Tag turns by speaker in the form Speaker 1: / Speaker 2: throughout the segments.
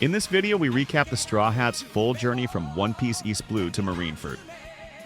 Speaker 1: In this video, we recap the Straw Hat's full journey from One Piece East Blue to Marineford.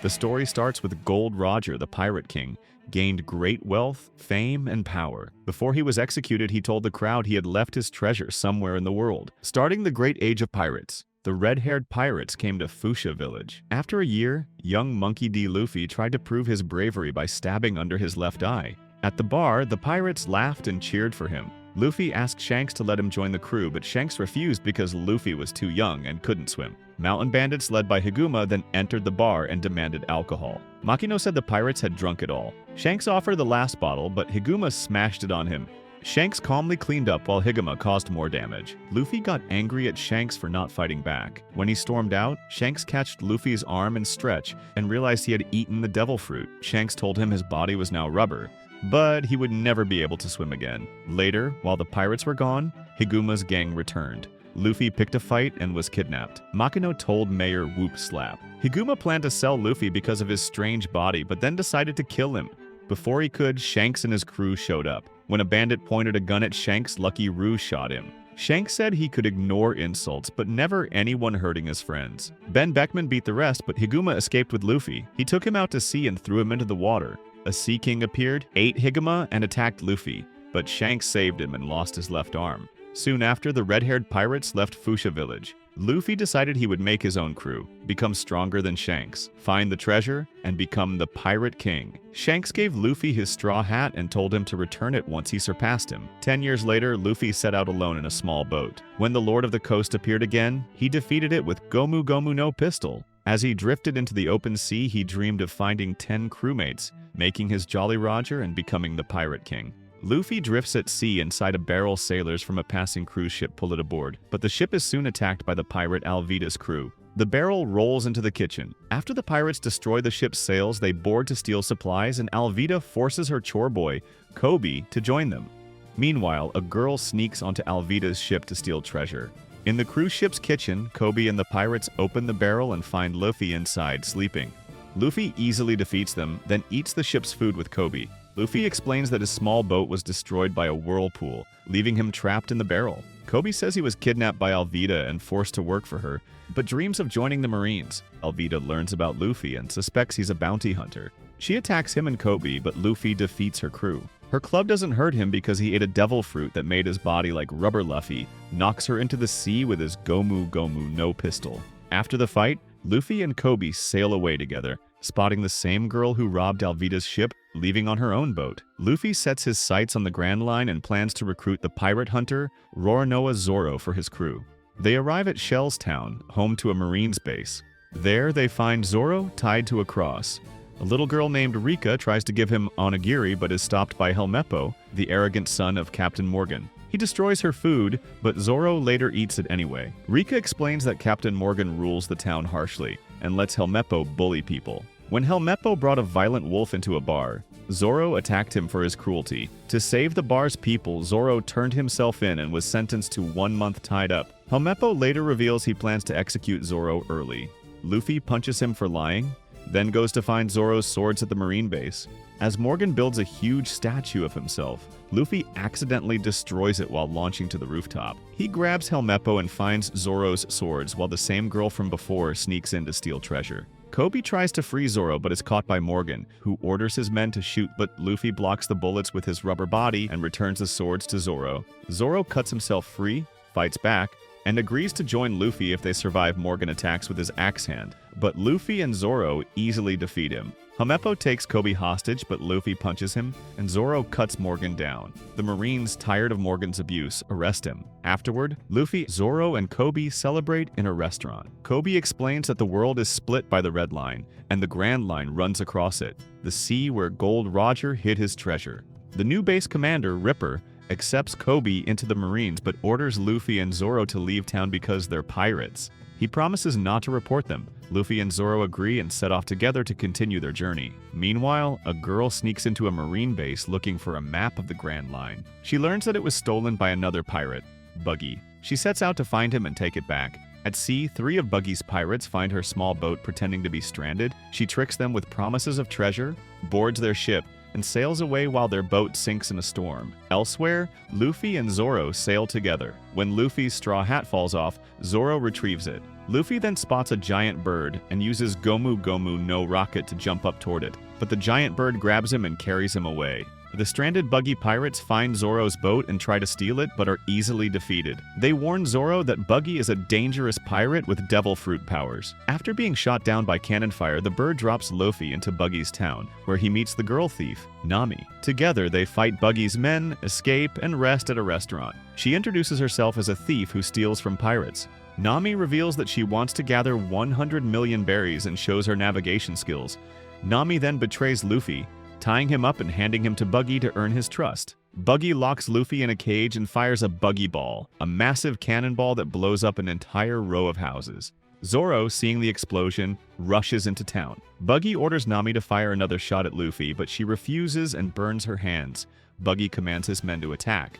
Speaker 1: The story starts with Gold Roger, the Pirate King, gained great wealth, fame, and power. Before he was executed, he told the crowd he had left his treasure somewhere in the world. Starting the Great Age of Pirates, the red-haired pirates came to Fuchsia Village. After a year, young Monkey D. Luffy tried to prove his bravery by stabbing under his left eye. At the bar, the pirates laughed and cheered for him. Luffy asked Shanks to let him join the crew, but Shanks refused because Luffy was too young and couldn't swim. Mountain bandits led by Higuma then entered the bar and demanded alcohol. Makino said the pirates had drunk it all. Shanks offered the last bottle, but Higuma smashed it on him. Shanks calmly cleaned up while Higuma caused more damage. Luffy got angry at Shanks for not fighting back. When he stormed out, Shanks catched Luffy's arm and stretch and realized he had eaten the devil fruit. Shanks told him his body was now rubber, but he would never be able to swim again. Later, while the pirates were gone, Higuma's gang returned. Luffy picked a fight and was kidnapped. Makino told Mayor Whoop Slap. Higuma planned to sell Luffy because of his strange body, but then decided to kill him. Before he could, Shanks and his crew showed up. When a bandit pointed a gun at Shanks, Lucky Roo shot him. Shanks said he could ignore insults, but never anyone hurting his friends. Ben Beckman beat the rest, but Higuma escaped with Luffy. He took him out to sea and threw him into the water. A Sea King appeared, ate Higuma, and attacked Luffy, but Shanks saved him and lost his left arm. Soon after, the red-haired pirates left Fuchsia Village. Luffy decided he would make his own crew, become stronger than Shanks, find the treasure, and become the Pirate King. Shanks gave Luffy his straw hat and told him to return it once he surpassed him. 10 years later, Luffy set out alone in a small boat. When the Lord of the Coast appeared again, he defeated it with Gomu Gomu no pistol. As he drifted into the open sea, he dreamed of finding 10 crewmates, making his Jolly Roger and becoming the Pirate King. Luffy drifts at sea inside a barrel. Sailors from a passing cruise ship pull it aboard, but the ship is soon attacked by the pirate Alvida's crew. The barrel rolls into the kitchen. After the pirates destroy the ship's sails, they board to steal supplies, and Alvida forces her chore boy, Kobe, to join them. Meanwhile, a girl sneaks onto Alvida's ship to steal treasure. In the cruise ship's kitchen, Kobe and the pirates open the barrel and find Luffy inside, sleeping. Luffy easily defeats them, then eats the ship's food with Kobe. Luffy explains that his small boat was destroyed by a whirlpool, leaving him trapped in the barrel. Kobe says he was kidnapped by Alvida and forced to work for her, but dreams of joining the Marines. Alvida learns about Luffy and suspects he's a bounty hunter. She attacks him and Kobe, but Luffy defeats her crew. Her club doesn't hurt him because he ate a devil fruit that made his body like rubber. Luffy knocks her into the sea with his Gomu Gomu no pistol. After the fight, Luffy and Kobe sail away together, spotting the same girl who robbed Alvida's ship, leaving on her own boat. Luffy sets his sights on the Grand Line and plans to recruit the pirate hunter Roronoa Zoro for his crew. They arrive at Shell's Town, home to a Marines base. There, they find Zoro tied to a cross. A little girl named Rika tries to give him onigiri but is stopped by Helmeppo, the arrogant son of Captain Morgan. He destroys her food, but Zoro later eats it anyway. Rika explains that Captain Morgan rules the town harshly and lets Helmeppo bully people. When Helmeppo brought a violent wolf into a bar, Zoro attacked him for his cruelty. To save the bar's people, Zoro turned himself in and was sentenced to 1 month tied up. Helmeppo later reveals he plans to execute Zoro early. Luffy punches him for lying, then goes to find Zoro's swords at the Marine base. As Morgan builds a huge statue of himself, Luffy accidentally destroys it while launching to the rooftop. He grabs Helmeppo and finds Zoro's swords while the same girl from before sneaks in to steal treasure. Kobe tries to free Zoro but is caught by Morgan, who orders his men to shoot, but Luffy blocks the bullets with his rubber body and returns the swords to Zoro. Zoro cuts himself free, fights back, and agrees to join Luffy if they survive Morgan attacks with his axe hand, but Luffy and Zoro easily defeat him. Helmeppo takes Kobe hostage, but Luffy punches him, and Zoro cuts Morgan down. The Marines, tired of Morgan's abuse, arrest him. Afterward, Luffy, Zoro, and Kobe celebrate in a restaurant. Kobe explains that the world is split by the Red Line, and the Grand Line runs across it, the sea where Gold Roger hid his treasure. The new base commander, Ripper, accepts Kobe into the Marines but orders Luffy and Zoro to leave town because they're pirates. He promises not to report them. Luffy and Zoro agree and set off together to continue their journey. Meanwhile, a girl sneaks into a Marine base looking for a map of the Grand Line. She learns that it was stolen by another pirate, Buggy. She sets out to find him and take it back. At sea, 3 of Buggy's pirates find her small boat pretending to be stranded. She tricks them with promises of treasure, boards their ship, and sails away while their boat sinks in a storm. Elsewhere, Luffy and Zoro sail together. When Luffy's straw hat falls off, Zoro retrieves it. Luffy then spots a giant bird and uses Gomu Gomu no rocket to jump up toward it, but the giant bird grabs him and carries him away. The stranded Buggy pirates find Zoro's boat and try to steal it, but are easily defeated. They warn Zoro that Buggy is a dangerous pirate with devil fruit powers. After being shot down by cannon fire, the bird drops Luffy into Buggy's town, where he meets the girl thief, Nami. Together, they fight Buggy's men, escape, and rest at a restaurant. She introduces herself as a thief who steals from pirates. Nami reveals that she wants to gather 100 million berries and shows her navigation skills. Nami then betrays Luffy, tying him up and handing him to Buggy to earn his trust. Buggy locks Luffy in a cage and fires a Buggy Ball, a massive cannonball that blows up an entire row of houses. Zoro, seeing the explosion, rushes into town. Buggy orders Nami to fire another shot at Luffy, but she refuses and burns her hands. Buggy commands his men to attack,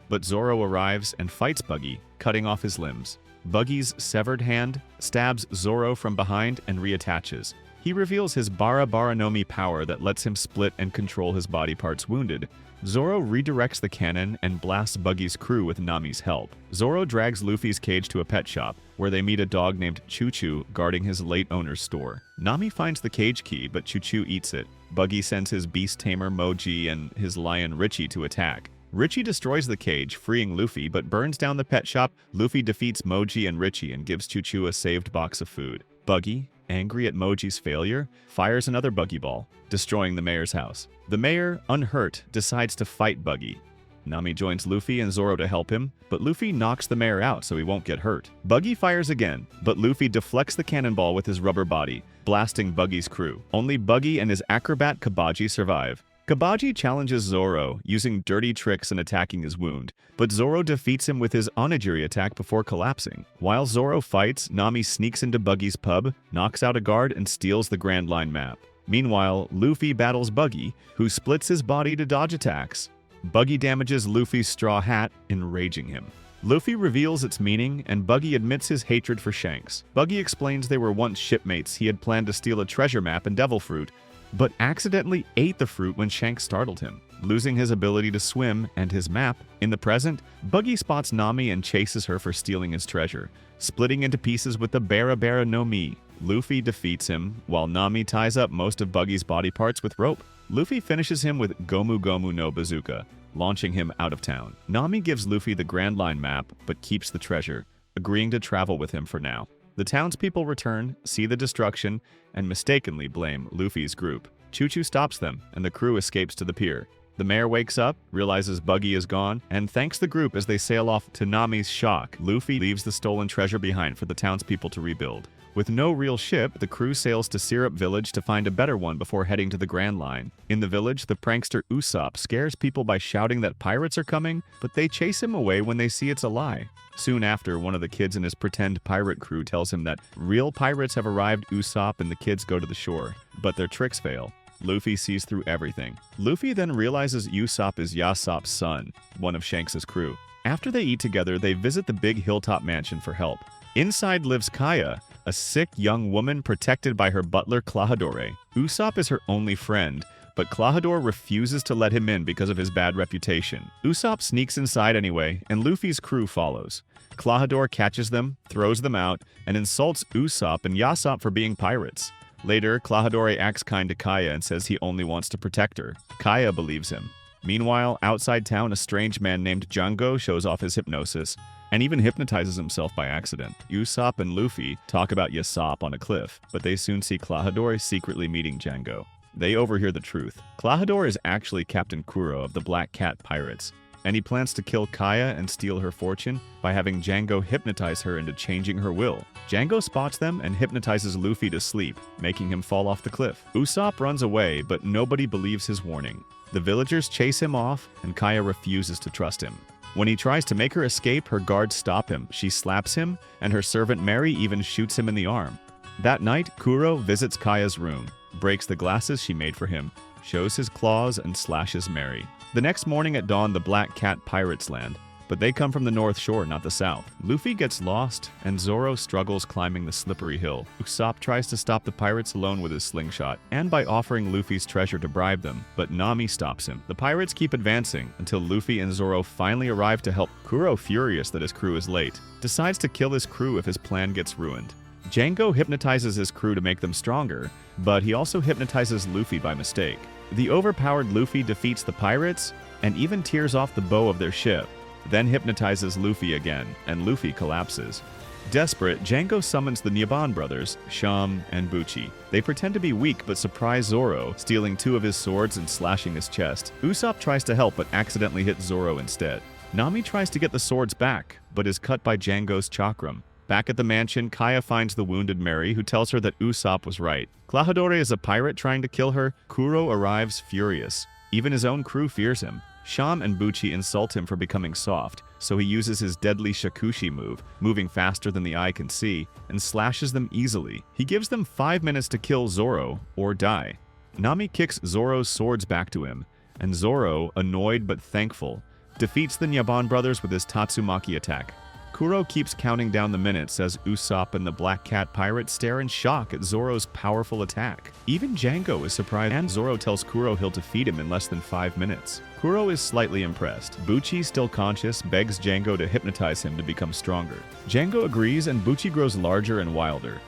Speaker 1: but Zoro arrives and fights Buggy, cutting off his limbs. Buggy's severed hand stabs Zoro from behind and reattaches. He reveals his Bara Bara no Mi power that lets him split and control his body parts wounded. Zoro redirects the cannon and blasts Buggy's crew with Nami's help. Zoro drags Luffy's cage to a pet shop, where they meet a dog named Choo Choo guarding his late owner's store. Nami finds the cage key, but Choo Choo eats it. Buggy sends his beast tamer Moji and his lion Richie to attack. Richie destroys the cage, freeing Luffy, but burns down the pet shop. Luffy defeats Moji and Richie and gives Choo Choo a saved box of food. Buggy, angry at Moji's failure, fires another Buggy Ball, destroying the mayor's house. The mayor, unhurt, decides to fight Buggy. Nami joins Luffy and Zoro to help him, but Luffy knocks the mayor out so he won't get hurt. Buggy fires again, but Luffy deflects the cannonball with his rubber body, blasting Buggy's crew. Only Buggy and his acrobat Kabaji survive. Kabaji challenges Zoro, using dirty tricks and attacking his wound, but Zoro defeats him with his onigiri attack before collapsing. While Zoro fights, Nami sneaks into Buggy's pub, knocks out a guard, and steals the Grand Line map. Meanwhile, Luffy battles Buggy, who splits his body to dodge attacks. Buggy damages Luffy's straw hat, enraging him. Luffy reveals its meaning, and Buggy admits his hatred for Shanks. Buggy explains they were once shipmates. He had planned to steal a treasure map and devil fruit, but accidentally ate the fruit when Shanks startled him, losing his ability to swim and his map. In the present, Buggy spots Nami and chases her for stealing his treasure, splitting into pieces with the Bara Bara no Mi. Luffy defeats him, while Nami ties up most of Buggy's body parts with rope. Luffy finishes him with Gomu Gomu no Bazooka, launching him out of town. Nami gives Luffy the Grand Line map, but keeps the treasure, agreeing to travel with him for now. The townspeople return, see the destruction, and mistakenly blame Luffy's group. Choo Choo stops them, and the crew escapes to the pier. The mayor wakes up, realizes Buggy is gone, and thanks the group as they sail off. To Nami's shock, Luffy leaves the stolen treasure behind for the townspeople to rebuild. With no real ship, the crew sails to Syrup Village to find a better one before heading to the Grand Line. In the village, the prankster Usopp scares people by shouting that pirates are coming, but they chase him away when they see it's a lie. Soon after, one of the kids in his pretend pirate crew tells him that real pirates have arrived. Usopp and the kids go to the shore, but their tricks fail. Luffy sees through everything. Luffy then realizes Usopp is Yasopp's son, one of Shanks' crew. After they eat together, they visit the big hilltop mansion for help. Inside lives Kaya, a sick young woman protected by her butler Klahadore. Usopp is her only friend, but Klahadore refuses to let him in because of his bad reputation. Usopp sneaks inside anyway, and Luffy's crew follows. Klahadore catches them, throws them out, and insults Usopp and Yasopp for being pirates. Later, Klahadore acts kind to Kaya and says he only wants to protect her. Kaya believes him. Meanwhile, outside town, a strange man named Django shows off his hypnosis, and even hypnotizes himself by accident. Usopp and Luffy talk about Yasopp on a cliff, but they soon see Klahadore secretly meeting Django. They overhear the truth. Klahadore is actually Captain Kuro of the Black Cat Pirates, and he plans to kill Kaya and steal her fortune by having Django hypnotize her into changing her will. Django spots them and hypnotizes Luffy to sleep, making him fall off the cliff. Usopp runs away, but nobody believes his warning. The villagers chase him off, and Kaya refuses to trust him. When he tries to make her escape, her guards stop him. She slaps him, and her servant Mary even shoots him in the arm. That night, Kuro visits Kaya's room, breaks the glasses she made for him, shows his claws, and slashes Mary. The next morning at dawn, the Black Cat Pirates land. but they come from the North Shore, not the South. Luffy gets lost, and Zoro struggles climbing the slippery hill. Usopp tries to stop the pirates alone with his slingshot, and by offering Luffy's treasure to bribe them, but Nami stops him. The pirates keep advancing until Luffy and Zoro finally arrive to help. Kuro, furious that his crew is late, decides to kill his crew if his plan gets ruined. Django hypnotizes his crew to make them stronger, but he also hypnotizes Luffy by mistake. The overpowered Luffy defeats the pirates and even tears off the bow of their ship, then hypnotizes Luffy again, and Luffy collapses. Desperate, Django summons the Nyaban brothers, Sham and Buchi. They pretend to be weak but surprise Zoro, stealing 2 of his swords and slashing his chest. Usopp tries to help but accidentally hits Zoro instead. Nami tries to get the swords back, but is cut by Django's chakram. Back at the mansion, Kaya finds the wounded Mary, who tells her that Usopp was right. Klahadore is a pirate trying to kill her. Kuro arrives furious. Even his own crew fears him. Sham and Buchi insult him for becoming soft, so he uses his deadly Shakushi move, moving faster than the eye can see, and slashes them easily. He gives them 5 minutes to kill Zoro or die. Nami kicks Zoro's swords back to him, and Zoro, annoyed but thankful, defeats the Nyaban brothers with his Tatsumaki attack. Kuro keeps counting down the minutes as Usopp and the Black Cat pirate stare in shock at Zoro's powerful attack. Even Django is surprised, and Zoro tells Kuro he'll defeat him in less than 5 minutes. Kuro is slightly impressed. Buchi, still conscious, begs Django to hypnotize him to become stronger. Django agrees, and Buchi grows larger and wilder.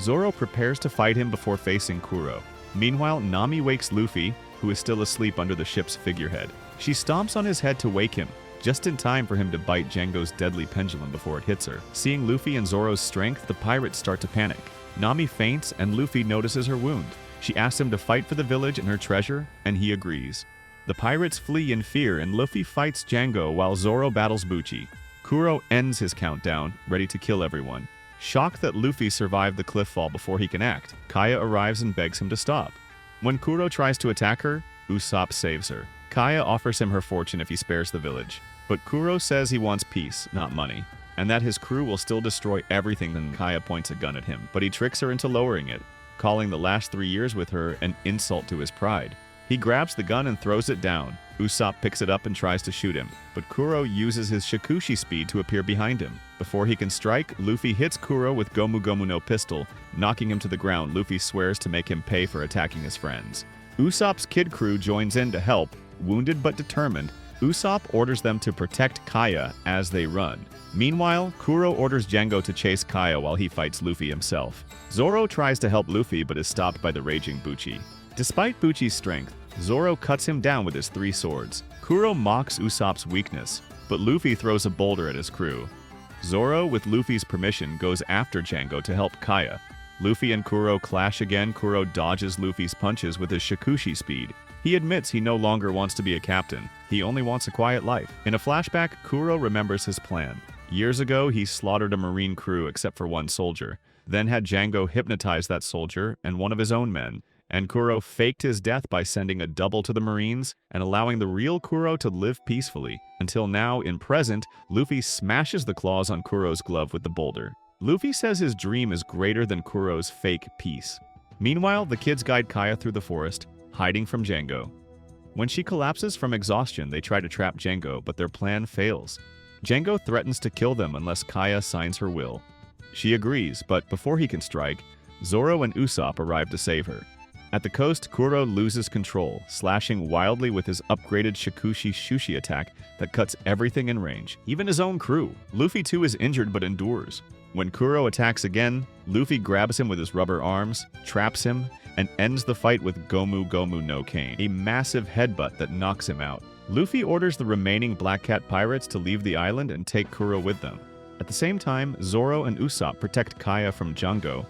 Speaker 1: Zoro prepares to fight him before facing Kuro. Meanwhile, Nami wakes Luffy, who is still asleep under the ship's figurehead. She stomps on his head to wake him, just in time for him to bite Django's deadly pendulum before it hits her. Seeing Luffy and Zoro's strength, the pirates start to panic. Nami faints, and Luffy notices her wound. She asks him to fight for the village and her treasure, and he agrees. The pirates flee in fear, and Luffy fights Django while Zoro battles Buchi. Kuro ends his countdown, ready to kill everyone. Shocked that Luffy survived the cliff fall before he can act, Kaya arrives and begs him to stop. When Kuro tries to attack her, Usopp saves her. Kaya offers him her fortune if he spares the village. But Kuro says he wants peace, not money, and that his crew will still destroy everything. Then Kaya points a gun at him, but he tricks her into lowering it, calling the last 3 years with her an insult to his pride. He grabs the gun and throws it down. Usopp picks it up and tries to shoot him, but Kuro uses his Shakushi speed to appear behind him. Before he can strike, Luffy hits Kuro with Gomu Gomu no pistol, knocking him to the ground. Luffy swears to make him pay for attacking his friends. Usopp's kid crew joins in to help. Wounded but determined, Usopp orders them to protect Kaya as they run. Meanwhile, Kuro orders Django to chase Kaya while he fights Luffy himself. Zoro tries to help Luffy but is stopped by the raging Buchi. Despite Buchi's strength, Zoro cuts him down with his 3 swords. Kuro mocks Usopp's weakness, but Luffy throws a boulder at his crew. Zoro, with Luffy's permission, goes after Django to help Kaya. Luffy and Kuro clash again. Kuro dodges Luffy's punches with his Shakushi speed. He admits he no longer wants to be a captain. He only wants a quiet life. In a flashback, Kuro remembers his plan. Years ago, he slaughtered a marine crew except for 1 soldier, then had Django hypnotize that soldier and one of his own men, and Kuro faked his death by sending a double to the Marines and allowing the real Kuro to live peacefully. Until now, in present, Luffy smashes the claws on Kuro's glove with the boulder. Luffy says his dream is greater than Kuro's fake peace. Meanwhile, the kids guide Kaya through the forest, hiding from Django. When she collapses from exhaustion, they try to trap Django, but their plan fails. Django threatens to kill them unless Kaya signs her will. She agrees, but before he can strike, Zoro and Usopp arrive to save her. At the coast, Kuro loses control, slashing wildly with his upgraded Shakushi Shushi attack that cuts everything in range, even his own crew. Luffy too is injured but endures. When Kuro attacks again, Luffy grabs him with his rubber arms, traps him, and ends the fight with Gomu Gomu no Cane, a massive headbutt that knocks him out. Luffy orders the remaining Black Cat pirates to leave the island and take Kuro with them. At the same time, Zoro and Usopp protect Kaya from Django.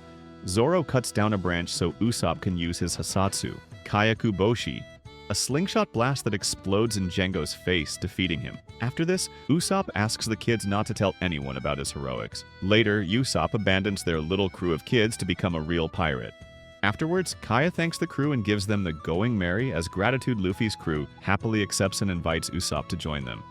Speaker 1: Zoro cuts down a branch so Usopp can use his Hasatsu, Kayaku Boshi, a slingshot blast that explodes in Django's face, defeating him. After this, Usopp asks the kids not to tell anyone about his heroics. Later, Usopp abandons their little crew of kids to become a real pirate. Afterwards, Kaya thanks the crew and gives them the Going Merry. As gratitude, Luffy's crew happily accepts and invites Usopp to join them.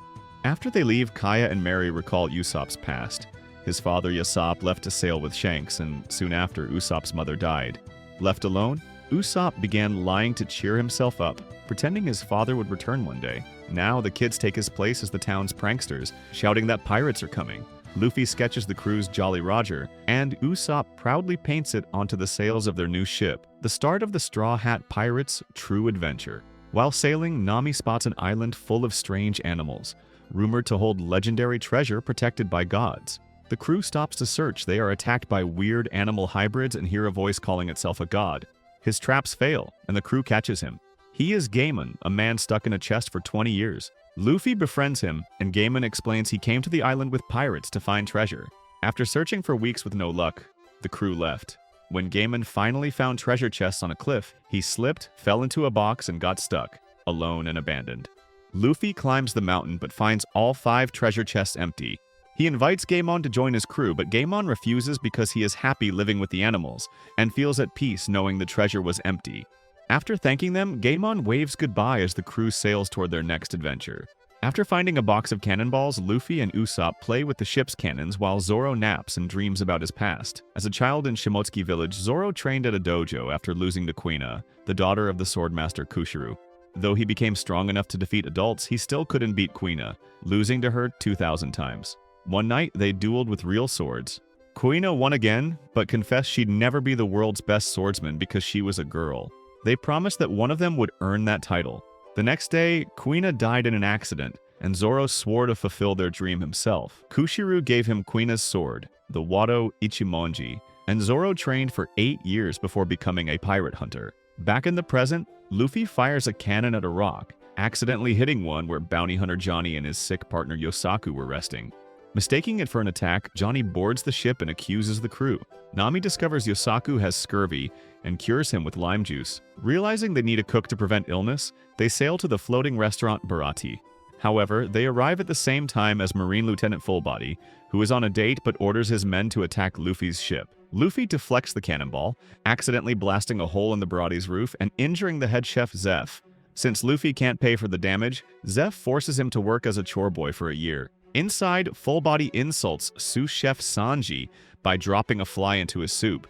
Speaker 1: After they leave, Kaya and Merry recall Usopp's past. His father Yasopp left to sail with Shanks, and soon after, Usopp's mother died. Left alone, Usopp began lying to cheer himself up. pretending his father would return one day. Now the kids take his place as the town's pranksters, shouting that pirates are coming. Luffy sketches the crew's Jolly Roger, and Usopp proudly paints it onto the sails of their new ship, the start of the Straw Hat Pirates' true adventure. While sailing, Nami spots an island full of strange animals, rumored to hold legendary treasure protected by gods. The crew stops to search. They are attacked by weird animal hybrids and hear a voice calling itself a god. His traps fail, and the crew catches him. He is Gaimon, a man stuck in a chest for 20 years. Luffy befriends him, and Gaimon explains he came to the island with pirates to find treasure. After searching for weeks with no luck, the crew left. When Gaimon finally found treasure chests on a cliff, he slipped, fell into a box, and got stuck, alone and abandoned. Luffy climbs the mountain but finds all 5 treasure chests empty. He invites Gaimon to join his crew, but Gaimon refuses because he is happy living with the animals and feels at peace knowing the treasure was empty. After thanking them, Gaimon waves goodbye as the crew sails toward their next adventure. After finding a box of cannonballs, Luffy and Usopp play with the ship's cannons while Zoro naps and dreams about his past. As a child in Shimotsuki village, Zoro trained at a dojo after losing to Kuina, the daughter of the swordmaster Kushiro. Though he became strong enough to defeat adults, he still couldn't beat Kuina, losing to her 2,000 times. One night, they dueled with real swords. Kuina won again, but confessed she'd never be the world's best swordsman because she was a girl. They promised that one of them would earn that title. The next day, Kuina died in an accident, and Zoro swore to fulfill their dream himself. Kushiro gave him Kuina's sword, the Wado Ichimonji, and Zoro trained for 8 years before becoming a pirate hunter. Back in the present, Luffy fires a cannon at a rock, accidentally hitting one where bounty hunter Johnny and his sick partner Yosaku were resting. Mistaking it for an attack, Johnny boards the ship and accuses the crew. Nami discovers Yosaku has scurvy and cures him with lime juice. Realizing they need a cook to prevent illness, they sail to the floating restaurant Barati. However, they arrive at the same time as Marine Lieutenant Fullbody, who is on a date but orders his men to attack Luffy's ship. Luffy deflects the cannonball, accidentally blasting a hole in the Barati's roof and injuring the head chef Zeph. Since Luffy can't pay for the damage, Zeph forces him to work as a chore boy for a year. Inside, Fullbody insults sous chef Sanji by dropping a fly into his soup.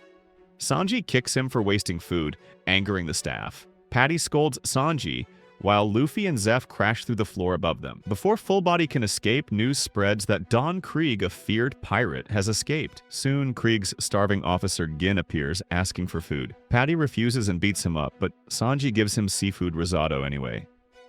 Speaker 1: Sanji kicks him for wasting food, angering the staff. Patty scolds Sanji, while Luffy and Zeph crash through the floor above them. Before Fullbody can escape, news spreads that Don Krieg, a feared pirate, has escaped. Soon, Krieg's starving officer Gin appears, asking for food. Patty refuses and beats him up, but Sanji gives him seafood risotto anyway.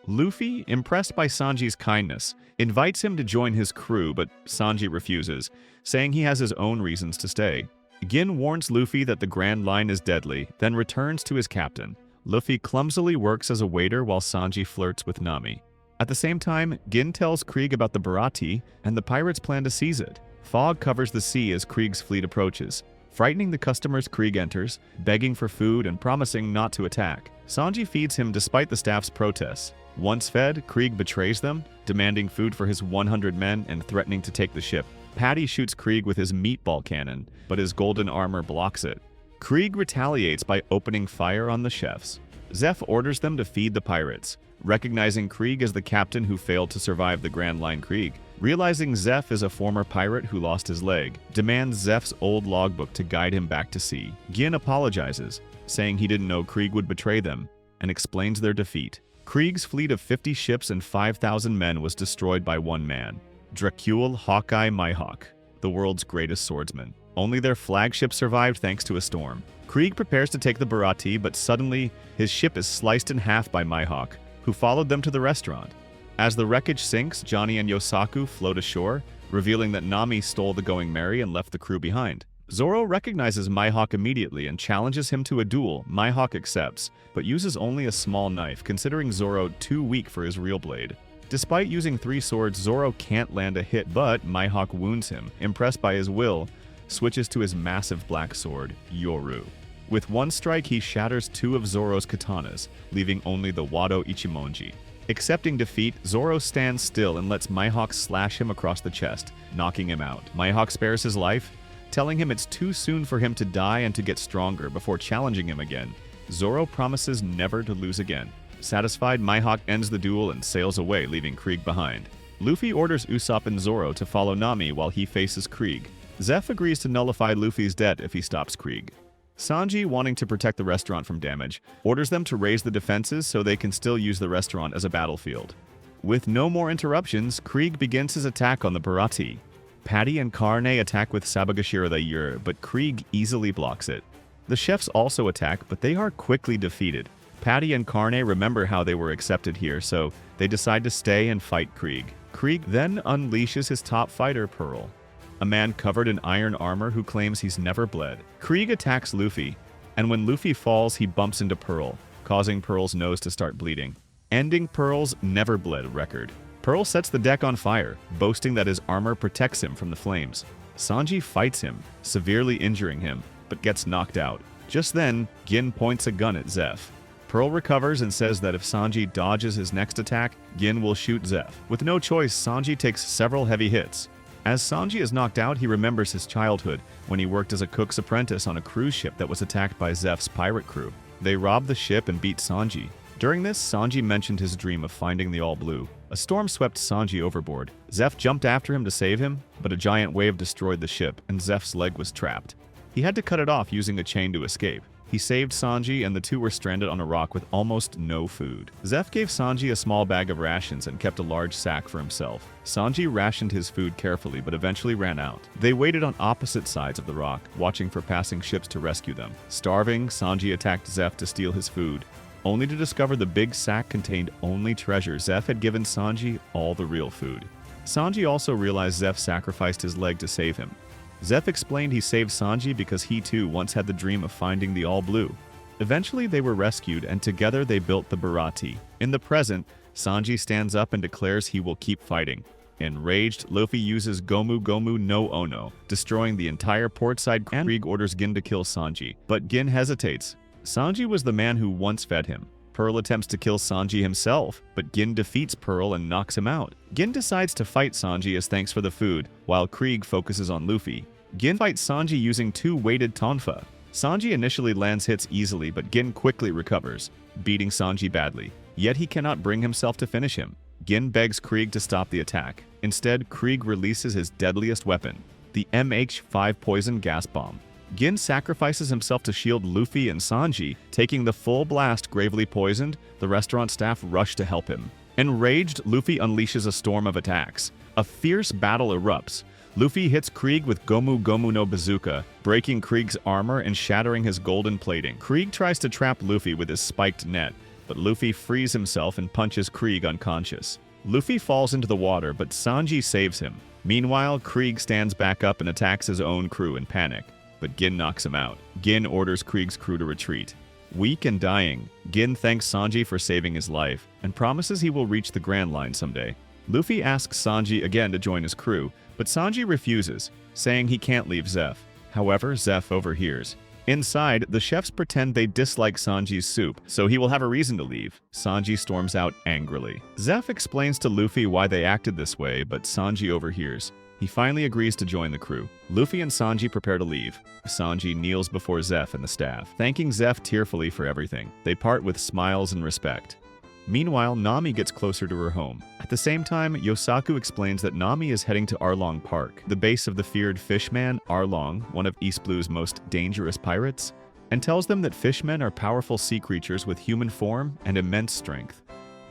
Speaker 1: Luffy, impressed by Sanji's kindness, invites him to join his crew, but Sanji refuses, saying he has his own reasons to stay. Gin warns Luffy that the Grand Line is deadly, then returns to his captain. Luffy clumsily works as a waiter while Sanji flirts with Nami. At the same time, Gin tells Krieg about the Barati, and the pirates plan to seize it. Fog covers the sea as Krieg's fleet approaches. Frightening the customers, Krieg enters, begging for food and promising not to attack. Sanji feeds him despite the staff's protests. Once fed, Krieg betrays them, demanding food for his 100 men and threatening to take the ship. Patty shoots Krieg with his meatball cannon, but his golden armor blocks it. Krieg retaliates by opening fire on the chefs. Zeph orders them to feed the pirates, recognizing Krieg as the captain who failed to survive the Grand Line Krieg. Realizing Zeph is a former pirate who lost his leg, demands Zeph's old logbook to guide him back to sea. Gin apologizes, saying he didn't know Krieg would betray them, and explains their defeat. Krieg's fleet of 50 ships and 5,000 men was destroyed by one man, Dracule Hawkeye Mihawk, the world's greatest swordsman. Only their flagship survived thanks to a storm. Krieg prepares to take the Barati, but suddenly his ship is sliced in half by Mihawk, who followed them to the restaurant. As the wreckage sinks, Johnny and Yosaku float ashore, revealing that Nami stole the Going Merry and left the crew behind. Zoro recognizes Mihawk immediately and challenges him to a duel. Mihawk accepts, but uses only a small knife, considering Zoro too weak for his real blade. Despite using 3 swords, Zoro can't land a hit, but Mihawk wounds him. Impressed by his will, switches to his massive black sword, Yoru. With one strike, he shatters 2 of Zoro's katanas, leaving only the Wado Ichimonji. Accepting defeat, Zoro stands still and lets Mihawk slash him across the chest, knocking him out. Mihawk spares his life, telling him it's too soon for him to die and to get stronger before challenging him again. Zoro promises never to lose again. Satisfied, Mihawk ends the duel and sails away, leaving Krieg behind. Luffy orders Usopp and Zoro to follow Nami while he faces Krieg. Zeph agrees to nullify Luffy's debt if he stops Krieg. Sanji, wanting to protect the restaurant from damage, orders them to raise the defenses so they can still use the restaurant as a battlefield. With no more interruptions, Krieg begins his attack on the PRE-TIMESKIP. Patty and Carne attack with Sabagashira the Yur, but Krieg easily blocks it. The chefs also attack, but they are quickly defeated. Patty and Carne remember how they were accepted here, so they decide to stay and fight Krieg. Krieg then unleashes his top fighter, Pearl, a man covered in iron armor who claims he's never bled. Krieg attacks Luffy, and when Luffy falls, he bumps into Pearl, causing Pearl's nose to start bleeding, ending Pearl's never bled record. Pearl sets the deck on fire, boasting that his armor protects him from the flames. Sanji fights him, severely injuring him, but gets knocked out. Just then, Gin points a gun at Zeph. Pearl recovers and says that if Sanji dodges his next attack, Gin will shoot Zeph. With no choice, Sanji takes several heavy hits. As Sanji is knocked out, he remembers his childhood when he worked as a cook's apprentice on a cruise ship that was attacked by Zeph's pirate crew. They robbed the ship and beat Sanji. During this, Sanji mentioned his dream of finding the All Blue. A storm swept Sanji overboard. Zeph jumped after him to save him, but a giant wave destroyed the ship and Zeph's leg was trapped. He had to cut it off using a chain to escape. He saved Sanji and the two were stranded on a rock with almost no food. Zeph gave Sanji a small bag of rations and kept a large sack for himself. Sanji rationed his food carefully but eventually ran out. They waited on opposite sides of the rock, watching for passing ships to rescue them. Starving, Sanji attacked Zeph to steal his food, only to discover the big sack contained only treasure. Zeph had given Sanji all the real food. Sanji also realized Zeph sacrificed his leg to save him. Zeph explained he saved Sanji because he too once had the dream of finding the All Blue. Eventually they were rescued and together they built the PRE-TIMESKIP. In the present, Sanji stands up and declares he will keep fighting. Enraged, Luffy uses Gomu Gomu no Ono, destroying the entire portside. Krieg orders Gin to kill Sanji, but Gin hesitates. Sanji was the man who once fed him. Pearl attempts to kill Sanji himself, but Gin defeats Pearl and knocks him out. Gin decides to fight Sanji as thanks for the food, while Krieg focuses on Luffy. Gin fights Sanji using two weighted tonfa. Sanji initially lands hits easily, but Gin quickly recovers, beating Sanji badly. Yet he cannot bring himself to finish him. Gin begs Krieg to stop the attack. Instead, Krieg releases his deadliest weapon, the MH5 poison gas bomb. Gin sacrifices himself to shield Luffy and Sanji, taking the full blast. Gravely poisoned, the restaurant staff rush to help him. Enraged, Luffy unleashes a storm of attacks. A fierce battle erupts. Luffy hits Krieg with Gomu Gomu no Bazooka, breaking Krieg's armor and shattering his golden plating. Krieg tries to trap Luffy with his spiked net, but Luffy frees himself and punches Krieg unconscious. Luffy falls into the water, but Sanji saves him. Meanwhile, Krieg stands back up and attacks his own crew in panic, but Gin knocks him out. Gin orders Krieg's crew to retreat. Weak and dying, Gin thanks Sanji for saving his life and promises he will reach the Grand Line someday. Luffy asks Sanji again to join his crew, but Sanji refuses, saying he can't leave Zeph. However, Zeph overhears. Inside, the chefs pretend they dislike Sanji's soup, so he will have a reason to leave. Sanji storms out angrily. Zeph explains to Luffy why they acted this way, but Sanji overhears. He finally agrees to join the crew. Luffy and Sanji prepare to leave. Sanji kneels before Zeph and the staff, thanking Zeph tearfully for everything. They part with smiles and respect. Meanwhile, Nami gets closer to her home. At the same time, Yosaku explains that Nami is heading to Arlong Park, the base of the feared fishman Arlong, one of East Blue's most dangerous pirates, and tells them that fishmen are powerful sea creatures with human form and immense strength.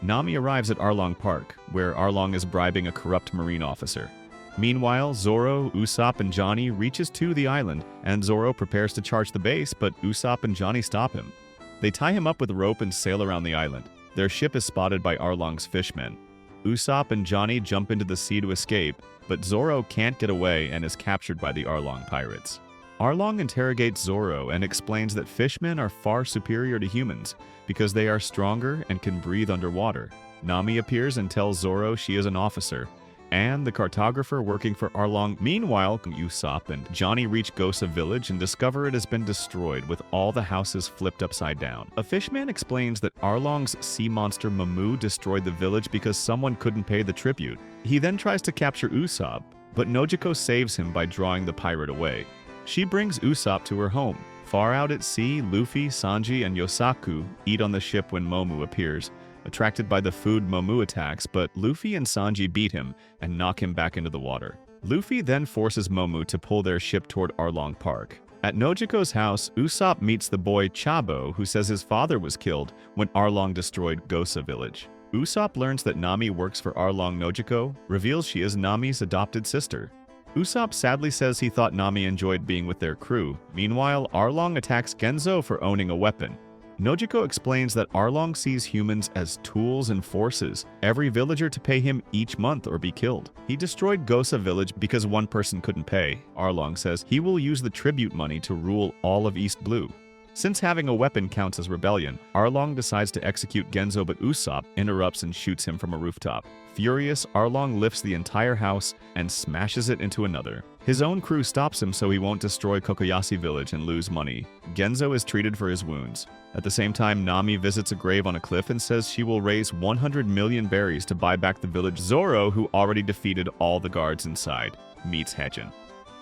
Speaker 1: Nami arrives at Arlong Park, where Arlong is bribing a corrupt marine officer. Meanwhile, Zoro, Usopp, and Johnny reaches to the island, and Zoro prepares to charge the base, but Usopp and Johnny stop him. They tie him up with rope and sail around the island. Their ship is spotted by Arlong's fishmen. Usopp and Johnny jump into the sea to escape, but Zoro can't get away and is captured by the Arlong pirates. Arlong interrogates Zoro and explains that fishmen are far superior to humans because they are stronger and can breathe underwater. Nami appears and tells Zoro she is an officer and the cartographer working for Arlong. Meanwhile, Usopp and Johnny reach Gosa village and discover it has been destroyed with all the houses flipped upside down. A fishman explains that Arlong's sea monster Mamu destroyed the village because someone couldn't pay the tribute. He then tries to capture Usopp, but Nojiko saves him by drawing the pirate away. She brings Usopp to her home. Far out at sea, Luffy, Sanji, and Yosaku eat on the ship when Momu appears, attracted by the food Momu attacks, but Luffy and Sanji beat him and knock him back into the water. Luffy then forces Momu to pull their ship toward Arlong Park. At Nojiko's house, Usopp meets the boy Chabo, who says his father was killed when Arlong destroyed Gosa village. Usopp learns that Nami works for Arlong. Nojiko reveals she is Nami's adopted sister. Usopp sadly says he thought Nami enjoyed being with their crew. Meanwhile, Arlong attacks Genzo for owning a weapon. Nojiko explains that Arlong sees humans as tools and forces, every villager to pay him each month or be killed. He destroyed Gosa village because one person couldn't pay. Arlong says he will use the tribute money to rule all of East Blue. Since having a weapon counts as rebellion, Arlong decides to execute Genzo, but Usopp interrupts and shoots him from a rooftop. Furious, Arlong lifts the entire house and smashes it into another. His own crew stops him so he won't destroy Kokoyashi village and lose money. Genzo is treated for his wounds. At the same time, Nami visits a grave on a cliff and says she will raise 100 million berries to buy back the village. Zoro, who already defeated all the guards inside, meets Hachin.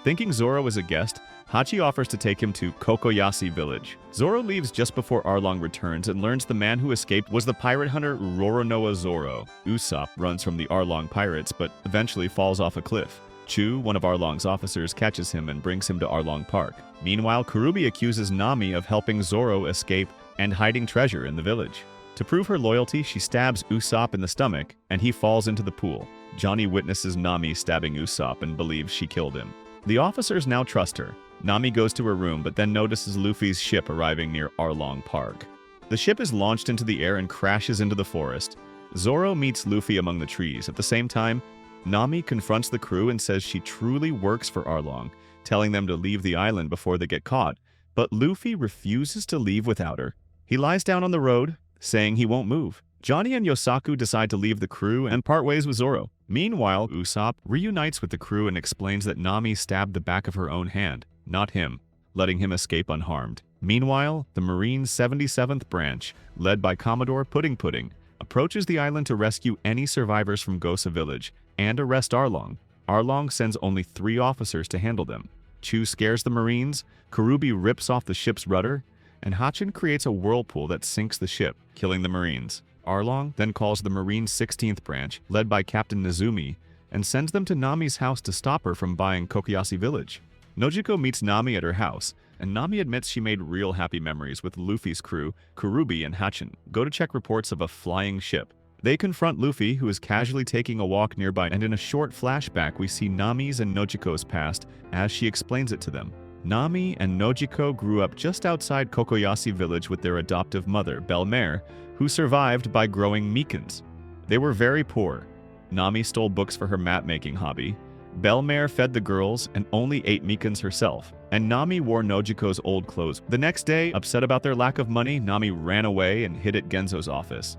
Speaker 1: Thinking Zoro is a guest, Hachi offers to take him to Kokoyashi village. Zoro leaves just before Arlong returns and learns the man who escaped was the pirate hunter Roronoa Zoro. Usopp runs from the Arlong pirates but eventually falls off a cliff. Chu, one of Arlong's officers, catches him and brings him to Arlong Park. Meanwhile, Kurubi accuses Nami of helping Zoro escape and hiding treasure in the village. To prove her loyalty, she stabs Usopp in the stomach and he falls into the pool. Johnny witnesses Nami stabbing Usopp and believes she killed him. The officers now trust her. Nami goes to her room but then notices Luffy's ship arriving near Arlong Park. The ship is launched into the air and crashes into the forest. Zoro meets Luffy among the trees. At the same time, Nami confronts the crew and says she truly works for Arlong, telling them to leave the island before they get caught, but Luffy refuses to leave without her. He lies down on the road, saying he won't move. Johnny and Yosaku decide to leave the crew and part ways with Zoro. Meanwhile, Usopp reunites with the crew and explains that Nami stabbed the back of her own hand, not him, letting him escape unharmed. Meanwhile, the Marine 77th branch, led by Commodore Pudding Pudding, approaches the island to rescue any survivors from Gosa village and arrest Arlong. Arlong sends only 3 officers to handle them. Chu scares the Marines, Kurubi rips off the ship's rudder, and Hachin creates a whirlpool that sinks the ship, killing the Marines. Arlong then calls the Marine 16th branch, led by Captain Nezumi, and sends them to Nami's house to stop her from buying Kokoyashi village. Nojiko meets Nami at her house, and Nami admits she made real happy memories with Luffy's crew, Kurubi and Hachin. Go to check reports of a flying ship. They confront Luffy, who is casually taking a walk nearby, and in a short flashback we see Nami's and Nojiko's past as she explains it to them. Nami and Nojiko grew up just outside Kokoyashi village with their adoptive mother, Belle-Mère, who survived by growing mekons. They were very poor. Nami stole books for her map-making hobby. Belle-Mère fed the girls and only ate mekons herself, and Nami wore Nojiko's old clothes. The next day, upset about their lack of money, Nami ran away and hid at Genzo's office.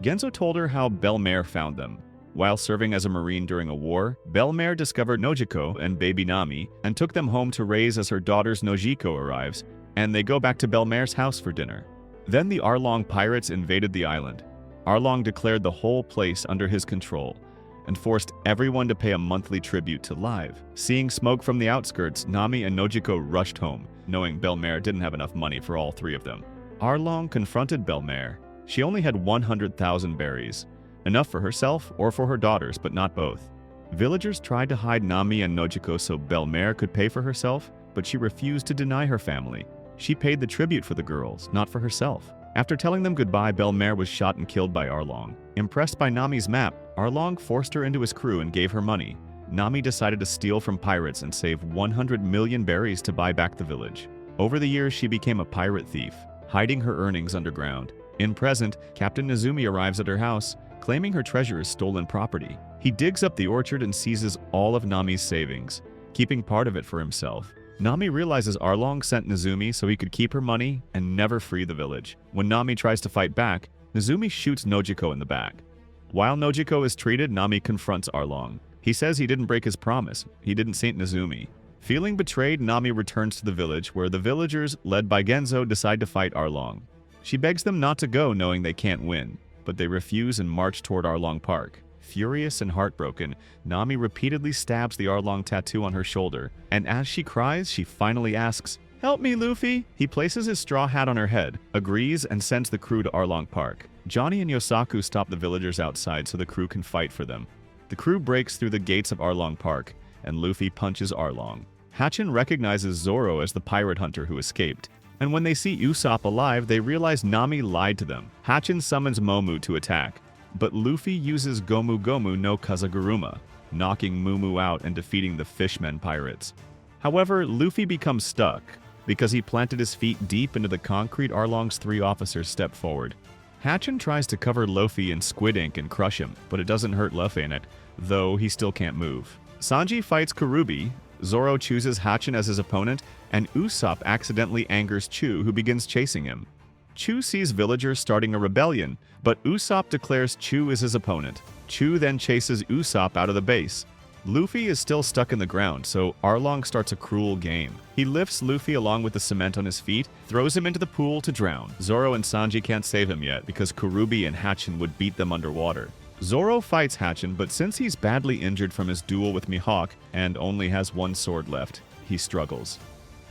Speaker 1: Genzo told her how Belle-Mère found them. While serving as a Marine during a war, Belle-Mère discovered Nojiko and baby Nami and took them home to raise as her daughter's Nojiko arrives, and they go back to Belle-Mère's house for dinner. Then the Arlong pirates invaded the island. Arlong declared the whole place under his control and forced everyone to pay a monthly tribute to live. Seeing smoke from the outskirts, Nami and Nojiko rushed home, knowing Belle-Mère didn't have enough money for all 3 of them. Arlong confronted Belle-Mère. She only had 100,000 berries, enough for herself or for her daughters, but not both. Villagers tried to hide Nami and Nojiko so Belle-Mère could pay for herself, but she refused to deny her family. She paid the tribute for the girls, not for herself. After telling them goodbye, Belle-Mère was shot and killed by Arlong. Impressed by Nami's map, Arlong forced her into his crew and gave her money. Nami decided to steal from pirates and save 100 million berries to buy back the village. Over the years, she became a pirate thief, hiding her earnings underground. In present, Captain Nezumi arrives at her house, claiming her treasure is stolen property. He digs up the orchard and seizes all of Nami's savings, keeping part of it for himself. Nami realizes Arlong sent Nezumi so he could keep her money and never free the village. When Nami tries to fight back, Nezumi shoots Nojiko in the back. While Nojiko is treated, Nami confronts Arlong. He says he didn't break his promise. He didn't saint Nezumi. Feeling betrayed, Nami returns to the village, where the villagers, led by Genzo, decide to fight Arlong. She begs them not to go, knowing they can't win, but they refuse and march toward Arlong Park. Furious and heartbroken, Nami repeatedly stabs the Arlong tattoo on her shoulder, and as she cries, she finally asks, "Help me, Luffy!" He places his straw hat on her head, agrees, and sends the crew to Arlong Park. Johnny and Yosaku stop the villagers outside so the crew can fight for them. The crew breaks through the gates of Arlong Park, and Luffy punches Arlong. Hatchin recognizes Zoro as the pirate hunter who escaped, and when they see Usopp alive, they realize Nami lied to them. Hatchin summons Momu to attack, but Luffy uses Gomu Gomu no Kazaguruma, knocking Mumu out and defeating the Fishmen pirates. However, Luffy becomes stuck because he planted his feet deep into the concrete. Arlong's 3 officers step forward. Hatchin tries to cover Luffy in squid ink and crush him, but it doesn't hurt Luffy in it, though he still can't move. Sanji fights Kurubi, Zoro chooses Hatchin as his opponent, and Usopp accidentally angers Chu, who begins chasing him. Chu sees villagers starting a rebellion, but Usopp declares Chu is his opponent. Chu then chases Usopp out of the base. Luffy is still stuck in the ground, so Arlong starts a cruel game. He lifts Luffy along with the cement on his feet, throws him into the pool to drown. Zoro and Sanji can't save him yet because Kurubi and Hatchin would beat them underwater. Zoro fights Hatchin, but since he's badly injured from his duel with Mihawk and only has 1 sword left, he struggles.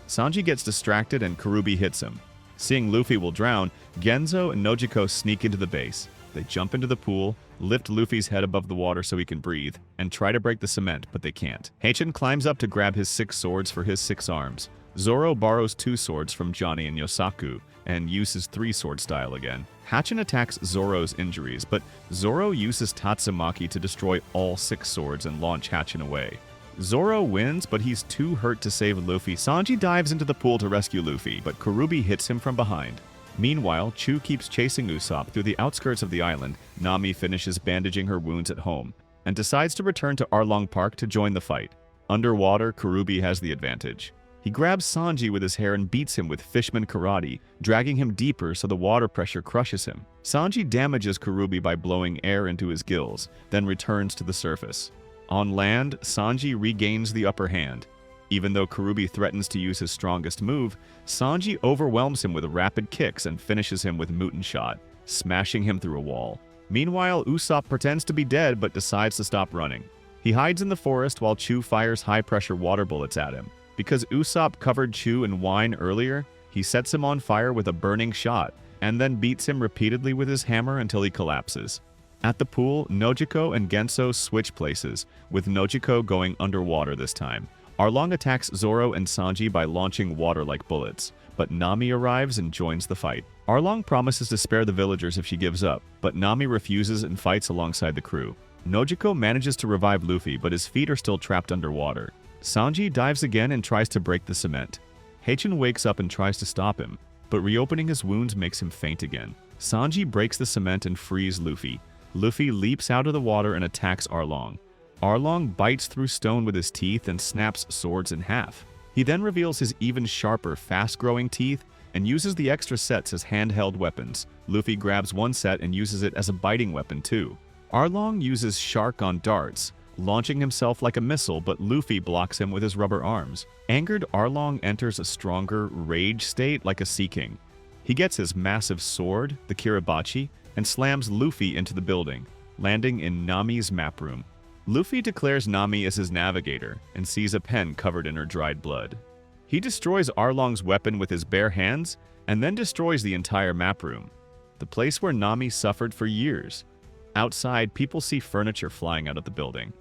Speaker 1: Sanji gets distracted and Kurubi hits him. Seeing Luffy will drown, Genzo and Nojiko sneak into the base. They jump into the pool, lift Luffy's head above the water so he can breathe, and try to break the cement, but they can't. Hatchin climbs up to grab his 6 swords for his 6 arms. Zoro borrows 2 swords from Johnny and Yosaku, and uses 3-sword style again. Hatchin attacks Zoro's injuries, but Zoro uses Tatsumaki to destroy all 6 swords and launch Hatchin away. Zoro wins, but he's too hurt to save Luffy. Sanji dives into the pool to rescue Luffy, but Kurubi hits him from behind. Meanwhile, Chu keeps chasing Usopp through the outskirts of the island. Nami finishes bandaging her wounds at home, and decides to return to Arlong Park to join the fight. Underwater, Kurubi has the advantage. He grabs Sanji with his hair and beats him with fishman karate, dragging him deeper so the water pressure crushes him. Sanji damages Kurubi by blowing air into his gills, then returns to the surface. On land, Sanji regains the upper hand. Even though Kurubi threatens to use his strongest move, Sanji overwhelms him with rapid kicks and finishes him with Mutin Shot, smashing him through a wall. Meanwhile, Usopp pretends to be dead but decides to stop running. He hides in the forest while Chu fires high-pressure water bullets at him. Because Usopp covered Chu in wine earlier, he sets him on fire with a burning shot, and then beats him repeatedly with his hammer until he collapses. At the pool, Nojiko and Genso switch places, with Nojiko going underwater this time. Arlong attacks Zoro and Sanji by launching water-like bullets, but Nami arrives and joins the fight. Arlong promises to spare the villagers if she gives up, but Nami refuses and fights alongside the crew. Nojiko manages to revive Luffy, but his feet are still trapped underwater. Sanji dives again and tries to break the cement. Hatchin wakes up and tries to stop him, but reopening his wounds makes him faint again. Sanji breaks the cement and frees Luffy. Luffy leaps out of the water and attacks Arlong. Arlong bites through stone with his teeth and snaps swords in half. He then reveals his even sharper, fast-growing teeth and uses the extra sets as handheld weapons. Luffy grabs one set and uses it as a biting weapon too. Arlong uses Shark on darts, launching himself like a missile, but Luffy blocks him with his rubber arms. Angered, Arlong enters a stronger rage state like a Sea King. He gets his massive sword, the Kiribachi, and slams Luffy into the building, landing in Nami's map room. Luffy declares Nami as his navigator and sees a pen covered in her dried blood. He destroys Arlong's weapon with his bare hands and then destroys the entire map room, the place where Nami suffered for years. Outside, people see furniture flying out of the building.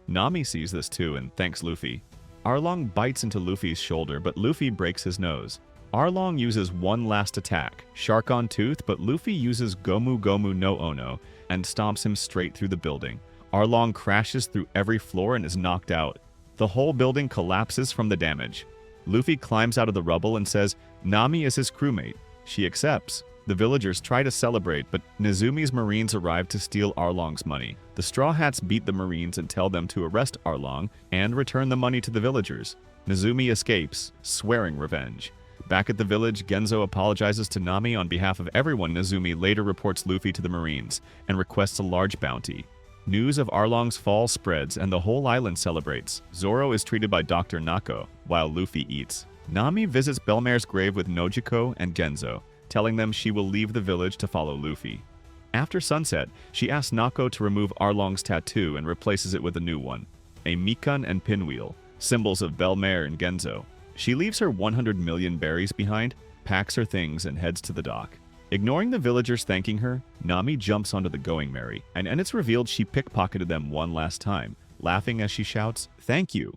Speaker 1: Nami sees this too and thanks Luffy. Arlong bites into Luffy's shoulder, but Luffy breaks his nose. Arlong uses one last attack, Shark on Tooth, but Luffy uses Gomu Gomu no Ono and stomps him straight through the building. Arlong crashes through every floor and is knocked out. The whole building collapses from the damage. Luffy climbs out of the rubble and says Nami is his crewmate. She accepts. The villagers try to celebrate, but Nezumi's Marines arrive to steal Arlong's money. The Straw Hats beat the Marines and tell them to arrest Arlong and return the money to the villagers. Nezumi escapes, swearing revenge. Back at the village, Genzo apologizes to Nami on behalf of everyone. Nezumi later reports Luffy to the Marines and requests a large bounty. News of Arlong's fall spreads and the whole island celebrates. Zoro is treated by Dr. Nako, while Luffy eats. Nami visits Belmare's grave with Nojiko and Genzo, telling them she will leave the village to follow Luffy. After sunset, she asks Nako to remove Arlong's tattoo and replaces it with a new one, a Mikan and Pinwheel, symbols of Belmare and Genzo. She leaves her 100 million berries behind, packs her things, and heads to the dock. Ignoring the villagers thanking her, Nami jumps onto the Going Merry, and it's revealed she pickpocketed them one last time, laughing as she shouts, "Thank you."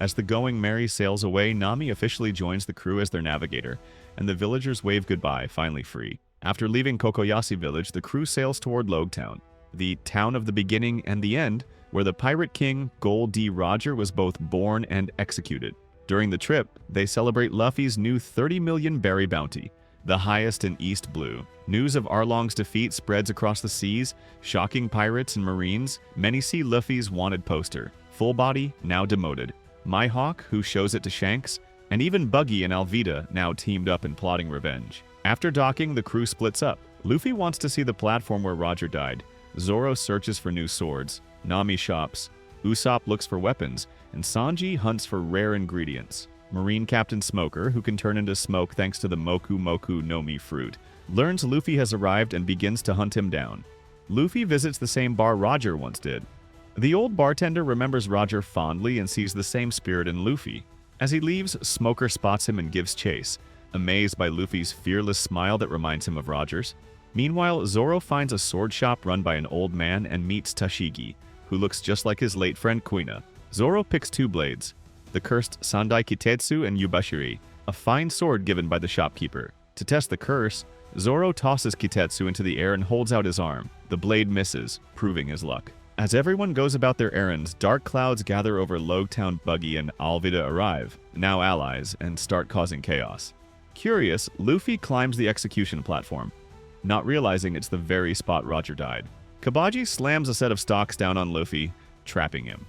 Speaker 1: As the Going Merry sails away, Nami officially joins the crew as their navigator, and the villagers wave goodbye, finally free. After leaving Kokoyashi village, the crew sails toward Logtown, the town of the beginning and the end, where the pirate king Gold D. Roger was both born and executed. During the trip, they celebrate Luffy's new 30 million berry bounty, the highest in East Blue. News of Arlong's defeat spreads across the seas, shocking pirates and marines. Many see Luffy's wanted poster, full body, now demoted. Mihawk, who shows it to Shanks, and even Buggy and Alvida, now teamed up and plotting revenge. After docking, the crew splits up. Luffy wants to see the platform where Roger died. Zoro searches for new swords. Nami shops. Usopp looks for weapons, and Sanji hunts for rare ingredients. Marine Captain Smoker, who can turn into smoke thanks to the Moku Moku no Mi fruit, learns Luffy has arrived and begins to hunt him down. Luffy visits the same bar Roger once did. The old bartender remembers Roger fondly and sees the same spirit in Luffy. As he leaves, Smoker spots him and gives chase, amazed by Luffy's fearless smile that reminds him of Roger's. Meanwhile, Zoro finds a sword shop run by an old man and meets Tashigi, who looks just like his late friend Kuina. Zoro picks two blades, the cursed Sandai Kitetsu and Yubashiri, a fine sword given by the shopkeeper. To test the curse, Zoro tosses Kitetsu into the air and holds out his arm. The blade misses, proving his luck. As everyone goes about their errands, dark clouds gather over Logtown. Buggy and Alvida arrive, now allies, and start causing chaos. Curious, Luffy climbs the execution platform, not realizing it's the very spot Roger died. Kabaji slams a set of stocks down on Luffy, trapping him.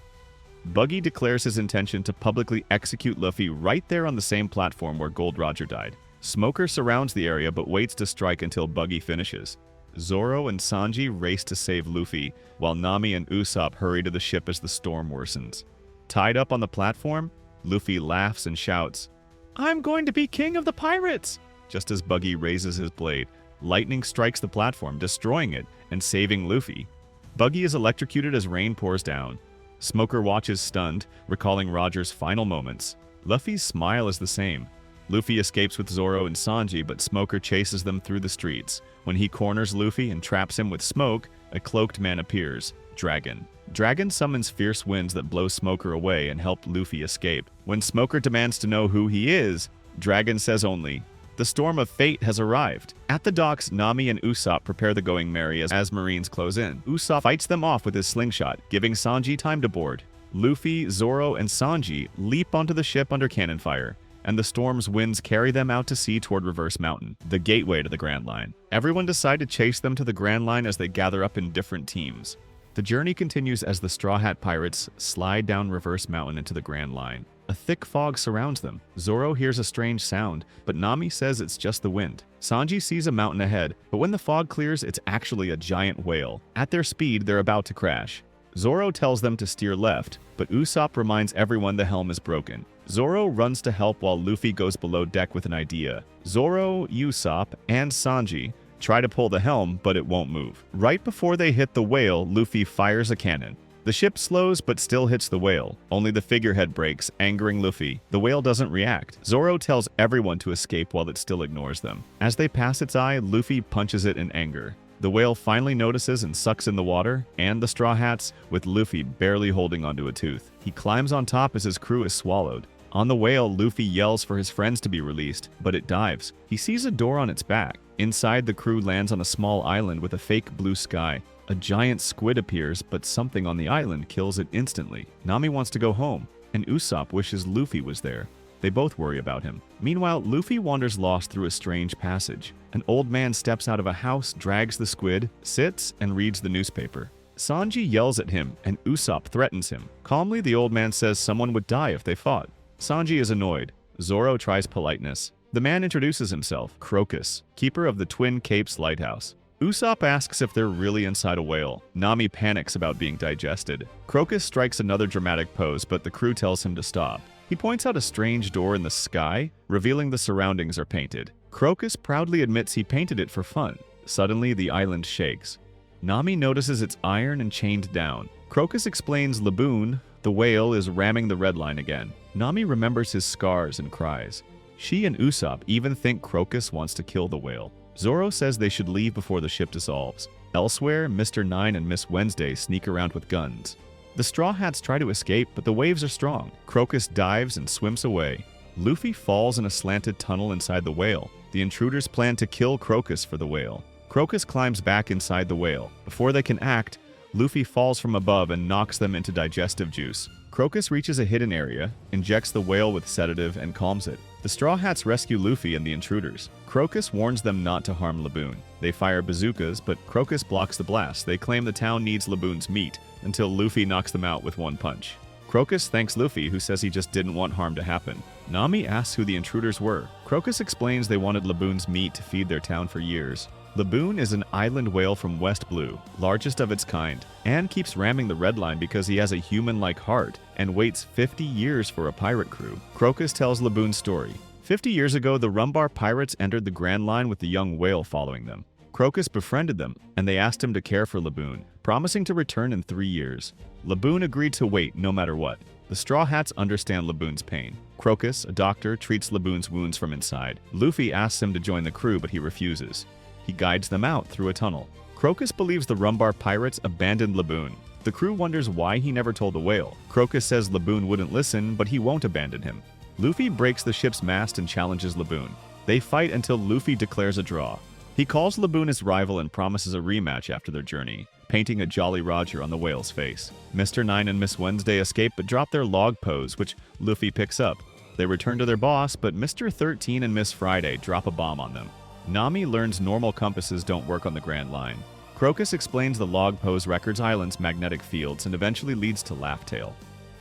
Speaker 1: Buggy declares his intention to publicly execute Luffy right there on the same platform where Gold Roger died. Smoker surrounds the area but waits to strike until Buggy finishes. Zoro and Sanji race to save Luffy, while Nami and Usopp hurry to the ship as the storm worsens. Tied up on the platform, Luffy laughs and shouts, "I'm going to be king of the pirates!" Just as Buggy raises his blade, lightning strikes the platform, destroying it and saving Luffy. Buggy is electrocuted as rain pours down. Smoker watches stunned, recalling Roger's final moments. Luffy's smile is the same. Luffy escapes with Zoro and Sanji, but Smoker chases them through the streets. When he corners Luffy and traps him with smoke, a cloaked man appears, Dragon. Dragon summons fierce winds that blow Smoker away and help Luffy escape. When Smoker demands to know who he is, Dragon says only, "The storm of fate has arrived." At the docks, Nami and Usopp prepare the Going Merry as Marines close in. Usopp fights them off with his slingshot, giving Sanji time to board. Luffy, Zoro, and Sanji leap onto the ship under cannon fire, and the storm's winds carry them out to sea toward Reverse Mountain, the gateway to the Grand Line. Everyone decide to chase them to the Grand Line as they gather up in different teams. The journey continues as the Straw Hat Pirates slide down Reverse Mountain into the Grand Line. A thick fog surrounds them. Zoro hears a strange sound, but Nami says it's just the wind. Sanji sees a mountain ahead, but when the fog clears, it's actually a giant whale. At their speed, they're about to crash. Zoro tells them to steer left, but Usopp reminds everyone the helm is broken. Zoro runs to help while Luffy goes below deck with an idea. Zoro, Usopp, and Sanji try to pull the helm, but it won't move. Right before they hit the whale, Luffy fires a cannon. The ship slows but still hits the whale. Only the figurehead breaks, angering Luffy. The whale doesn't react. Zoro tells everyone to escape while it still ignores them. As they pass its eye, Luffy punches it in anger. The whale finally notices and sucks in the water, and the Straw Hats, with Luffy barely holding onto a tooth. He climbs on top as his crew is swallowed. On the whale, Luffy yells for his friends to be released, but it dives. He sees a door on its back. Inside, the crew lands on a small island with a fake blue sky. A giant squid appears, but something on the island kills it instantly. Nami wants to go home, and Usopp wishes Luffy was there. They both worry about him. Meanwhile, Luffy wanders lost through a strange passage. An old man steps out of a house, drags the squid, sits, and reads the newspaper. Sanji yells at him, and Usopp threatens him. Calmly, the old man says someone would die if they fought. Sanji is annoyed. Zoro tries politeness. The man introduces himself, Crocus, keeper of the Twin Capes lighthouse. Usopp asks if they're really inside a whale. Nami panics about being digested. Crocus strikes another dramatic pose, but the crew tells him to stop. He points out a strange door in the sky, revealing the surroundings are painted. Crocus proudly admits he painted it for fun. Suddenly, the island shakes. Nami notices it's iron and chained down. Crocus explains Laboon, the whale, is ramming the red line again. Nami remembers his scars and cries. She and Usopp even think Crocus wants to kill the whale. Zoro says they should leave before the ship dissolves. Elsewhere, Mr. Nine and Miss Wednesday sneak around with guns. The Straw Hats try to escape, but the waves are strong. Crocus dives and swims away. Luffy falls in a slanted tunnel inside the whale. The intruders plan to kill Crocus for the whale. Crocus climbs back inside the whale. Before they can act, Luffy falls from above and knocks them into digestive juice. Crocus reaches a hidden area, injects the whale with sedative, and calms it. The Straw Hats rescue Luffy and the intruders. Crocus warns them not to harm Laboon. They fire bazookas, but Crocus blocks the blast. They claim the town needs Laboon's meat, until Luffy knocks them out with one punch. Crocus thanks Luffy, who says he just didn't want harm to happen. Nami asks who the intruders were. Crocus explains they wanted Laboon's meat to feed their town for years. Laboon is an island whale from West Blue, largest of its kind, and keeps ramming the red line because he has a human-like heart and waits 50 years for a pirate crew. Crocus tells Laboon's story. 50 years ago, the Rumbar pirates entered the Grand Line with the young whale following them. Crocus befriended them, and they asked him to care for Laboon, promising to return in 3 years. Laboon agreed to wait no matter what. The Straw Hats understand Laboon's pain. Crocus, a doctor, treats Laboon's wounds from inside. Luffy asks him to join the crew, but he refuses. He guides them out through a tunnel. Crocus believes the Rumbar pirates abandoned Laboon. The crew wonders why he never told the whale. Crocus says Laboon wouldn't listen, but he won't abandon him. Luffy breaks the ship's mast and challenges Laboon. They fight until Luffy declares a draw. He calls Laboon his rival and promises a rematch after their journey, painting a Jolly Roger on the whale's face. Mr. 9 and Miss Wednesday escape but drop their log pose, which Luffy picks up. They return to their boss, but Mr. 13 and Miss Friday drop a bomb on them. Nami learns normal compasses don't work on the Grand Line. Crocus explains the log pose records Island's magnetic fields and eventually leads to Laugh Tale.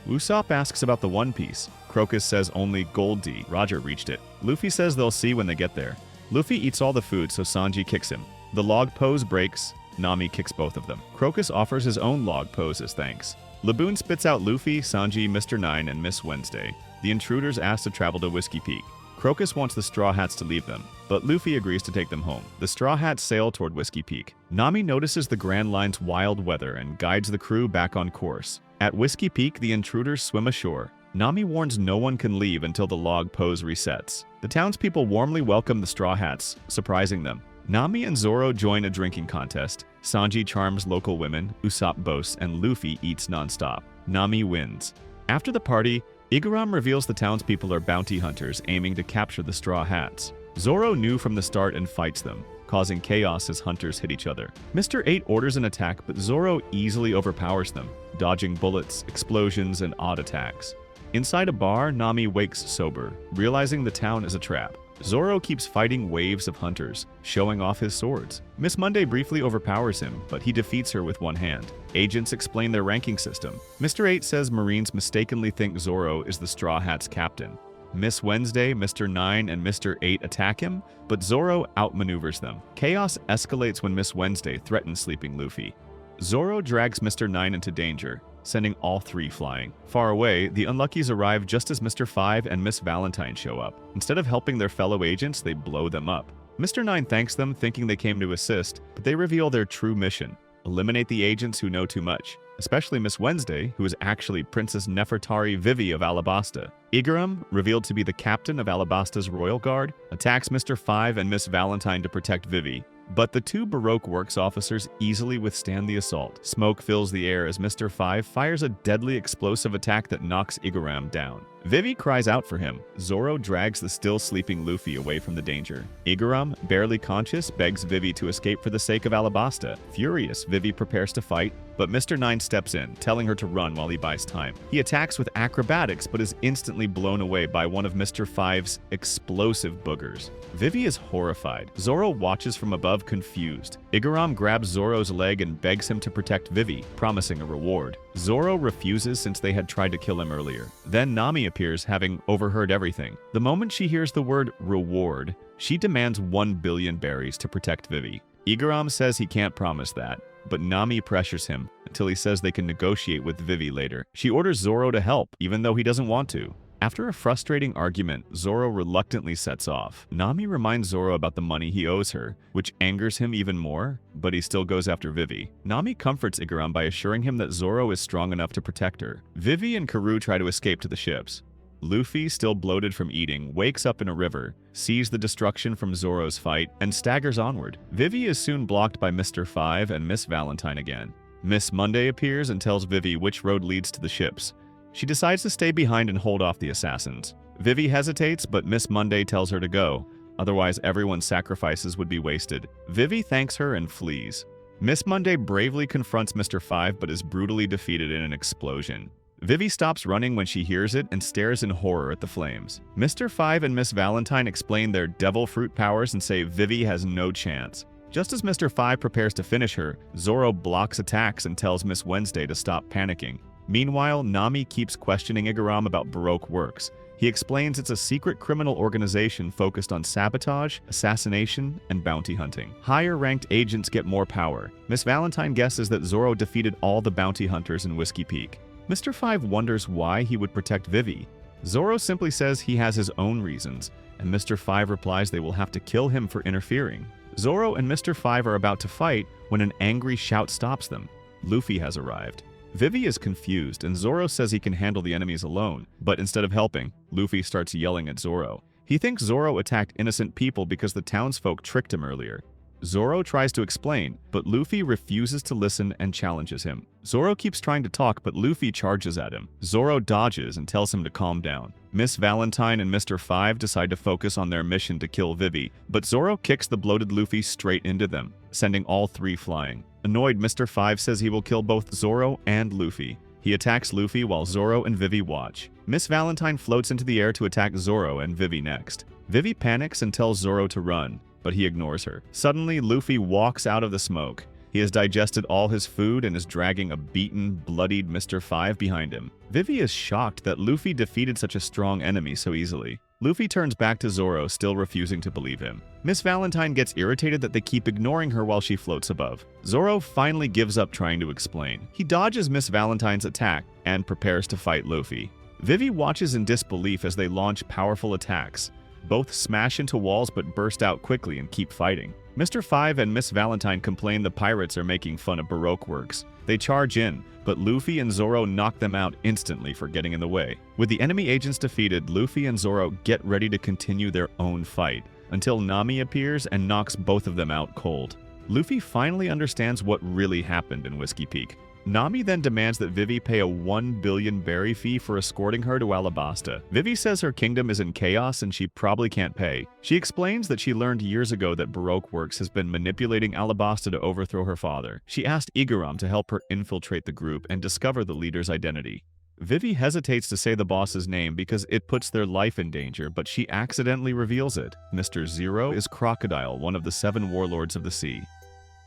Speaker 1: Usopp asks about the One Piece. Crocus says only Gold D. Roger reached it. Luffy says they'll see when they get there. Luffy eats all the food, so Sanji kicks him. The log pose breaks. Nami kicks both of them. Crocus offers his own log pose as thanks. Laboon spits out Luffy, Sanji, Mr. 9, and Miss Wednesday. The intruders ask to travel to Whiskey Peak. Crocus wants the Straw Hats to leave them, but Luffy agrees to take them home. The Straw Hats sail toward Whiskey Peak. Nami notices the Grand Line's wild weather and guides the crew back on course. At Whiskey Peak, the intruders swim ashore. Nami warns no one can leave until the log pose resets. The townspeople warmly welcome the Straw Hats, surprising them. Nami and Zoro join a drinking contest. Sanji charms local women, Usopp boasts, and Luffy eats nonstop. Nami wins. After the party, Igaram reveals the townspeople are bounty hunters aiming to capture the Straw Hats. Zoro knew from the start and fights them, causing chaos as hunters hit each other. Mr. 8 orders an attack, but Zoro easily overpowers them, dodging bullets, explosions, and odd attacks. Inside a bar, Nami wakes sober, realizing the town is a trap. Zoro keeps fighting waves of hunters, showing off his swords. Miss Monday briefly overpowers him, but he defeats her with one hand. Agents explain their ranking system. Mr. 8 says Marines mistakenly think Zoro is the Straw Hats' captain. Miss Wednesday, Mr. 9, and Mr. 8 attack him, but Zoro outmaneuvers them. Chaos escalates when Miss Wednesday threatens sleeping Luffy. Zoro drags Mr. 9 into danger, sending all three flying. Far away, the Unluckies arrive just as Mr. 5 and Miss Valentine show up. Instead of helping their fellow agents, they blow them up. Mr. 9 thanks them, thinking they came to assist, but they reveal their true mission: eliminate the agents who know too much, especially Miss Wednesday, who is actually Princess Nefertari Vivi of Alabasta. Igaram, revealed to be the captain of Alabasta's royal guard, attacks Mr. 5 and Miss Valentine to protect Vivi. But the two Baroque Works officers easily withstand the assault. Smoke fills the air as Mr. 5 fires a deadly explosive attack that knocks Igaram down. Vivi cries out for him. Zoro drags the still sleeping Luffy away from the danger. Igaram, barely conscious, begs Vivi to escape for the sake of Alabasta. Furious, Vivi prepares to fight, but Mr. 9 steps in, telling her to run while he buys time. He attacks with acrobatics, but is instantly blown away by one of Mr. 5's explosive boogers. Vivi is horrified. Zoro watches from above, confused. Igaram grabs Zoro's leg and begs him to protect Vivi, promising a reward. Zoro refuses since they had tried to kill him earlier. Then Nami appears, having overheard everything. The moment she hears the word reward, she demands 1 billion berries to protect Vivi. Igaram says he can't promise that, but Nami pressures him until he says they can negotiate with Vivi later. She orders Zoro to help, even though he doesn't want to. After a frustrating argument, Zoro reluctantly sets off. Nami reminds Zoro about the money he owes her, which angers him even more, but he still goes after Vivi. Nami comforts Igaram by assuring him that Zoro is strong enough to protect her. Vivi and Karoo try to escape to the ships. Luffy, still bloated from eating, wakes up in a river, sees the destruction from Zoro's fight, and staggers onward. Vivi is soon blocked by Mr. 5 and Miss Valentine again. Miss Monday appears and tells Vivi which road leads to the ships. She decides to stay behind and hold off the assassins. Vivi hesitates, but Miss Monday tells her to go, otherwise everyone's sacrifices would be wasted. Vivi thanks her and flees. Miss Monday bravely confronts Mr. Five but is brutally defeated in an explosion. Vivi stops running when she hears it and stares in horror at the flames. Mr. Five and Miss Valentine explain their devil fruit powers and say Vivi has no chance. Just as Mr. Five prepares to finish her, Zoro blocks attacks and tells Miss Wednesday to stop panicking. Meanwhile, Nami keeps questioning Igaram about Baroque Works. He explains it's a secret criminal organization focused on sabotage, assassination, and bounty hunting. Higher-ranked agents get more power. Miss Valentine guesses that Zoro defeated all the bounty hunters in Whiskey Peak. Mr. Five wonders why he would protect Vivi. Zoro simply says he has his own reasons, and Mr. Five replies they will have to kill him for interfering. Zoro and Mr. Five are about to fight when an angry shout stops them. Luffy has arrived. Vivi is confused, and Zoro says he can handle the enemies alone, but instead of helping, Luffy starts yelling at Zoro. He thinks Zoro attacked innocent people because the townsfolk tricked him earlier. Zoro tries to explain, but Luffy refuses to listen and challenges him. Zoro keeps trying to talk, but Luffy charges at him. Zoro dodges and tells him to calm down. Miss Valentine and Mr. Five decide to focus on their mission to kill Vivi, but Zoro kicks the bloated Luffy straight into them, sending all three flying. Annoyed, Mr. Five says he will kill both Zoro and Luffy. He attacks Luffy while Zoro and Vivi watch. Miss Valentine floats into the air to attack Zoro and Vivi next. Vivi panics and tells Zoro to run, but he ignores her. Suddenly, Luffy walks out of the smoke. He has digested all his food and is dragging a beaten, bloodied Mr. Five behind him. Vivi is shocked that Luffy defeated such a strong enemy so easily. Luffy turns back to Zoro, still refusing to believe him. Miss Valentine gets irritated that they keep ignoring her while she floats above. Zoro finally gives up trying to explain. He dodges Miss Valentine's attack and prepares to fight Luffy. Vivi watches in disbelief as they launch powerful attacks. Both smash into walls but burst out quickly and keep fighting. Mr. Five and Miss Valentine complain the pirates are making fun of Baroque Works. They charge in, but Luffy and Zoro knock them out instantly for getting in the way. With the enemy agents defeated, Luffy and Zoro get ready to continue their own fight, until Nami appears and knocks both of them out cold. Luffy finally understands what really happened in Whiskey Peak. Nami then demands that Vivi pay a 1 billion berry fee for escorting her to Alabasta. Vivi says her kingdom is in chaos and she probably can't pay. She explains that she learned years ago that Baroque Works has been manipulating Alabasta to overthrow her father. She asked Igaram to help her infiltrate the group and discover the leader's identity. Vivi hesitates to say the boss's name because it puts their life in danger, but she accidentally reveals it. Mr. Zero is Crocodile, one of the 7 warlords of the sea.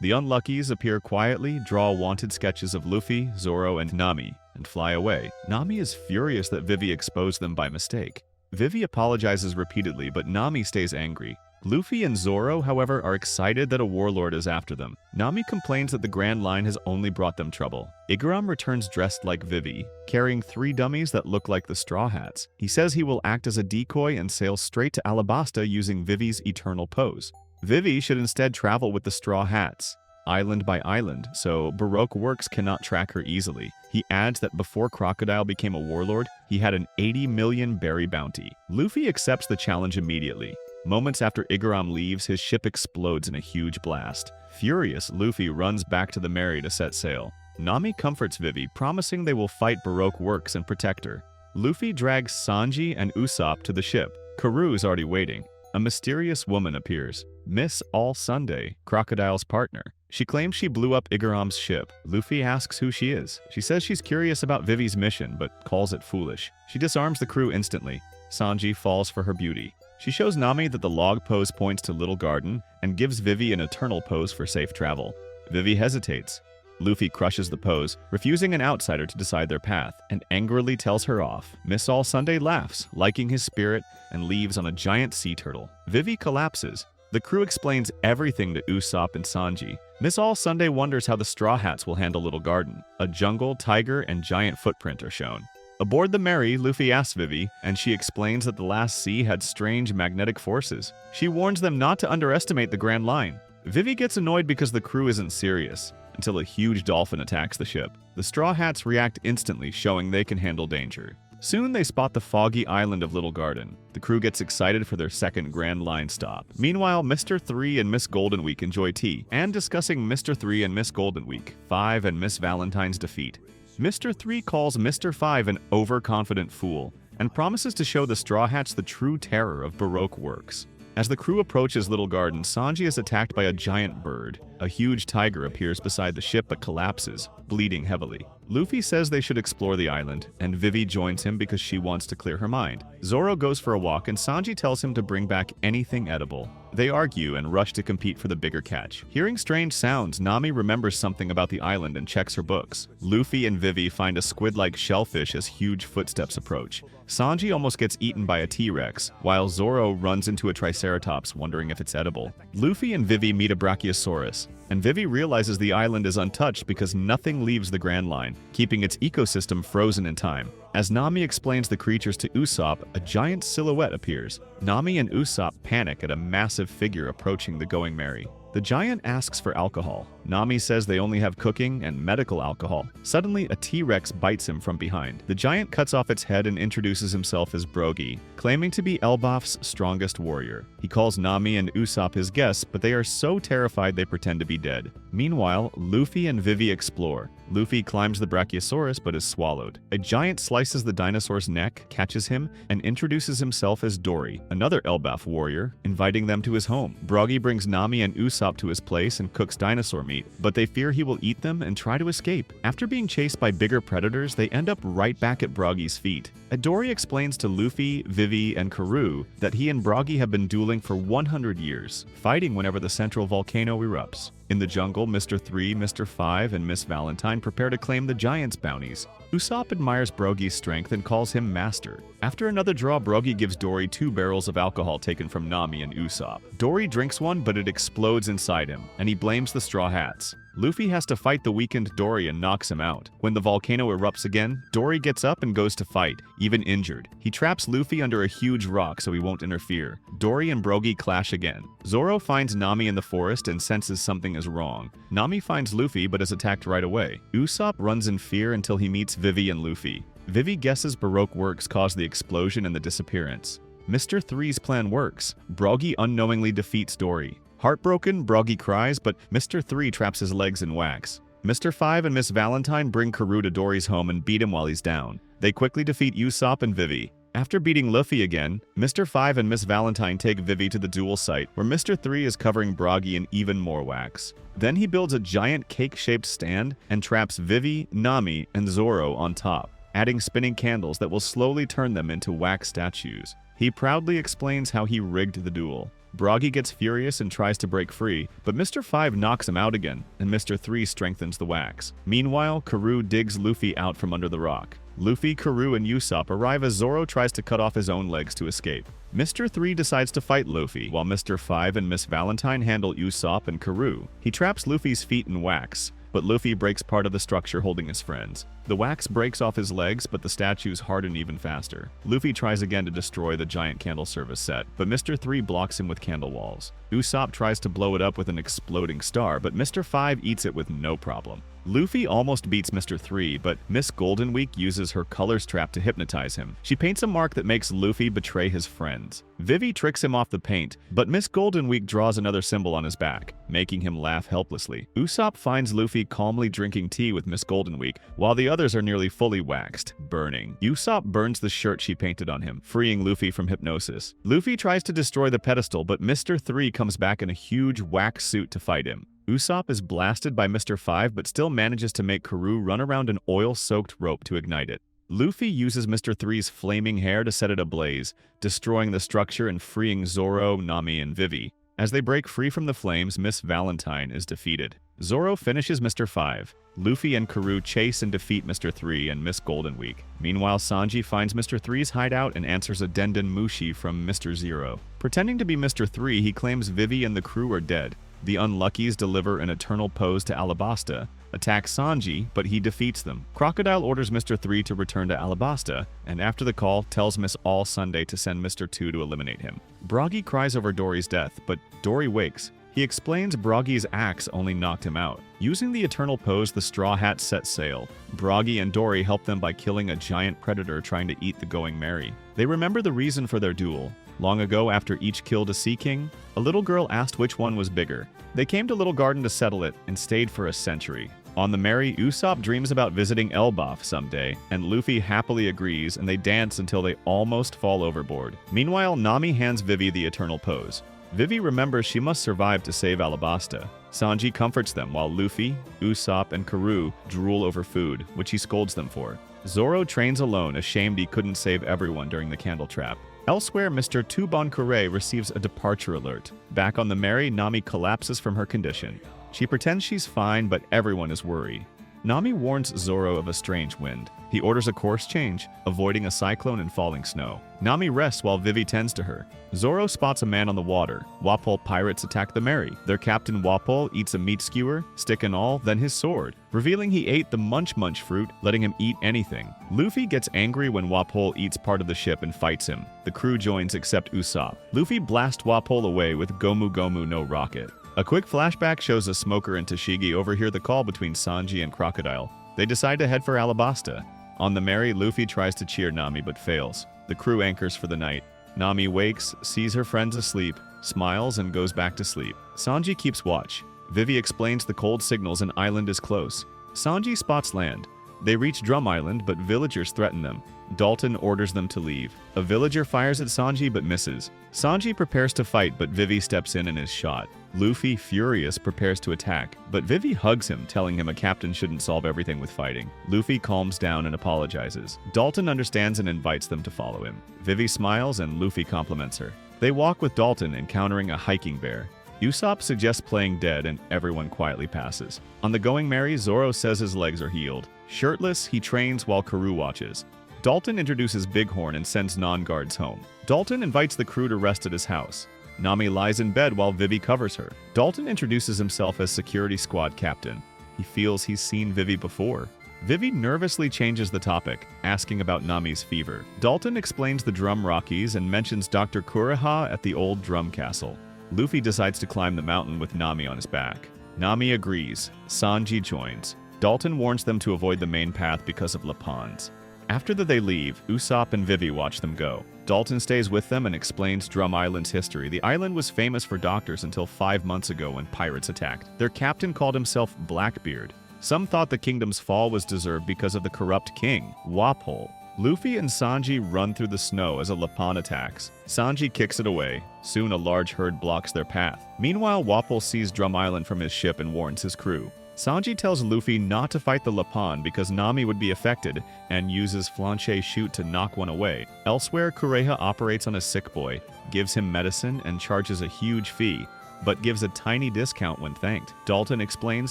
Speaker 1: The Unluckies appear quietly, draw wanted sketches of Luffy, Zoro, and Nami, and fly away. Nami is furious that Vivi exposed them by mistake. Vivi apologizes repeatedly, but Nami stays angry. Luffy and Zoro, however, are excited that a warlord is after them. Nami complains that the Grand Line has only brought them trouble. Igaram returns dressed like Vivi, carrying 3 dummies that look like the Straw Hats. He says he will act as a decoy and sail straight to Alabasta using Vivi's eternal pose. Vivi should instead travel with the Straw Hats, island by island, so Baroque Works cannot track her easily. He adds that before Crocodile became a warlord, he had an 80 million berry bounty. Luffy accepts the challenge immediately. Moments after Igaram leaves, his ship explodes in a huge blast. Furious, Luffy runs back to the Mary to set sail. Nami comforts Vivi, promising they will fight Baroque Works and protect her. Luffy drags Sanji and Usopp to the ship. Karoo is already waiting. A mysterious woman appears. Miss All Sunday, Crocodile's partner. She claims she blew up Igaram's ship. Luffy asks who she is. She says she's curious about Vivi's mission, but calls it foolish. She disarms the crew instantly. Sanji falls for her beauty. She shows Nami that the log pose points to Little Garden and gives Vivi an eternal pose for safe travel. Vivi hesitates. Luffy crushes the pose, refusing an outsider to decide their path, and angrily tells her off. Miss All Sunday laughs, liking his spirit, and leaves on a giant sea turtle. Vivi collapses. The crew explains everything to Usopp and Sanji. Miss All Sunday wonders how the Straw Hats will handle Little Garden. A jungle, tiger, and giant footprint are shown. Aboard the Mary, Luffy asks Vivi, and she explains that the last sea had strange magnetic forces. She warns them not to underestimate the Grand Line. Vivi gets annoyed because the crew isn't serious, until a huge dolphin attacks the ship. The Straw Hats react instantly, showing they can handle danger. Soon they spot the foggy island of Little Garden. The crew gets excited for their second Grand Line stop. Meanwhile, Mr. 3 and Miss Golden Week enjoy tea and discussing Mr. 3 and Miss Golden Week, 5 and Miss Valentine's defeat. Mr. 3 calls Mr. 5 an overconfident fool and promises to show the Straw Hats the true terror of Baroque works. As the crew approaches Little Garden, Sanji is attacked by a giant bird. A huge tiger appears beside the ship but collapses, bleeding heavily. Luffy says they should explore the island, and Vivi joins him because she wants to clear her mind. Zoro goes for a walk and Sanji tells him to bring back anything edible. They argue and rush to compete for the bigger catch. Hearing strange sounds, Nami remembers something about the island and checks her books. Luffy and Vivi find a squid-like shellfish as huge footsteps approach. Sanji almost gets eaten by a T-Rex, while Zoro runs into a Triceratops wondering if it's edible. Luffy and Vivi meet a Brachiosaurus, and Vivi realizes the island is untouched because nothing leaves the Grand Line, keeping its ecosystem frozen in time. As Nami explains the creatures to Usopp, a giant silhouette appears. Nami and Usopp panic at a massive figure approaching the Going Merry. The giant asks for alcohol. Nami says they only have cooking and medical alcohol. Suddenly, a T-Rex bites him from behind. The giant cuts off its head and introduces himself as Brogy, claiming to be Elbaf's strongest warrior. He calls Nami and Usopp his guests, but they are so terrified they pretend to be dead. Meanwhile, Luffy and Vivi explore. Luffy climbs the Brachiosaurus but is swallowed. A giant slices the dinosaur's neck, catches him, and introduces himself as Dory, another Elbaf warrior, inviting them to his home. Brogy brings Nami and Usopp to his place and cooks dinosaur meat, but they fear he will eat them and try to escape. After being chased by bigger predators, they end up right back at Brogy's feet. Dory explains to Luffy, Vivi, and Karoo that he and Brogy have been dueling for 100 years, fighting whenever the central volcano erupts. In the jungle, Mr. 3, Mr. 5, and Miss Valentine prepare to claim the Giant's bounties. Usopp admires Brogy's strength and calls him master. After another draw, Brogy gives Dory 2 barrels of alcohol taken from Nami and Usopp. Dory drinks one, but it explodes inside him, and he blames the Straw Hats. Luffy has to fight the weakened Dory and knocks him out. When the volcano erupts again, Dory gets up and goes to fight, even injured. He traps Luffy under a huge rock so he won't interfere. Dory and Brogy clash again. Zoro finds Nami in the forest and senses something is wrong. Nami finds Luffy but is attacked right away. Usopp runs in fear until he meets Vivi and Luffy. Vivi guesses Baroque works caused the explosion and the disappearance. Mr. 3's plan works. Brogy unknowingly defeats Dory. Heartbroken, Brogy cries, but Mr. 3 traps his legs in wax. Mr. 5 and Miss Valentine bring Karoo to Dory's home and beat him while he's down. They quickly defeat Usopp and Vivi. After beating Luffy again, Mr. 5 and Miss Valentine take Vivi to the duel site, where Mr. 3 is covering Brogy in even more wax. Then he builds a giant cake-shaped stand and traps Vivi, Nami, and Zoro on top, adding spinning candles that will slowly turn them into wax statues. He proudly explains how he rigged the duel. Brogy gets furious and tries to break free, but Mr. 5 knocks him out again, and Mr. 3 strengthens the wax. Meanwhile, Karoo digs Luffy out from under the rock. Luffy, Karoo, and Usopp arrive as Zoro tries to cut off his own legs to escape. Mr. 3 decides to fight Luffy, while Mr. 5 and Miss Valentine handle Usopp and Karoo. He traps Luffy's feet in wax, but Luffy breaks part of the structure holding his friends. The wax breaks off his legs, but the statues harden even faster. Luffy tries again to destroy the giant candle service set, but Mr. 3 blocks him with candle walls. Usopp tries to blow it up with an exploding star, but Mr. 5 eats it with no problem. Luffy almost beats Mr. 3, but Miss Golden Week uses her colors trap to hypnotize him. She paints a mark that makes Luffy betray his friends. Vivi tricks him off the paint, but Miss Golden Week draws another symbol on his back, making him laugh helplessly. Usopp finds Luffy calmly drinking tea with Miss Golden Week, while the others are nearly fully waxed, burning. Usopp burns the shirt she painted on him, freeing Luffy from hypnosis. Luffy tries to destroy the pedestal, but Mr. 3 comes back in a huge wax suit to fight him. Usopp is blasted by Mr. 5 but still manages to make Karoo run around an oil-soaked rope to ignite it. Luffy uses Mr. 3's flaming hair to set it ablaze, destroying the structure and freeing Zoro, Nami, and Vivi. As they break free from the flames, Miss Valentine is defeated. Zoro finishes Mr. 5. Luffy and Karoo chase and defeat Mr. 3 and Miss Golden Week. Meanwhile, Sanji finds Mr. 3's hideout and answers a Denden Mushi from Mr. 0. Pretending to be Mr. 3, he claims Vivi and the crew are dead. The Unluckies deliver an eternal pose to Alabasta, attack Sanji, but he defeats them. Crocodile orders Mr. 3 to return to Alabasta, and after the call, tells Miss All Sunday to send Mr. 2 to eliminate him. Brogy cries over Dory's death, but Dory wakes. He explains Broggy's axe only knocked him out. Using the eternal pose, the Straw Hats set sail. Broggy and Dory help them by killing a giant predator trying to eat the Going Merry. They remember the reason for their duel. Long ago, after each killed a Sea King, a little girl asked which one was bigger. They came to Little Garden to settle it and stayed for a century. On the Merry, Usopp dreams about visiting Elbaf someday, and Luffy happily agrees, and they dance until they almost fall overboard. Meanwhile, Nami hands Vivi the eternal pose. Vivi remembers she must survive to save Alabasta. Sanji comforts them while Luffy, Usopp, and Karoo drool over food, which he scolds them for. Zoro trains alone, ashamed he couldn't save everyone during the candle trap. Elsewhere, Mr. Tubon Kure receives a departure alert. Back on the Merry, Nami collapses from her condition. She pretends she's fine, but everyone is worried. Nami warns Zoro of a strange wind. He orders a course change, avoiding a cyclone and falling snow. Nami rests while Vivi tends to her. Zoro spots a man on the water. Walpole pirates attack the Merry. Their captain Walpole eats a meat skewer, stick and all, then his sword, revealing he ate the Munch Munch fruit, letting him eat anything. Luffy gets angry when Walpole eats part of the ship and fights him. The crew joins except Usopp. Luffy blasts Walpole away with Gomu Gomu no rocket. A quick flashback shows a Smoker and Tashigi overhear the call between Sanji and Crocodile. They decide to head for Alabasta. On the Merry, Luffy tries to cheer Nami but fails. The crew anchors for the night. Nami wakes, sees her friends asleep, smiles, and goes back to sleep. Sanji keeps watch. Vivi explains the cold signals an island is close. Sanji spots land. They reach Drum Island, but villagers threaten them. Dalton orders them to leave. A villager fires at Sanji but misses. Sanji prepares to fight, but Vivi steps in and is shot. Luffy, furious, prepares to attack, but Vivi hugs him, telling him a captain shouldn't solve everything with fighting. Luffy calms down and apologizes. Dalton understands and invites them to follow him. Vivi smiles and Luffy compliments her. They walk with Dalton, encountering a hiking bear. Usopp suggests playing dead and everyone quietly passes. On the Going Merry, Zoro says his legs are healed. Shirtless, he trains while Karoo watches. Dalton introduces Bighorn and sends non-guards home. Dalton invites the crew to rest at his house. Nami lies in bed while Vivi covers her. Dalton introduces himself as security squad captain. He feels he's seen Vivi before. Vivi nervously changes the topic, asking about Nami's fever. Dalton explains the Drum Rockies and mentions Dr. Kureha at the old drum castle. Luffy decides to climb the mountain with Nami on his back. Nami agrees. Sanji joins. Dalton warns them to avoid the main path because of Lapons. After they leave, Usopp and Vivi watch them go. Dalton stays with them and explains Drum Island's history. The island was famous for doctors until 5 months ago when pirates attacked. Their captain called himself Blackbeard. Some thought the kingdom's fall was deserved because of the corrupt king, Walpole. Luffy and Sanji run through the snow as a Lapon attacks. Sanji kicks it away. Soon a large herd blocks their path. Meanwhile, Walpole sees Drum Island from his ship and warns his crew. Sanji tells Luffy not to fight the Lapon because Nami would be affected and uses Flanche Shoot to knock one away. Elsewhere, Kureha operates on a sick boy, gives him medicine, and charges a huge fee, but gives a tiny discount when thanked. Dalton explains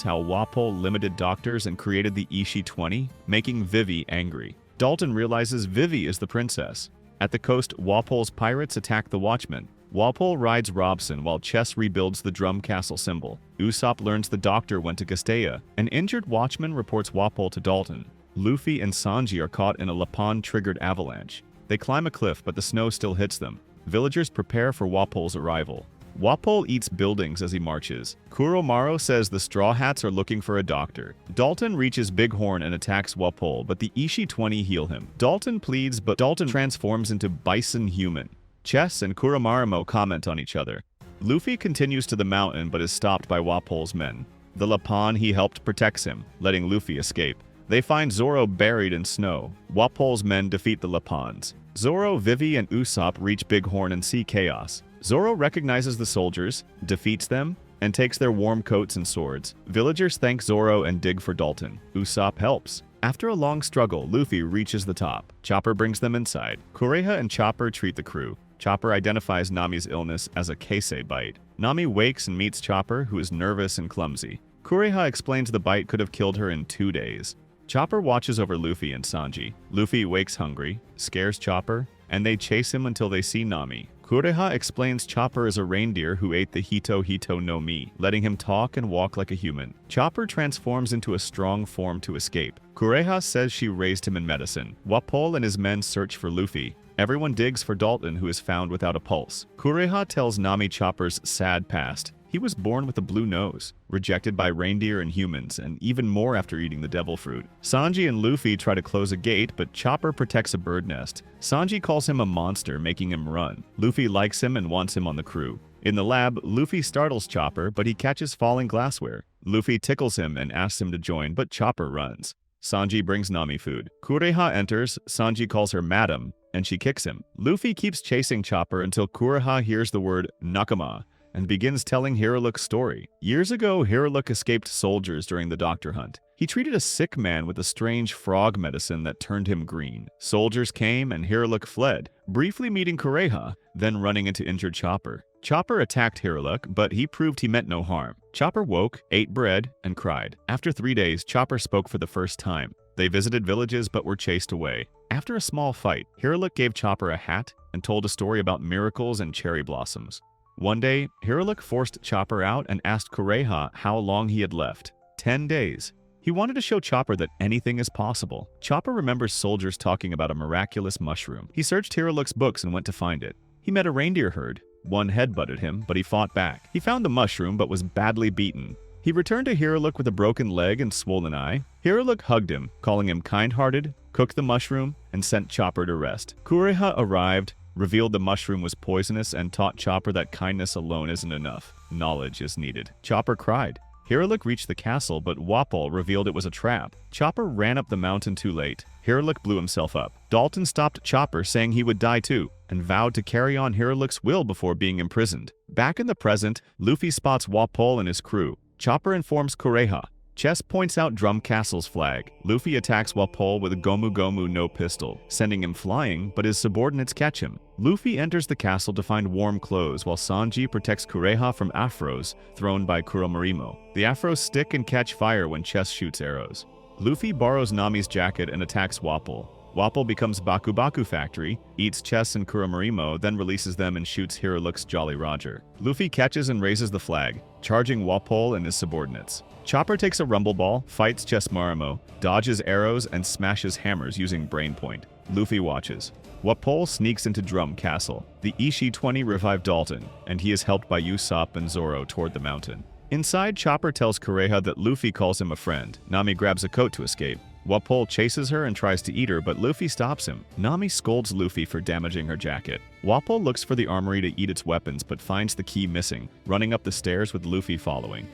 Speaker 1: how Walpole limited doctors and created the Ishi 20, making Vivi angry. Dalton realizes Vivi is the princess. At the coast, Walpole's pirates attack the Watchmen. Walpole rides Robson while Chess rebuilds the drum castle symbol. Usopp learns the doctor went to Castella. An injured watchman reports Walpole to Dalton. Luffy and Sanji are caught in a Lapon-triggered avalanche. They climb a cliff, but the snow still hits them. Villagers prepare for Walpole's arrival. Walpole eats buildings as he marches. Kuromaru says the Straw Hats are looking for a doctor. Dalton reaches Bighorn and attacks Walpole, but the Ishi 20 heal him. Dalton pleads, but Dalton transforms into Bison Human. Chess and Kuromaru comment on each other. Luffy continues to the mountain but is stopped by Walpole's men. The Lapon he helped protects him, letting Luffy escape. They find Zoro buried in snow. Walpole's men defeat the Lapons. Zoro, Vivi, and Usopp reach Bighorn and see chaos. Zoro recognizes the soldiers, defeats them, and takes their warm coats and swords. Villagers thank Zoro and dig for Dalton. Usopp helps. After a long struggle, Luffy reaches the top. Chopper brings them inside. Kureha and Chopper treat the crew. Chopper identifies Nami's illness as a Keisei bite. Nami wakes and meets Chopper, who is nervous and clumsy. Kureha explains the bite could have killed her in 2 days. Chopper watches over Luffy and Sanji. Luffy wakes hungry, scares Chopper, and they chase him until they see Nami. Kureha explains Chopper is a reindeer who ate the Hito Hito no Mi, letting him talk and walk like a human. Chopper transforms into a strong form to escape. Kureha says she raised him in medicine. Walpole and his men search for Luffy. Everyone digs for Dalton, who is found without a pulse. Kureha tells Nami Chopper's sad past. He was born with a blue nose, rejected by reindeer and humans, and even more after eating the devil fruit. Sanji and Luffy try to close a gate, but Chopper protects a bird nest. Sanji calls him a monster, making him run. Luffy likes him and wants him on the crew. In the lab, Luffy startles Chopper, but he catches falling glassware. Luffy tickles him and asks him to join, but Chopper runs. Sanji brings Nami food. Kureha enters, Sanji calls her Madam, and she kicks him. Luffy keeps chasing Chopper until Kureha hears the word Nakama and begins telling Hiriluk's story. Years ago, Hiriluk escaped soldiers during the doctor hunt. He treated a sick man with a strange frog medicine that turned him green. Soldiers came and Hiriluk fled, briefly meeting Kureha, then running into injured Chopper. Chopper attacked Hiriluk, but he proved he meant no harm. Chopper woke, ate bread, and cried. After 3 days, Chopper spoke for the first time. They visited villages but were chased away. After a small fight, Hiriluk gave Chopper a hat and told a story about miracles and cherry blossoms. One day, Hiriluk forced Chopper out and asked Kureha how long he had left. 10 days. He wanted to show Chopper that anything is possible. Chopper remembers soldiers talking about a miraculous mushroom. He searched Hiriluk's books and went to find it. He met a reindeer herd. One headbutted him, but he fought back. He found the mushroom, but was badly beaten. He returned to Hiriluk with a broken leg and swollen eye. Hiriluk hugged him, calling him kind-hearted, cooked the mushroom, and sent Chopper to rest. Kureha arrived, revealed the mushroom was poisonous, and taught Chopper that kindness alone isn't enough. Knowledge is needed. Chopper cried. Hiriluk reached the castle, but Wapol revealed it was a trap. Chopper ran up the mountain too late. Hiriluk blew himself up. Dalton stopped Chopper, saying he would die too, and vowed to carry on Hiriluk's will before being imprisoned. Back in the present, Luffy spots Wapol and his crew. Chopper informs Kureha. Chess points out Drum Castle's flag. Luffy attacks Wapol with a Gomu Gomu no pistol, sending him flying, but his subordinates catch him. Luffy enters the castle to find warm clothes, while Sanji protects Kureha from afros thrown by Kuromarimo. The afros stick and catch fire when Chess shoots arrows. Luffy borrows Nami's jacket and attacks Wapol. Wapol becomes Baku Baku Factory, eats Chess and Kuromarimo, then releases them and shoots Hiriluk's Jolly Roger. Luffy catches and raises the flag, charging Wapol and his subordinates. Chopper takes a rumble ball, fights Chess Marimo, dodges arrows, and smashes hammers using Brain Point. Luffy watches. Wapol sneaks into Drum Castle. The Ishi-20 revive Dalton, and he is helped by Usopp and Zoro toward the mountain. Inside, Chopper tells Kureha that Luffy calls him a friend. Nami grabs a coat to escape. Wapol chases her and tries to eat her, but Luffy stops him. Nami scolds Luffy for damaging her jacket. Wapol looks for the armory to eat its weapons, but finds the key missing, running up the stairs with Luffy following.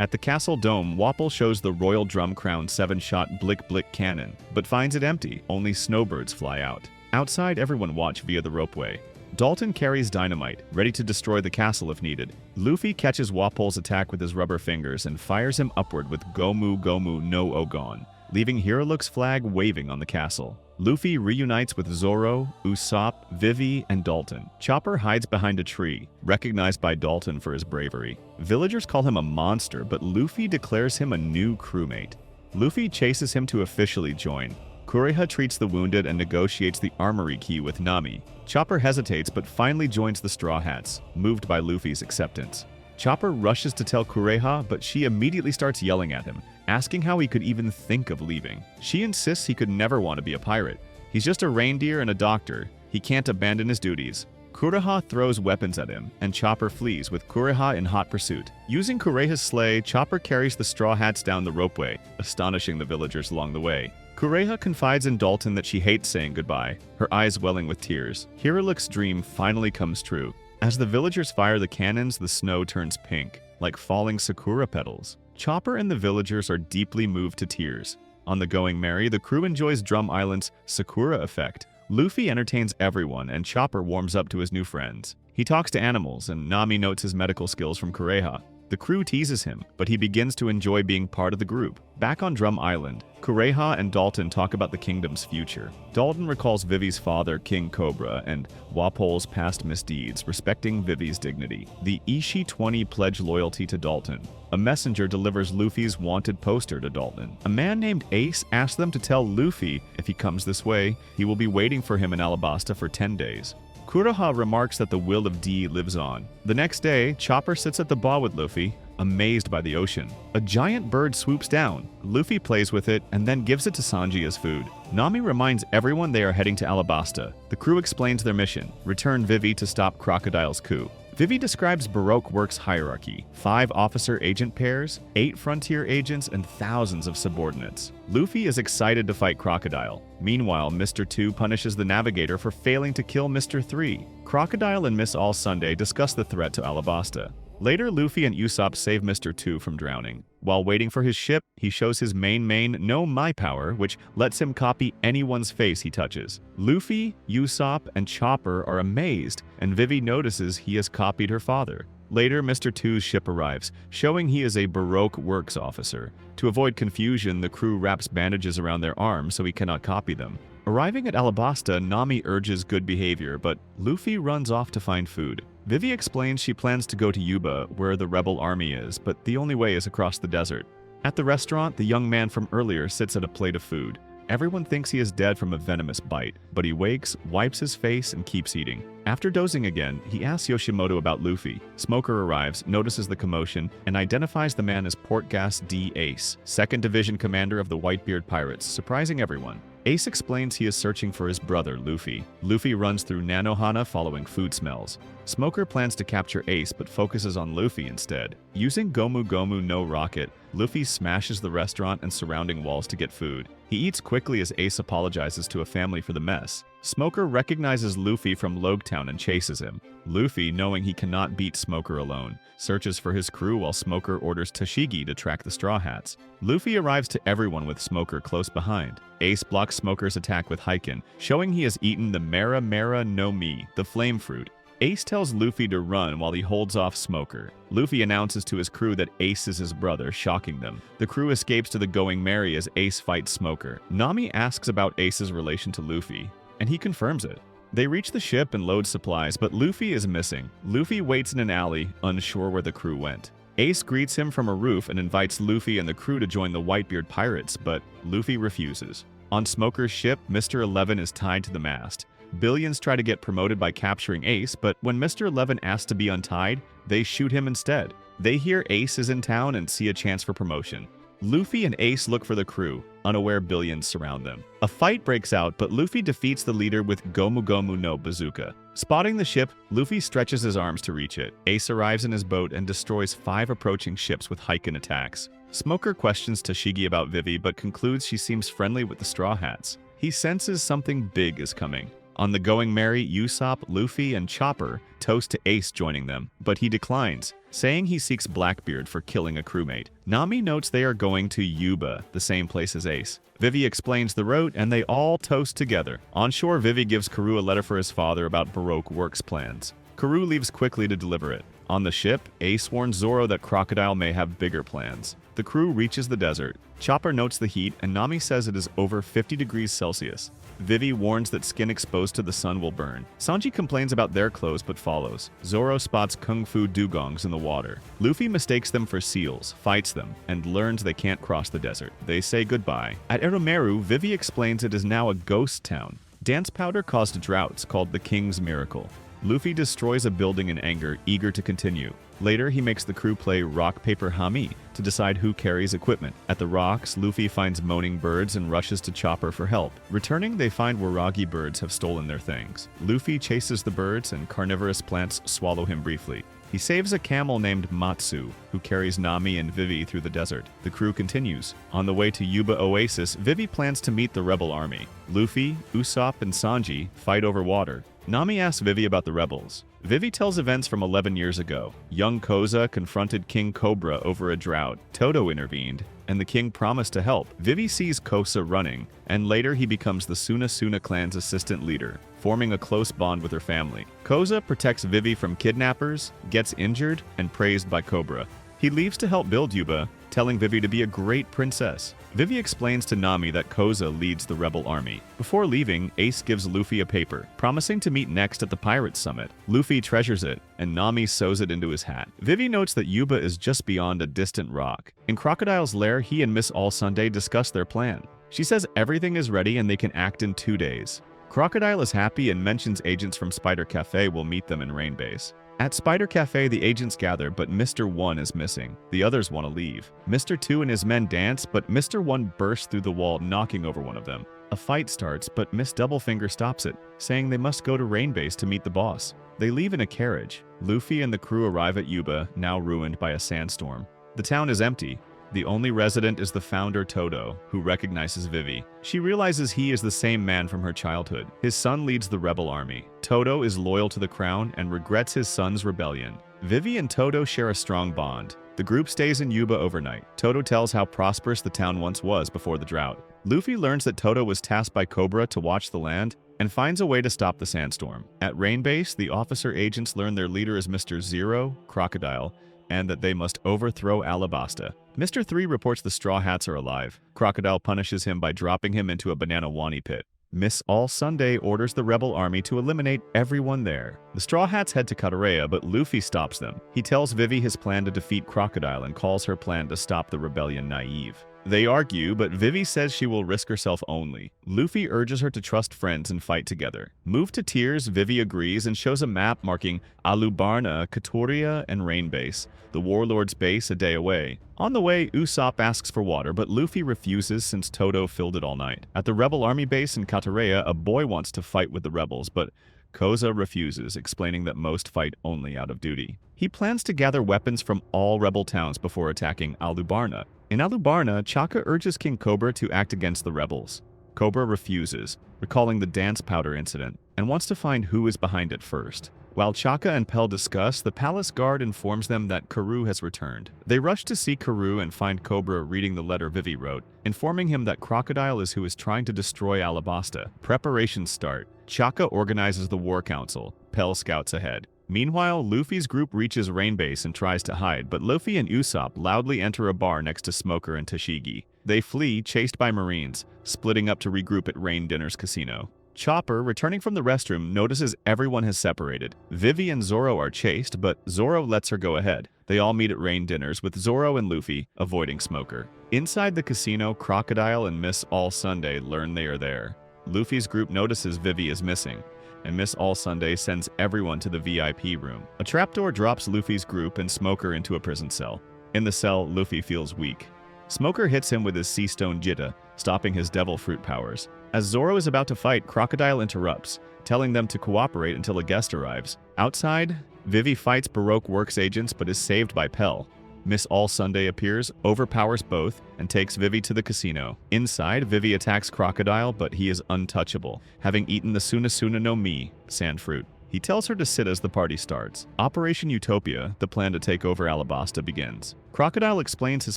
Speaker 1: At the castle dome, Wapol shows the Royal Drum Crown 7-shot Blick Blick cannon, but finds it empty. Only snowbirds fly out. Outside, everyone watch via the ropeway. Dalton carries dynamite, ready to destroy the castle if needed. Luffy catches Wapol's attack with his rubber fingers and fires him upward with Gomu Gomu no Ogon, leaving Hiriluk's flag waving on the castle. Luffy reunites with Zoro, Usopp, Vivi, and Dalton. Chopper hides behind a tree, recognized by Dalton for his bravery. Villagers call him a monster, but Luffy declares him a new crewmate. Luffy chases him to officially join. Kureha treats the wounded and negotiates the armory key with Nami. Chopper hesitates but finally joins the Straw Hats, moved by Luffy's acceptance. Chopper rushes to tell Kureha, but she immediately starts yelling at him, asking how he could even think of leaving. She insists he could never want to be a pirate. He's just a reindeer and a doctor. He can't abandon his duties. Kureha throws weapons at him, and Chopper flees with Kureha in hot pursuit. Using Kureha's sleigh, Chopper carries the Straw Hats down the ropeway, astonishing the villagers along the way. Kureha confides in Dalton that she hates saying goodbye, her eyes welling with tears. Hiriluk's dream finally comes true. As the villagers fire the cannons, the snow turns pink, like falling sakura petals. Chopper and the villagers are deeply moved to tears. On the Going Merry, the crew enjoys Drum Island's Sakura effect. Luffy entertains everyone, and Chopper warms up to his new friends. He talks to animals, and Nami notes his medical skills from Kureha. The crew teases him, but he begins to enjoy being part of the group. Back on Drum Island, Kureha and Dalton talk about the kingdom's future. Dalton recalls Vivi's father, King Cobra, and Wapol's past misdeeds, respecting Vivi's dignity. The Ishi-20 pledge loyalty to Dalton. A messenger delivers Luffy's wanted poster to Dalton. A man named Ace asks them to tell Luffy if he comes this way, he will be waiting for him in Alabasta for 10 days. Kureha remarks that the will of D lives on. The next day, Chopper sits at the bar with Luffy, amazed by the ocean. A giant bird swoops down. Luffy plays with it and then gives it to Sanji as food. Nami reminds everyone they are heading to Alabasta. The crew explains their mission: return Vivi to stop Crocodile's coup. Vivi describes Baroque Works hierarchy: 5 officer-agent pairs, 8 frontier agents, and thousands of subordinates. Luffy is excited to fight Crocodile. Meanwhile, Mr. 2 punishes the Navigator for failing to kill Mr. 3. Crocodile and Miss All Sunday discuss the threat to Alabasta. Later, Luffy and Usopp save Mr. 2 from drowning. While waiting for his ship, he shows his main Know My Power, which lets him copy anyone's face he touches. Luffy, Usopp, and Chopper are amazed, and Vivi notices he has copied her father. Later, Mr. 2's ship arrives, showing he is a Baroque Works officer. To avoid confusion, the crew wraps bandages around their arms so he cannot copy them. Arriving at Alabasta, Nami urges good behavior, but Luffy runs off to find food. Vivi explains she plans to go to Yuba, where the rebel army is, but the only way is across the desert. At the restaurant, the young man from earlier sits at a plate of food. Everyone thinks he is dead from a venomous bite, but he wakes, wipes his face, and keeps eating. After dozing again, he asks Yoshimoto about Luffy. Smoker arrives, notices the commotion, and identifies the man as Portgas D. Ace, 2nd Division commander of the Whitebeard pirates, surprising everyone. Ace explains he is searching for his brother, Luffy. Luffy runs through Nanohana following food smells. Smoker plans to capture Ace but focuses on Luffy instead. Using Gomu Gomu no Rocket, Luffy smashes the restaurant and surrounding walls to get food. He eats quickly as Ace apologizes to a family for the mess. Smoker recognizes Luffy from Logetown and chases him. Luffy, knowing he cannot beat Smoker alone, searches for his crew while Smoker orders Tashigi to track the Straw Hats. Luffy arrives to everyone with Smoker close behind. Ace blocks Smoker's attack with Hyken, showing he has eaten the Mera Mera no Mi, the flame fruit. Ace tells Luffy to run while he holds off Smoker. Luffy announces to his crew that Ace is his brother, shocking them. The crew escapes to the Going Merry as Ace fights Smoker. Nami asks about Ace's relation to Luffy, and he confirms it. They reach the ship and load supplies, but Luffy is missing. Luffy waits in an alley, unsure where the crew went. Ace greets him from a roof and invites Luffy and the crew to join the Whitebeard pirates, but Luffy refuses. On Smoker's ship, Mr. 11 is tied to the mast. Billions try to get promoted by capturing Ace, but when Mr. 11 asks to be untied, they shoot him instead. They hear Ace is in town and see a chance for promotion. Luffy and Ace look for the crew, unaware Billions surround them. A fight breaks out, but Luffy defeats the leader with Gomu Gomu no Bazooka. Spotting the ship, Luffy stretches his arms to reach it. Ace arrives in his boat and destroys 5 approaching ships with Hyken attacks. Smoker questions Tashigi about Vivi, but concludes she seems friendly with the Straw Hats. He senses something big is coming. On the Going Merry, Usopp, Luffy, and Chopper toast to Ace joining them, but he declines, saying he seeks Blackbeard for killing a crewmate. Nami notes they are going to Yuba, the same place as Ace. Vivi explains the route, and they all toast together. On shore, Vivi gives Karoo a letter for his father about Baroque Works plans. Karoo leaves quickly to deliver it. On the ship, Ace warns Zoro that Crocodile may have bigger plans. The crew reaches the desert. Chopper notes the heat, and Nami says it is over 50 degrees Celsius. Vivi warns that skin exposed to the sun will burn. Sanji complains about their clothes but follows. Zoro spots Kung Fu dugongs in the water. Luffy mistakes them for seals, fights them, and learns they can't cross the desert. They say goodbye. At Eromeru, Vivi explains it is now a ghost town. Dance powder caused droughts called the King's Miracle. Luffy destroys a building in anger, eager to continue. Later, he makes the crew play Rock, Paper, Hami to decide who carries equipment. At the rocks, Luffy finds moaning birds and rushes to Chopper for help. Returning, they find Waragi birds have stolen their things. Luffy chases the birds, and carnivorous plants swallow him briefly. He saves a camel named Matsu, who carries Nami and Vivi through the desert. The crew continues. On the way to Yuba Oasis, Vivi plans to meet the rebel army. Luffy, Usopp, and Sanji fight over water. Nami asks Vivi about the rebels. Vivi tells events from 11 years ago. Young Koza confronted King Cobra over a drought. Toto intervened, and the king promised to help. Vivi sees Koza running, and later he becomes the Suna Suna clan's assistant leader, forming a close bond with her family. Koza protects Vivi from kidnappers, gets injured, and praised by Cobra. He leaves to help build Yuba, telling Vivi to be a great princess. Vivi explains to Nami that Koza leads the rebel army. Before leaving, Ace gives Luffy a paper, promising to meet next at the Pirate Summit. Luffy treasures it, and Nami sews it into his hat. Vivi notes that Yuba is just beyond a distant rock. In Crocodile's lair, he and Miss All Sunday discuss their plan. She says everything is ready and they can act in 2 days. Crocodile is happy and mentions agents from Spider Cafe will meet them in Rain Base. At Spider Cafe, the agents gather, but Mr. 1 is missing. The others want to leave. Mr. 2 and his men dance, but Mr. 1 bursts through the wall, knocking over one of them. A fight starts, but Miss Doublefinger stops it, saying they must go to Rain Base to meet the boss. They leave in a carriage. Luffy and the crew arrive at Yuba, now ruined by a sandstorm. The town is empty. The only resident is the founder Todo, who recognizes Vivi. She realizes he is the same man from her childhood. His son leads the rebel army. Todo is loyal to the crown and regrets his son's rebellion. Vivi and Todo share a strong bond. The group stays in Yuba overnight. Todo tells how prosperous the town once was before the drought. Luffy learns that Todo was tasked by Cobra to watch the land and finds a way to stop the sandstorm. At Rain Base, the officer agents learn their leader is Mr. Zero, Crocodile, and that they must overthrow Alabasta. Mr. 3 reports the Straw Hats are alive. Crocodile punishes him by dropping him into a banana wani pit. Miss All Sunday orders the rebel army to eliminate everyone there. The Straw Hats head to Katareya, but Luffy stops them. He tells Vivi his plan to defeat Crocodile and calls her plan to stop the rebellion naive. They argue, but Vivi says she will risk herself only. Luffy urges her to trust friends and fight together. Moved to tears, Vivi agrees and shows a map marking Alubarna, Katoria, and Rain Base, the warlords' base a day away. On the way, Usopp asks for water, but Luffy refuses since Todo filled it all night. At the rebel army base in Katareya, a boy wants to fight with the rebels, but Koza refuses, explaining that most fight only out of duty. He plans to gather weapons from all rebel towns before attacking Alubarna. In Alubarna, Chaka urges King Cobra to act against the rebels. Cobra refuses, recalling the dance powder incident, and wants to find who is behind it first. While Chaka and Pell discuss, the palace guard informs them that Karoo has returned. They rush to see Karoo and find Cobra reading the letter Vivi wrote, informing him that Crocodile is who is trying to destroy Alabasta. Preparations start. Chaka organizes the war council. Pell scouts ahead. Meanwhile, Luffy's group reaches Rain Base and tries to hide, but Luffy and Usopp loudly enter a bar next to Smoker and Tashigi. They flee, chased by Marines, splitting up to regroup at Rain Dinner's casino. Chopper, returning from the restroom, notices everyone has separated. Vivi and Zoro are chased, but Zoro lets her go ahead. They all meet at Rain Dinners, with Zoro and Luffy avoiding Smoker. Inside the casino, Crocodile and Miss All Sunday learn they are there. Luffy's group notices Vivi is missing, and Miss All Sunday sends everyone to the VIP room. A trapdoor drops Luffy's group and Smoker into a prison cell. In the cell, Luffy feels weak. Smoker hits him with his Sea Stone Jitta, stopping his devil fruit powers. As Zoro is about to fight, Crocodile interrupts, telling them to cooperate until a guest arrives. Outside, Vivi fights Baroque Works agents but is saved by Pell. Miss All Sunday appears, overpowers both, and takes Vivi to the casino. Inside, Vivi attacks Crocodile, but he is untouchable, having eaten the Sunasuna no Mi, sand fruit. He tells her to sit as the party starts. Operation Utopia, the plan to take over Alabasta, begins. Crocodile explains his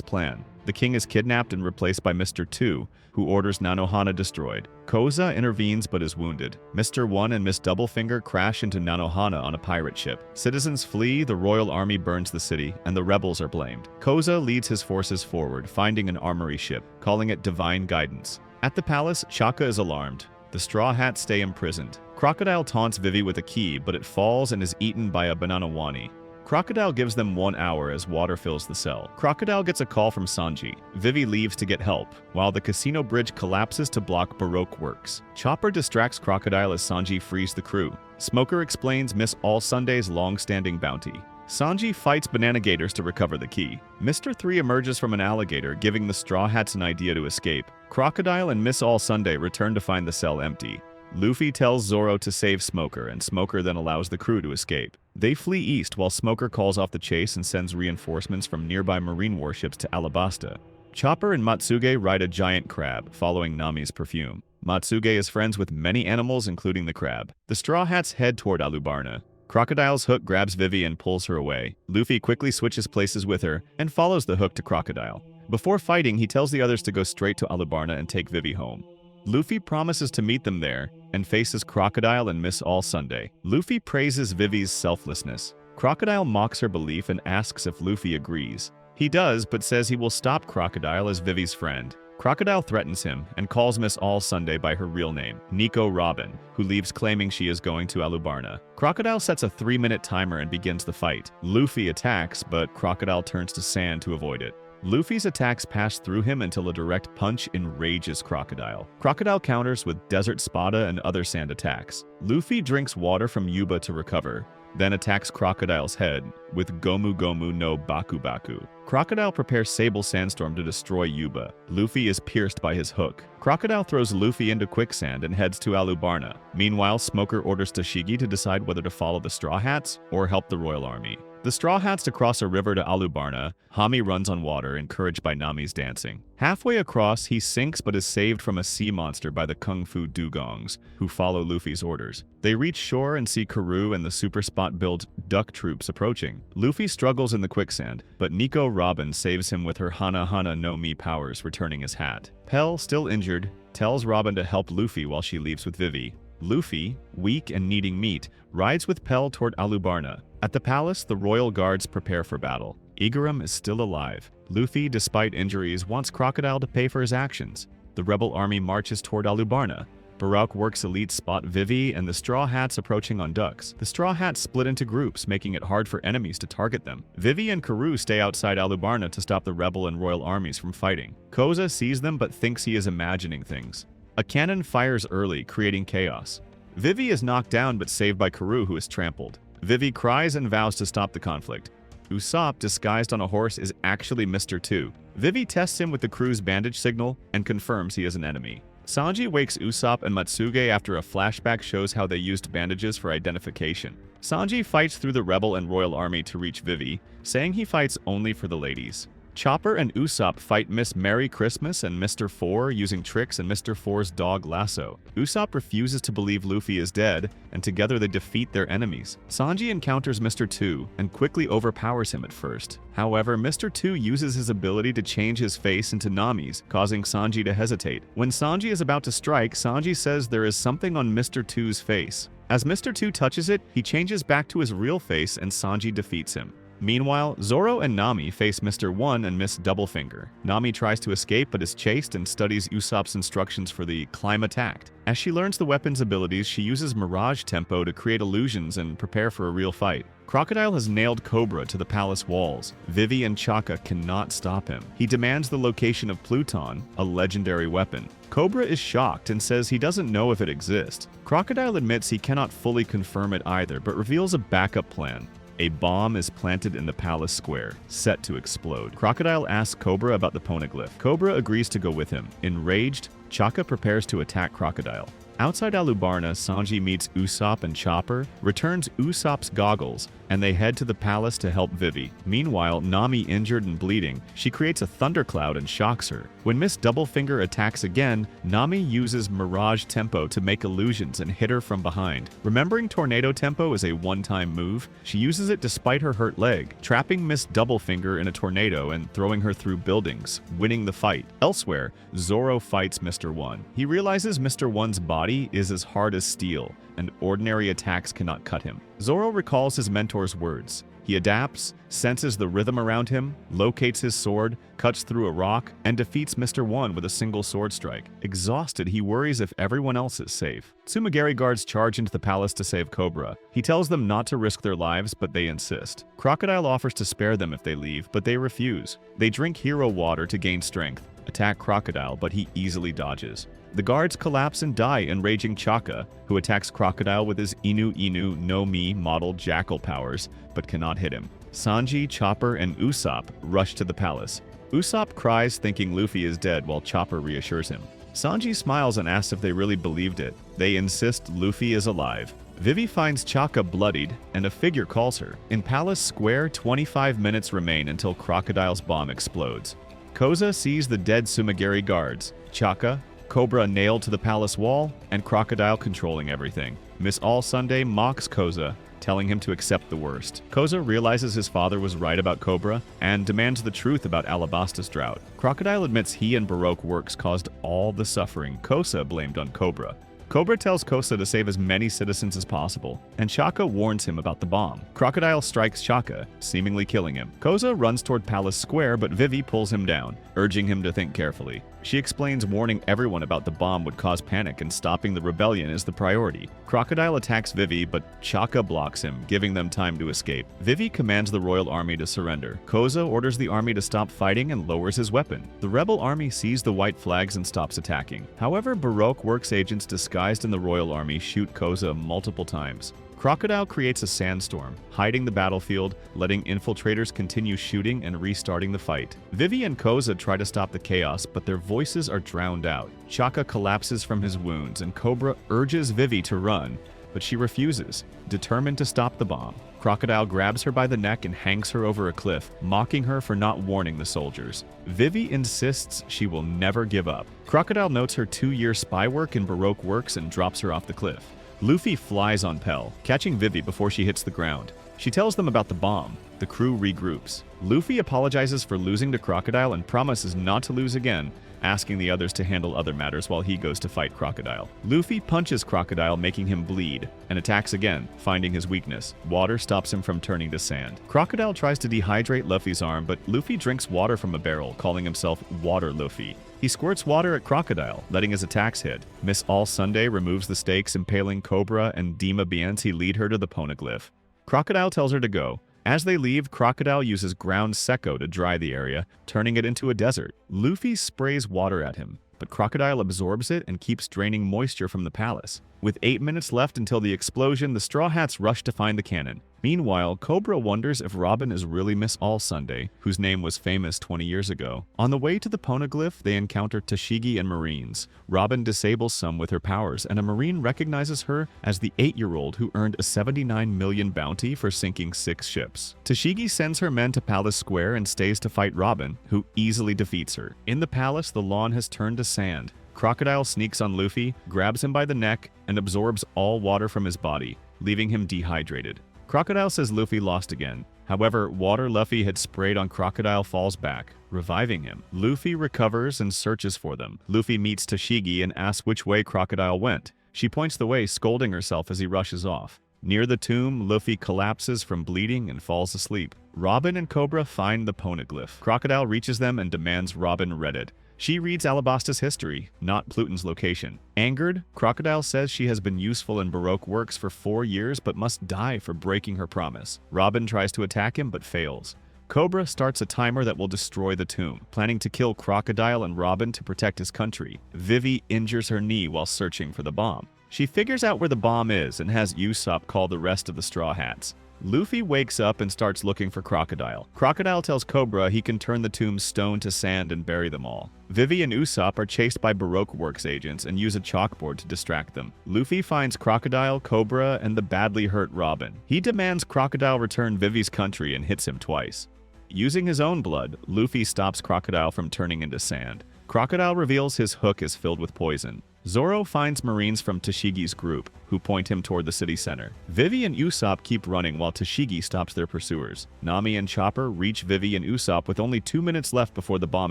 Speaker 1: plan. The king is kidnapped and replaced by Mr. 2, who orders Nanohana destroyed. Koza intervenes but is wounded. Mr. 1 and Miss Doublefinger crash into Nanohana on a pirate ship. Citizens flee, the royal army burns the city, and the rebels are blamed. Koza leads his forces forward, finding an armory ship, calling it Divine Guidance. At the palace, Chaka is alarmed. The Straw Hats stay imprisoned. Crocodile taunts Vivi with a key, but it falls and is eaten by a banana wani. Crocodile gives them 1 hour as water fills the cell. Crocodile gets a call from Sanji. Vivi leaves to get help, while the casino bridge collapses to block Baroque Works. Chopper distracts Crocodile as Sanji frees the crew. Smoker explains Miss All Sunday's long-standing bounty. Sanji fights Banana Gators to recover the key. Mr. 3 emerges from an alligator, giving the Straw Hats an idea to escape. Crocodile and Miss All Sunday return to find the cell empty. Luffy tells Zoro to save Smoker, and Smoker then allows the crew to escape. They flee east while Smoker calls off the chase and sends reinforcements from nearby marine warships to Alabasta. Chopper and Matsuge ride a giant crab, following Nami's perfume. Matsuge is friends with many animals, including the crab. The Straw Hats head toward Alubarna. Crocodile's hook grabs Vivi and pulls her away. Luffy quickly switches places with her and follows the hook to Crocodile. Before fighting, he tells the others to go straight to Alubarna and take Vivi home. Luffy promises to meet them there and faces Crocodile and Miss All Sunday. Luffy praises Vivi's selflessness. Crocodile mocks her belief and asks if Luffy agrees. He does, but says he will stop Crocodile as Vivi's friend. Crocodile threatens him and calls Miss All Sunday by her real name, Nico Robin, who leaves claiming she is going to Alubarna. Crocodile sets a 3-minute timer and begins the fight. Luffy attacks, but Crocodile turns to sand to avoid it. Luffy's attacks pass through him until a direct punch enrages Crocodile. Crocodile counters with Desert Spada and other sand attacks. Luffy drinks water from Yuba to recover, then attacks Crocodile's head with Gomu Gomu no Baku Baku. Crocodile prepares Sable Sandstorm to destroy Yuba. Luffy is pierced by his hook. Crocodile throws Luffy into quicksand and heads to Alabasta. Meanwhile, Smoker orders Tashigi to decide whether to follow the Straw Hats or help the Royal Army. The Straw Hats to cross a river to Alabasta. Hami runs on water, encouraged by Nami's dancing. Halfway across, he sinks but is saved from a sea monster by the Kung Fu Dugongs, who follow Luffy's orders. They reach shore and see Karoo and the super spot-built duck troops approaching. Luffy struggles in the quicksand, but Nico Robin saves him with her Hana Hana no Mi powers, returning his hat. Pell, still injured, tells Robin to help Luffy while she leaves with Vivi. Luffy, weak and needing meat, rides with Pell toward Alabasta. At the palace, the royal guards prepare for battle. Igaram is still alive. Luffy, despite injuries, wants Crocodile to pay for his actions. The rebel army marches toward Alabasta. Baroque Works elites spot Vivi and the Straw Hats approaching on ducks. The Straw Hats split into groups, making it hard for enemies to target them. Vivi and Karoo stay outside Alabasta to stop the rebel and royal armies from fighting. Koza sees them but thinks he is imagining things. A cannon fires early, creating chaos. Vivi is knocked down but saved by Karoo, who is trampled. Vivi cries and vows to stop the conflict. Usopp, disguised on a horse, is actually Mr. 2. Vivi tests him with the crew's bandage signal and confirms he is an enemy. Sanji wakes Usopp and Matsuge after a flashback shows how they used bandages for identification. Sanji fights through the rebel and royal army to reach Vivi, saying he fights only for the ladies. Chopper and Usopp fight Miss Merry Christmas and Mr. 4 using tricks and Mr. 4's dog Lasso. Usopp refuses to believe Luffy is dead, and together they defeat their enemies. Sanji encounters Mr. 2 and quickly overpowers him at first. However, Mr. 2 uses his ability to change his face into Nami's, causing Sanji to hesitate. When Sanji is about to strike, Sanji says there is something on Mr. 2's face. As Mr. 2 touches it, he changes back to his real face and Sanji defeats him. Meanwhile, Zoro and Nami face Mr. 1 and Miss Doublefinger. Nami tries to escape but is chased and studies Usopp's instructions for the climb attack. As she learns the weapon's abilities, she uses Mirage Tempo to create illusions and prepare for a real fight. Crocodile has nailed Cobra to the palace walls. Vivi and Chaka cannot stop him. He demands the location of Pluton, a legendary weapon. Cobra is shocked and says he doesn't know if it exists. Crocodile admits he cannot fully confirm it either, but reveals a backup plan. A bomb is planted in the palace square, set to explode. Crocodile asks Cobra about the poneglyph. Cobra agrees to go with him. Enraged, Chaka prepares to attack Crocodile. Outside Alabasta, Sanji meets Usopp and Chopper, returns Usopp's goggles, and they head to the palace to help Vivi. Meanwhile, Nami, injured and bleeding, she creates a thundercloud and shocks her. When Miss Doublefinger attacks again, Nami uses Mirage Tempo to make illusions and hit her from behind. Remembering Tornado Tempo is a one-time move, she uses it despite her hurt leg, trapping Miss Doublefinger in a tornado and throwing her through buildings, winning the fight. Elsewhere, Zoro fights Mr. 1. He realizes Mr. 1's body is as hard as steel, and ordinary attacks cannot cut him. Zoro recalls his mentor's words. He adapts, senses the rhythm around him, locates his sword, cuts through a rock, and defeats Mr. 1 with a single sword strike. Exhausted, he worries if everyone else is safe. Tsumagari guards charge into the palace to save Cobra. He tells them not to risk their lives, but they insist. Crocodile offers to spare them if they leave, but they refuse. They drink hero water to gain strength, attack Crocodile, but he easily dodges. The guards collapse and die, enraging Chaka, who attacks Crocodile with his Inu Inu no Mi model jackal powers, but cannot hit him. Sanji, Chopper, and Usopp rush to the palace. Usopp cries thinking Luffy is dead while Chopper reassures him. Sanji smiles and asks if they really believed it. They insist Luffy is alive. Vivi finds Chaka bloodied, and a figure calls her. In Palace Square, 25 minutes remain until Crocodile's bomb explodes. Koza sees the dead Tsumagari guards, Chaka, Cobra nailed to the palace wall, and Crocodile controlling everything. Miss All Sunday mocks Koza, telling him to accept the worst. Koza realizes his father was right about Cobra and demands the truth about Alabasta's drought. Crocodile admits he and Baroque Works caused all the suffering Koza blamed on Cobra. Cobra tells Koza to save as many citizens as possible, and Chaka warns him about the bomb. Crocodile strikes Chaka, seemingly killing him. Koza runs toward Palace Square, but Vivi pulls him down, urging him to think carefully. She explains warning everyone about the bomb would cause panic and stopping the rebellion is the priority. Crocodile attacks Vivi, but Chaka blocks him, giving them time to escape. Vivi commands the royal army to surrender. Koza orders the army to stop fighting and lowers his weapon. The rebel army sees the white flags and stops attacking. However, Baroque Works agents disguised in the royal army shoot Koza multiple times. Crocodile creates a sandstorm, hiding the battlefield, letting infiltrators continue shooting and restarting the fight. Vivi and Koza try to stop the chaos, but their voices are drowned out. Chaka collapses from his wounds, and Cobra urges Vivi to run, but she refuses, determined to stop the bomb. Crocodile grabs her by the neck and hangs her over a cliff, mocking her for not warning the soldiers. Vivi insists she will never give up. Crocodile notes her 2-year spy work in Baroque works and drops her off the cliff. Luffy flies on Pell, catching Vivi before she hits the ground. She tells them about the bomb. The crew regroups. Luffy apologizes for losing to Crocodile and promises not to lose again, asking the others to handle other matters while he goes to fight Crocodile. Luffy punches Crocodile, making him bleed, and attacks again, finding his weakness. Water stops him from turning to sand. Crocodile tries to dehydrate Luffy's arm, but Luffy drinks water from a barrel, calling himself Water Luffy. He squirts water at Crocodile, letting his attacks hit. Miss All Sunday removes the stakes, impaling Cobra, and Dima Bianti lead her to the Poneglyph. Crocodile tells her to go. As they leave, Crocodile uses ground secco to dry the area, turning it into a desert. Luffy sprays water at him, but Crocodile absorbs it and keeps draining moisture from the palace. With 8 minutes left until the explosion, the Straw Hats rush to find the cannon. Meanwhile, Cobra wonders if Robin is really Miss All Sunday, whose name was famous 20 years ago. On the way to the Poneglyph, they encounter Tashigi and Marines. Robin disables some with her powers, and a Marine recognizes her as the 8-year-old who earned a 79 million bounty for sinking 6 ships. Tashigi sends her men to Palace Square and stays to fight Robin, who easily defeats her. In the palace, the lawn has turned to sand. Crocodile sneaks on Luffy, grabs him by the neck, and absorbs all water from his body, leaving him dehydrated. Crocodile says Luffy lost again. However, water Luffy had sprayed on Crocodile falls back, reviving him. Luffy recovers and searches for them. Luffy meets Tashigi and asks which way Crocodile went. She points the way, scolding herself as he rushes off. Near the tomb, Luffy collapses from bleeding and falls asleep. Robin and Cobra find the Poneglyph. Crocodile reaches them and demands Robin read it. She reads Alabasta's history, not Pluton's location. Angered, Crocodile says she has been useful in Baroque works for 4 years but must die for breaking her promise. Robin tries to attack him but fails. Cobra starts a timer that will destroy the tomb, planning to kill Crocodile and Robin to protect his country. Vivi injures her knee while searching for the bomb. She figures out where the bomb is and has Usopp call the rest of the Straw Hats. Luffy wakes up and starts looking for Crocodile. Crocodile tells Cobra he can turn the tomb's stone to sand and bury them all. Vivi and Usopp are chased by Baroque Works agents and use a chalkboard to distract them. Luffy finds Crocodile, Cobra, and the badly hurt Robin. He demands Crocodile return Vivi's country and hits him twice. Using his own blood, Luffy stops Crocodile from turning into sand. Crocodile reveals his hook is filled with poison. Zoro finds Marines from Tashigi's group, who point him toward the city center. Vivi and Usopp keep running while Tashigi stops their pursuers. Nami and Chopper reach Vivi and Usopp with only 2 minutes left before the bomb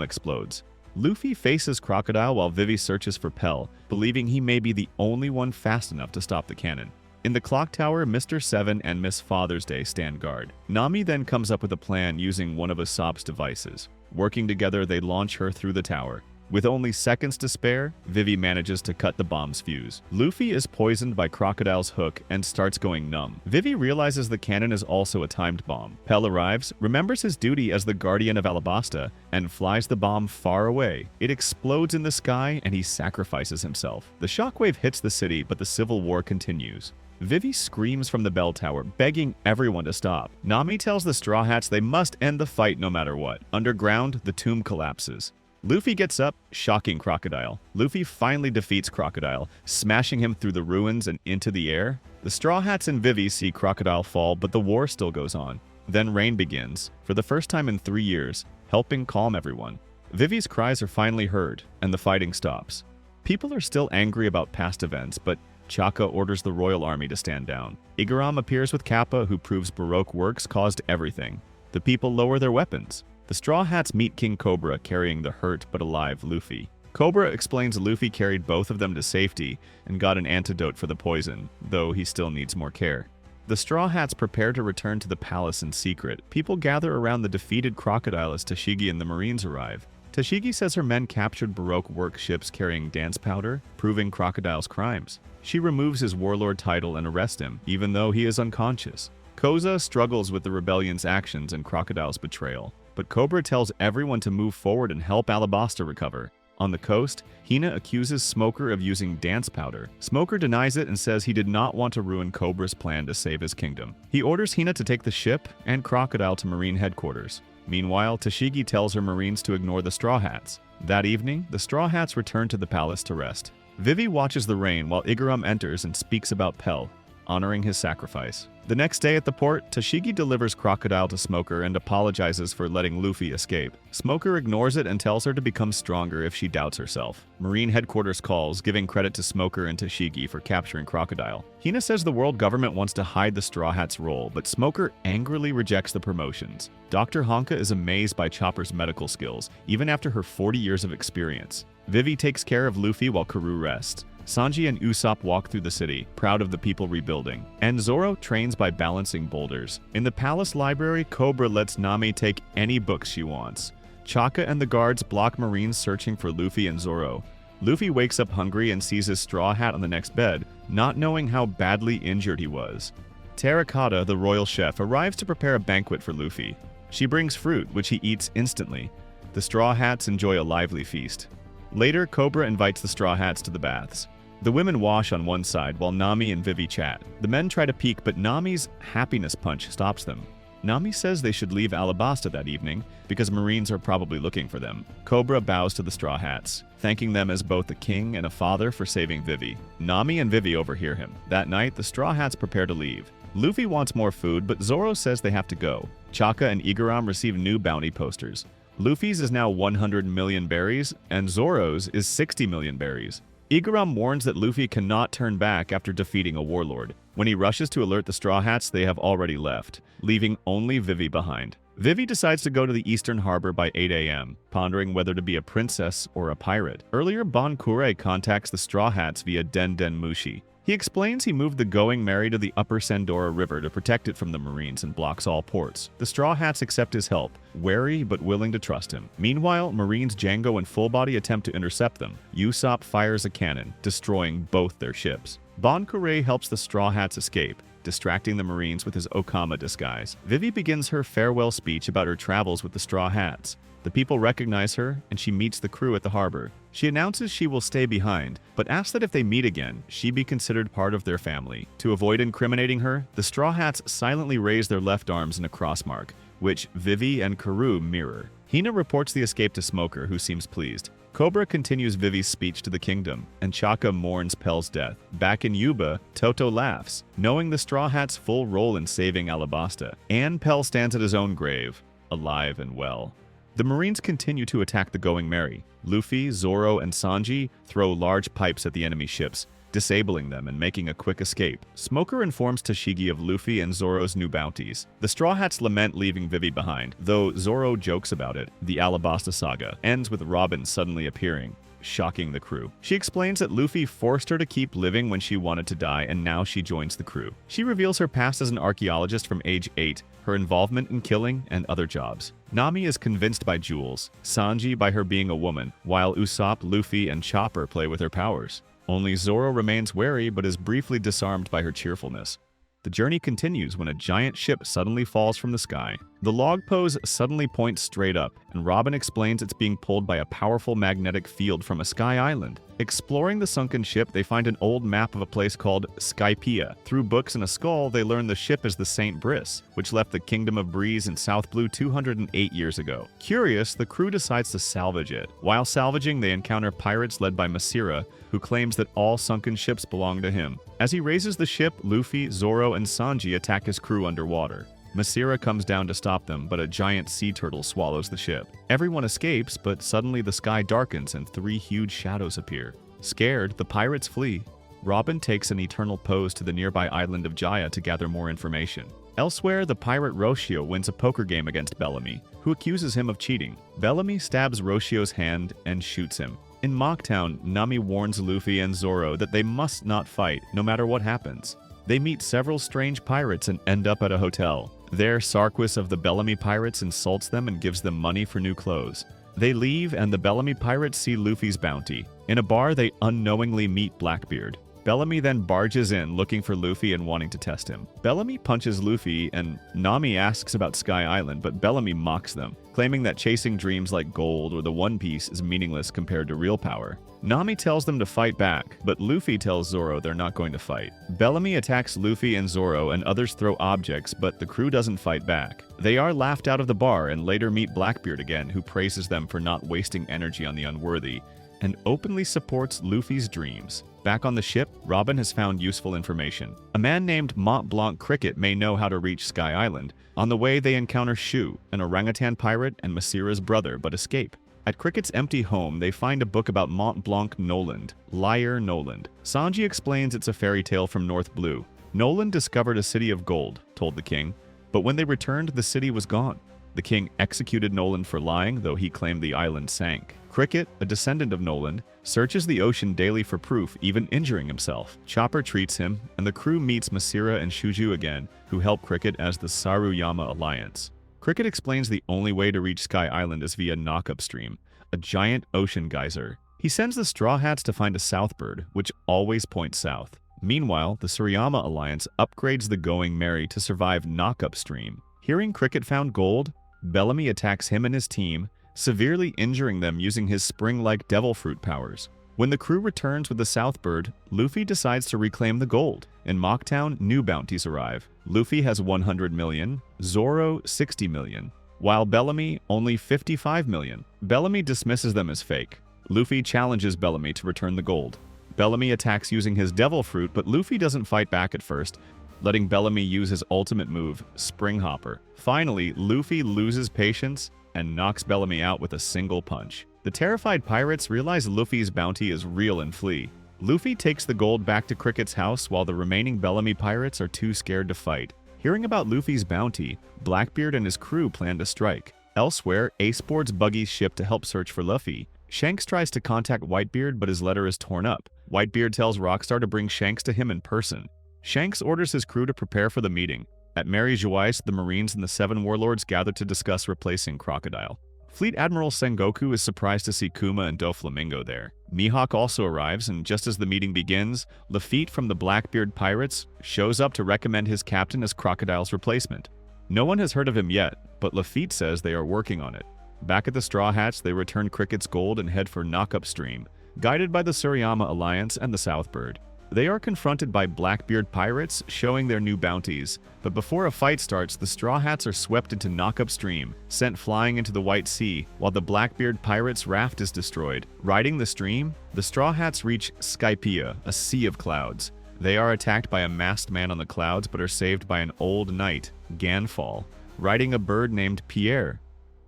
Speaker 1: explodes. Luffy faces Crocodile while Vivi searches for Pell, believing he may be the only one fast enough to stop the cannon. In the clock tower, Mr. Seven and Miss Father's Day stand guard. Nami then comes up with a plan using one of Usopp's devices. Working together, they launch her through the tower. With only seconds to spare, Vivi manages to cut the bomb's fuse. Luffy is poisoned by Crocodile's hook and starts going numb. Vivi realizes the cannon is also a timed bomb. Pell arrives, remembers his duty as the guardian of Alabasta, and flies the bomb far away. It explodes in the sky and he sacrifices himself. The shockwave hits the city, but the civil war continues. Vivi screams from the bell tower, begging everyone to stop. Nami tells the Straw Hats they must end the fight no matter what. Underground, the tomb collapses. Luffy gets up, shocking Crocodile. Luffy finally defeats Crocodile, smashing him through the ruins and into the air. The Straw Hats and Vivi see Crocodile fall, but the war still goes on. Then rain begins, for the first time in 3 years, helping calm everyone. Vivi's cries are finally heard, and the fighting stops. People are still angry about past events, but Chaka orders the royal army to stand down. Igaram appears with Kappa, who proves Baroque works caused everything. The people lower their weapons. The Straw Hats meet King Cobra carrying the hurt but alive Luffy. Cobra explains Luffy carried both of them to safety and got an antidote for the poison, though he still needs more care. The Straw Hats prepare to return to the palace in secret. People gather around the defeated Crocodile as Tashigi and the Marines arrive. Tashigi says her men captured Baroque work ships carrying dance powder, proving Crocodile's crimes. She removes his warlord title and arrests him, even though he is unconscious. Koza struggles with the rebellion's actions and Crocodile's betrayal, but Cobra tells everyone to move forward and help Alabasta recover. On the coast, Hina accuses Smoker of using dance powder. Smoker denies it and says he did not want to ruin Cobra's plan to save his kingdom. He orders Hina to take the ship and Crocodile to Marine headquarters. Meanwhile, Tashigi tells her Marines to ignore the Straw Hats. That evening, the Straw Hats return to the palace to rest. Vivi watches the rain while Igaram enters and speaks about Pell, honoring his sacrifice. The next day at the port, Tashigi delivers Crocodile to Smoker and apologizes for letting Luffy escape. Smoker ignores it and tells her to become stronger if she doubts herself. Marine headquarters calls, giving credit to Smoker and Tashigi for capturing Crocodile. Hina says the world government wants to hide the Straw Hats' role, but Smoker angrily rejects the promotions. Dr. Honka is amazed by Chopper's medical skills, even after her 40 years of experience. Vivi takes care of Luffy while Karoo rests. Sanji and Usopp walk through the city, proud of the people rebuilding. And Zoro trains by balancing boulders. In the palace library, Cobra lets Nami take any books she wants. Chaka and the guards block Marines searching for Luffy and Zoro. Luffy wakes up hungry and sees his straw hat on the next bed, not knowing how badly injured he was. Terracotta, the royal chef, arrives to prepare a banquet for Luffy. She brings fruit, which he eats instantly. The Straw Hats enjoy a lively feast. Later, Cobra invites the Straw Hats to the baths. The women wash on one side while Nami and Vivi chat. The men try to peek, but Nami's happiness punch stops them. Nami says they should leave Alabasta that evening because Marines are probably looking for them. Cobra bows to the Straw Hats, thanking them as both a king and a father for saving Vivi. Nami and Vivi overhear him. That night, the Straw Hats prepare to leave. Luffy wants more food, but Zoro says they have to go. Chaka and Igaram receive new bounty posters. Luffy's is now 100 million berries, and Zoro's is 60 million berries. Igaram warns that Luffy cannot turn back after defeating a warlord. When he rushes to alert the Straw Hats, they have already left, leaving only Vivi behind. Vivi decides to go to the eastern harbor by 8 a.m., pondering whether to be a princess or a pirate. Earlier, Bon Kure contacts the Straw Hats via Den Den Mushi. He explains he moved the Going Merry to the upper Sandora River to protect it from the Marines and blocks all ports. The Straw Hats accept his help, wary but willing to trust him. Meanwhile, Marines Django and Fullbody attempt to intercept them. Usopp fires a cannon, destroying both their ships. Bon Kure helps the Straw Hats escape, distracting the Marines with his Okama disguise. Vivi begins her farewell speech about her travels with the Straw Hats. The people recognize her, and she meets the crew at the harbor. She announces she will stay behind, but asks that if they meet again, she be considered part of their family. To avoid incriminating her, the Straw Hats silently raise their left arms in a cross mark, which Vivi and Karoo mirror. Hina reports the escape to Smoker, who seems pleased. Cobra continues Vivi's speech to the kingdom, and Chaka mourns Pell's death. Back in Yuba, Toto laughs, knowing the Straw Hats' full role in saving Alabasta. And Pell stands at his own grave, alive and well. The Marines continue to attack the Going Merry. Luffy, Zoro, and Sanji throw large pipes at the enemy ships, disabling them and making a quick escape. Smoker informs Tashigi of Luffy and Zoro's new bounties. The Straw Hats lament leaving Vivi behind, though Zoro jokes about it. The Alabasta Saga ends with Robin suddenly appearing, shocking the crew. She explains that Luffy forced her to keep living when she wanted to die, and now she joins the crew. She reveals her past as an archaeologist from age 8, her involvement in killing, and other jobs. Nami is convinced by Jules, Sanji by her being a woman, while Usopp, Luffy, and Chopper play with her powers. Only Zoro remains wary but is briefly disarmed by her cheerfulness. The journey continues when a giant ship suddenly falls from the sky. The log pose suddenly points straight up, and Robin explains it's being pulled by a powerful magnetic field from a sky island. Exploring the sunken ship, they find an old map of a place called Skypea. Through books and a skull, they learn the ship is the St. Brice, which left the Kingdom of Breeze in South Blue 208 years ago. Curious, the crew decides to salvage it. While salvaging, they encounter pirates led by Masira, who claims that all sunken ships belong to him. As he raises the ship, Luffy, Zoro, and Sanji attack his crew underwater. Masira comes down to stop them, but a giant sea turtle swallows the ship. Everyone escapes, but suddenly the sky darkens and 3 huge shadows appear. Scared, the pirates flee. Robin takes an eternal pose to the nearby island of Jaya to gather more information. Elsewhere, the pirate Roshio wins a poker game against Bellamy, who accuses him of cheating. Bellamy stabs Roshio's hand and shoots him. In Mocktown, Nami warns Luffy and Zoro that they must not fight, no matter what happens. They meet several strange pirates and end up at a hotel. There, Sarquis of the Bellamy Pirates insults them and gives them money for new clothes. They leave, and the Bellamy Pirates see Luffy's bounty. In a bar, they unknowingly meet Blackbeard. Bellamy then barges in looking for Luffy and wanting to test him. Bellamy punches Luffy and Nami asks about Sky Island, but Bellamy mocks them, claiming that chasing dreams like gold or the One Piece is meaningless compared to real power. Nami tells them to fight back, but Luffy tells Zoro they're not going to fight. Bellamy attacks Luffy and Zoro and others throw objects, but the crew doesn't fight back. They are laughed out of the bar and later meet Blackbeard again, who praises them for not wasting energy on the unworthy and openly supports Luffy's dreams. Back on the ship, Robin has found useful information. A man named Mont Blanc Cricket may know how to reach Sky Island. On the way, they encounter Shu, an orangutan pirate and Masira's brother, but escape. At Cricket's empty home, they find a book about Mont Blanc Noland, Liar Noland. Sanji explains it's a fairy tale from North Blue. Noland discovered a city of gold, told the king, but when they returned, the city was gone. The king executed Noland for lying, though he claimed the island sank. Cricket, a descendant of Noland, searches the ocean daily for proof, even injuring himself. Chopper treats him, and the crew meets Masira and Shuju again, who help Cricket as the Saruyama Alliance. Cricket explains the only way to reach Sky Island is via Knockup Stream, a giant ocean geyser. He sends the Straw Hats to find a Southbird, which always points south. Meanwhile, the Suriyama Alliance upgrades the Going Merry to survive Knockup Stream. Hearing Cricket found gold, Bellamy attacks him and his team, severely injuring them using his spring-like devil fruit powers. When the crew returns with the Southbird, Luffy decides to reclaim the gold. In Mocktown, new bounties arrive. Luffy has 100 million, Zoro 60 million, while Bellamy only 55 million. Bellamy dismisses them as fake. Luffy challenges Bellamy to return the gold. Bellamy attacks using his devil fruit, but Luffy doesn't fight back at first, letting Bellamy use his ultimate move, Spring Hopper. Finally, Luffy loses patience and knocks Bellamy out with a single punch. The terrified pirates realize Luffy's bounty is real and flee. Luffy takes the gold back to Cricket's house while the remaining Bellamy pirates are too scared to fight. Hearing about Luffy's bounty, Blackbeard and his crew plan to strike. Elsewhere, Ace boards Buggy's ship to help search for Luffy. Shanks tries to contact Whitebeard, but his letter is torn up. Whitebeard tells Rockstar to bring Shanks to him in person. Shanks orders his crew to prepare for the meeting. At Mary Joyce, the Marines and the 7 warlords gather to discuss replacing Crocodile. Fleet Admiral Sengoku is surprised to see Kuma and Doflamingo there. Mihawk also arrives, and just as the meeting begins, Lafitte from the Blackbeard Pirates shows up to recommend his captain as Crocodile's replacement. No one has heard of him yet, but Lafitte says they are working on it. Back at the Straw Hats, they return Cricket's gold and head for Knockup Stream, guided by the Suriyama Alliance and the Southbird. They are confronted by Blackbeard pirates showing their new bounties, but before a fight starts, the Straw Hats are swept into Knockup Stream, sent flying into the White Sea, while the Blackbeard pirates' raft is destroyed. Riding the stream, the Straw Hats reach Skypiea, a sea of clouds. They are attacked by a masked man on the clouds, but are saved by an old knight, Ganfall, riding a bird named Pierre.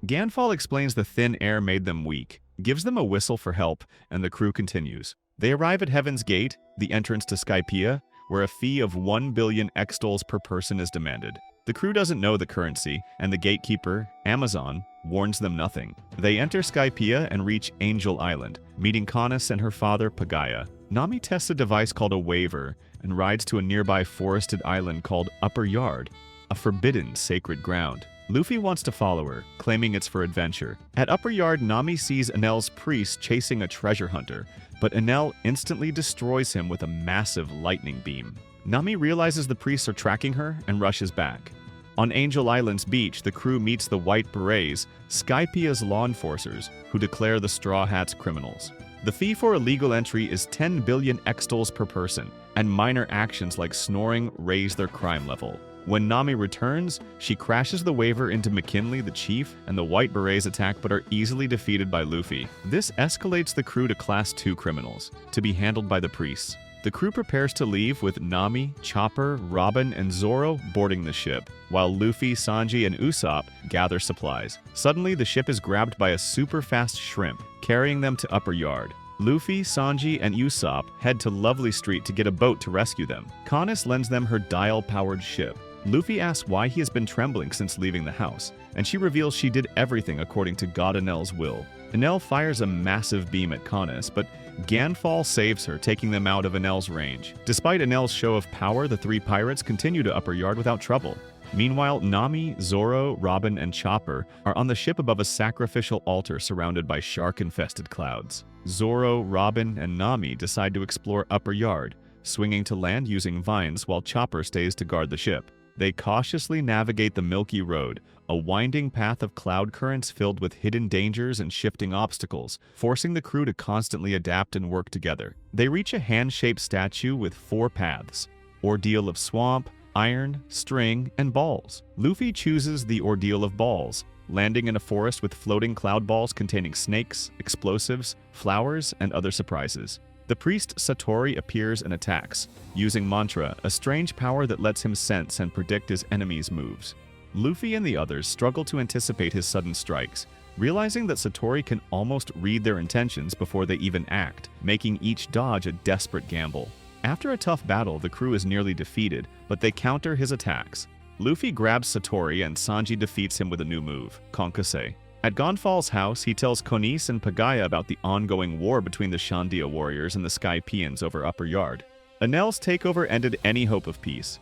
Speaker 1: Ganfall explains the thin air made them weak, gives them a whistle for help, and the crew continues. They arrive at Heaven's Gate, the entrance to Skypiea, where a fee of 1 billion extols per person is demanded. The crew doesn't know the currency, and the gatekeeper, Amazon, warns them nothing. They enter Skypiea and reach Angel Island, meeting Canis and her father, Pagaya. Nami tests a device called a Waver and rides to a nearby forested island called Upper Yard, a forbidden sacred ground. Luffy wants to follow her, claiming it's for adventure. At Upper Yard, Nami sees Enel's priest chasing a treasure hunter, but Enel instantly destroys him with a massive lightning beam. Nami realizes the priests are tracking her and rushes back. On Angel Island's beach, the crew meets the White Berets, Skypiea's law enforcers, who declare the Straw Hats criminals. The fee for illegal entry is 10 billion extols per person, and minor actions like snoring raise their crime level. When Nami returns, she crashes the Waver into McKinley, the chief, and the White Berets attack but are easily defeated by Luffy. This escalates the crew to Class 2 criminals, to be handled by the priests. The crew prepares to leave with Nami, Chopper, Robin, and Zoro boarding the ship, while Luffy, Sanji, and Usopp gather supplies. Suddenly, the ship is grabbed by a super-fast shrimp, carrying them to Upper Yard. Luffy, Sanji, and Usopp head to Lovely Street to get a boat to rescue them. Canis lends them her dial-powered ship. Luffy asks why he has been trembling since leaving the house, and she reveals she did everything according to God Enel's will. Enel fires a massive beam at Canis, but Ganfall saves her, taking them out of Enel's range. Despite Enel's show of power, the 3 pirates continue to Upper Yard without trouble. Meanwhile, Nami, Zoro, Robin, and Chopper are on the ship above a sacrificial altar surrounded by shark-infested clouds. Zoro, Robin, and Nami decide to explore Upper Yard, swinging to land using vines while Chopper stays to guard the ship. They cautiously navigate the Milky Road, a winding path of cloud currents filled with hidden dangers and shifting obstacles, forcing the crew to constantly adapt and work together. They reach a hand-shaped statue with 4 paths: Ordeal of Swamp, Iron, String, and Balls. Luffy chooses the Ordeal of Balls, landing in a forest with floating cloud balls containing snakes, explosives, flowers, and other surprises. The priest Satori appears and attacks, using Mantra, a strange power that lets him sense and predict his enemies' moves. Luffy and the others struggle to anticipate his sudden strikes, realizing that Satori can almost read their intentions before they even act, making each dodge a desperate gamble. After a tough battle, the crew is nearly defeated, but they counter his attacks. Luffy grabs Satori and Sanji defeats him with a new move, Konkase. At Gonfal's house, he tells Konis and Pagaya about the ongoing war between the Shandia warriors and the Sky Peons over Upper Yard. Enel's takeover ended any hope of peace.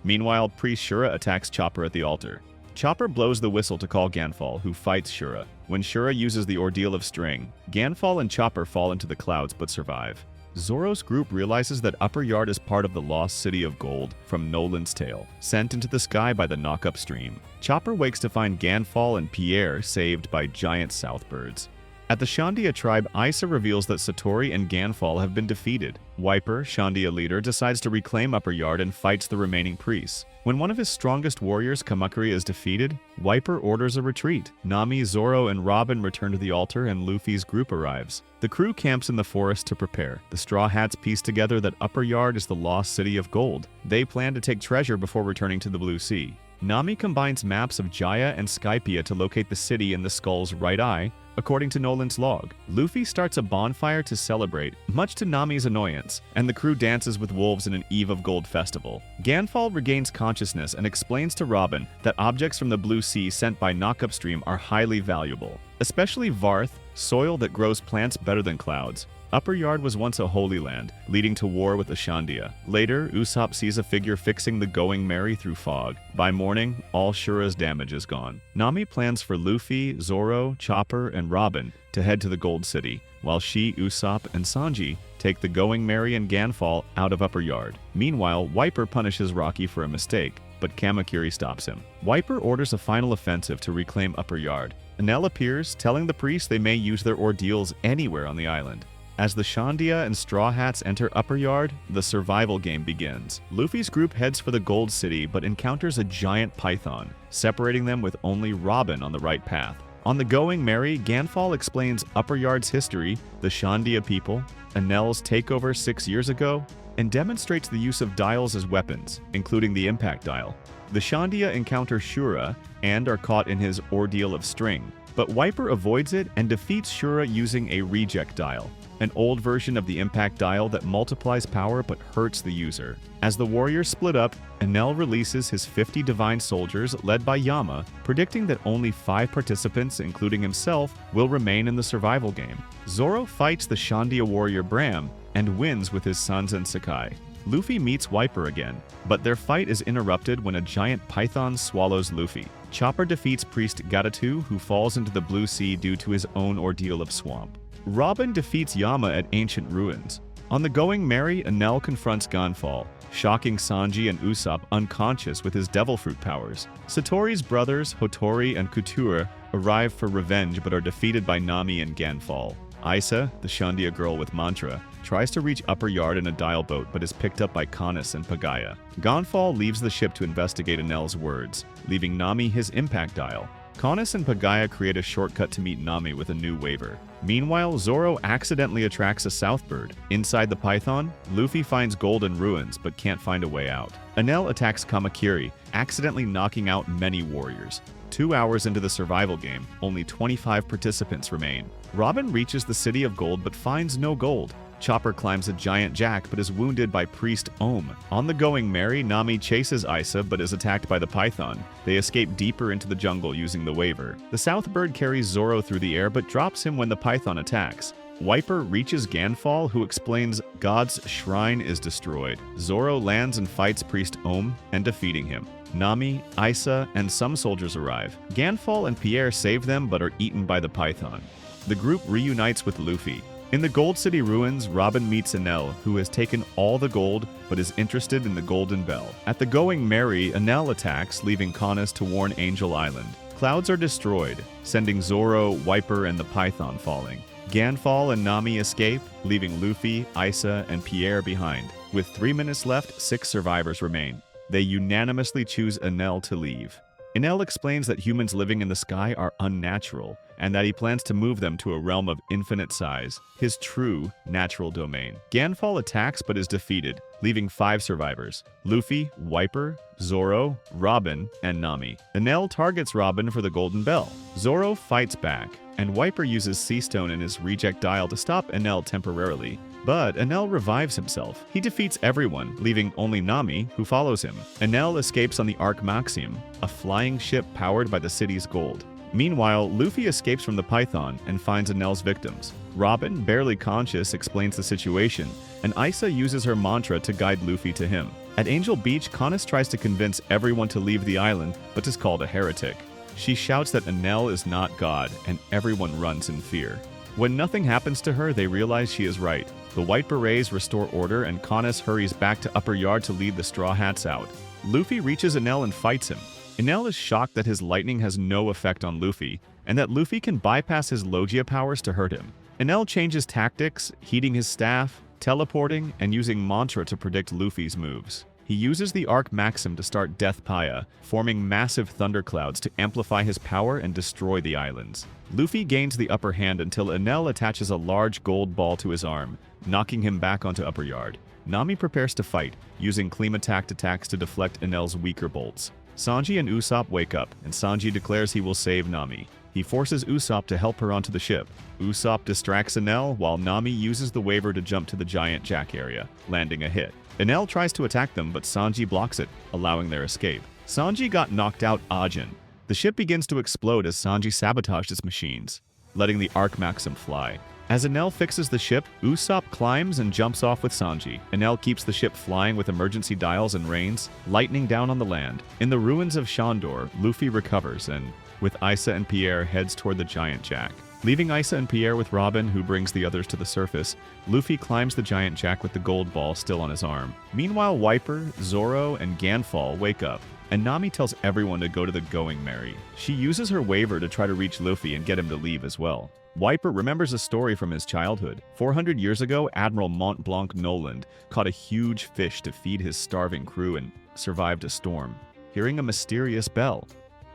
Speaker 1: Meanwhile, Priest Shura attacks Chopper at the altar. Chopper blows the whistle to call Ganfal, who fights Shura. When Shura uses the Ordeal of String, Ganfal and Chopper fall into the clouds but survive. Zoro's group realizes that Upper Yard is part of the lost city of gold from Noland's tale, sent into the sky by the Knockup Stream. Chopper wakes to find Ganfal and Pierre saved by giant southbirds. At the Shandia tribe, Isa reveals that Satori and Ganfal have been defeated. Wiper, Shandia leader, decides to reclaim Upper Yard and fights the remaining priests. When one of his strongest warriors, Kamakuri, is defeated, Wiper orders a retreat. Nami, Zoro, and Robin return to the altar and Luffy's group arrives. The crew camps in the forest to prepare. The Straw Hats piece together that Upper Yard is the lost city of gold. They plan to take treasure before returning to the Blue Sea. Nami combines maps of Jaya and Skypia to locate the city in the skull's right eye, according to Noland's log. Luffy starts a bonfire to celebrate, much to Nami's annoyance, and the crew dances with wolves in an Eve of Gold festival. Ganfal regains consciousness and explains to Robin that objects from the Blue Sea sent by Knockup Stream are highly valuable, especially Varth, soil that grows plants better than clouds. Upper Yard was once a holy land, leading to war with the Shandia. Later, Usopp sees a figure fixing the Going Merry through fog. By morning, all Shura's damage is gone. Nami plans for Luffy, Zoro, Chopper, and Robin to head to the Gold City, while she, Usopp, and Sanji take the Going Merry and Ganfal out of Upper Yard. Meanwhile, Wiper punishes Rocky for a mistake, but Kamakuri stops him. Wiper orders a final offensive to reclaim Upper Yard. Enel appears, telling the priests they may use their ordeals anywhere on the island. As the Shandia and Straw Hats enter Upper Yard, the survival game begins. Luffy's group heads for the Gold City but encounters a giant python, separating them with only Robin on the right path. On the Going Merry, Ganfal explains Upper Yard's history, the Shandia people, Enel's takeover 6 years ago, and demonstrates the use of dials as weapons, including the impact dial. The Shandia encounter Shura and are caught in his Ordeal of String, but Wiper avoids it and defeats Shura using a reject dial, an old version of the impact dial that multiplies power but hurts the user. As the warriors split up, Enel releases his 50 divine soldiers led by Yama, predicting that only 5 participants, including himself, will remain in the survival game. Zoro fights the Shandia warrior Bram and wins with his sons and Sakai. Luffy meets Wiper again, but their fight is interrupted when a giant python swallows Luffy. Chopper defeats Priest Gatatu, who falls into the Blue Sea due to his own Ordeal of Swamp. Robin defeats Yama at Ancient Ruins. On the Going Merry, Enel confronts Ganfal, shocking Sanji and Usopp unconscious with his devil fruit powers. Satori's brothers, Hotori and Couture, arrive for revenge but are defeated by Nami and Ganfal. Isa, the Shandia girl with Mantra, tries to reach Upper Yard in a dial boat but is picked up by Konis and Pagaya. Ganfal leaves the ship to investigate Enel's words, leaving Nami his impact dial. Konis and Pagaya create a shortcut to meet Nami with a new waiver. Meanwhile, Zoro accidentally attracts a southbird. Inside the python, Luffy finds gold in ruins but can't find a way out. Enel attacks Kamakuri, accidentally knocking out many warriors. 2 hours into the survival game, only 25 participants remain. Robin reaches the City of Gold but finds no gold. Chopper climbs a giant jack but is wounded by Priest Ohm. On the Going Merry, Nami chases Isa but is attacked by the python. They escape deeper into the jungle using the waiver. The Southbird carries Zoro through the air but drops him when the python attacks. Wiper reaches Ganfal, who explains God's shrine is destroyed. Zoro lands and fights Priest Ohm, and defeating him. Nami, Isa, and some soldiers arrive. Ganfal and Pierre save them but are eaten by the python. The group reunites with Luffy. In the Gold City ruins, Robin meets Enel, who has taken all the gold but is interested in the Golden Bell. At the Going Merry, Enel attacks, leaving Caunus to warn Angel Island. Clouds are destroyed, sending Zoro, Wiper, and the Python falling. Ganfall and Nami escape, leaving Luffy, Isa, and Pierre behind. With 3 minutes left, 6 survivors remain. They unanimously choose Enel to leave. Enel explains that humans living in the sky are unnatural, and that he plans to move them to a realm of infinite size, his true natural domain. Ganfall attacks but is defeated, leaving 5 survivors: Luffy, Wiper, Zoro, Robin, and Nami. Enel targets Robin for the Golden Bell. Zoro fights back, and Wiper uses Sea Stone in his reject dial to stop Enel temporarily. But Enel revives himself. He defeats everyone, leaving only Nami, who follows him. Enel escapes on the Ark Maxim, a flying ship powered by the city's gold. Meanwhile, Luffy escapes from the Python and finds Enel's victims. Robin, barely conscious, explains the situation, and Isa uses her mantra to guide Luffy to him. At Angel Beach, Caunus tries to convince everyone to leave the island, but is called a heretic. She shouts that Enel is not God, and everyone runs in fear. When nothing happens to her, they realize she is right. The White Berets restore order, and Caunus hurries back to Upper Yard to lead the Straw Hats out. Luffy reaches Enel and fights him. Enel is shocked that his lightning has no effect on Luffy, and that Luffy can bypass his Logia powers to hurt him. Enel changes tactics, heating his staff, teleporting, and using mantra to predict Luffy's moves. He uses the Ark Maxim to start Death Paya, forming massive thunderclouds to amplify his power and destroy the islands. Luffy gains the upper hand until Enel attaches a large gold ball to his arm, knocking him back onto Upper Yard. Nami prepares to fight, using Climattack attacks to deflect Enel's weaker bolts. Sanji and Usopp wake up, and Sanji declares he will save Nami. He forces Usopp to help her onto the ship. Usopp distracts Enel, while Nami uses the waiver to jump to the giant jack area, landing a hit. Enel tries to attack them, but Sanji blocks it, allowing their escape. Sanji got knocked out Ajin. The ship begins to explode as Sanji sabotaged its machines, letting the Ark Maxim fly. As Enel fixes the ship, Usopp climbs and jumps off with Sanji. Enel keeps the ship flying with emergency dials and rains, lightning down on the land. In the ruins of Shandor, Luffy recovers and, with Isa and Pierre, heads toward the giant jack. Leaving Isa and Pierre with Robin, who brings the others to the surface, Luffy climbs the giant jack with the gold ball still on his arm. Meanwhile, Wiper, Zoro, and Ganfall wake up, and Nami tells everyone to go to the Going Merry. She uses her waiver to try to reach Luffy and get him to leave as well. Wiper remembers a story from his childhood. 400 years ago, Admiral Mont Blanc Noland caught a huge fish to feed his starving crew and survived a storm, hearing a mysterious bell.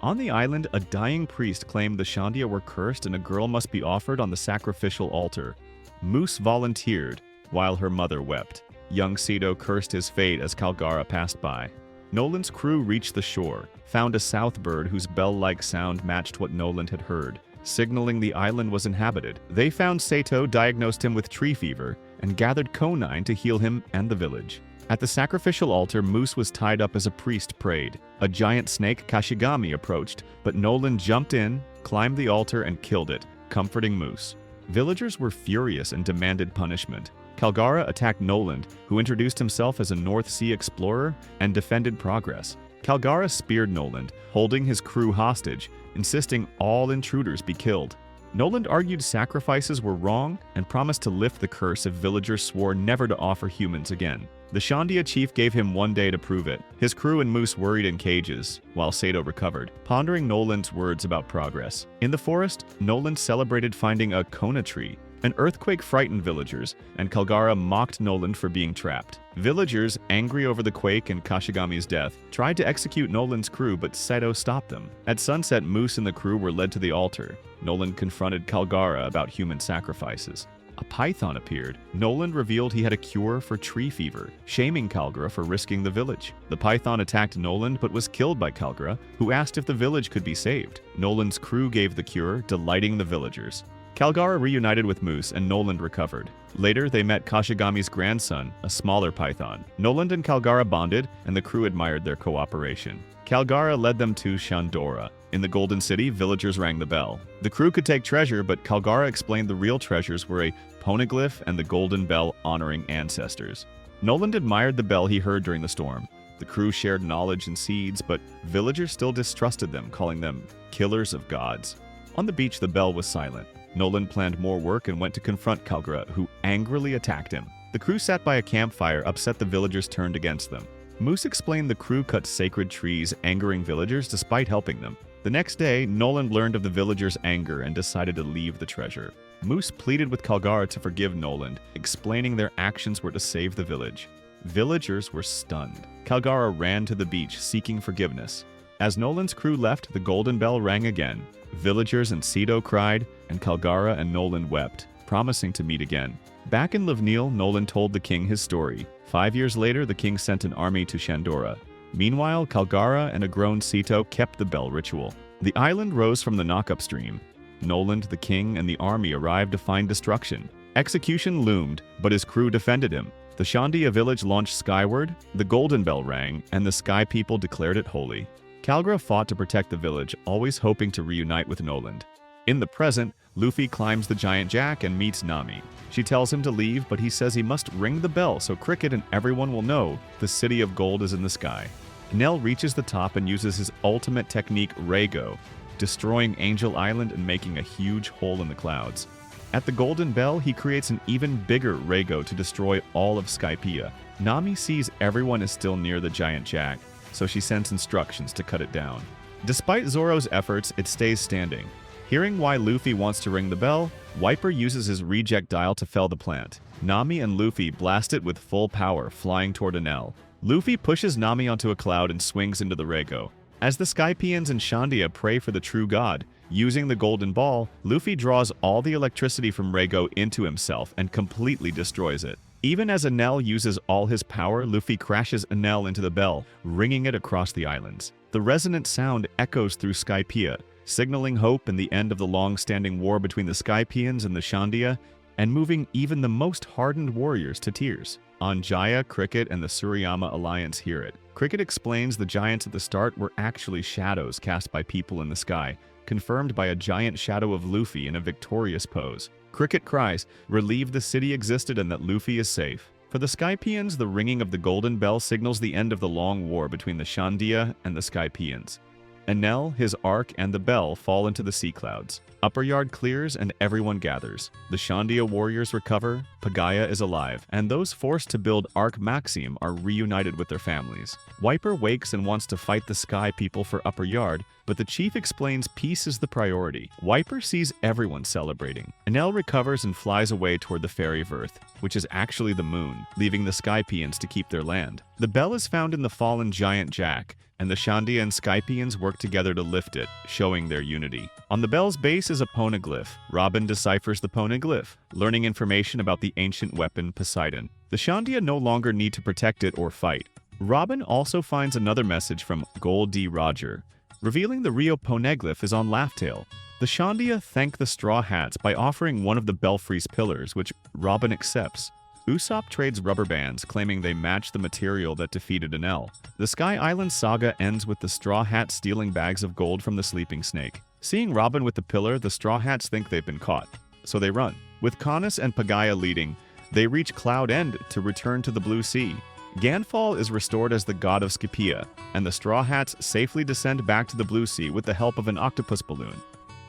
Speaker 1: On the island, a dying priest claimed the Shandia were cursed and a girl must be offered on the sacrificial altar. Moose volunteered, while her mother wept. Young Cedo cursed his fate as Calgara passed by. Noland's crew reached the shore, found a south bird whose bell-like sound matched what Noland had heard, signaling the island was inhabited. They found Sato, diagnosed him with tree fever, and gathered Konine to heal him and the village. At the sacrificial altar, Moose was tied up as a priest prayed. A giant snake, Kashigami, approached, but Noland jumped in, climbed the altar, and killed it, comforting Moose. Villagers were furious and demanded punishment. Calgara attacked Noland, who introduced himself as a North Sea explorer and defended progress. Calgara speared Noland, holding his crew hostage, insisting all intruders be killed. Noland argued sacrifices were wrong and promised to lift the curse if villagers swore never to offer humans again. The Shandia chief gave him 1 day to prove it. His crew and Moose worried in cages, while Sato recovered, pondering Noland's words about progress. In the forest, Noland celebrated finding a Kona tree. An earthquake frightened villagers, and Calgara mocked Noland for being trapped. Villagers, angry over the quake and Kashigami's death, tried to execute Noland's crew, but Sato stopped them. At sunset, Moose and the crew were led to the altar. Noland confronted Calgara about human sacrifices. A python appeared. Noland revealed he had a cure for tree fever, shaming Calgara for risking the village. The python attacked Noland but was killed by Calgara, who asked if the village could be saved. Noland's crew gave the cure, delighting the villagers. Calgara reunited with Moose and Noland recovered. Later, they met Kashigami's grandson, a smaller python. Noland and Calgara bonded, and the crew admired their cooperation. Calgara led them to Shandora. In the Golden City, villagers rang the bell. The crew could take treasure, but Calgara explained the real treasures were a poneglyph and the golden bell honoring ancestors. Noland admired the bell he heard during the storm. The crew shared knowledge and seeds, but villagers still distrusted them, calling them killers of gods. On the beach, the bell was silent. Noland planned more work and went to confront Kalgara, who angrily attacked him. The crew sat by a campfire, upset the villagers turned against them. Moose explained the crew cut sacred trees, angering villagers despite helping them. The next day, Noland learned of the villagers' anger and decided to leave the treasure. Moose pleaded with Kalgara to forgive Noland, explaining their actions were to save the village. Villagers were stunned. Kalgara ran to the beach, seeking forgiveness. As Noland's crew left, the golden bell rang again. Villagers and Cedo cried, and Kalgara and Noland wept, promising to meet again. Back in Livneel, Noland told the king his story. 5 years later, the king sent an army to Shandora. Meanwhile, Kalgara and a grown Cedo kept the bell ritual. The island rose from the knock-up stream. Noland, the king, and the army arrived to find destruction. Execution loomed, but his crew defended him. The Shandia village launched skyward, the golden bell rang, and the sky people declared it holy. Kalgara fought to protect the village, always hoping to reunite with Noland. In the present, Luffy climbs the giant jack and meets Nami. She tells him to leave, but he says he must ring the bell so Cricket and everyone will know the city of gold is in the sky. Nell reaches the top and uses his ultimate technique, Raygo, destroying Angel Island and making a huge hole in the clouds. At the Golden Bell, he creates an even bigger Raygo to destroy all of Skypiea. Nami sees everyone is still near the giant jack, so she sends instructions to cut it down. Despite Zoro's efforts, it stays standing. Hearing why Luffy wants to ring the bell, Whitebeard uses his reject dial to fell the plant. Nami and Luffy blast it with full power, flying toward Enel. Luffy pushes Nami onto a cloud and swings into the Raygo. As the Skypians and Shandia pray for the true god, using the golden ball, Luffy draws all the electricity from Raygo into himself and completely destroys it. Even as Enel uses all his power, Luffy crashes Enel into the bell, ringing it across the islands. The resonant sound echoes through Skypiea, signaling hope and the end of the long-standing war between the Skypians and the Shandia, and moving even the most hardened warriors to tears. Anjaya, Cricket, and the Suriyama Alliance hear it. Cricket explains the giants at the start were actually shadows cast by people in the sky, confirmed by a giant shadow of Luffy in a victorious pose. Cricket cries, relieved the city existed and that Luffy is safe. For the Skypians, the ringing of the golden bell signals the end of the long war between the Shandia and the Skypians. Enel, his arc, and the bell fall into the sea clouds. Upper Yard clears and everyone gathers. The Shandia warriors recover, Pagaya is alive, and those forced to build Arc Maxime are reunited with their families. Whitebeard wakes and wants to fight the Sky people for Upper Yard, but the chief explains peace is the priority. Whitebeard sees everyone celebrating. Enel recovers and flies away toward the fairy Verth, which is actually the moon, leaving the Skypians to keep their land. The bell is found in the fallen giant jack, and the Shandia and Skypians work together to lift it, showing their unity. On the bell's base is a poneglyph. Robin deciphers the poneglyph, learning information about the ancient weapon Poseidon. The Shandia no longer need to protect it or fight. Robin also finds another message from Gold D. Roger, revealing the Rio poneglyph is on Laugh-Tale. The Shandia thank the Straw Hats by offering one of the Belfry's pillars, which Robin accepts. Usopp trades rubber bands, claiming they match the material that defeated Enel. The Sky Island Saga ends with the Straw Hats stealing bags of gold from the sleeping snake. Seeing Robin with the pillar, the Straw Hats think they've been caught, so they run. With Caunus and Pagaya leading, they reach Cloud End to return to the Blue Sea. Ganfall is restored as the god of Skypiea, and the Straw Hats safely descend back to the Blue Sea with the help of an octopus balloon.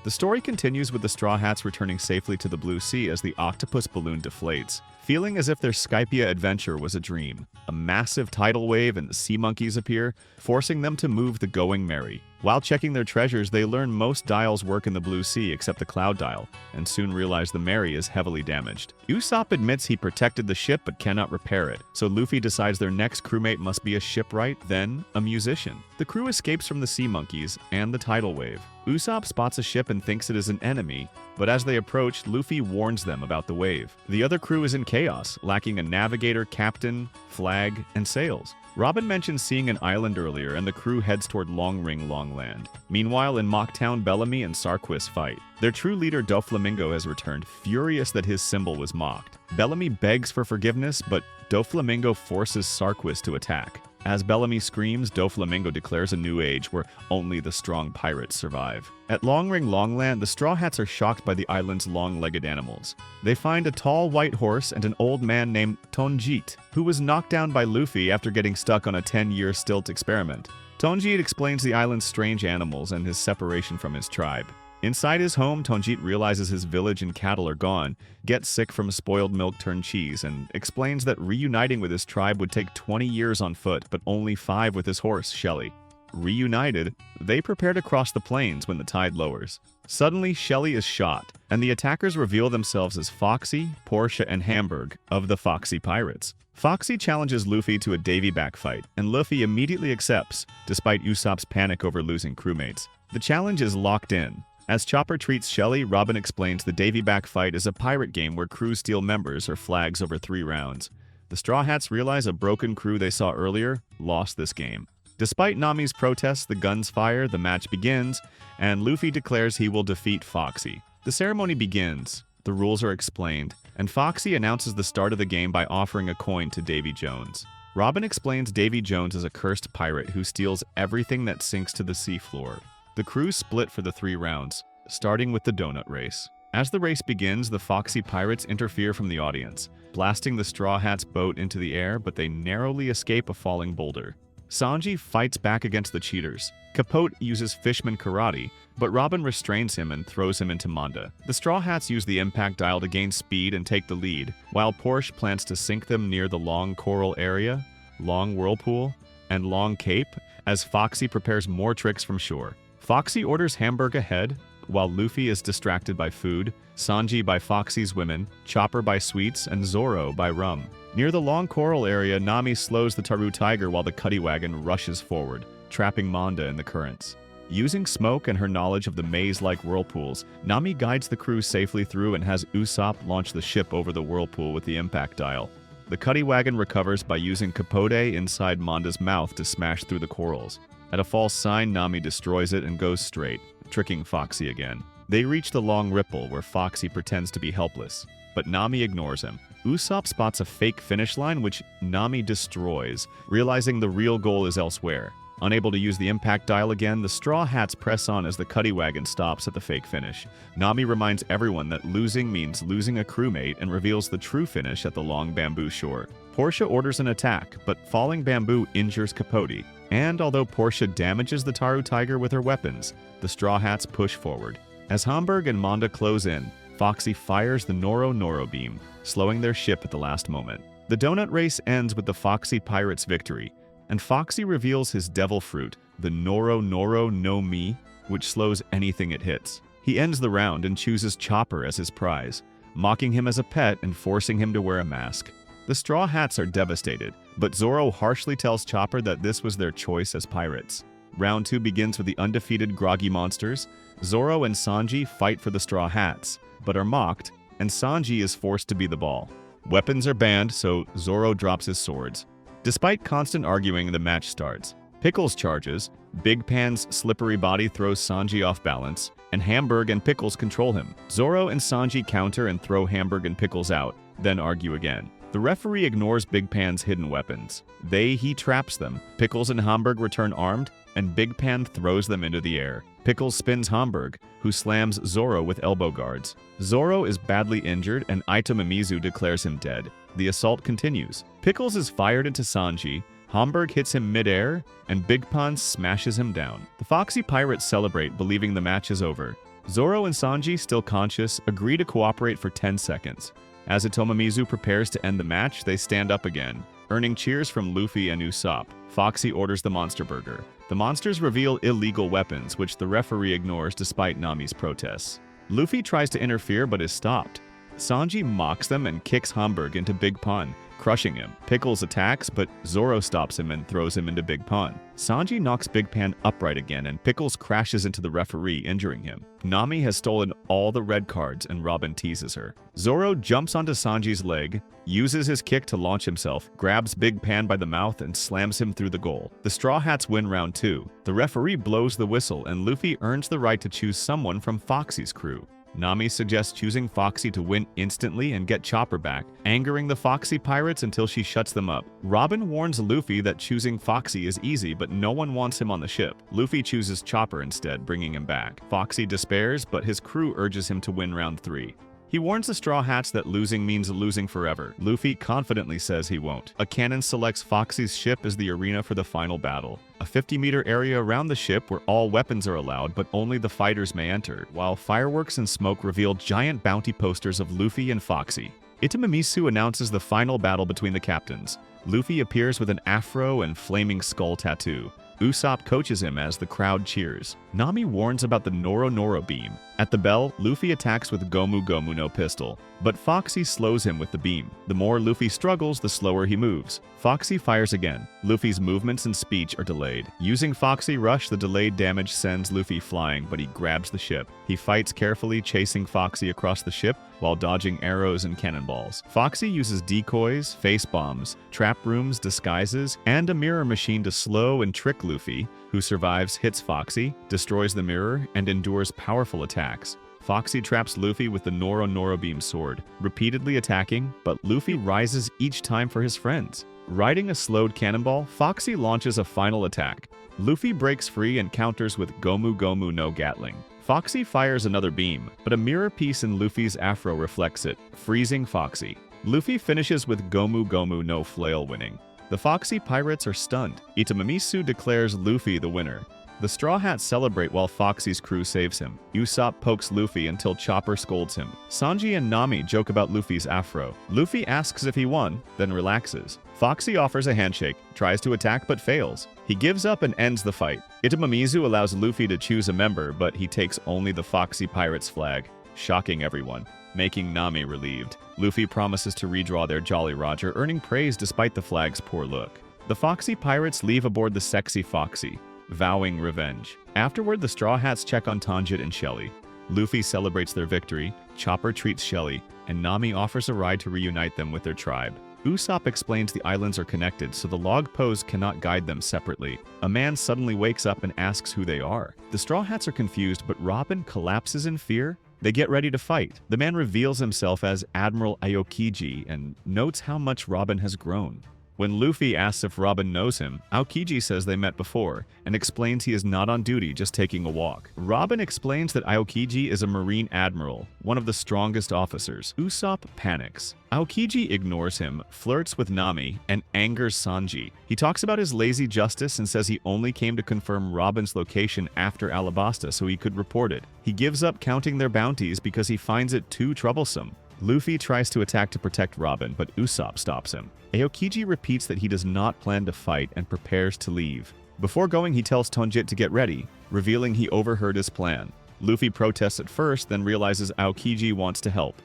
Speaker 1: The story continues with the Straw Hats returning safely to the Blue Sea as the octopus balloon deflates, feeling as if their Skypiea adventure was a dream. A massive tidal wave and the sea monkeys appear, forcing them to move the Going Merry. While checking their treasures, they learn most dials work in the Blue Sea except the Cloud Dial, and soon realize the Merry is heavily damaged. Usopp admits he protected the ship but cannot repair it, so Luffy decides their next crewmate must be a shipwright, then a musician. The crew escapes from the sea monkeys and the tidal wave. Usopp spots a ship and thinks it is an enemy, but as they approach, Luffy warns them about the wave. The other crew is in chaos, lacking a navigator, captain, flag, and sails. Robin mentioned seeing an island earlier, and the crew heads toward Long Ring Long Land. Meanwhile, in Mocktown, Bellamy and Sarquis fight. Their true leader Doflamingo has returned, furious that his symbol was mocked. Bellamy begs for forgiveness, but Doflamingo forces Sarquis to attack. As Bellamy screams, Doflamingo declares a new age where only the strong pirates survive. At Long Ring Long Land, the Straw Hats are shocked by the island's long-legged animals. They find a tall white horse and an old man named Tonjit, who was knocked down by Luffy after getting stuck on a 10-year stilt experiment. Tonjit explains the island's strange animals and his separation from his tribe. Inside his home, Tonjit realizes his village and cattle are gone, gets sick from spoiled milk turned cheese, and explains that reuniting with his tribe would take 20 years on foot, but only 5 with his horse, Shelly. Reunited, they prepare to cross the plains when the tide lowers. Suddenly, Shelly is shot, and the attackers reveal themselves as Foxy, Portia, and Hamburg of the Foxy Pirates. Foxy challenges Luffy to a Davy-back fight, and Luffy immediately accepts, despite Usopp's panic over losing crewmates. The challenge is locked in. As Chopper treats Shelly, Robin explains the Davy-back fight is a pirate game where crews steal members or flags over 3 rounds. The Straw Hats realize a broken crew they saw earlier lost this game. Despite Nami's protests, the guns fire, the match begins, and Luffy declares he will defeat Foxy. The ceremony begins, the rules are explained, and Foxy announces the start of the game by offering a coin to Davy Jones. Robin explains Davy Jones is a cursed pirate who steals everything that sinks to the seafloor. The crew split for the 3 rounds, starting with the donut race. As the race begins, the Foxy Pirates interfere from the audience, blasting the Straw Hats' boat into the air, but they narrowly escape a falling boulder. Sanji fights back against the cheaters. Capote uses Fishman Karate, but Robin restrains him and throws him into Manda. The Straw Hats use the impact dial to gain speed and take the lead, while Porsche plans to sink them near the Long Coral area, Long Whirlpool, and Long Cape, as Foxy prepares more tricks from shore. Foxy orders Hamburg ahead, while Luffy is distracted by food, Sanji by Foxy's women, Chopper by sweets, and Zoro by rum. Near the Long Coral area, Nami slows the Taru Tiger while the Cuddy Wagon rushes forward, trapping Manda in the currents. Using smoke and her knowledge of the maze-like whirlpools, Nami guides the crew safely through and has Usopp launch the ship over the whirlpool with the impact dial. The Cuddy Wagon recovers by using Capote inside Manda's mouth to smash through the corals. At a false sign, Nami destroys it and goes straight, tricking Foxy again. They reach the Long Ripple, where Foxy pretends to be helpless, but Nami ignores him. Usopp spots a fake finish line, which Nami destroys, realizing the real goal is elsewhere. Unable to use the impact dial again, the Straw Hats press on as the Cuddy Wagon stops at the fake finish. Nami reminds everyone that losing means losing a crewmate and reveals the true finish at the Long Bamboo shore. Portia orders an attack, but falling bamboo injures Capote. And although Portia damages the Taru Tiger with her weapons, the Straw Hats push forward. As Hamburg and Manda close in, Foxy fires the Noro Noro beam, slowing their ship at the last moment. The donut race ends with the Foxy Pirates' victory, and Foxy reveals his devil fruit, the Noro Noro no Mi, which slows anything it hits. He ends the round and chooses Chopper as his prize, mocking him as a pet and forcing him to wear a mask. The Straw Hats are devastated, but Zoro harshly tells Chopper that this was their choice as pirates. Round 2 begins with the undefeated Groggy Monsters. Zoro and Sanji fight for the Straw Hats, but are mocked, and Sanji is forced to be the ball. Weapons are banned, so Zoro drops his swords. Despite constant arguing, the match starts. Pickles charges, Big Pan's slippery body throws Sanji off balance, and Hamburg and Pickles control him. Zoro and Sanji counter and throw Hamburg and Pickles out, then argue again. The referee ignores Big Pan's hidden weapons. He traps them. Pickles and Hamburg return armed, and Big Pan throws them into the air. Pickles spins Hamburg, who slams Zoro with elbow guards. Zoro is badly injured, and Ito Mimizu declares him dead. The assault continues. Pickles is fired into Sanji, Hamburg hits him mid-air, and Big Pan smashes him down. The Foxy Pirates celebrate, believing the match is over. Zoro and Sanji, still conscious, agree to cooperate for 10 seconds. As Itomamizu prepares to end the match, they stand up again, earning cheers from Luffy and Usopp. Foxy orders the Monster Burger. The monsters reveal illegal weapons, which the referee ignores despite Nami's protests. Luffy tries to interfere but is stopped. Sanji mocks them and kicks Hamburg into Big Pun, crushing him. Pickles attacks, but Zoro stops him and throws him into Big Pun. Sanji knocks Big Pan upright again, and Pickles crashes into the referee, injuring him. Nami has stolen all the red cards, and Robin teases her. Zoro jumps onto Sanji's leg, uses his kick to launch himself, grabs Big Pan by the mouth, and slams him through the goal. The Straw Hats win round 2. The referee blows the whistle, and Luffy earns the right to choose someone from Foxy's crew. Nami suggests choosing Foxy to win instantly and get Chopper back, angering the Foxy Pirates until she shuts them up. Robin warns Luffy that choosing Foxy is easy, but no one wants him on the ship. Luffy chooses Chopper instead, bringing him back. Foxy despairs, but his crew urges him to win round 3. He warns the Straw Hats that losing means losing forever. Luffy confidently says he won't. A cannon selects Foxy's ship as the arena for the final battle. A 50-meter area around the ship where all weapons are allowed, but only the fighters may enter, while fireworks and smoke reveal giant bounty posters of Luffy and Foxy. Itamamisu announces the final battle between the captains. Luffy appears with an afro and flaming skull tattoo. Usopp coaches him as the crowd cheers. Nami warns about the Noro Noro beam. At the bell, Luffy attacks with Gomu Gomu no pistol, but Foxy slows him with the beam. The more Luffy struggles, the slower he moves. Foxy fires again. Luffy's movements and speech are delayed. Using Foxy Rush, the delayed damage sends Luffy flying, but he grabs the ship. He fights carefully, chasing Foxy across the ship while dodging arrows and cannonballs. Foxy uses decoys, face bombs, trap rooms, disguises, and a mirror machine to slow and trick Luffy, who survives, hits Foxy, destroys the mirror, and endures powerful attacks. Foxy traps Luffy with the Noro Noro beam sword, repeatedly attacking, but Luffy rises each time for his friends. Riding a slowed cannonball, Foxy launches a final attack. Luffy breaks free and counters with Gomu Gomu no Gatling. Foxy fires another beam, but a mirror piece in Luffy's afro reflects it, freezing Foxy. Luffy finishes with Gomu Gomu no Flail, winning. The Foxy pirates are stunned. Itamamisu declares Luffy the winner. The Straw Hats celebrate while Foxy's crew saves him. Usopp pokes Luffy until Chopper scolds him. Sanji and Nami joke about Luffy's afro. Luffy asks if he won, then relaxes. Foxy offers a handshake, tries to attack but fails. He gives up and ends the fight. Itamamizu allows Luffy to choose a member, but he takes only the Foxy Pirates flag, shocking everyone, making Nami relieved. Luffy promises to redraw their Jolly Roger, earning praise despite the flag's poor look. The Foxy Pirates leave aboard the Sexy Foxy, vowing revenge. Afterward, the Straw Hats check on Tanjit and Shelly. Luffy celebrates their victory, Chopper treats Shelly, and Nami offers a ride to reunite them with their tribe. Usopp explains the islands are connected, so the log pose cannot guide them separately. A man suddenly wakes up and asks who they are. The Straw Hats are confused, but Robin collapses in fear. They get ready to fight. The man reveals himself as Admiral Aokiji and notes how much Robin has grown. When Luffy asks if Robin knows him, Aokiji says they met before and explains he is not on duty, just taking a walk. Robin explains that Aokiji is a Marine Admiral, one of the strongest officers. Usopp panics. Aokiji ignores him, flirts with Nami, and angers Sanji. He talks about his lazy justice and says he only came to confirm Robin's location after Alabasta so he could report it. He gives up counting their bounties because he finds it too troublesome. Luffy tries to attack to protect Robin, but Usopp stops him. Aokiji repeats that he does not plan to fight and prepares to leave. Before going, he tells Tanjit to get ready, revealing he overheard his plan. Luffy protests at first, then realizes Aokiji wants to help.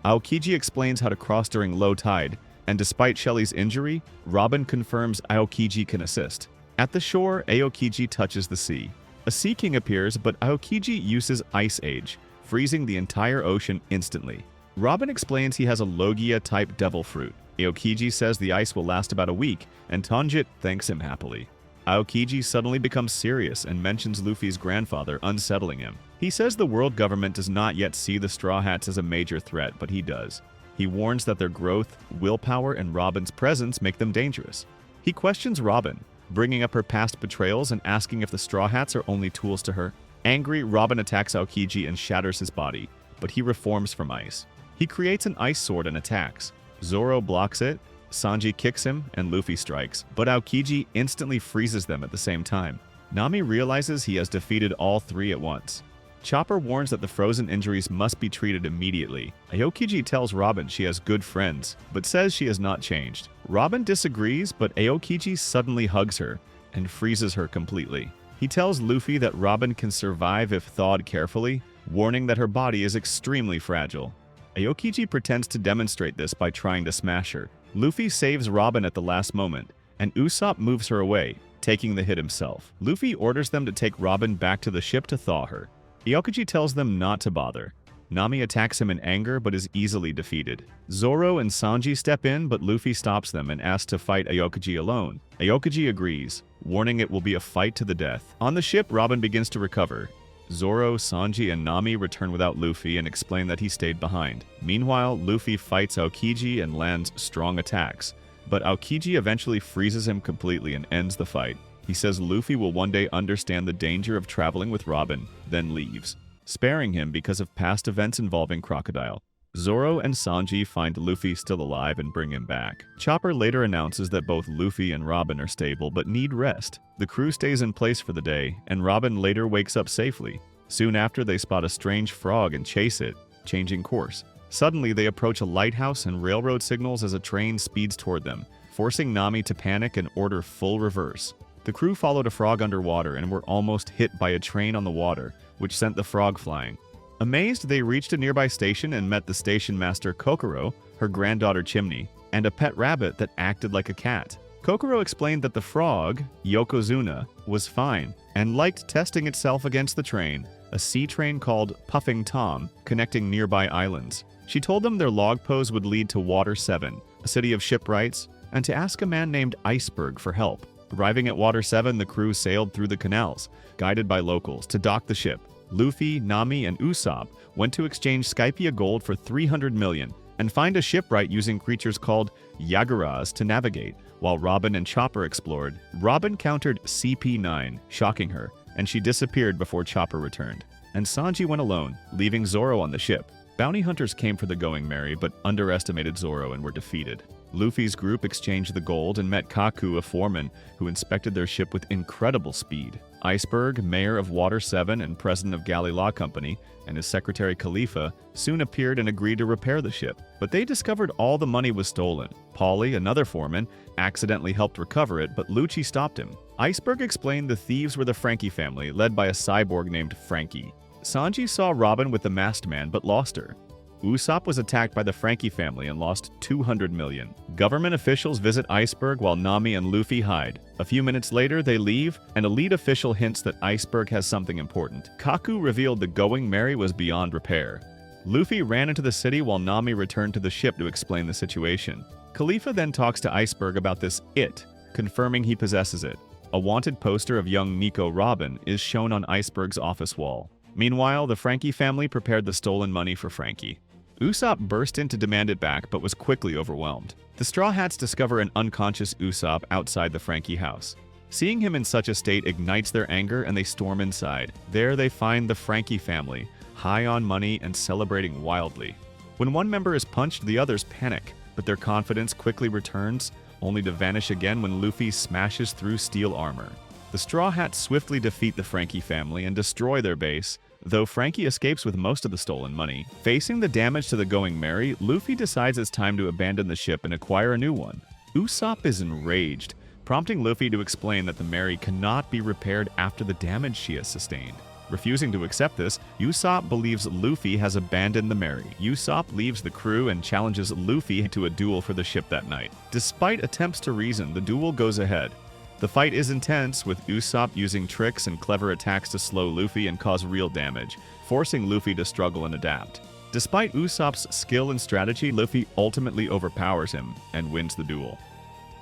Speaker 1: Aokiji explains how to cross during low tide, and despite Shelly's injury, Robin confirms Aokiji can assist. At the shore, Aokiji touches the sea. A Sea King appears, but Aokiji uses Ice Age, freezing the entire ocean instantly. Robin explains he has a Logia-type devil fruit. Aokiji says the ice will last about a week, and Tanjit thanks him happily. Aokiji suddenly becomes serious and mentions Luffy's grandfather, unsettling him. He says the world government does not yet see the Straw Hats as a major threat, but he does. He warns that their growth, willpower, and Robin's presence make them dangerous. He questions Robin, bringing up her past betrayals and asking if the Straw Hats are only tools to her. Angry, Robin attacks Aokiji and shatters his body, but he reforms from ice. He creates an ice sword and attacks. Zoro blocks it, Sanji kicks him, and Luffy strikes, but Aokiji instantly freezes them at the same time. Nami realizes he has defeated all three at once. Chopper warns that the frozen injuries must be treated immediately. Aokiji tells Robin she has good friends, but says she has not changed. Robin disagrees, but Aokiji suddenly hugs her and freezes her completely. He tells Luffy that Robin can survive if thawed carefully, warning that her body is extremely fragile. Aokiji pretends to demonstrate this by trying to smash her. Luffy saves Robin at the last moment, and Usopp moves her away, taking the hit himself. Luffy orders them to take Robin back to the ship to thaw her. Aokiji tells them not to bother. Nami attacks him in anger but is easily defeated. Zoro and Sanji step in, but Luffy stops them and asks to fight Aokiji alone. Aokiji agrees, warning it will be a fight to the death. On the ship, Robin begins to recover. Zoro, Sanji, and Nami return without Luffy and explain that he stayed behind. Meanwhile, Luffy fights Aokiji and lands strong attacks, but Aokiji eventually freezes him completely and ends the fight. He says Luffy will one day understand the danger of traveling with Robin, then leaves, sparing him because of past events involving Crocodile. Zoro and Sanji find Luffy still alive and bring him back. Chopper later announces that both Luffy and Robin are stable but need rest. The crew stays in place for the day, and Robin later wakes up safely. Soon after, they spot a strange frog and chase it, changing course. Suddenly, they approach a lighthouse and railroad signals as a train speeds toward them, forcing Nami to panic and order full reverse. The crew followed a frog underwater and were almost hit by a train on the water, which sent the frog flying. Amazed, they reached a nearby station and met the station master Kokoro, her granddaughter Chimney, and a pet rabbit that acted like a cat. Kokoro explained that the frog, Yokozuna, was fine and liked testing itself against the train, a sea train called Puffing Tom, connecting nearby islands. She told them their log pose would lead to Water 7, a city of shipwrights, and to ask a man named Iceberg for help. Arriving at Water 7, the crew sailed through the canals, guided by locals, to dock the ship. Luffy, Nami, and Usopp went to exchange Skypia gold for 300 million and find a shipwright using creatures called Yagaras to navigate, while Robin and Chopper explored. Robin countered CP9, shocking her, and she disappeared before Chopper returned. And Sanji went alone, leaving Zoro on the ship. Bounty hunters came for the Going Merry, but underestimated Zoro and were defeated. Luffy's group exchanged the gold and met Kaku, a foreman, who inspected their ship with incredible speed. Iceberg, mayor of Water 7 and president of Galley Law Company, and his secretary Khalifa soon appeared and agreed to repair the ship. But they discovered all the money was stolen. Polly, another foreman, accidentally helped recover it, but Lucci stopped him. Iceberg explained the thieves were the Frankie family, led by a cyborg named Frankie. Sanji saw Robin with the masked man, but lost her. Usopp was attacked by the Frankie family and lost 200 million. Government officials visit Iceberg while Nami and Luffy hide. A few minutes later, they leave, and a lead official hints that Iceberg has something important. Kaku revealed the Going Merry was beyond repair. Luffy ran into the city while Nami returned to the ship to explain the situation. Khalifa then talks to Iceberg about this it, confirming he possesses it. A wanted poster of young Nico Robin is shown on Iceberg's office wall. Meanwhile, the Frankie family prepared the stolen money for Frankie. Usopp burst in to demand it back, but was quickly overwhelmed. The Straw Hats discover an unconscious Usopp outside the Frankie house. Seeing him in such a state ignites their anger and they storm inside. There they find the Frankie family, high on money and celebrating wildly. When one member is punched, the others panic, but their confidence quickly returns, only to vanish again when Luffy smashes through steel armor. The Straw Hats swiftly defeat the Frankie family and destroy their base, though Frankie escapes with most of the stolen money. Facing the damage to the Going Merry, Luffy decides it's time to abandon the ship and acquire a new one. Usopp is enraged, prompting Luffy to explain that the Merry cannot be repaired after the damage she has sustained. Refusing to accept this, Usopp believes Luffy has abandoned the Merry. Usopp leaves the crew and challenges Luffy to a duel for the ship that night. Despite attempts to reason, the duel goes ahead. The fight is intense, with Usopp using tricks and clever attacks to slow Luffy and cause real damage, forcing Luffy to struggle and adapt. Despite Usopp's skill and strategy, Luffy ultimately overpowers him and wins the duel.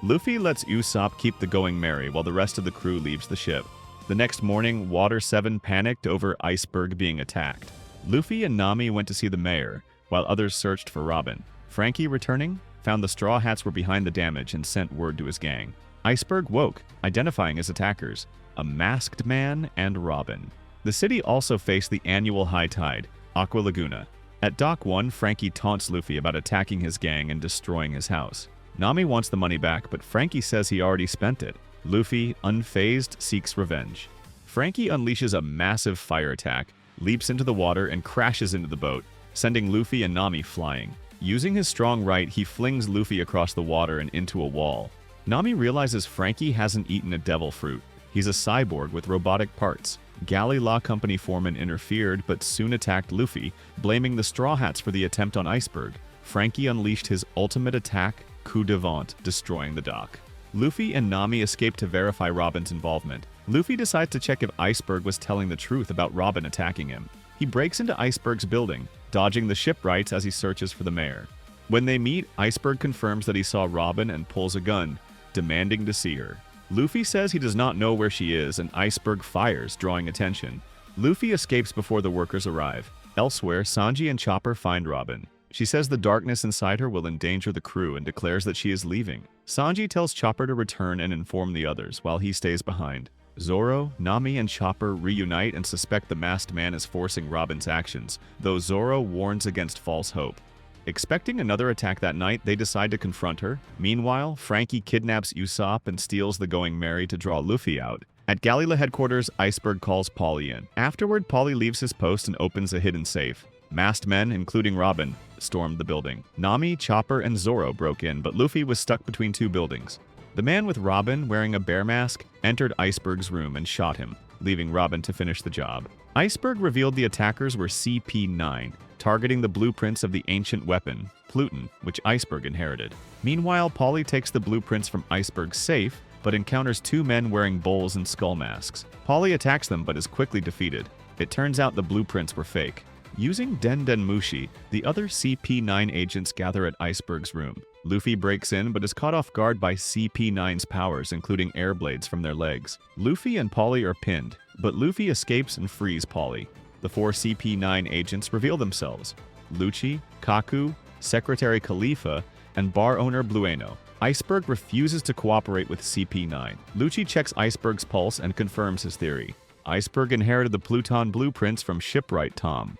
Speaker 1: Luffy lets Usopp keep the Going Merry while the rest of the crew leaves the ship. The next morning, Water 7 panicked over Iceberg being attacked. Luffy and Nami went to see the mayor, while others searched for Robin. Frankie, returning, found the Straw Hats were behind the damage and sent word to his gang. Iceberg woke, identifying his attackers, a masked man and Robin. The city also faced the annual high tide, Aqua Laguna. At Dock 1, Frankie taunts Luffy about attacking his gang and destroying his house. Nami wants the money back, but Frankie says he already spent it. Luffy, unfazed, seeks revenge. Frankie unleashes a massive fire attack, leaps into the water, and crashes into the boat, sending Luffy and Nami flying. Using his strong right, he flings Luffy across the water and into a wall. Nami realizes Frankie hasn't eaten a devil fruit. He's a cyborg with robotic parts. Galley Law Company foreman interfered but soon attacked Luffy, blaming the Straw Hats for the attempt on Iceberg. Frankie unleashed his ultimate attack, coup de vent, destroying the dock. Luffy and Nami escape to verify Robin's involvement. Luffy decides to check if Iceberg was telling the truth about Robin attacking him. He breaks into Iceberg's building, dodging the shipwrights as he searches for the mayor. When they meet, Iceberg confirms that he saw Robin and pulls a gun, demanding to see her. Luffy says he does not know where she is, and Iceberg fires, drawing attention. Luffy escapes before the workers arrive. Elsewhere, Sanji and Chopper find Robin. She says the darkness inside her will endanger the crew and declares that she is leaving. Sanji tells Chopper to return and inform the others, while he stays behind. Zoro, Nami, and Chopper reunite and suspect the masked man is forcing Robin's actions, though Zoro warns against false hope. Expecting another attack that night, they decide to confront her. Meanwhile, Frankie kidnaps Usopp and steals the Going Merry to draw Luffy out. At Galila headquarters, Iceberg calls Polly in. Afterward, Polly leaves his post and opens a hidden safe. Masked men, including Robin, stormed the building. Nami, Chopper, and Zoro broke in, but Luffy was stuck between two buildings. The man with Robin, wearing a bear mask, entered Iceberg's room and shot him, leaving Robin to finish the job. Iceberg revealed the attackers were CP9, targeting the blueprints of the ancient weapon, Pluton, which Iceberg inherited. Meanwhile, Polly takes the blueprints from Iceberg's safe, but encounters two men wearing bowls and skull masks. Polly attacks them but is quickly defeated. It turns out the blueprints were fake. Using Den Den Mushi, the other CP9 agents gather at Iceberg's room. Luffy breaks in but is caught off guard by CP9's powers, including air blades from their legs. Luffy and Polly are pinned, but Luffy escapes and frees Polly. The four CP9 agents reveal themselves: Lucci, Kaku, Secretary Khalifa, and bar owner Blueno. Iceberg refuses to cooperate with CP9. Lucci checks Iceberg's pulse and confirms his theory. Iceberg inherited the Pluton blueprints from shipwright Tom.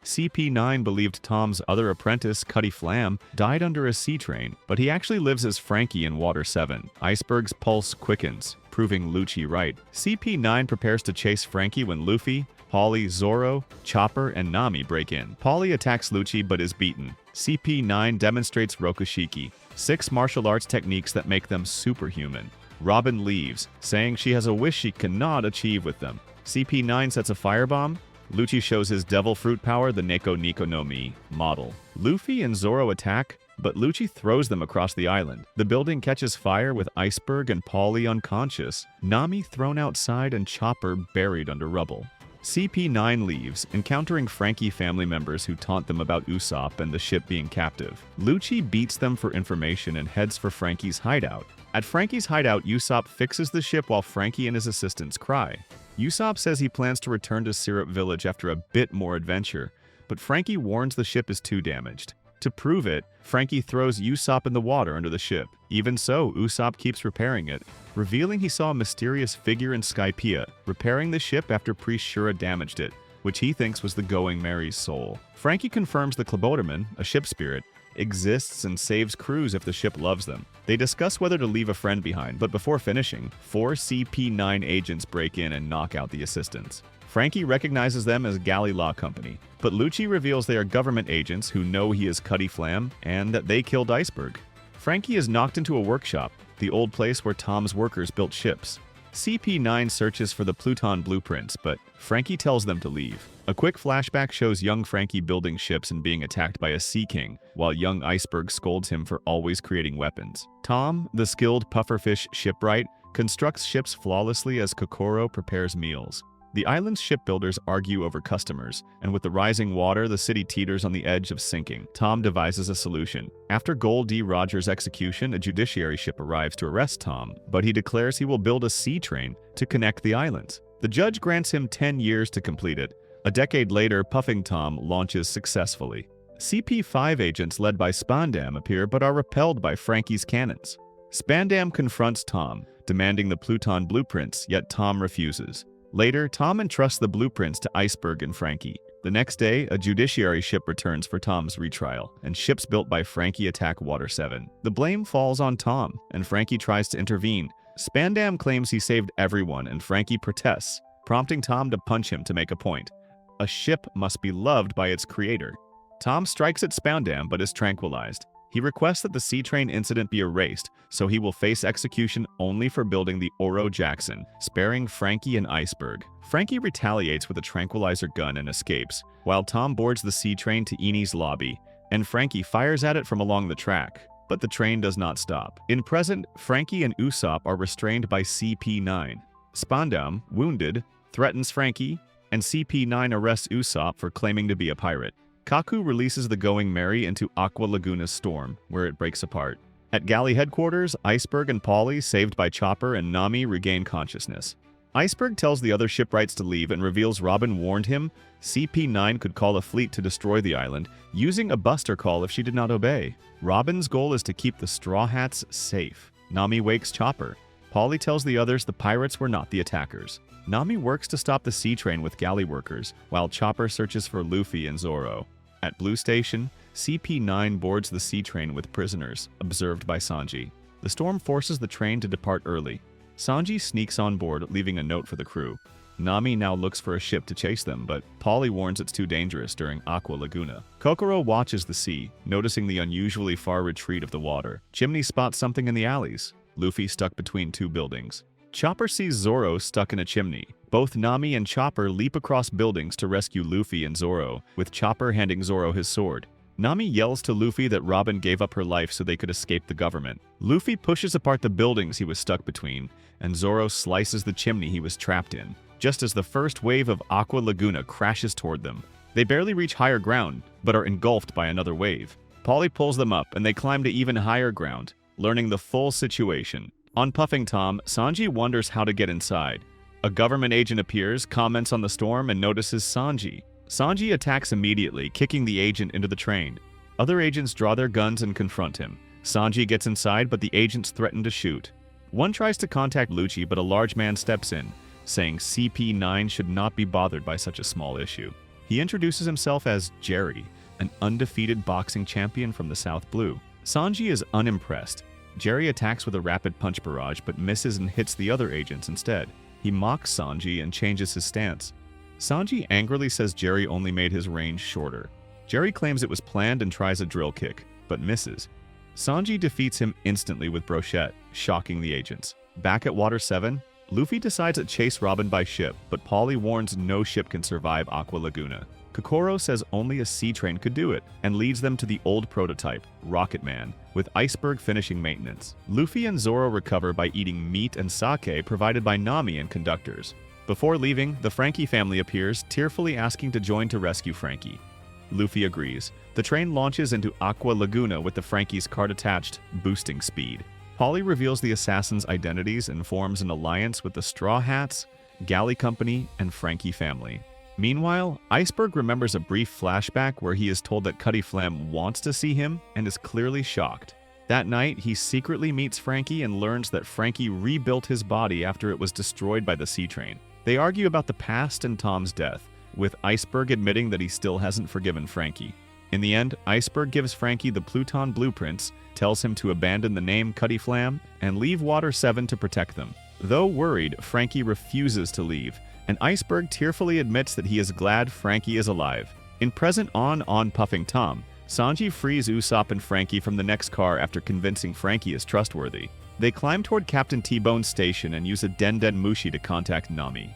Speaker 1: CP9 believed Tom's other apprentice, Cutty Flam, died under a sea train, but he actually lives as Frankie in Water 7. Iceberg's pulse quickens, proving Lucci right. CP9 prepares to chase Frankie when Luffy, Polly, Zoro, Chopper, and Nami break in. Polly attacks Lucci but is beaten. CP9 demonstrates Rokushiki, 6 martial arts techniques that make them superhuman. Robin leaves, saying she has a wish she cannot achieve with them. CP9 sets a firebomb. Lucci shows his devil fruit power, the Neko Niko no Mi model. Luffy and Zoro attack, but Lucci throws them across the island. The building catches fire with Iceberg and Polly unconscious, Nami thrown outside, and Chopper buried under rubble. CP9 leaves, encountering Frankie family members who taunt them about Usopp and the ship being captive. Lucci beats them for information and heads for Frankie's hideout. At Frankie's hideout, Usopp fixes the ship while Frankie and his assistants cry. Usopp says he plans to return to Syrup Village after a bit more adventure, but Frankie warns the ship is too damaged. To prove it, Frankie throws Usopp in the water under the ship. Even so, Usopp keeps repairing it, revealing he saw a mysterious figure in Skypiea, repairing the ship after Priest Shura damaged it, which he thinks was the Going Merry's soul. Frankie confirms the Kleboterman, a ship spirit, exists and saves crews if the ship loves them. They discuss whether to leave a friend behind, but before finishing, 4 CP9 agents break in and knock out the assistants. Frankie recognizes them as Galley Law Company, but Lucci reveals they are government agents who know he is Cutty Flam and that they killed Iceberg. Frankie is knocked into a workshop, the old place where Tom's workers built ships. CP9 searches for the Pluton blueprints, but Frankie tells them to leave. A quick flashback shows young Frankie building ships and being attacked by a Sea King, while young Iceberg scolds him for always creating weapons. Tom, the skilled pufferfish shipwright, constructs ships flawlessly as Kokoro prepares meals. The island's shipbuilders argue over customers, and with the rising water, the city teeters on the edge of sinking. Tom devises a solution. After Gold D. Rogers' execution, a judiciary ship arrives to arrest Tom, but he declares he will build a sea train to connect the islands. The judge grants him 10 years to complete it. A decade later, Puffing Tom launches successfully. CP5 agents led by Spandam appear but are repelled by Frankie's cannons. Spandam confronts Tom, demanding the Pluton blueprints, yet Tom refuses. Later, Tom entrusts the blueprints to Iceberg and Frankie. The next day, a judiciary ship returns for Tom's retrial, and ships built by Frankie attack Water 7. The blame falls on Tom, and Frankie tries to intervene. Spandam claims he saved everyone, and Frankie protests, prompting Tom to punch him to make a point. A ship must be loved by its creator. Tom strikes at Spandam but is tranquilized. He requests that the sea train incident be erased, so he will face execution only for building the Oro Jackson, sparing Frankie and Iceberg. Frankie retaliates with a tranquilizer gun and escapes, while Tom boards the sea train to Eni's lobby, and Frankie fires at it from along the track. But the train does not stop. In present, Frankie and Usopp are restrained by CP9. Spandam, wounded, threatens Frankie, and CP9 arrests Usopp for claiming to be a pirate. Kaku releases the Going Merry into Aqua Laguna's storm, where it breaks apart. At Galley headquarters, Iceberg and Polly, saved by Chopper and Nami, regain consciousness. Iceberg tells the other shipwrights to leave and reveals Robin warned him CP9 could call a fleet to destroy the island, using a buster call if she did not obey. Robin's goal is to keep the Straw Hats safe. Nami wakes Chopper. Polly tells the others the pirates were not the attackers. Nami works to stop the sea train with galley workers, while Chopper searches for Luffy and Zoro. At Blue Station, CP9 boards the sea train with prisoners, observed by Sanji. The storm forces the train to depart early. Sanji sneaks on board, leaving a note for the crew. Nami now looks for a ship to chase them, but Polly warns it's too dangerous during Aqua Laguna. Kokoro watches the sea, noticing the unusually far retreat of the water. Chimney spots something in the alleys. Luffy stuck between two buildings. Chopper sees Zoro stuck in a chimney. Both Nami and Chopper leap across buildings to rescue Luffy and Zoro, with Chopper handing Zoro his sword. Nami yells to Luffy that Robin gave up her life so they could escape the government. Luffy pushes apart the buildings he was stuck between, and Zoro slices the chimney he was trapped in, just as the first wave of Aqua Laguna crashes toward them. They barely reach higher ground, but are engulfed by another wave. Polly pulls them up, and they climb to even higher ground, learning the full situation. On Puffing Tom, Sanji wonders how to get inside. A government agent appears, comments on the storm, and notices Sanji. Sanji attacks immediately, kicking the agent into the train. Other agents draw their guns and confront him. Sanji gets inside, but the agents threaten to shoot. One tries to contact Lucci, but a large man steps in, saying CP9 should not be bothered by such a small issue. He introduces himself as Jerry, an undefeated boxing champion from the South Blue. Sanji is unimpressed. Jerry attacks with a rapid punch barrage, but misses and hits the other agents instead. He mocks Sanji and changes his stance. Sanji angrily says Jerry only made his range shorter. Jerry claims it was planned and tries a drill kick, but misses. Sanji defeats him instantly with Brochette, shocking the agents. Back at Water 7, Luffy decides to chase Robin by ship, but Polly warns no ship can survive Aqua Laguna. Kokoro says only a sea train could do it, and leads them to the old prototype, Rocket Man, with Iceberg finishing maintenance. Luffy and Zoro recover by eating meat and sake provided by Nami and conductors. Before leaving, the Frankie family appears, tearfully asking to join to rescue Frankie. Luffy agrees. The train launches into Aqua Laguna with the Frankie's cart attached, boosting speed. Polly reveals the assassins' identities and forms an alliance with the Straw Hats, Galley Company, and Frankie family. Meanwhile, Iceberg remembers a brief flashback where he is told that Cutty Flam wants to see him and is clearly shocked. That night, he secretly meets Frankie and learns that Frankie rebuilt his body after it was destroyed by the sea train. They argue about the past and Tom's death, with Iceberg admitting that he still hasn't forgiven Frankie. In the end, Iceberg gives Frankie the Pluton blueprints, tells him to abandon the name Cutty Flam, and leave Water 7 to protect them. Though worried, Frankie refuses to leave, and Iceberg tearfully admits that he is glad Frankie is alive. In present on Puffing Tom, Sanji frees Usopp and Frankie from the next car after convincing Frankie is trustworthy. They climb toward Captain T-Bone's station and use a Den Mushi to contact Nami.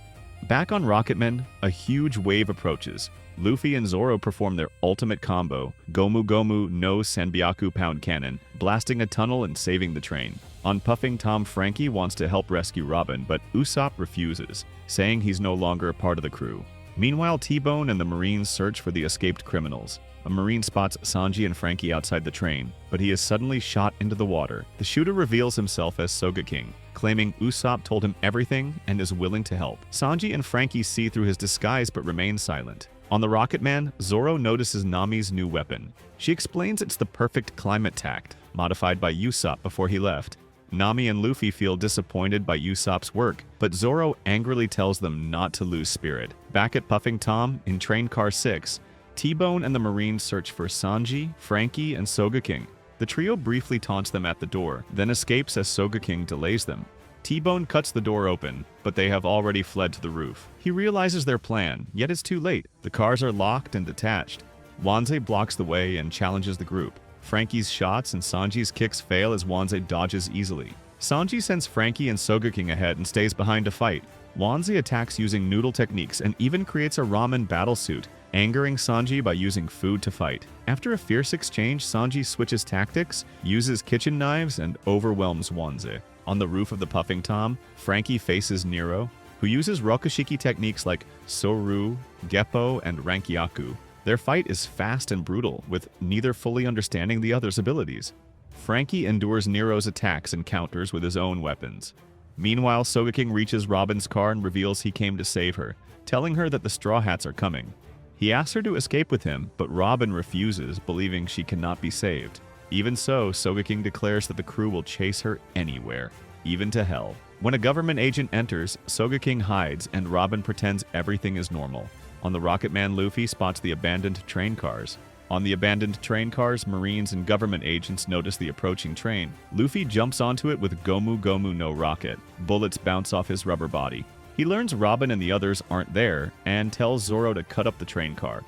Speaker 1: Back on Rocketman, a huge wave approaches. Luffy and Zoro perform their ultimate combo, Gomu Gomu no Sanbyaku Pound Cannon, blasting a tunnel and saving the train. On Puffing Tom, Frankie wants to help rescue Robin, but Usopp refuses, saying he's no longer a part of the crew. Meanwhile, T-Bone and the Marines search for the escaped criminals. A Marine spots Sanji and Frankie outside the train, but he is suddenly shot into the water. The shooter reveals himself as Soga King, claiming Usopp told him everything and is willing to help. Sanji and Frankie see through his disguise but remain silent. On the Rocketman, Zoro notices Nami's new weapon. She explains it's the perfect climate tact, modified by Usopp before he left. Nami and Luffy feel disappointed by Usopp's work, but Zoro angrily tells them not to lose spirit. Back at Puffing Tom, in Train Car 6, T-Bone and the Marines search for Sanji, Frankie, and Soga King. The trio briefly taunts them at the door, then escapes as Soga King delays them. T-Bone cuts the door open, but they have already fled to the roof. He realizes their plan, yet it's too late. The cars are locked and detached. Wanze blocks the way and challenges the group. Frankie's shots and Sanji's kicks fail as Wanze dodges easily. Sanji sends Frankie and Soga King ahead and stays behind to fight. Wanze attacks using noodle techniques and even creates a ramen battlesuit, angering Sanji by using food to fight. After a fierce exchange, Sanji switches tactics, uses kitchen knives, and overwhelms Wanze. On the roof of the Puffing Tom, Frankie faces Nero, who uses Rokushiki techniques like Soru, Geppo, and Rankyaku. Their fight is fast and brutal, with neither fully understanding the other's abilities. Frankie endures Nero's attacks and counters with his own weapons. Meanwhile, Soga King reaches Robin's car and reveals he came to save her, telling her that the Straw Hats are coming. He asks her to escape with him, but Robin refuses, believing she cannot be saved. Even so, Soga King declares that the crew will chase her anywhere, even to hell. When a government agent enters, Soga King hides and Robin pretends everything is normal. On the Rocketman, Luffy spots the abandoned train cars. On the abandoned train cars, Marines and government agents notice the approaching train. Luffy jumps onto it with Gomu Gomu no rocket. Bullets bounce off his rubber body. He learns Robin and the others aren't there and tells Zoro to cut up the train car.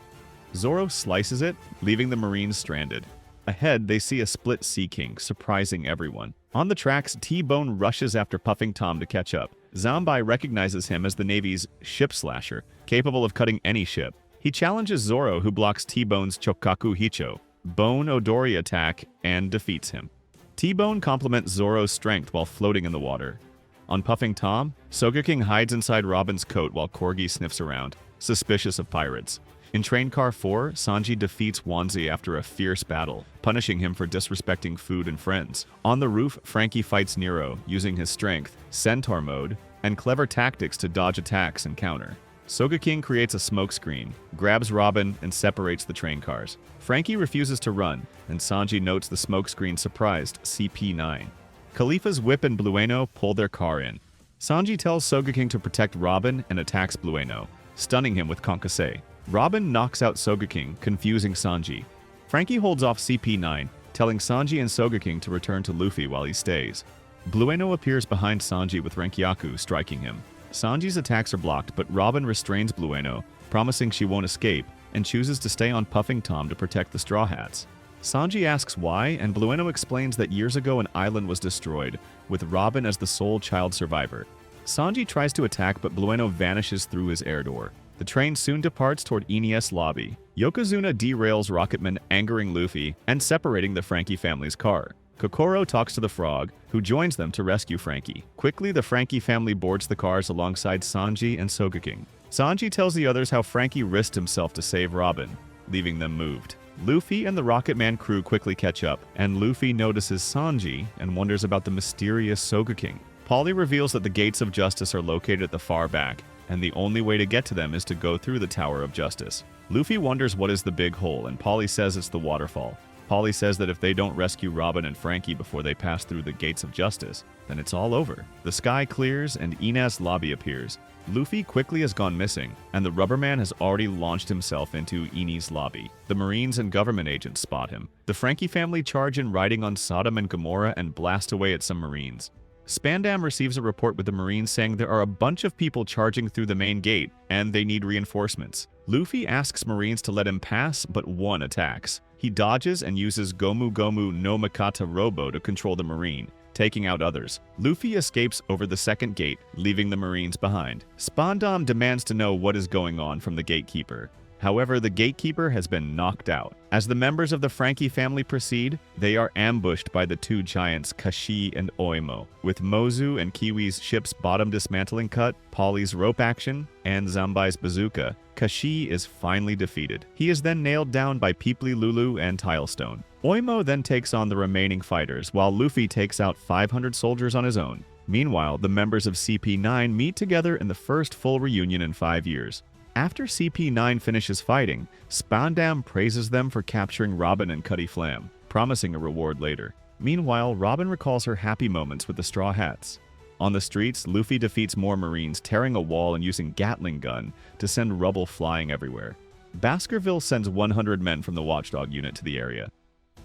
Speaker 1: Zoro slices it, leaving the Marines stranded. Ahead, they see a split Sea King, surprising everyone. On the tracks, T-Bone rushes after Puffing Tom to catch up. Zanbai recognizes him as the Navy's ship slasher, capable of cutting any ship. He challenges Zoro, who blocks T-Bone's Chokaku Hicho, Bone Odori attack, and defeats him. T-Bone complements Zoro's strength while floating in the water. On Puffing Tom, Sogeking hides inside Robin's coat while Corgi sniffs around, suspicious of pirates. In Train Car 4, Sanji defeats Wanzi after a fierce battle, punishing him for disrespecting food and friends. On the roof, Frankie fights Nero, using his strength, Centaur mode, and clever tactics to dodge attacks and counter. Sogeking creates a smokescreen, grabs Robin, and separates the train cars. Frankie refuses to run, and Sanji notes the smokescreen surprised CP9. Khalifa's Whip and Blueno pull their car in. Sanji tells Sogeking to protect Robin and attacks Blueno, stunning him with Konkasei. Robin knocks out Sogeking, confusing Sanji. Frankie holds off CP9, telling Sanji and Sogeking to return to Luffy while he stays. Blueno appears behind Sanji with Renkyaku, striking him. Sanji's attacks are blocked, but Robin restrains Blueno, promising she won't escape, and chooses to stay on Puffing Tom to protect the Straw Hats. Sanji asks why, and Blueno explains that years ago an island was destroyed, with Robin as the sole child survivor. Sanji tries to attack, but Blueno vanishes through his air door. The train soon departs toward Ines Lobby. Yokozuna derails Rocketman, angering Luffy and separating the Frankie family's car. Kokoro talks to the frog, who joins them to rescue Frankie. Quickly, the Frankie family boards the cars alongside Sanji and Sogeking. Sanji tells the others how Frankie risked himself to save Robin, leaving them moved. Luffy and the Rocketman crew quickly catch up, and Luffy notices Sanji and wonders about the mysterious Sogeking. Polly reveals that the Gates of Justice are located at the far back, and the only way to get to them is to go through the Tower of Justice. Luffy wonders what is the big hole, and Polly says it's the waterfall. Polly says that if they don't rescue Robin and Frankie before they pass through the Gates of Justice, then it's all over. The sky clears and Ines Lobby appears. Luffy quickly has gone missing, and the Rubberman has already launched himself into Ines Lobby. The Marines and government agents spot him. The Frankie family charge in riding on Sodom and Gomorrah and blast away at some Marines. Spandam receives a report with the Marines saying there are a bunch of people charging through the main gate, and they need reinforcements. Luffy asks Marines to let him pass, but one attacks. He dodges and uses Gomu Gomu no Makata Robo to control the Marine, taking out others. Luffy escapes over the second gate, leaving the Marines behind. Spandam demands to know what is going on from the gatekeeper. However, the gatekeeper has been knocked out. As the members of the Frankie family proceed, they are ambushed by the two giants Kashi and Oimo. With Mozu and Kiwi's ship's bottom dismantling cut, Polly's rope action, and Zanbai's bazooka, Kashi is finally defeated. He is then nailed down by Peeply Lulu and Tilestone. Oimo then takes on the remaining fighters, while Luffy takes out 500 soldiers on his own. Meanwhile, the members of CP9 meet together in the first full reunion in 5 years. After CP9 finishes fighting, Spandam praises them for capturing Robin and Cutty Flam, promising a reward later. Meanwhile, Robin recalls her happy moments with the Straw Hats. On the streets, Luffy defeats more Marines, tearing a wall and using Gatling gun to send rubble flying everywhere. Baskerville sends 100 men from the Watchdog unit to the area.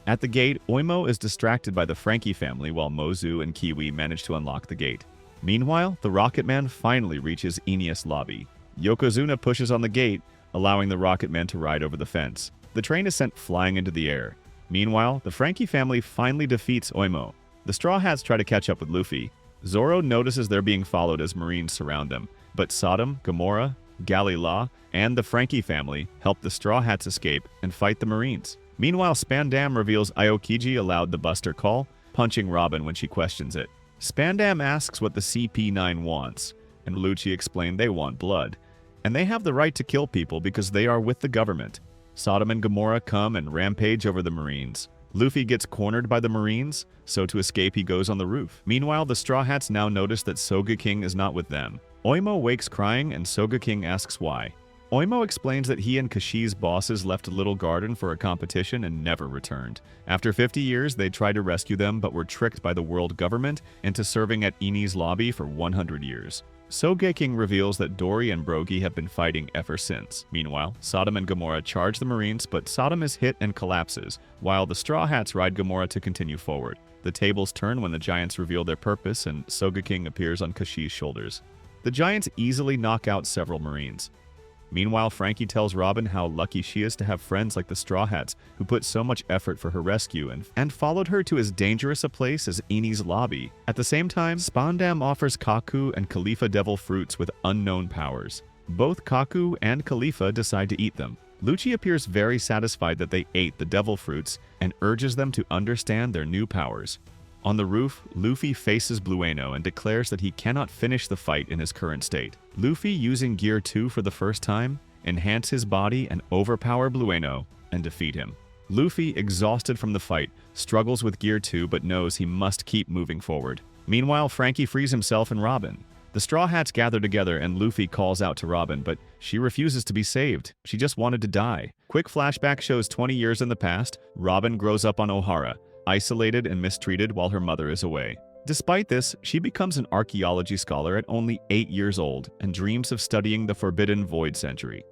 Speaker 1: At the gate, Oimo is distracted by the Frankie family while Mozu and Kiwi manage to unlock the gate. Meanwhile, the Rocketman finally reaches Ines Lobby. Yokozuna pushes on the gate, allowing the Rocketman to ride over the fence. The train is sent flying into the air. Meanwhile, the Frankie family finally defeats Oimo. The Straw Hats try to catch up with Luffy. Zoro notices they're being followed as Marines surround them, but Sodom, Gomorrah, Galila, and the Frankie family help the Straw Hats escape and fight the Marines. Meanwhile, Spandam reveals Aokiji allowed the Buster call, punching Robin when she questions it. Spandam asks what the CP9 wants, and Lucci explained they want blood. And they have the right to kill people because they are with the government. Sodom and Gomorrah come and rampage over the Marines. Luffy gets cornered by the Marines, so to escape he goes on the roof. Meanwhile, the Straw Hats now notice that Sogeking is not with them. Oimo wakes crying and Sogeking asks why. Oimo explains that he and Kashi's bosses left a little garden for a competition and never returned. After 50 years, they tried to rescue them but were tricked by the world government into serving at Ines Lobby for 100 years. Sogeking reveals that Dory and Brogy have been fighting ever since. Meanwhile, Sodom and Gomorrah charge the Marines, but Sodom is hit and collapses, while the Straw Hats ride Gomorrah to continue forward. The tables turn when the Giants reveal their purpose and Sogeking appears on Kashi's shoulders. The Giants easily knock out several Marines. Meanwhile, Frankie tells Robin how lucky she is to have friends like the Straw Hats who put so much effort for her rescue and followed her to as dangerous a place as Eni's lobby. At the same time, Spandam offers Kaku and Khalifa devil fruits with unknown powers. Both Kaku and Khalifa decide to eat them. Lucci appears very satisfied that they ate the devil fruits and urges them to understand their new powers. On the roof, Luffy faces Blueno and declares that he cannot finish the fight in his current state. Luffy, using Gear 2 for the first time, enhance his body and overpower Blueno and defeat him. Luffy, exhausted from the fight, struggles with Gear 2 but knows he must keep moving forward. Meanwhile, Frankie frees himself and Robin. The Straw Hats gather together and Luffy calls out to Robin, but she refuses to be saved. She just wanted to die. Quick flashback shows 20 years in the past. Robin grows up on Ohara, isolated and mistreated while her mother is away. Despite this, she becomes an archaeology scholar at only 8 years old and dreams of studying the Forbidden Void Century.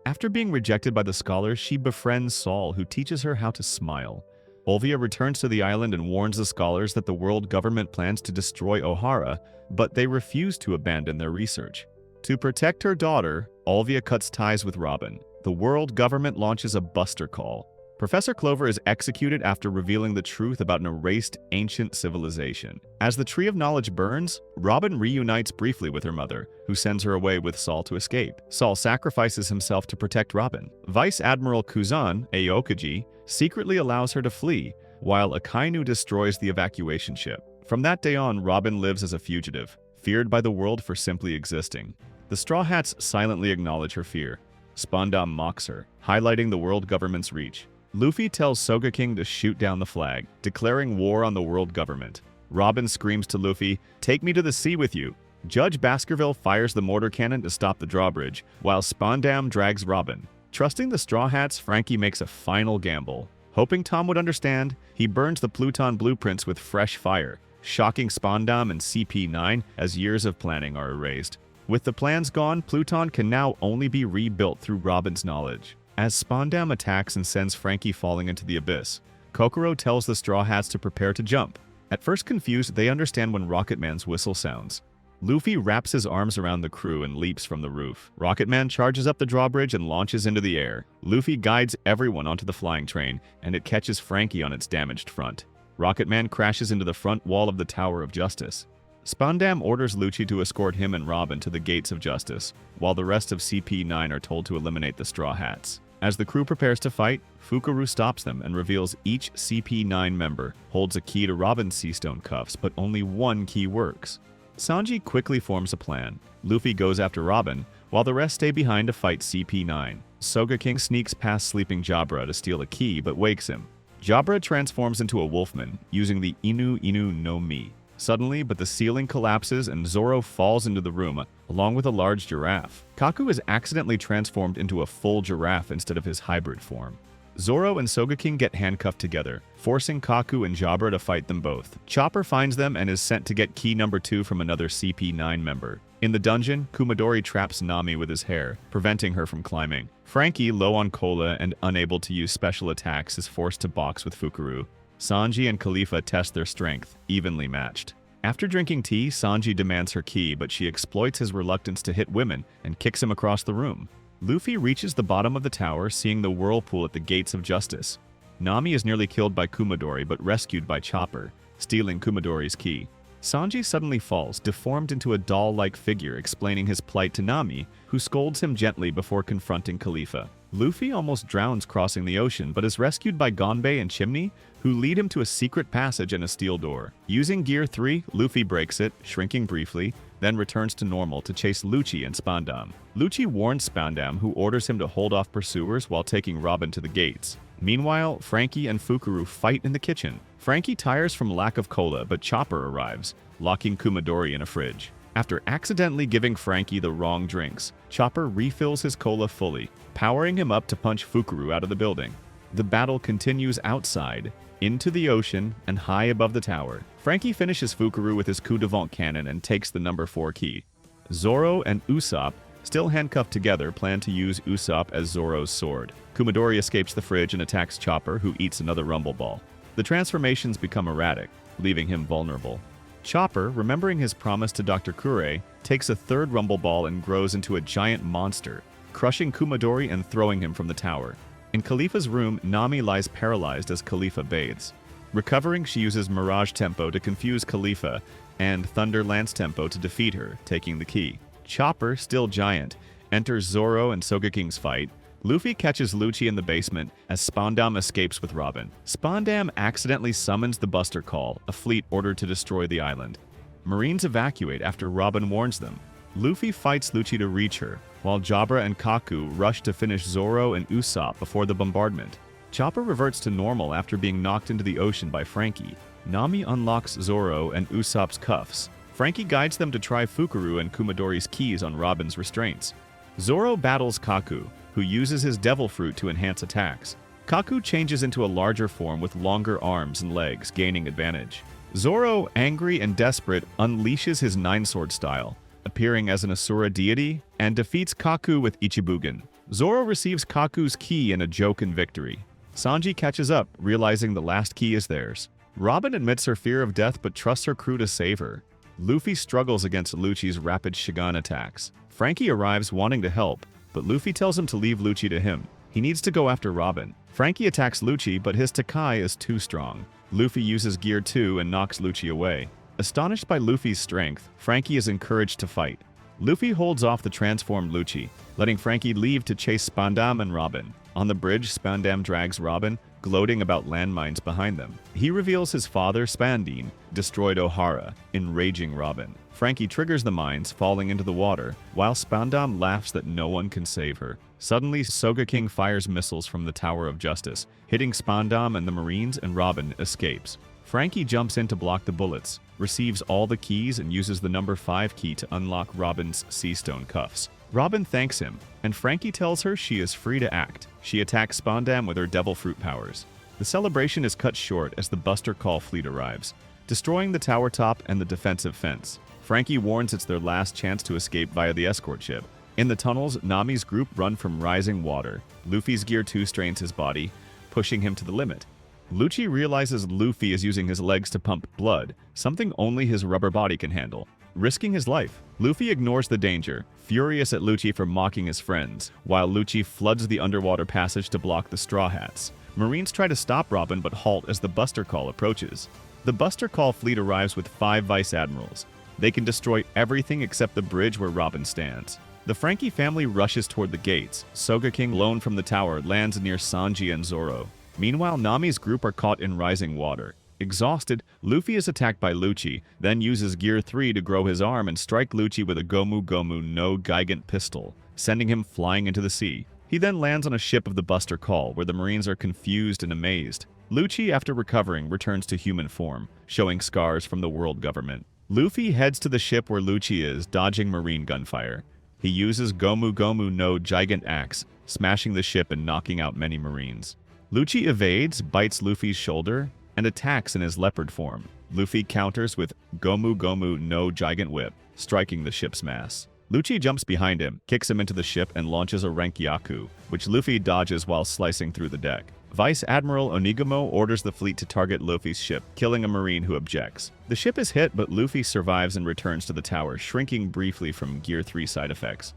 Speaker 1: After being rejected by the scholars, she befriends Saul, who teaches her how to smile. Olvia returns to the island and warns the scholars that the world government plans to destroy Ohara, but they refuse to abandon their research. To protect her daughter, Olvia cuts ties with Robin. The world government launches a buster call. Professor Clover is executed after revealing the truth about an erased ancient civilization. As the Tree of Knowledge burns, Robin reunites briefly with her mother, who sends her away with Saul to escape. Saul sacrifices himself to protect Robin. Vice Admiral Kuzan, Aokaji, secretly allows her to flee, while Akainu destroys the evacuation ship. From that day on, Robin lives as a fugitive, feared by the world for simply existing. The Straw Hats silently acknowledge her fear. Spandam mocks her, highlighting the world government's reach. Luffy tells Sogeking to shoot down the flag, declaring war on the world government. Robin screams to Luffy, "Take me to the sea with you." Judge Baskerville fires the mortar cannon to stop the drawbridge, while Spandam drags Robin. Trusting the Straw Hats, Frankie makes a final gamble. Hoping Tom would understand, he burns the Pluton blueprints with fresh fire, shocking Spandam and CP9 as years of planning are erased. With the plans gone, Pluton can now only be rebuilt through Robin's knowledge. As Spandam attacks and sends Frankie falling into the abyss, Kokoro tells the Straw Hats to prepare to jump. At first confused, they understand when Rocketman's whistle sounds. Luffy wraps his arms around the crew and leaps from the roof. Rocketman charges up the drawbridge and launches into the air. Luffy guides everyone onto the flying train, and it catches Frankie on its damaged front. Rocketman crashes into the front wall of the Tower of Justice. Spandam orders Lucci to escort him and Robin to the Gates of Justice, while the rest of CP9 are told to eliminate the Straw Hats. As the crew prepares to fight, Fukaru stops them and reveals each CP9 member holds a key to Robin's Seastone cuffs, but only one key works. Sanji quickly forms a plan. Luffy goes after Robin, while the rest stay behind to fight CP9. Sogeking sneaks past sleeping Jabra to steal a key, but wakes him. Jabra transforms into a wolfman, using the Inu Inu no Mi. Suddenly, but the ceiling collapses and Zoro falls into the room, along with a large giraffe. Kaku is accidentally transformed into a full giraffe instead of his hybrid form. Zoro and Sogeking get handcuffed together, forcing Kaku and Jabra to fight them both. Chopper finds them and is sent to get key number 2 from another CP9 member. In the dungeon, Kumadori traps Nami with his hair, preventing her from climbing. Frankie, low on cola and unable to use special attacks, is forced to box with Fukaru. Sanji and Khalifa test their strength, evenly matched. After drinking tea, Sanji demands her key, but she exploits his reluctance to hit women and kicks him across the room. Luffy reaches the bottom of the tower, seeing the whirlpool at the Gates of Justice. Nami is nearly killed by Kumadori, but rescued by Chopper, stealing Kumadori's key. Sanji suddenly falls, deformed into a doll-like figure, explaining his plight to Nami, who scolds him gently before confronting Khalifa. Luffy almost drowns crossing the ocean, but is rescued by Gonbei and Chimney, who lead him to a secret passage and a steel door. Using Gear 3, Luffy breaks it, shrinking briefly, then returns to normal to chase Lucci and Spandam. Lucci warns Spandam, who orders him to hold off pursuers while taking Robin to the gates. Meanwhile, Frankie and Fukaru fight in the kitchen. Frankie tires from lack of cola, but Chopper arrives, locking Kumadori in a fridge. After accidentally giving Frankie the wrong drinks, Chopper refills his cola fully, powering him up to punch Fukaru out of the building. The battle continues outside, into the ocean, and high above the tower. Frankie finishes Fukaru with his coup de vent cannon and takes the number 4 key. Zoro and Usopp, still handcuffed together, plan to use Usopp as Zoro's sword. Kumadori escapes the fridge and attacks Chopper, who eats another Rumble Ball. The transformations become erratic, leaving him vulnerable. Chopper, remembering his promise to Dr. Kure, takes a third Rumble Ball and grows into a giant monster, crushing Kumadori and throwing him from the tower. In Khalifa's room, Nami lies paralyzed as Khalifa bathes. Recovering, she uses Mirage Tempo to confuse Khalifa and Thunder Lance Tempo to defeat her, taking the key. Chopper, still giant, enters Zoro and Sogeking's fight. Luffy catches Lucci in the basement as Spandam escapes with Robin. Spandam accidentally summons the Buster Call, a fleet ordered to destroy the island. Marines evacuate after Robin warns them. Luffy fights Lucci to reach her, while Jabra and Kaku rush to finish Zoro and Usopp before the bombardment. Chopper reverts to normal after being knocked into the ocean by Frankie. Nami unlocks Zoro and Usopp's cuffs. Frankie guides them to try Fukuru and Kumadori's keys on Robin's restraints. Zoro battles Kaku, who uses his devil fruit to enhance attacks. Kaku changes into a larger form with longer arms and legs, gaining advantage. Zoro, angry and desperate, unleashes his nine-sword style, appearing as an Asura deity, and defeats Kaku with Ichibugen. Zoro receives Kaku's key in a joke-in victory. Sanji catches up, realizing the last key is theirs. Robin admits her fear of death but trusts her crew to save her. Luffy struggles against Lucci's rapid Shagan attacks. Frankie arrives wanting to help, but Luffy tells him to leave Lucci to him. He needs to go after Robin. Frankie attacks Lucci, but his Takai is too strong. Luffy uses Gear 2 and knocks Lucci away. Astonished by Luffy's strength, Frankie is encouraged to fight. Luffy holds off the transformed Lucci, letting Frankie leave to chase Spandam and Robin. On the bridge, Spandam drags Robin, gloating about landmines behind them. He reveals his father, Spandine, destroyed Ohara, enraging Robin. Frankie triggers the mines, falling into the water, while Spandam laughs that no one can save her. Suddenly, Sogeking fires missiles from the Tower of Justice, hitting Spandam and the Marines, and Robin escapes. Frankie jumps in to block the bullets, receives all the keys, and uses the number 5 key to unlock Robin's Seastone cuffs. Robin thanks him, and Frankie tells her she is free to act. She attacks Spandam with her devil fruit powers. The celebration is cut short as the Buster Call fleet arrives, destroying the tower top and the defensive fence. Frankie warns it's their last chance to escape via the escort ship. In the tunnels, Nami's group run from rising water. Luffy's Gear 2 strains his body, pushing him to the limit. Lucci realizes Luffy is using his legs to pump blood, something only his rubber body can handle. Risking his life, Luffy ignores the danger, furious at Lucci for mocking his friends, while Lucci floods the underwater passage to block the Straw Hats. Marines try to stop Robin but halt as the Buster Call approaches. The Buster Call fleet arrives with 5 Vice Admirals. They can destroy everything except the bridge where Robin stands. The Frankie family rushes toward the gates. Sogeking, blown from the tower, lands near Sanji and Zoro. Meanwhile, Nami's group are caught in rising water. Exhausted, Luffy is attacked by Lucci, then uses Gear 3 to grow his arm and strike Lucci with a Gomu Gomu no Gigant pistol, sending him flying into the sea. He then lands on a ship of the Buster Call, where the Marines are confused and amazed. Lucci, after recovering, returns to human form, showing scars from the world government. Luffy heads to the ship where Lucci is, dodging Marine gunfire. He uses Gomu Gomu no Gigant axe, smashing the ship and knocking out many Marines. Lucci evades, bites Luffy's shoulder, and attacks in his leopard form. Luffy counters with Gomu Gomu no Gigant whip, striking the ship's mass. Lucci jumps behind him, kicks him into the ship, and launches a Renkyaku, which Luffy dodges while slicing through the deck. Vice Admiral Onigamo orders the fleet to target Luffy's ship, killing a Marine who objects. The ship is hit, but Luffy survives and returns to the tower, shrinking briefly from Gear 3 side effects.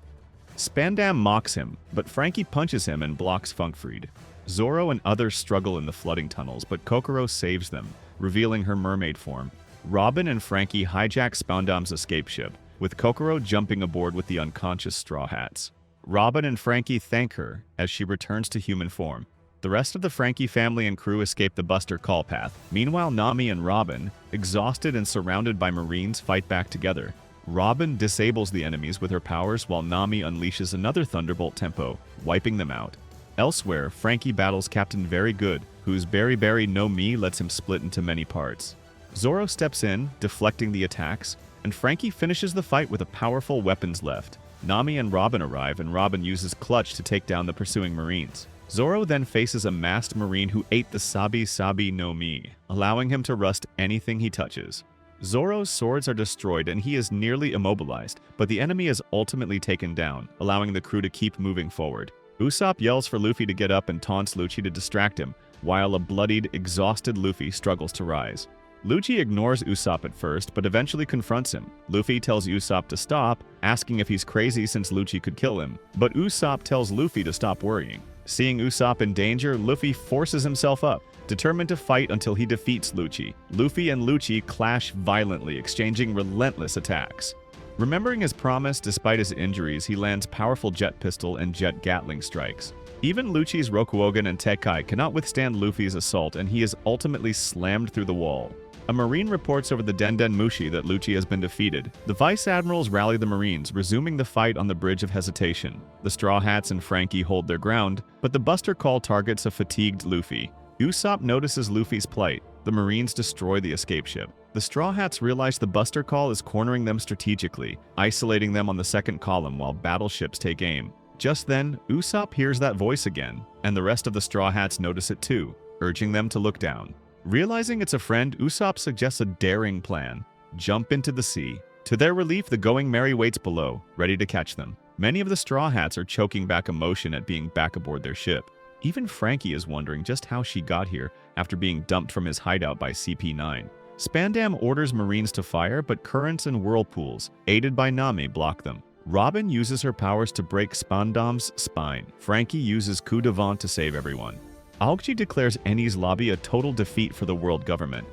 Speaker 1: Spandam mocks him, but Frankie punches him and blocks Funkfried. Zoro and others struggle in the flooding tunnels, but Kokoro saves them, revealing her mermaid form. Robin and Frankie hijack Spandam's escape ship, with Kokoro jumping aboard with the unconscious Straw Hats. Robin and Frankie thank her as she returns to human form. The rest of the Frankie family and crew escape the Buster Call path. Meanwhile, Nami and Robin, exhausted and surrounded by Marines, fight back together. Robin disables the enemies with her powers while Nami unleashes another Thunderbolt Tempo, wiping them out. Elsewhere, Frankie battles Captain Very Good, whose Berry Berry no Mi lets him split into many parts. Zoro steps in, deflecting the attacks, and Frankie finishes the fight with a powerful weapons left. Nami and Robin arrive, and Robin uses Clutch to take down the pursuing Marines. Zoro then faces a masked Marine who ate the Sabi Sabi no Mi, allowing him to rust anything he touches. Zoro's swords are destroyed and he is nearly immobilized, but the enemy is ultimately taken down, allowing the crew to keep moving forward. Usopp yells for Luffy to get up and taunts Lucci to distract him, while a bloodied, exhausted Luffy struggles to rise. Lucci ignores Usopp at first, but eventually confronts him. Luffy tells Usopp to stop, asking if he's crazy since Lucci could kill him, but Usopp tells Luffy to stop worrying. Seeing Usopp in danger, Luffy forces himself up, determined to fight until he defeats Lucci. Luffy and Lucci clash violently, exchanging relentless attacks. Remembering his promise despite his injuries, he lands powerful jet pistol and jet gatling strikes. Even Lucci's Rokuogan and Tekkai cannot withstand Luffy's assault, and he is ultimately slammed through the wall. A Marine reports over the Denden Mushi that Lucci has been defeated. The Vice Admirals rally the Marines, resuming the fight on the Bridge of Hesitation. The Straw Hats and Franky hold their ground, but the Buster Call targets a fatigued Luffy. Usopp notices Luffy's plight. The Marines destroy the escape ship. The Straw Hats realize the Buster Call is cornering them strategically, isolating them on the second column while battleships take aim. Just then, Usopp hears that voice again, and the rest of the Straw Hats notice it too, urging them to look down. Realizing it's a friend, Usopp suggests a daring plan: jump into the sea. To their relief, the Going Merry waits below, ready to catch them. Many of the Straw Hats are choking back emotion at being back aboard their ship. Even Franky is wondering just how she got here after being dumped from his hideout by CP9. Spandam orders Marines to fire, but currents and whirlpools, aided by Nami, block them. Robin uses her powers to break Spandam's spine. Franky uses coup de vent to save everyone. Aokiji declares Enies Lobby a total defeat for the world government.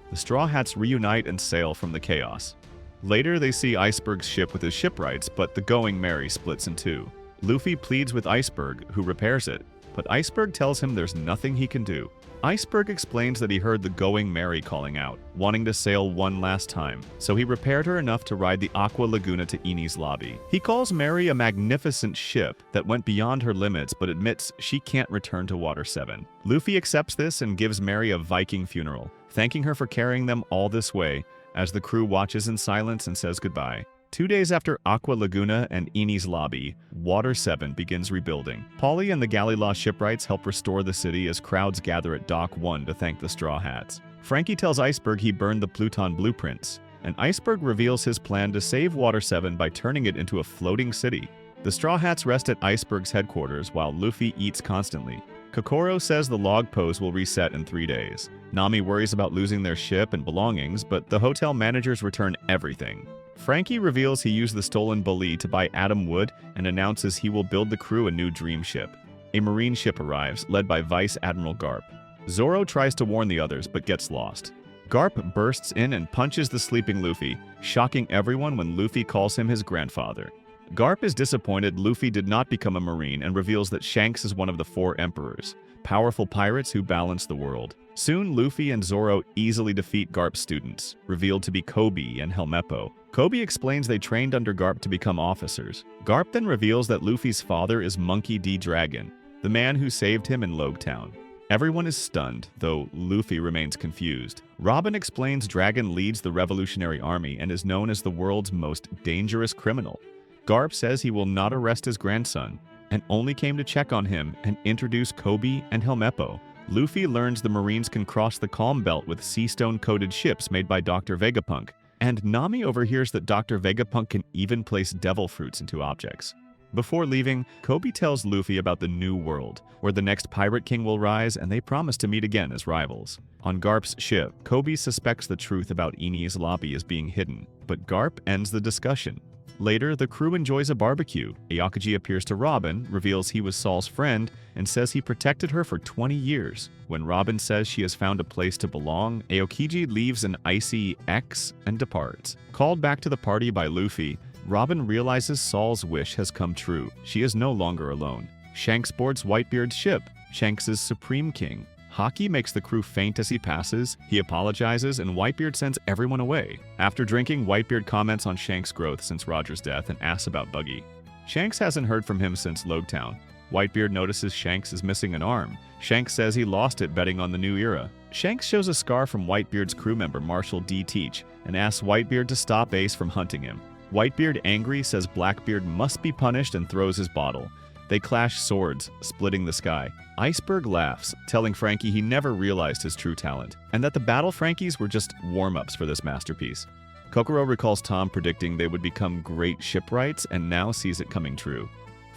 Speaker 1: The Straw Hats reunite and sail from the chaos. Later, they see Iceberg's ship with his shipwrights, but the Going Merry splits in two. Luffy pleads with Iceberg, who repairs it, but Iceberg tells him there's nothing he can do. Iceberg explains that he heard the Going Merry calling out, wanting to sail one last time, so he repaired her enough to ride the Aqua Laguna to Enies Lobby. He calls Merry a magnificent ship that went beyond her limits, but admits she can't return to Water 7. Luffy accepts this and gives Merry a Viking funeral, thanking her for carrying them all this way, as the crew watches in silence and says goodbye. 2 days after Aqua Laguna and Enies Lobby, Water 7 begins rebuilding. Polly and the Gallilaw shipwrights help restore the city as crowds gather at Dock 1 to thank the Straw Hats. Franky tells Iceberg he burned the Pluton blueprints, and Iceberg reveals his plan to save Water 7 by turning it into a floating city. The Straw Hats rest at Iceberg's headquarters while Luffy eats constantly. Kokoro says the log pose will reset in 3 days. Nami worries about losing their ship and belongings, but the hotel managers return everything. Franky reveals he used the stolen bully to buy Adam Wood and announces he will build the crew a new dream ship. A Marine ship arrives, led by Vice Admiral Garp. Zoro tries to warn the others, but gets lost. Garp bursts in and punches the sleeping Luffy, shocking everyone when Luffy calls him his grandfather. Garp is disappointed Luffy did not become a Marine and reveals that Shanks is one of the 4 emperors, powerful pirates who balance the world. Soon, Luffy and Zoro easily defeat Garp's students, revealed to be Kobe and Helmeppo. Kobe explains they trained under Garp to become officers. Garp then reveals that Luffy's father is Monkey D. Dragon, the man who saved him in Logtown. Everyone is stunned, though Luffy remains confused. Robin explains Dragon leads the Revolutionary Army and is known as the world's most dangerous criminal. Garp says he will not arrest his grandson, and only came to check on him and introduce Kobe and Helmeppo. Luffy learns the Marines can cross the Calm Belt with seastone-coated ships made by Dr. Vegapunk, and Nami overhears that Dr. Vegapunk can even place devil fruits into objects. Before leaving, Kobe tells Luffy about the New World, where the next Pirate King will rise, and they promise to meet again as rivals. On Garp's ship, Kobe suspects the truth about Enies Lobby is being hidden, but Garp ends the discussion. Later, the crew enjoys a barbecue. Aokiji appears to Robin, reveals he was Saul's friend, and says he protected her for 20 years. When Robin says she has found a place to belong, Aokiji leaves an icy X and departs. Called back to the party by Luffy, Robin realizes Saul's wish has come true. She is no longer alone. Shanks boards Whitebeard's ship. Shanks is Supreme King. Haki makes the crew faint as he passes, he apologizes, and Whitebeard sends everyone away. After drinking, Whitebeard comments on Shanks' growth since Roger's death and asks about Buggy. Shanks hasn't heard from him since Logtown. Whitebeard notices Shanks is missing an arm. Shanks says he lost it betting on the new era. Shanks shows a scar from Whitebeard's crew member Marshall D. Teach and asks Whitebeard to stop Ace from hunting him. Whitebeard, angry, says Blackbeard must be punished and throws his bottle. They clash swords, splitting the sky. Iceberg laughs, telling Frankie he never realized his true talent, and that the battle Frankies were just warm-ups for this masterpiece. Kokoro recalls Tom predicting they would become great shipwrights and now sees it coming true.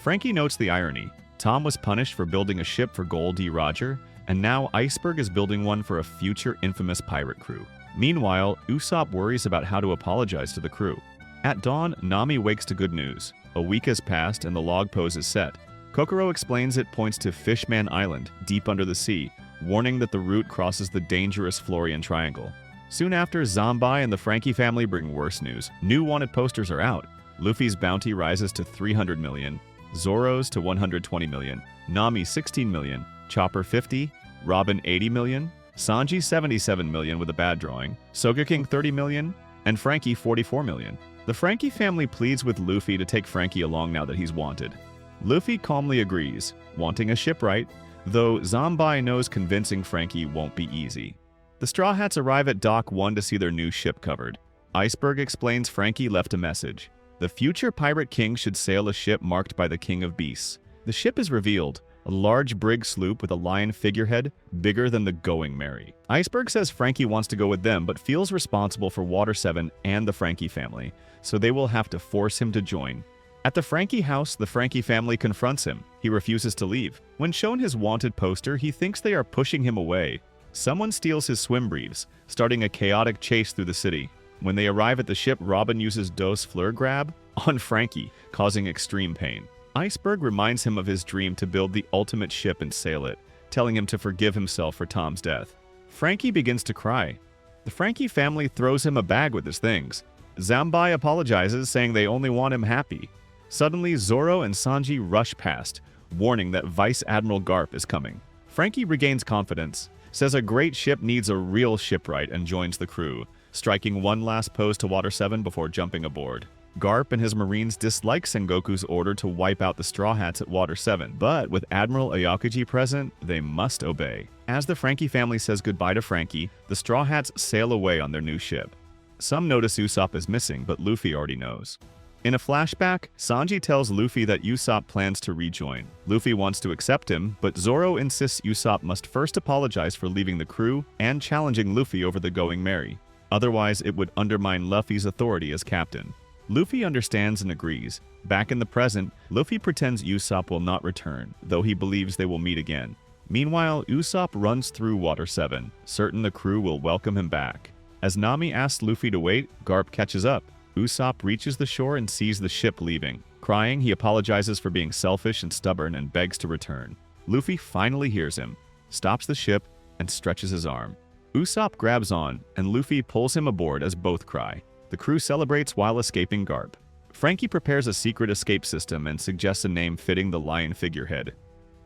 Speaker 1: Frankie notes the irony. Tom was punished for building a ship for Gol D. Roger, and now Iceberg is building one for a future infamous pirate crew. Meanwhile, Usopp worries about how to apologize to the crew. At dawn, Nami wakes to good news. A week has passed and the log pose is set. Kokoro explains it points to Fishman Island, deep under the sea, warning that the route crosses the dangerous Florian Triangle. Soon after, Zombai and the Frankie family bring worse news. New wanted posters are out. Luffy's bounty rises to 300 million, Zoro's to 120 million, Nami 16 million, Chopper 50, Robin 80 million, Sanji 77 million with a bad drawing, Sogeking 30 million, and Frankie 44 million. The Frankie family pleads with Luffy to take Frankie along now that he's wanted. Luffy calmly agrees, wanting a shipwright, though Zombai knows convincing Frankie won't be easy. The Straw Hats arrive at Dock 1 to see their new ship covered. Iceberg explains Frankie left a message. The future Pirate King should sail a ship marked by the King of Beasts. The ship is revealed, a large brig sloop with a lion figurehead, bigger than the Going Merry. Iceberg says Frankie wants to go with them but feels responsible for Water 7 and the Frankie family, so they will have to force him to join. At the Frankie house, the Frankie family confronts him. He refuses to leave. When shown his wanted poster, he thinks they are pushing him away. Someone steals his swim briefs, starting a chaotic chase through the city. When they arrive at the ship, Robin uses Dos Fleur grab on Frankie, causing extreme pain. Iceberg reminds him of his dream to build the ultimate ship and sail it, telling him to forgive himself for Tom's death. Frankie begins to cry. The Frankie family throws him a bag with his things. Zombai apologizes, saying they only want him happy. Suddenly, Zoro and Sanji rush past, warning that Vice Admiral Garp is coming. Frankie regains confidence, says a great ship needs a real shipwright, and joins the crew, striking one last pose to Water 7 before jumping aboard. Garp and his Marines dislike Sengoku's order to wipe out the Straw Hats at Water 7, but with Admiral Aokuji present, they must obey. As the Frankie family says goodbye to Frankie, the Straw Hats sail away on their new ship. Some notice Usopp is missing, but Luffy already knows. In a flashback, Sanji tells Luffy that Usopp plans to rejoin. Luffy wants to accept him, but Zoro insists Usopp must first apologize for leaving the crew and challenging Luffy over the Going Merry. Otherwise, it would undermine Luffy's authority as captain. Luffy understands and agrees. Back in the present, Luffy pretends Usopp will not return, though he believes they will meet again. Meanwhile, Usopp runs through Water 7, certain the crew will welcome him back. As Nami asks Luffy to wait, Garp catches up. Usopp reaches the shore and sees the ship leaving. Crying, he apologizes for being selfish and stubborn and begs to return. Luffy finally hears him, stops the ship, and stretches his arm. Usopp grabs on, and Luffy pulls him aboard as both cry. The crew celebrates while escaping Garp. Frankie prepares a secret escape system and suggests a name fitting the lion figurehead.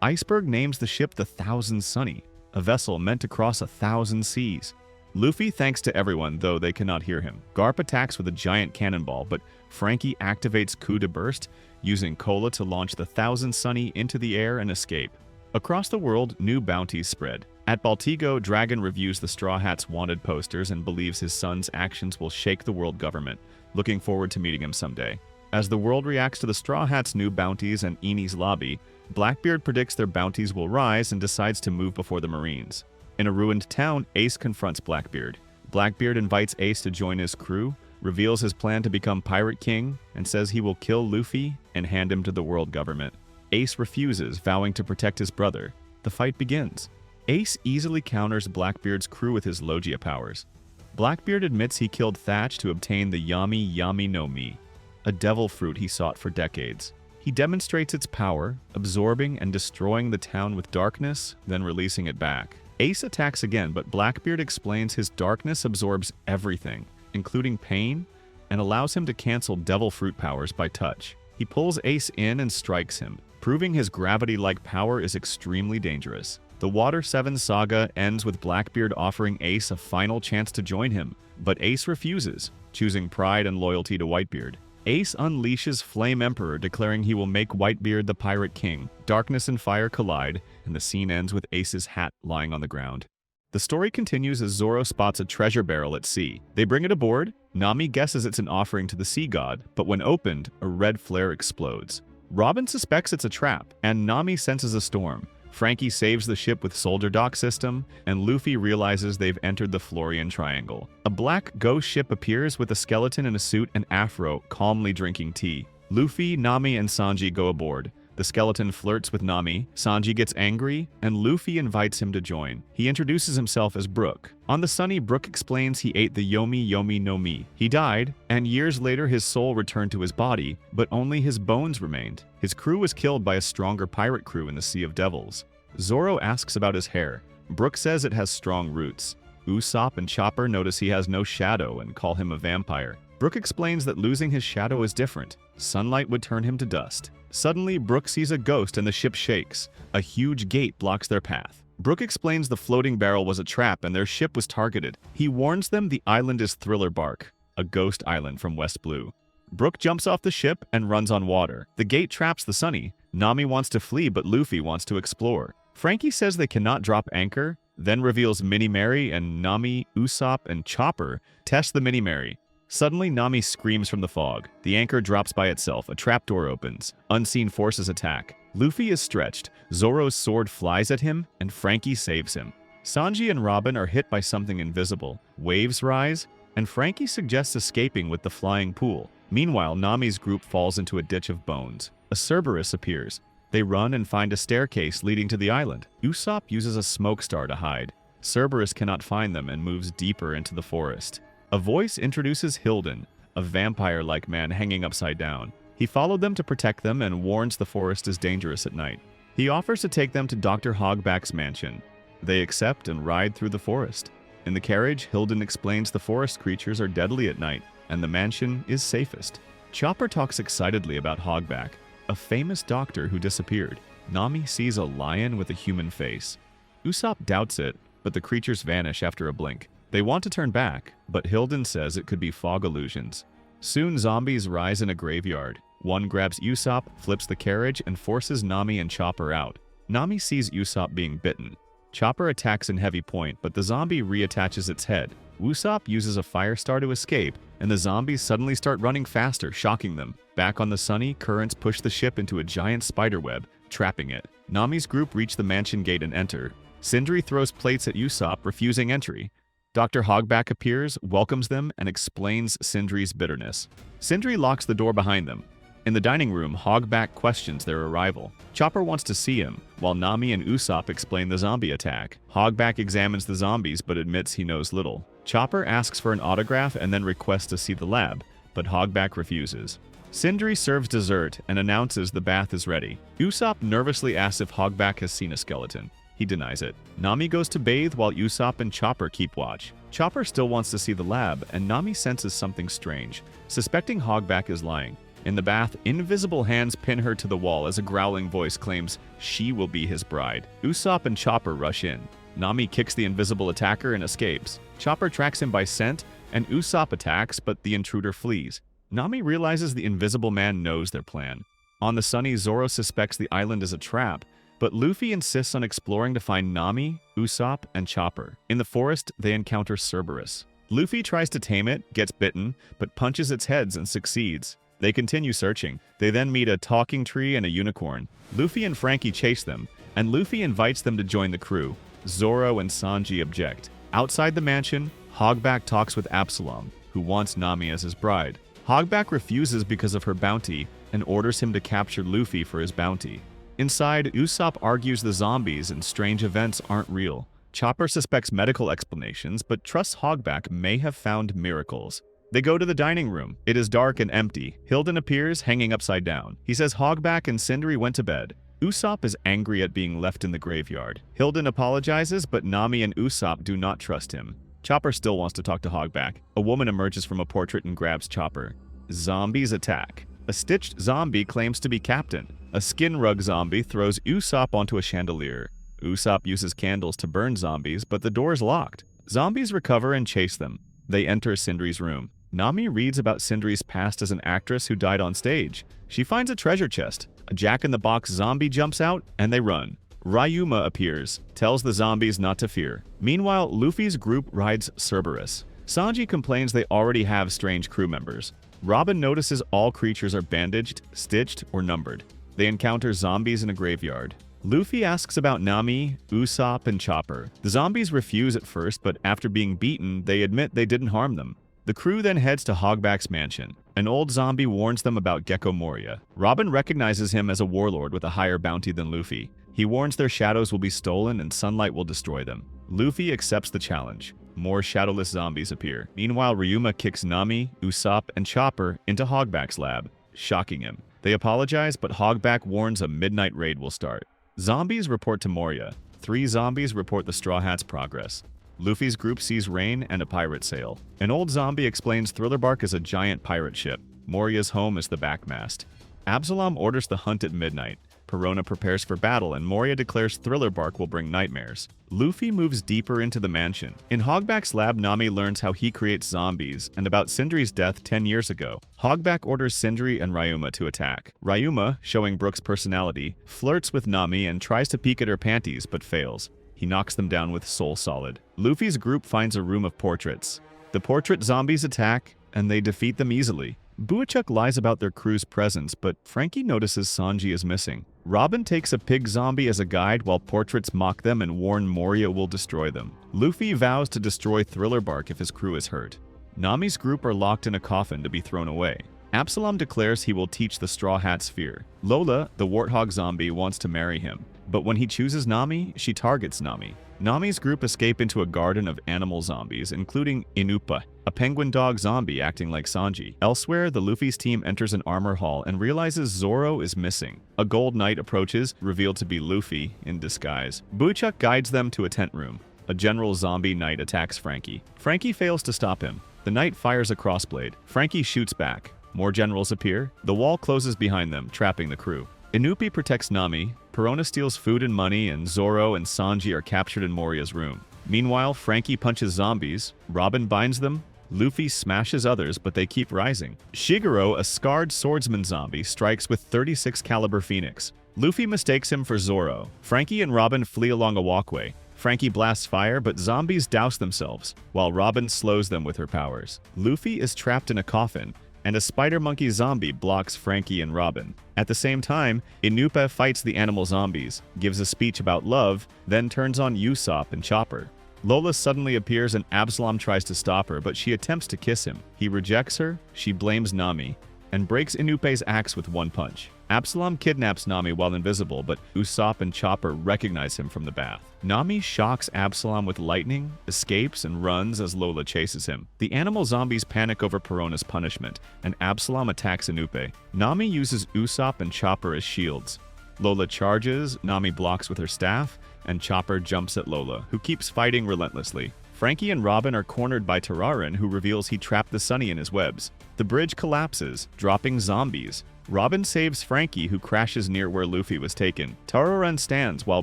Speaker 1: Iceberg names the ship the Thousand Sunny, a vessel meant to cross 1,000 seas. Luffy thanks to everyone, though they cannot hear him. Garp attacks with a giant cannonball, but Frankie activates Coup de Burst, using Cola to launch the Thousand Sunny into the air and escape. Across the world, new bounties spread. At Baltigo, Dragon reviews the Straw Hats' wanted posters and believes his son's actions will shake the world government, looking forward to meeting him someday. As the world reacts to the Straw Hats' new bounties and Eni's lobby, Blackbeard predicts their bounties will rise and decides to move before the Marines. In a ruined town, Ace confronts Blackbeard. Blackbeard invites Ace to join his crew, reveals his plan to become Pirate King, and says he will kill Luffy and hand him to the world government. Ace refuses, vowing to protect his brother. The fight begins. Ace easily counters Blackbeard's crew with his Logia powers. Blackbeard admits he killed Thatch to obtain the Yami Yami no Mi, a devil fruit he sought for decades. He demonstrates its power, absorbing and destroying the town with darkness, then releasing it back. Ace attacks again, but Blackbeard explains his darkness absorbs everything, including pain, and allows him to cancel devil fruit powers by touch. He pulls Ace in and strikes him, proving his gravity-like power is extremely dangerous. The Water 7 saga ends with Blackbeard offering Ace a final chance to join him, but Ace refuses, choosing pride and loyalty to Whitebeard. Ace unleashes Flame Emperor, declaring he will make Whitebeard the Pirate King. Darkness and fire collide, and the scene ends with Ace's hat lying on the ground. The story continues as Zoro spots a treasure barrel at sea. They bring it aboard. Nami guesses it's an offering to the sea god, but when opened, a red flare explodes. Robin suspects it's a trap, and Nami senses a storm. Frankie saves the ship with soldier dock system, and Luffy realizes they've entered the Florian Triangle. A black ghost ship appears with a skeleton in a suit and afro, calmly drinking tea. Luffy, Nami, and Sanji go aboard. The skeleton flirts with Nami, Sanji gets angry, and Luffy invites him to join. He introduces himself as Brook. On the Sunny, Brook explains he ate the Yomi Yomi no Mi. He died, and years later his soul returned to his body, but only his bones remained. His crew was killed by a stronger pirate crew in the Sea of Devils. Zoro asks about his hair. Brook says it has strong roots. Usopp and Chopper notice he has no shadow and call him a vampire. Brook explains that losing his shadow is different. Sunlight would turn him to dust. Suddenly, Brook sees a ghost and the ship shakes. A huge gate blocks their path. Brook explains the floating barrel was a trap and their ship was targeted. He warns them the island is Thriller Bark, a ghost island from West Blue. Brook jumps off the ship and runs on water. The gate traps the Sunny. Nami wants to flee, but Luffy wants to explore. Frankie says they cannot drop anchor, then reveals Mini Mary, and Nami, Usopp, and Chopper test the Mini Mary. Suddenly, Nami screams from the fog. The anchor drops by itself, a trapdoor opens. Unseen forces attack. Luffy is stretched, Zoro's sword flies at him, and Frankie saves him. Sanji and Robin are hit by something invisible. Waves rise, and Frankie suggests escaping with the flying pool. Meanwhile, Nami's group falls into a ditch of bones. A Cerberus appears. They run and find a staircase leading to the island. Usopp uses a smoke star to hide. Cerberus cannot find them and moves deeper into the forest. A voice introduces Hilden, a vampire-like man hanging upside down. He followed them to protect them and warns the forest is dangerous at night. He offers to take them to Dr. Hogback's mansion. They accept and ride through the forest. In the carriage, Hilden explains the forest creatures are deadly at night, and the mansion is safest. Chopper talks excitedly about Hogback, a famous doctor who disappeared. Nami sees a lion with a human face. Usopp doubts it, but the creatures vanish after a blink. They want to turn back, but Hilden says it could be fog illusions. Soon zombies rise in a graveyard. One grabs Usopp, flips the carriage, and forces Nami and Chopper out. Nami sees Usopp being bitten. Chopper attacks in heavy point, but the zombie reattaches its head. Usopp uses a fire star to escape, and the zombies suddenly start running faster, shocking them. Back on the Sunny, currents push the ship into a giant spiderweb, trapping it. Nami's group reach the mansion gate and enter. Sindri throws plates at Usopp, refusing entry. Dr. Hogback appears, welcomes them, and explains Sindri's bitterness. Sindri locks the door behind them. In the dining room, Hogback questions their arrival. Chopper wants to see him, while Nami and Usopp explain the zombie attack. Hogback examines the zombies but admits he knows little. Chopper asks for an autograph and then requests to see the lab, but Hogback refuses. Sindri serves dessert and announces the bath is ready. Usopp nervously asks if Hogback has seen a skeleton. He denies it. Nami goes to bathe while Usopp and Chopper keep watch. Chopper still wants to see the lab, and Nami senses something strange, suspecting Hogback is lying. In the bath, invisible hands pin her to the wall as a growling voice claims she will be his bride. Usopp and Chopper rush in. Nami kicks the invisible attacker and escapes. Chopper tracks him by scent, and Usopp attacks, but the intruder flees. Nami realizes the invisible man knows their plan. On the Sunny, Zoro suspects the island is a trap, but Luffy insists on exploring to find Nami, Usopp, and Chopper. In the forest, they encounter Cerberus. Luffy tries to tame it, gets bitten, but punches its heads and succeeds. They continue searching. They then meet a talking tree and a unicorn. Luffy and Frankie chase them, and Luffy invites them to join the crew. Zoro and Sanji object. Outside the mansion, Hogback talks with Absalom, who wants Nami as his bride. Hogback refuses because of her bounty and orders him to capture Luffy for his bounty. Inside, Usopp argues the zombies and strange events aren't real. Chopper suspects medical explanations, but trusts Hogback may have found miracles. They go to the dining room. It is dark and empty. Hilden appears, hanging upside down. He says Hogback and Sindri went to bed. Usopp is angry at being left in the graveyard. Hilden apologizes, but Nami and Usopp do not trust him. Chopper still wants to talk to Hogback. A woman emerges from a portrait and grabs Chopper. Zombies attack. A stitched zombie claims to be captain. A skin rug zombie throws Usopp onto a chandelier. Usopp uses candles to burn zombies, but the door is locked. Zombies recover and chase them. They enter Sindri's room. Nami reads about Sindri's past as an actress who died on stage. She finds a treasure chest. A jack-in-the-box zombie jumps out, and they run. Ryuma appears, tells the zombies not to fear. Meanwhile, Luffy's group rides Cerberus. Sanji complains they already have strange crew members. Robin notices all creatures are bandaged, stitched, or numbered. They encounter zombies in a graveyard. Luffy asks about Nami, Usopp, and Chopper. The zombies refuse at first, but after being beaten, they admit they didn't harm them. The crew then heads to Hogback's mansion. An old zombie warns them about Gecko Moria. Robin recognizes him as a warlord with a higher bounty than Luffy. He warns their shadows will be stolen and sunlight will destroy them. Luffy accepts the challenge. More shadowless zombies appear. Meanwhile, Ryuma kicks Nami, Usopp, and Chopper into Hogback's lab, shocking him. They apologize, but Hogback warns a midnight raid will start. Zombies report to Moria. 3 zombies report the Straw Hats' progress. Luffy's group sees rain and a pirate sail. An old zombie explains Thriller Bark is a giant pirate ship. Moria's home is the backmast. Absalom orders the hunt at midnight. Perona prepares for battle, and Moria declares Thriller Bark will bring nightmares. Luffy moves deeper into the mansion. In Hogback's lab, Nami learns how he creates zombies, and about Sindri's death 10 years ago. Hogback orders Sindri and Ryuma to attack. Ryuma, showing Brook's personality, flirts with Nami and tries to peek at her panties, but fails. He knocks them down with Soul Solid. Luffy's group finds a room of portraits. The portrait zombies attack, and they defeat them easily. Buachuk lies about their crew's presence, but Frankie notices Sanji is missing. Robin takes a pig zombie as a guide while portraits mock them and warn Moria will destroy them. Luffy vows to destroy Thriller Bark if his crew is hurt. Nami's group are locked in a coffin to be thrown away. Absalom declares he will teach the Straw Hats fear. Lola, the warthog zombie, wants to marry him, but when he chooses Nami, she targets Nami. Nami's group escape into a garden of animal zombies, including Inupa, a penguin dog zombie acting like Sanji. Elsewhere, the Luffy's team enters an armor hall and realizes Zoro is missing. A gold knight approaches, revealed to be Luffy in disguise. Buachuk guides them to a tent room. A general zombie knight attacks Frankie. Frankie fails to stop him. The knight fires a crossblade. Frankie shoots back. More generals appear. The wall closes behind them, trapping the crew. Inupi protects Nami. Perona steals food and money, and Zoro and Sanji are captured in Moria's room. Meanwhile, Frankie punches zombies. Robin binds them. Luffy smashes others, but they keep rising. Shiguro, a scarred swordsman zombie, strikes with 36 caliber Phoenix. Luffy mistakes him for Zoro. Frankie and Robin flee along a walkway. Frankie blasts fire, but zombies douse themselves, while Robin slows them with her powers. Luffy is trapped in a coffin, and a spider monkey zombie blocks Frankie and Robin. At the same time, Inupa fights the animal zombies, gives a speech about love, then turns on Usopp and Chopper. Lola suddenly appears and Absalom tries to stop her, but she attempts to kiss him. He rejects her, she blames Nami, and breaks Inupe's axe with one punch. Absalom kidnaps Nami while invisible, but Usopp and Chopper recognize him from the bath. Nami shocks Absalom with lightning, escapes, and runs as Lola chases him. The animal zombies panic over Perona's punishment, and Absalom attacks Inupe. Nami uses Usopp and Chopper as shields. Lola charges, Nami blocks with her staff, and Chopper jumps at Lola, who keeps fighting relentlessly. Frankie and Robin are cornered by Tararan, who reveals he trapped the Sunny in his webs. The bridge collapses, dropping zombies. Robin saves Frankie, who crashes near where Luffy was taken. Tararan stands while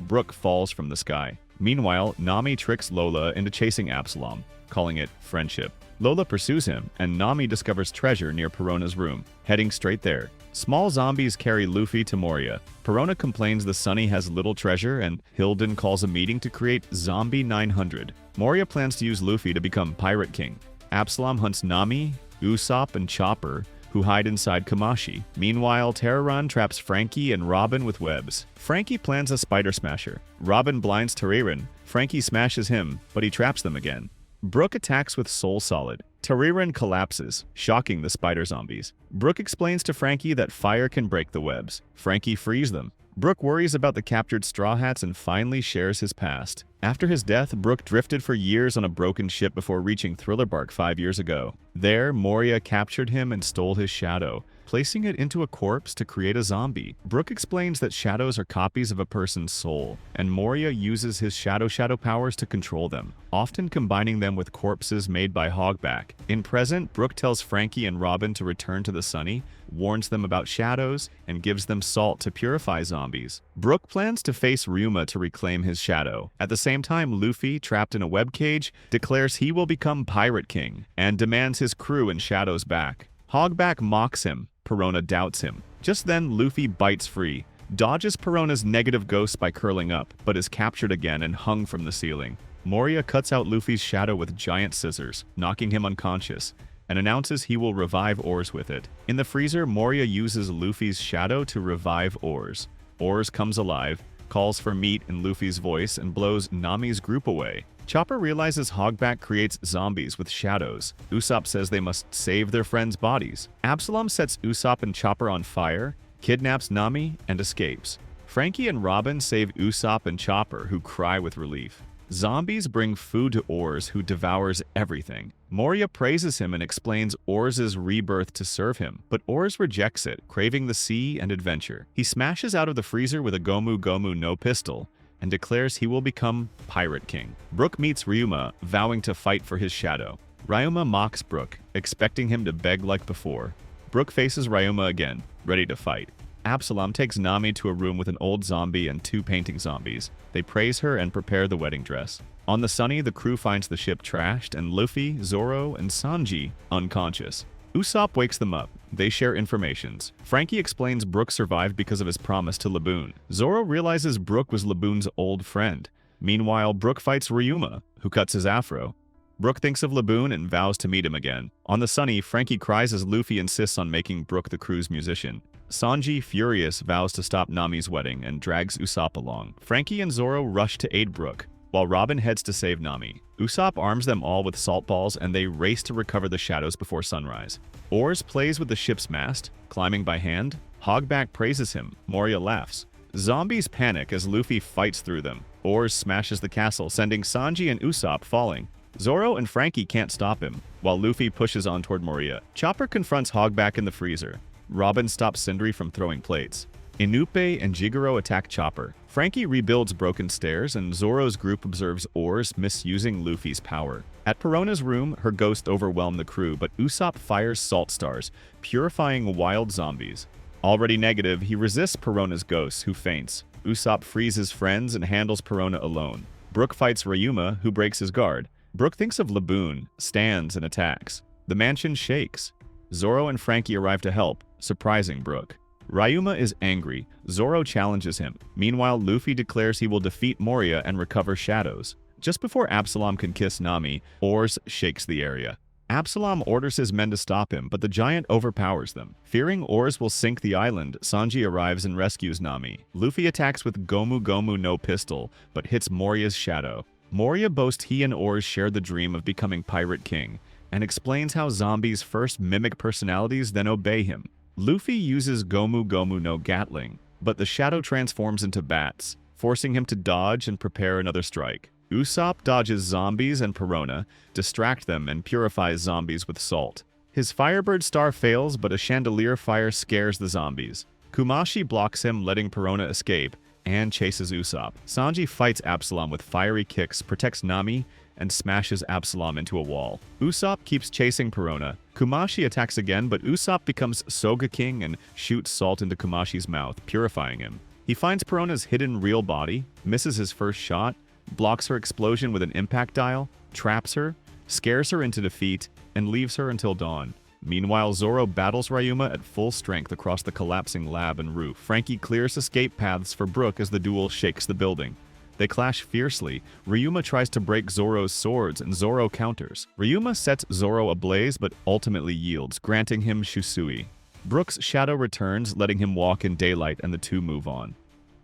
Speaker 1: Brook falls from the sky. Meanwhile, Nami tricks Lola into chasing Absalom, calling it friendship. Lola pursues him, and Nami discovers treasure near Perona's room, heading straight there. Small zombies carry Luffy to Moria. Perona complains the Sunny has little treasure, and Hilden calls a meeting to create Zombie 900. Moria plans to use Luffy to become Pirate King. Absalom hunts Nami, Usopp, and Chopper, who hide inside Kamashi. Meanwhile, Tararan traps Frankie and Robin with webs. Frankie plans a spider smasher. Robin blinds Tararan. Frankie smashes him, but he traps them again. Brook attacks with Soul Solid. Tararan collapses, shocking the spider zombies. Brook explains to Frankie that fire can break the webs. Frankie frees them. Brook worries about the captured Straw Hats and finally shares his past. After his death, Brook drifted for years on a broken ship before reaching Thriller Bark 5 years ago. There, Moria captured him and stole his shadow, placing it into a corpse to create a zombie. Brook explains that shadows are copies of a person's soul, and Moria uses his shadow powers to control them, often combining them with corpses made by Hogback. In present, Brook tells Frankie and Robin to return to the Sunny, warns them about shadows, and gives them salt to purify zombies. Brook plans to face Ryuma to reclaim his shadow. At the same time, Luffy, trapped in a web cage, declares he will become Pirate King, and demands his crew and shadows back. Hogback mocks him. Perona doubts him. Just then, Luffy bites free, dodges Perona's negative ghost by curling up, but is captured again and hung from the ceiling. Moria cuts out Luffy's shadow with giant scissors, knocking him unconscious. and announces he will revive Oars with it. In the freezer, Moria uses Luffy's shadow to revive Oars. Oars comes alive, calls for meat in Luffy's voice, and blows Nami's group away. Chopper realizes Hogback creates zombies with shadows. Usopp says they must save their friends' bodies. Absalom sets Usopp and Chopper on fire, kidnaps Nami, and escapes. Frankie and Robin save Usopp and Chopper, who cry with relief. Zombies bring food to Oars, who devours everything. Moria praises him and explains Oars' rebirth to serve him, but Oars rejects it, craving the sea and adventure. He smashes out of the freezer with a Gomu Gomu no pistol, and declares he will become Pirate King. Brook meets Ryuma, vowing to fight for his shadow. Ryuma mocks Brook, expecting him to beg like before. Brook faces Ryuma again, ready to fight. Absalom takes Nami to a room with an old zombie and 2 painting zombies. They praise her and prepare the wedding dress. On the Sunny, the crew finds the ship trashed and Luffy, Zoro, and Sanji unconscious. Usopp wakes them up. They share informations. Frankie explains Brook survived because of his promise to Laboon. Zoro realizes Brook was Laboon's old friend. Meanwhile, Brook fights Ryuma, who cuts his afro. Brook thinks of Laboon and vows to meet him again. On the Sunny, Frankie cries as Luffy insists on making Brook the crew's musician. Sanji, furious, vows to stop Nami's wedding and drags Usopp along. Frankie and Zoro rush to aid Brook, while Robin heads to save Nami. Usopp arms them all with salt balls and they race to recover the shadows before sunrise. Oars plays with the ship's mast, climbing by hand. Hogback praises him. Moria laughs. Zombies panic as Luffy fights through them. Oars smashes the castle, sending Sanji and Usopp falling. Zoro and Frankie can't stop him, while Luffy pushes on toward Moria. Chopper confronts Hogback in the freezer. Robin stops Sindri from throwing plates. Inupe and Jigoro attack Chopper. Frankie rebuilds broken stairs, and Zoro's group observes Oars misusing Luffy's power. At Perona's room, her ghost overwhelmed the crew, but Usopp fires salt stars, purifying wild zombies. Already negative, he resists Perona's ghost, who faints. Usopp frees his friends and handles Perona alone. Brook fights Ryuma, who breaks his guard. Brook thinks of Laboon, stands, and attacks. The mansion shakes. Zoro and Frankie arrive to help, surprising Brook. Ryuma is angry. Zoro challenges him. Meanwhile, Luffy declares he will defeat Moria and recover shadows. Just before Absalom can kiss Nami, Oars shakes the area. Absalom orders his men to stop him, but the giant overpowers them. Fearing Oars will sink the island, Sanji arrives and rescues Nami. Luffy attacks with Gomu Gomu no pistol, but hits Moria's shadow. Moria boasts he and Oars share the dream of becoming Pirate King, and explains how zombies first mimic personalities, then obey him. Luffy uses Gomu Gomu no Gatling, but the shadow transforms into bats, forcing him to dodge and prepare another strike. Usopp dodges zombies and Perona, distract them, and purifies zombies with salt. His Firebird star fails, but a chandelier fire scares the zombies. Kumashi blocks him, letting Perona escape, and chases Usopp. Sanji fights Absalom with fiery kicks, protects Nami, and smashes Absalom into a wall. Usopp keeps chasing Perona. Kumashi attacks again, but Usopp becomes Soga King and shoots salt into Kumashi's mouth, purifying him. He finds Perona's hidden real body, misses his first shot, blocks her explosion with an impact dial, traps her, scares her into defeat, and leaves her until dawn. Meanwhile, Zoro battles Ryuma at full strength across the collapsing lab and roof. Frankie clears escape paths for Brook as the duel shakes the building. They clash fiercely. Ryuma tries to break Zoro's swords, and Zoro counters. Ryuma sets Zoro ablaze, but ultimately yields, granting him Shusui. Brook's shadow returns, letting him walk in daylight, and the two move on.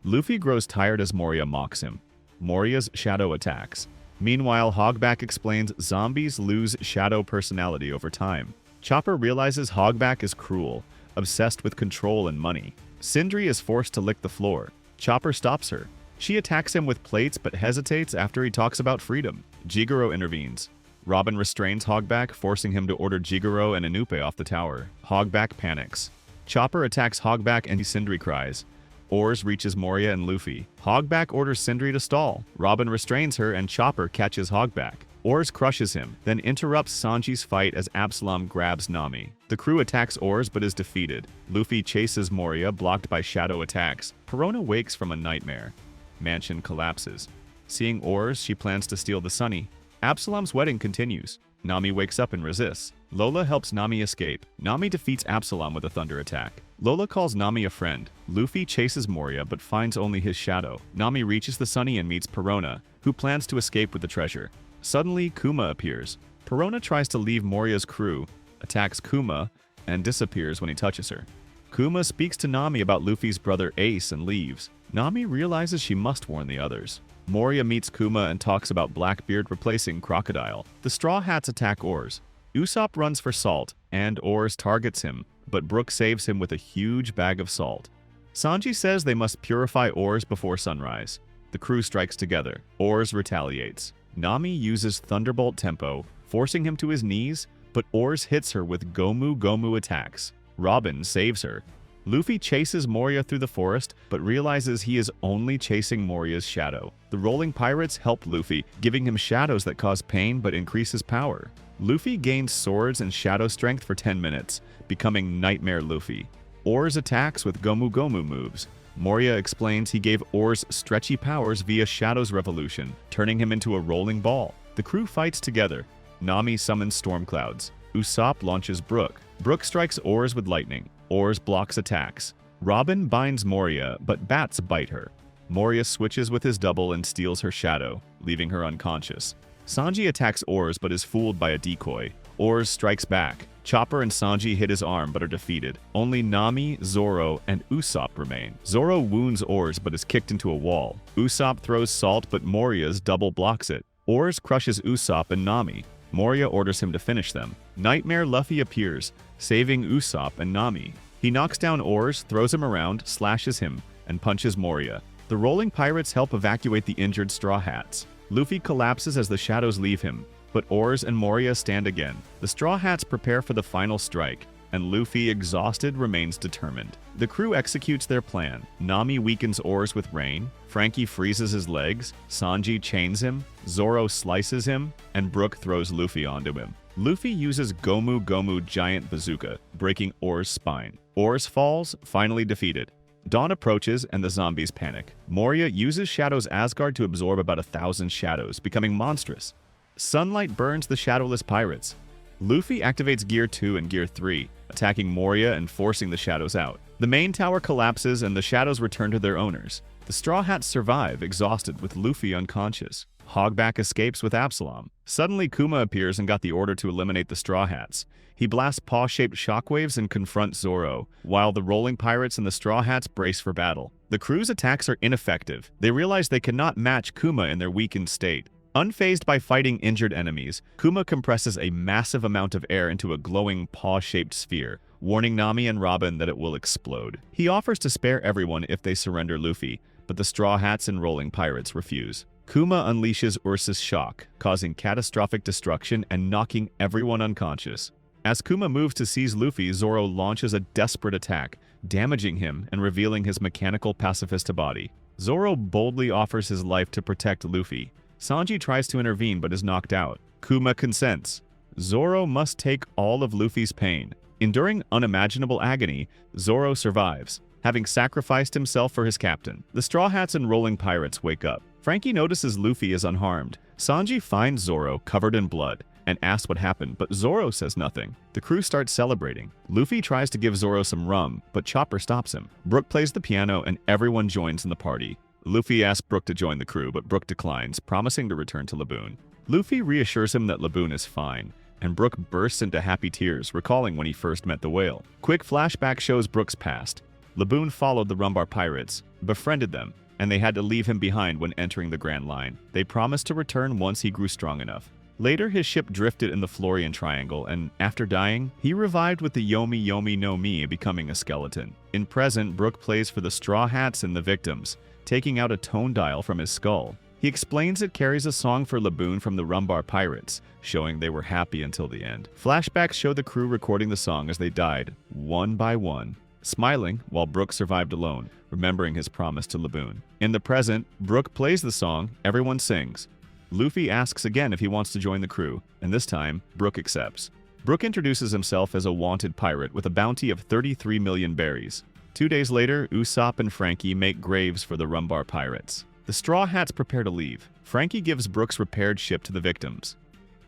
Speaker 1: Luffy grows tired as Moria mocks him. Moria's shadow attacks. Meanwhile, Hogback explains zombies lose shadow personality over time. Chopper realizes Hogback is cruel, obsessed with control and money. Sindri is forced to lick the floor. Chopper stops her. She attacks him with plates but hesitates after he talks about freedom. Jigoro intervenes. Robin restrains Hogback, forcing him to order Jigoro and Inupe off the tower. Hogback panics. Chopper attacks Hogback and Sindri cries. Oars reaches Moria and Luffy. Hogback orders Sindri to stall. Robin restrains her and Chopper catches Hogback. Oars crushes him, then interrupts Sanji's fight as Absalom grabs Nami. The crew attacks Oars but is defeated. Luffy chases Moria, blocked by shadow attacks. Perona wakes from a nightmare. Mansion collapses. Seeing Oars, she plans to steal the Sunny. Absalom's wedding continues. Nami wakes up and resists. Lola helps Nami escape. Nami defeats Absalom with a thunder attack. Lola calls Nami a friend. Luffy chases Moria but finds only his shadow. Nami reaches the Sunny and meets Perona, who plans to escape with the treasure. Suddenly, Kuma appears. Perona tries to leave Moria's crew, attacks Kuma, and disappears when he touches her. Kuma speaks to Nami about Luffy's brother Ace and leaves. Nami realizes she must warn the others. Moria meets Kuma and talks about Blackbeard replacing Crocodile. The Straw Hats attack Oars. Usopp runs for salt, and Oars targets him, but Brook saves him with a huge bag of salt. Sanji says they must purify Oars before sunrise. The crew strikes together. Oars retaliates. Nami uses Thunderbolt tempo, forcing him to his knees, but Oars hits her with Gomu Gomu attacks. Robin saves her. Luffy chases Moria through the forest, but realizes he is only chasing Moria's shadow. The rolling pirates help Luffy, giving him shadows that cause pain but increase his power. Luffy gains swords and shadow strength for 10 minutes, becoming Nightmare Luffy. Oars attacks with Gomu Gomu moves. Moria explains he gave Oars stretchy powers via Shadow's Revolution, turning him into a rolling ball. The crew fights together. Nami summons storm clouds. Usopp launches Brook. Brook strikes Oars with lightning. Oars blocks attacks. Robin binds Moria, but bats bite her. Moria switches with his double and steals her shadow, leaving her unconscious. Sanji attacks Oars but is fooled by a decoy. Oars strikes back. Chopper and Sanji hit his arm but are defeated. Only Nami, Zoro, and Usopp remain. Zoro wounds Oars but is kicked into a wall. Usopp throws salt but Moria's double blocks it. Oars crushes Usopp and Nami. Moria orders him to finish them. Nightmare Luffy appears, saving Usopp and Nami. He knocks down Oars, throws him around, slashes him, and punches Moria. The rolling pirates help evacuate the injured Straw Hats. Luffy collapses as the shadows leave him, but Oars and Moria stand again. The Straw Hats prepare for the final strike, and Luffy, exhausted, remains determined. The crew executes their plan. Nami weakens Oars with rain, Frankie freezes his legs, Sanji chains him, Zoro slices him, and Brook throws Luffy onto him. Luffy uses Gomu Gomu Giant Bazooka, breaking Oars' spine. Oars falls, finally defeated. Dawn approaches and the zombies panic. Moria uses Shadow's Asgard to absorb about 1,000 shadows, becoming monstrous. Sunlight burns the shadowless pirates. Luffy activates Gear 2 and Gear 3, attacking Moria and forcing the shadows out. The main tower collapses and the shadows return to their owners. The Straw Hats survive, exhausted, with Luffy unconscious. Hogback escapes with Absalom. Suddenly Kuma appears and got the order to eliminate the Straw Hats. He blasts paw-shaped shockwaves and confronts Zoro, while the rolling pirates and the Straw Hats brace for battle. The crew's attacks are ineffective. They realize they cannot match Kuma in their weakened state. Unfazed by fighting injured enemies, Kuma compresses a massive amount of air into a glowing paw-shaped sphere, warning Nami and Robin that it will explode. He offers to spare everyone if they surrender Luffy, but the Straw Hats and rolling pirates refuse. Kuma unleashes Ursus Shock, causing catastrophic destruction and knocking everyone unconscious. As Kuma moves to seize Luffy, Zoro launches a desperate attack, damaging him and revealing his mechanical pacifista body. Zoro boldly offers his life to protect Luffy. Sanji tries to intervene but is knocked out. Kuma consents. Zoro must take all of Luffy's pain. Enduring unimaginable agony, Zoro survives, having sacrificed himself for his captain. The Straw Hats and rolling pirates wake up. Frankie notices Luffy is unharmed. Sanji finds Zoro covered in blood and asks what happened, but Zoro says nothing. The crew starts celebrating. Luffy tries to give Zoro some rum, but Chopper stops him. Brook plays the piano and everyone joins in the party. Luffy asks Brook to join the crew, but Brook declines, promising to return to Laboon. Luffy reassures him that Laboon is fine, and Brook bursts into happy tears, recalling when he first met the whale. Quick flashback shows Brook's past. Laboon followed the Rumbar pirates, befriended them, and they had to leave him behind when entering the Grand Line. They promised to return once he grew strong enough. Later, his ship drifted in the Florian Triangle, and after dying, he revived with the Yomi Yomi no Mi, becoming a skeleton. In present, Brook plays for the Straw Hats and the victims, taking out a tone dial from his skull. He explains it carries a song for Laboon from the Rumbar pirates, showing they were happy until the end. Flashbacks show the crew recording the song as they died, one by one, smiling while Brook survived alone, remembering his promise to Laboon. In the present, Brook plays the song, everyone sings. Luffy asks again if he wants to join the crew, and this time, Brook accepts. Brook introduces himself as a wanted pirate with a bounty of 33 million berries. 2 days later, Usopp and Frankie make graves for the Rumbar pirates. The Straw Hats prepare to leave. Frankie gives Brook's repaired ship to the victims.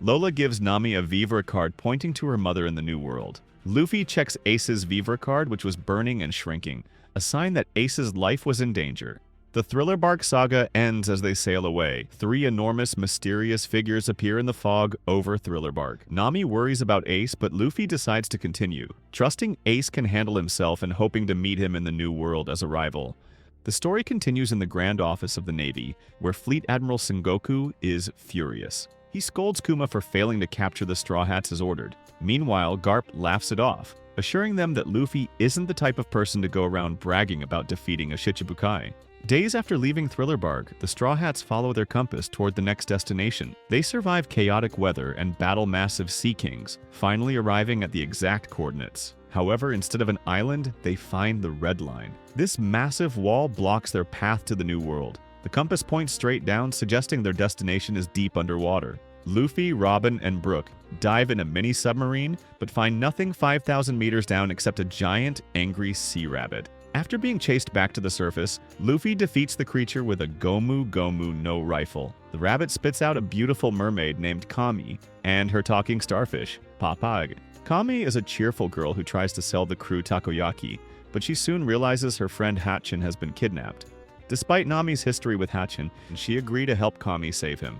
Speaker 1: Lola gives Nami a Vivre card pointing to her mother in the New World. Luffy checks Ace's Vivre card, which was burning and shrinking, a sign that Ace's life was in danger. The Thriller Bark Saga ends as they sail away. Three enormous, mysterious figures appear in the fog over Thriller Bark. Nami worries about Ace, but Luffy decides to continue, trusting Ace can handle himself and hoping to meet him in the New World as a rival. The story continues in the Grand Office of the Navy, where Fleet Admiral Sengoku is furious. He scolds Kuma for failing to capture the Straw Hats as ordered. Meanwhile, Garp laughs it off, assuring them that Luffy isn't the type of person to go around bragging about defeating a Shichibukai. Days after leaving Thriller Bark, the Straw Hats follow their compass toward the next destination. They survive chaotic weather and battle massive sea kings, finally arriving at the exact coordinates. However, instead of an island, they find the Red Line. This massive wall blocks their path to the New World. The compass points straight down, suggesting their destination is deep underwater. Luffy, Robin, and Brook dive in a mini-submarine, but find nothing 5,000 meters down except a giant, angry sea rabbit. After being chased back to the surface, Luffy defeats the creature with a Gomu Gomu no rifle. The rabbit spits out a beautiful mermaid named Kami and her talking starfish, Papag. Kami is a cheerful girl who tries to sell the crew takoyaki, but she soon realizes her friend Hatchin has been kidnapped. Despite Nami's history with Hatchin, she agrees to help Kami save him.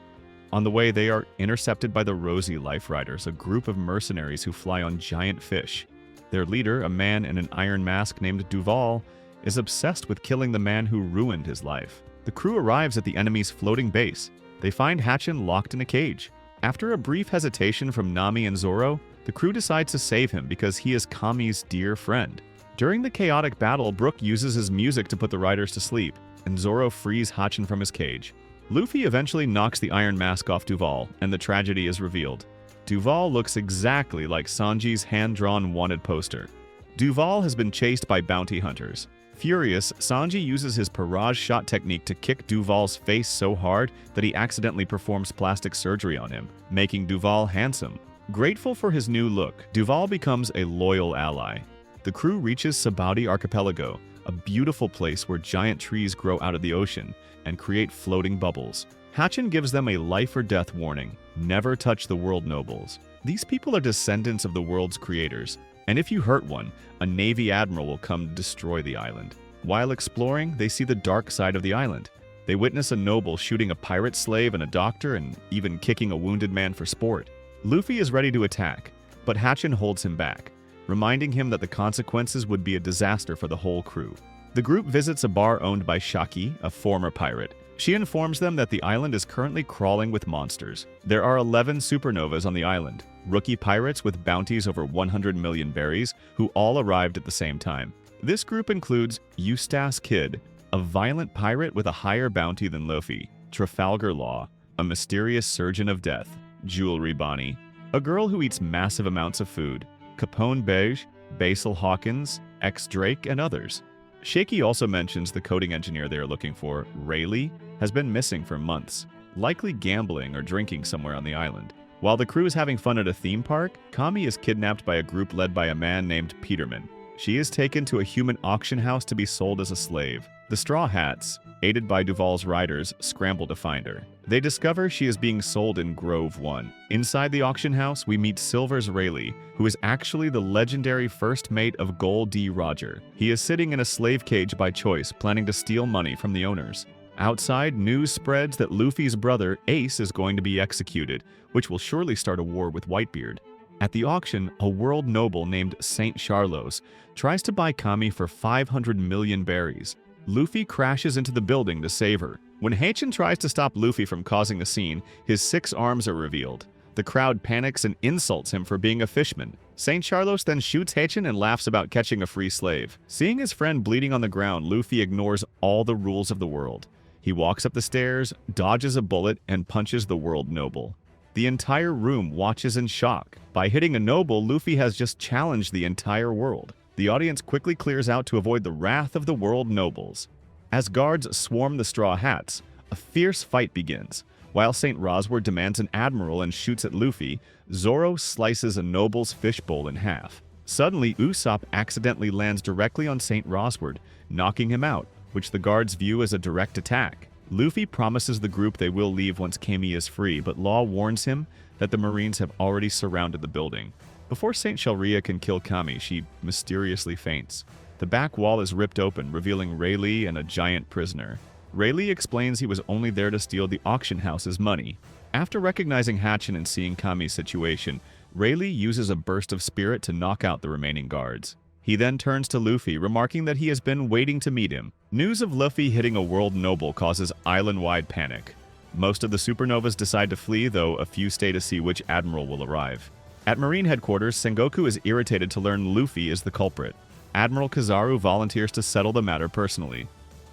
Speaker 1: On the way, they are intercepted by the Rosy Life Riders, a group of mercenaries who fly on giant fish. Their leader, a man in an iron mask named Duval, is obsessed with killing the man who ruined his life. The crew arrives at the enemy's floating base. They find Hatchin locked in a cage. After a brief hesitation from Nami and Zoro, the crew decides to save him because he is Kami's dear friend. During the chaotic battle, Brook uses his music to put the riders to sleep, and Zoro frees Hatchin from his cage. Luffy eventually knocks the iron mask off Duval, and the tragedy is revealed. Duval looks exactly like Sanji's hand-drawn wanted poster. Duval has been chased by bounty hunters. Furious, Sanji uses his barrage shot technique to kick Duval's face so hard that he accidentally performs plastic surgery on him, making Duval handsome. Grateful for his new look, Duval becomes a loyal ally. The crew reaches Sabati Archipelago, a beautiful place where giant trees grow out of the ocean and create floating bubbles. Hatchin gives them a life-or-death warning: never touch the world nobles. These people are descendants of the world's creators, and if you hurt one, a Navy admiral will come to destroy the island. While exploring, they see the dark side of the island. They witness a noble shooting a pirate slave and a doctor, and even kicking a wounded man for sport. Luffy is ready to attack, but Hatchin holds him back, reminding him that the consequences would be a disaster for the whole crew. The group visits a bar owned by Shaki, a former pirate. She informs them that the island is currently crawling with monsters. There are 11 supernovas on the island, rookie pirates with bounties over 100 million berries, who all arrived at the same time. This group includes Eustace Kid, a violent pirate with a higher bounty than Luffy, Trafalgar Law, a mysterious surgeon of death, Jewelry Bonnie, a girl who eats massive amounts of food, Capone Beige, Basil Hawkins, X Drake, and others. Shaky also mentions the coding engineer they are looking for, Rayleigh, has been missing for months, likely gambling or drinking somewhere on the island. While the crew is having fun at a theme park, Kami is kidnapped by a group led by a man named Peterman. She is taken to a human auction house to be sold as a slave. The Straw Hats, aided by Duval's riders, scramble to find her. They discover she is being sold in Grove 1. Inside the auction house, we meet Silver's Rayleigh, who is actually the legendary first mate of Gol D. Roger. He is sitting in a slave cage by choice, planning to steal money from the owners. Outside, news spreads that Luffy's brother, Ace, is going to be executed, which will surely start a war with Whitebeard. At the auction, a world noble named Saint Charlos tries to buy Kami for 500 million berries. Luffy crashes into the building to save her. When Hatchin tries to stop Luffy from causing a scene, his 6 arms are revealed. The crowd panics and insults him for being a fishman. Saint Charlos then shoots Hatchin and laughs about catching a free slave. Seeing his friend bleeding on the ground, Luffy ignores all the rules of the world. He walks up the stairs, dodges a bullet, and punches the world noble. The entire room watches in shock. By hitting a noble, Luffy has just challenged the entire world. The audience quickly clears out to avoid the wrath of the world nobles. As guards swarm the Straw Hats, a fierce fight begins. While St. Rosward demands an admiral and shoots at Luffy, Zoro slices a noble's fishbowl in half. Suddenly, Usopp accidentally lands directly on St. Rosward, knocking him out, which the guards view as a direct attack. Luffy promises the group they will leave once Kami is free, but Law warns him that the Marines have already surrounded the building. Before St. Shelria can kill Kami, she mysteriously faints. The back wall is ripped open, revealing Rayleigh and a giant prisoner. Rayleigh explains he was only there to steal the auction house's money. After recognizing Hatchin and seeing Kami's situation, Rayleigh uses a burst of spirit to knock out the remaining guards. He then turns to Luffy, remarking that he has been waiting to meet him. News of Luffy hitting a world noble causes island-wide panic. Most of the supernovas decide to flee, though a few stay to see which admiral will arrive. At Marine headquarters, Sengoku is irritated to learn Luffy is the culprit. Admiral Kizaru volunteers to settle the matter personally.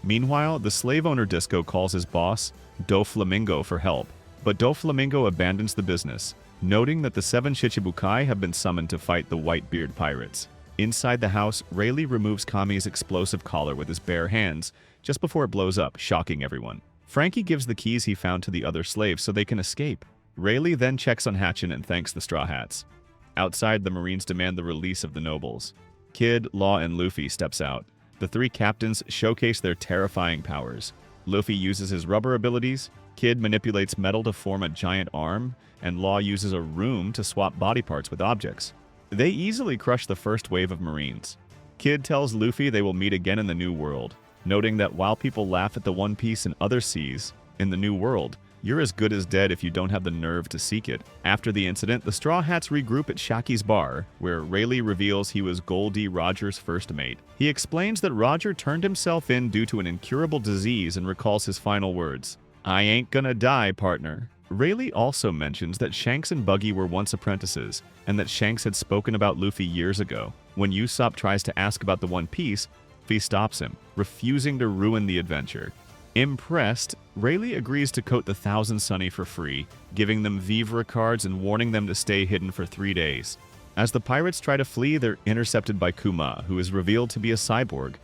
Speaker 1: Meanwhile, the slave owner Disco calls his boss, Doflamingo, for help, but Doflamingo abandons the business, noting that the 7 Shichibukai have been summoned to fight the Whitebeard pirates. Inside the house, Rayleigh removes Kami's explosive collar with his bare hands just before it blows up, shocking everyone. Frankie gives the keys he found to the other slaves so they can escape. Rayleigh then checks on Hatchin and thanks the Straw Hats. Outside, the Marines demand the release of the nobles. Kid, Law, and Luffy steps out. The 3 captains showcase their terrifying powers. Luffy uses his rubber abilities, Kid manipulates metal to form a giant arm, and Law uses a room to swap body parts with objects. They easily crush the first wave of Marines. Kid tells Luffy they will meet again in the New World, noting that while people laugh at the One Piece in other seas, in the New World, you're as good as dead if you don't have the nerve to seek it. After the incident, the Straw Hats regroup at Shaki's bar, where Rayleigh reveals he was Goldie Roger's first mate. He explains that Roger turned himself in due to an incurable disease and recalls his final words, "I ain't gonna die, partner." Rayleigh also mentions that Shanks and Buggy were once apprentices, and that Shanks had spoken about Luffy years ago. When Usopp tries to ask about the One Piece, Luffy stops him, refusing to ruin the adventure. Impressed, Rayleigh agrees to coat the Thousand Sunny for free, giving them vivre cards and warning them to stay hidden for 3 days. As the pirates try to flee, they're intercepted by Kuma, who is revealed to be a cyborg.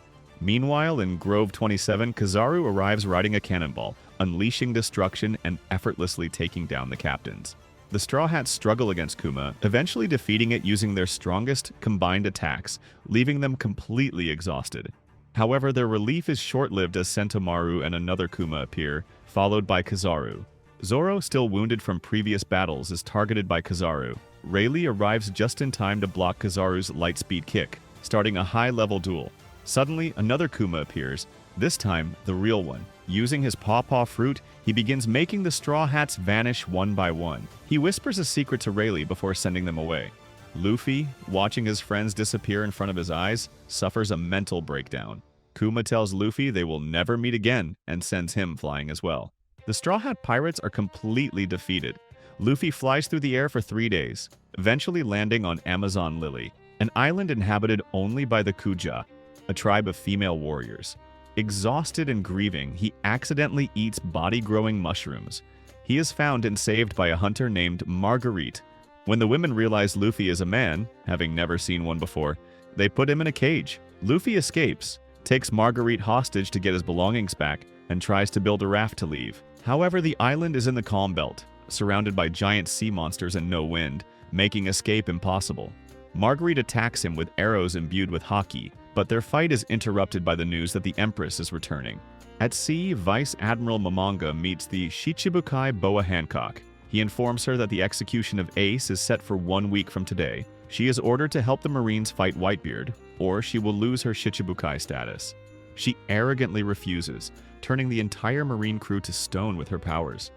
Speaker 1: Meanwhile, in Grove 27, Kizaru arrives riding a cannonball, unleashing destruction and effortlessly taking down the captains. The Straw Hats struggle against Kuma, eventually defeating it using their strongest combined attacks, leaving them completely exhausted. However, their relief is short-lived as Sentomaru and another Kuma appear, followed by Kizaru. Zoro, still wounded from previous battles, is targeted by Kizaru. Rayleigh arrives just in time to block Kizaru's lightspeed kick, starting a high-level duel. Suddenly, another Kuma appears, this time the real one. Using his pawpaw fruit, he begins making the Straw Hats vanish one by one. He whispers a secret to Rayleigh before sending them away. Luffy, watching his friends disappear in front of his eyes, suffers a mental breakdown. Kuma tells Luffy they will never meet again and sends him flying as well. The Straw Hat pirates are completely defeated. Luffy flies through the air for 3 days, eventually landing on Amazon Lily, an island inhabited only by the Kuja, a tribe of female warriors. Exhausted and grieving, he accidentally eats body-growing mushrooms. He is found and saved by a hunter named Marguerite. When the women realize Luffy is a man, having never seen one before, they put him in a cage. Luffy escapes, takes Marguerite hostage to get his belongings back, and tries to build a raft to leave. However, the island is in the calm belt, surrounded by giant sea monsters and no wind, making escape impossible. Marguerite attacks him with arrows imbued with haki, but their fight is interrupted by the news that the Empress is returning. At sea, Vice Admiral Momonga meets the Shichibukai Boa Hancock. He informs her that the execution of Ace is set for 1 week from today. She is ordered to help the Marines fight Whitebeard, or she will lose her Shichibukai status. She arrogantly refuses, turning the entire Marine crew to stone with her powers.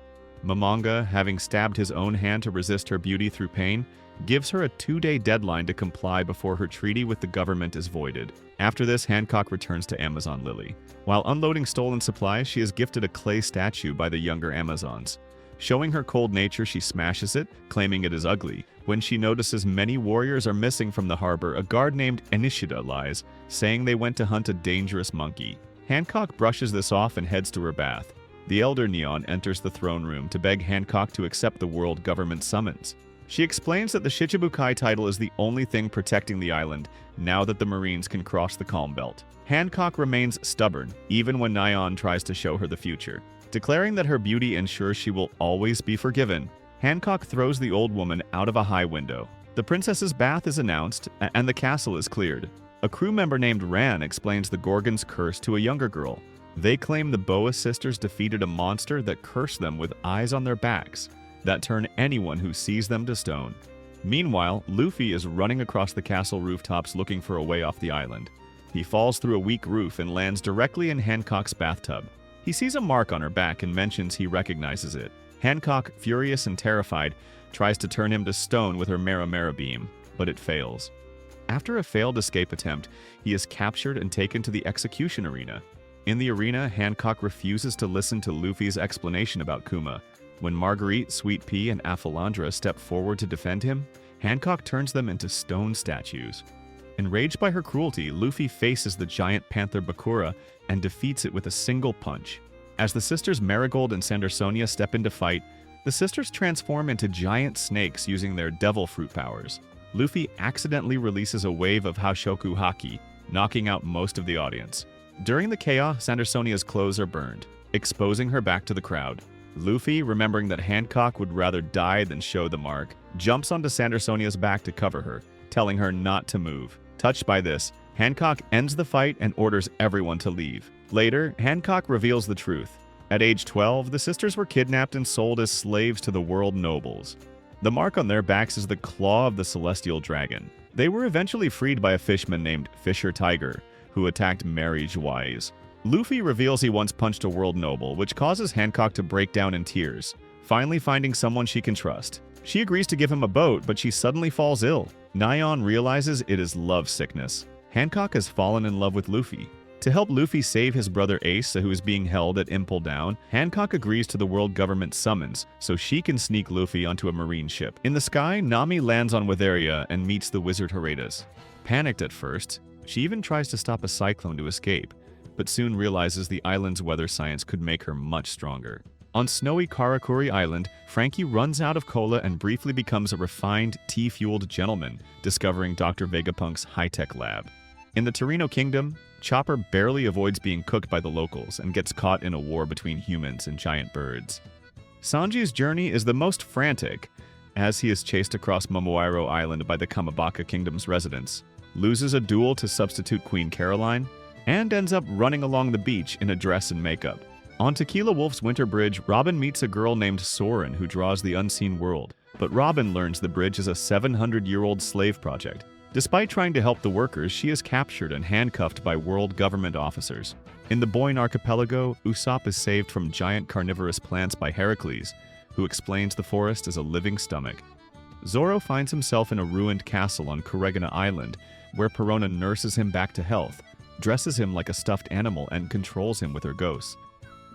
Speaker 1: Momonga, having stabbed his own hand to resist her beauty through pain, gives her a 2-day deadline to comply before her treaty with the government is voided. After this, Hancock returns to Amazon Lily. While unloading stolen supplies, she is gifted a clay statue by the younger Amazons. Showing her cold nature, she smashes it, claiming it is ugly. When she notices many warriors are missing from the harbor, a guard named Enishida lies, saying they went to hunt a dangerous monkey. Hancock brushes this off and heads to her bath. The elder Neon enters the throne room to beg Hancock to accept the world government summons. She explains that the Shichibukai title is the only thing protecting the island, now that the Marines can cross the calm belt. Hancock remains stubborn, even when Neon tries to show her the future. Declaring that her beauty ensures she will always be forgiven, Hancock throws the old woman out of a high window. The princess's bath is announced, and the castle is cleared. A crew member named Ran explains the Gorgon's curse to a younger girl. They claim the Boa sisters defeated a monster that cursed them with eyes on their backs that turn anyone who sees them to stone. Meanwhile, Luffy is running across the castle rooftops looking for a way off the island. He falls through a weak roof and lands directly in Hancock's bathtub. He sees a mark on her back and mentions he recognizes it. Hancock, furious and terrified, tries to turn him to stone with her Mera beam, but it fails. After a failed escape attempt, he is captured and taken to the execution arena. In the arena, Hancock refuses to listen to Luffy's explanation about Kuma. When Marguerite, Sweet Pea, and Aphalandra step forward to defend him, Hancock turns them into stone statues. Enraged by her cruelty, Luffy faces the giant panther Bakura and defeats it with a single punch. As the sisters Marigold and Sandersonia step in to fight, the sisters transform into giant snakes using their devil fruit powers. Luffy accidentally releases a wave of Haoshoku Haki, knocking out most of the audience. During the chaos, Sandersonia's clothes are burned, exposing her back to the crowd. Luffy, remembering that Hancock would rather die than show the mark, jumps onto Sandersonia's back to cover her, telling her not to move. Touched by this, Hancock ends the fight and orders everyone to leave. Later, Hancock reveals the truth. At age 12, the sisters were kidnapped and sold as slaves to the world nobles. The mark on their backs is the claw of the celestial dragon. They were eventually freed by a fishman named Fisher Tiger, who attacked Marriage Wise. Luffy reveals he once punched a world noble, which causes Hancock to break down in tears, finally finding someone she can trust. She agrees to give him a boat, but she suddenly falls ill. Nyan realizes it is love sickness. Hancock has fallen in love with Luffy. To help Luffy save his brother Ace, who is being held at Impel Down, Hancock agrees to the world government's summons so she can sneak Luffy onto a marine ship. In the sky, Nami lands on Witheria and meets the wizard Heredas. Panicked at first, she even tries to stop a cyclone to escape, but soon realizes the island's weather science could make her much stronger. On snowy Karakuri Island, Frankie runs out of cola and briefly becomes a refined, tea-fueled gentleman, discovering Dr. Vegapunk's high-tech lab. In the Torino Kingdom, Chopper barely avoids being cooked by the locals and gets caught in a war between humans and giant birds. Sanji's journey is the most frantic, as he is chased across Momoiro Island by the Kamabaka Kingdom's residents, loses a duel to substitute Queen Caroline, and ends up running along the beach in a dress and makeup. On Tequila Wolf's winter bridge, Robin meets a girl named Soren who draws the unseen world, but Robin learns the bridge is a 700-year-old slave project. Despite trying to help the workers, she is captured and handcuffed by world government officers. In the Boyne Archipelago, Usopp is saved from giant carnivorous plants by Heracles, who explains the forest as a living stomach. Zoro finds himself in a ruined castle on Kuregana Island, where Perona nurses him back to health, dresses him like a stuffed animal, and controls him with her ghosts.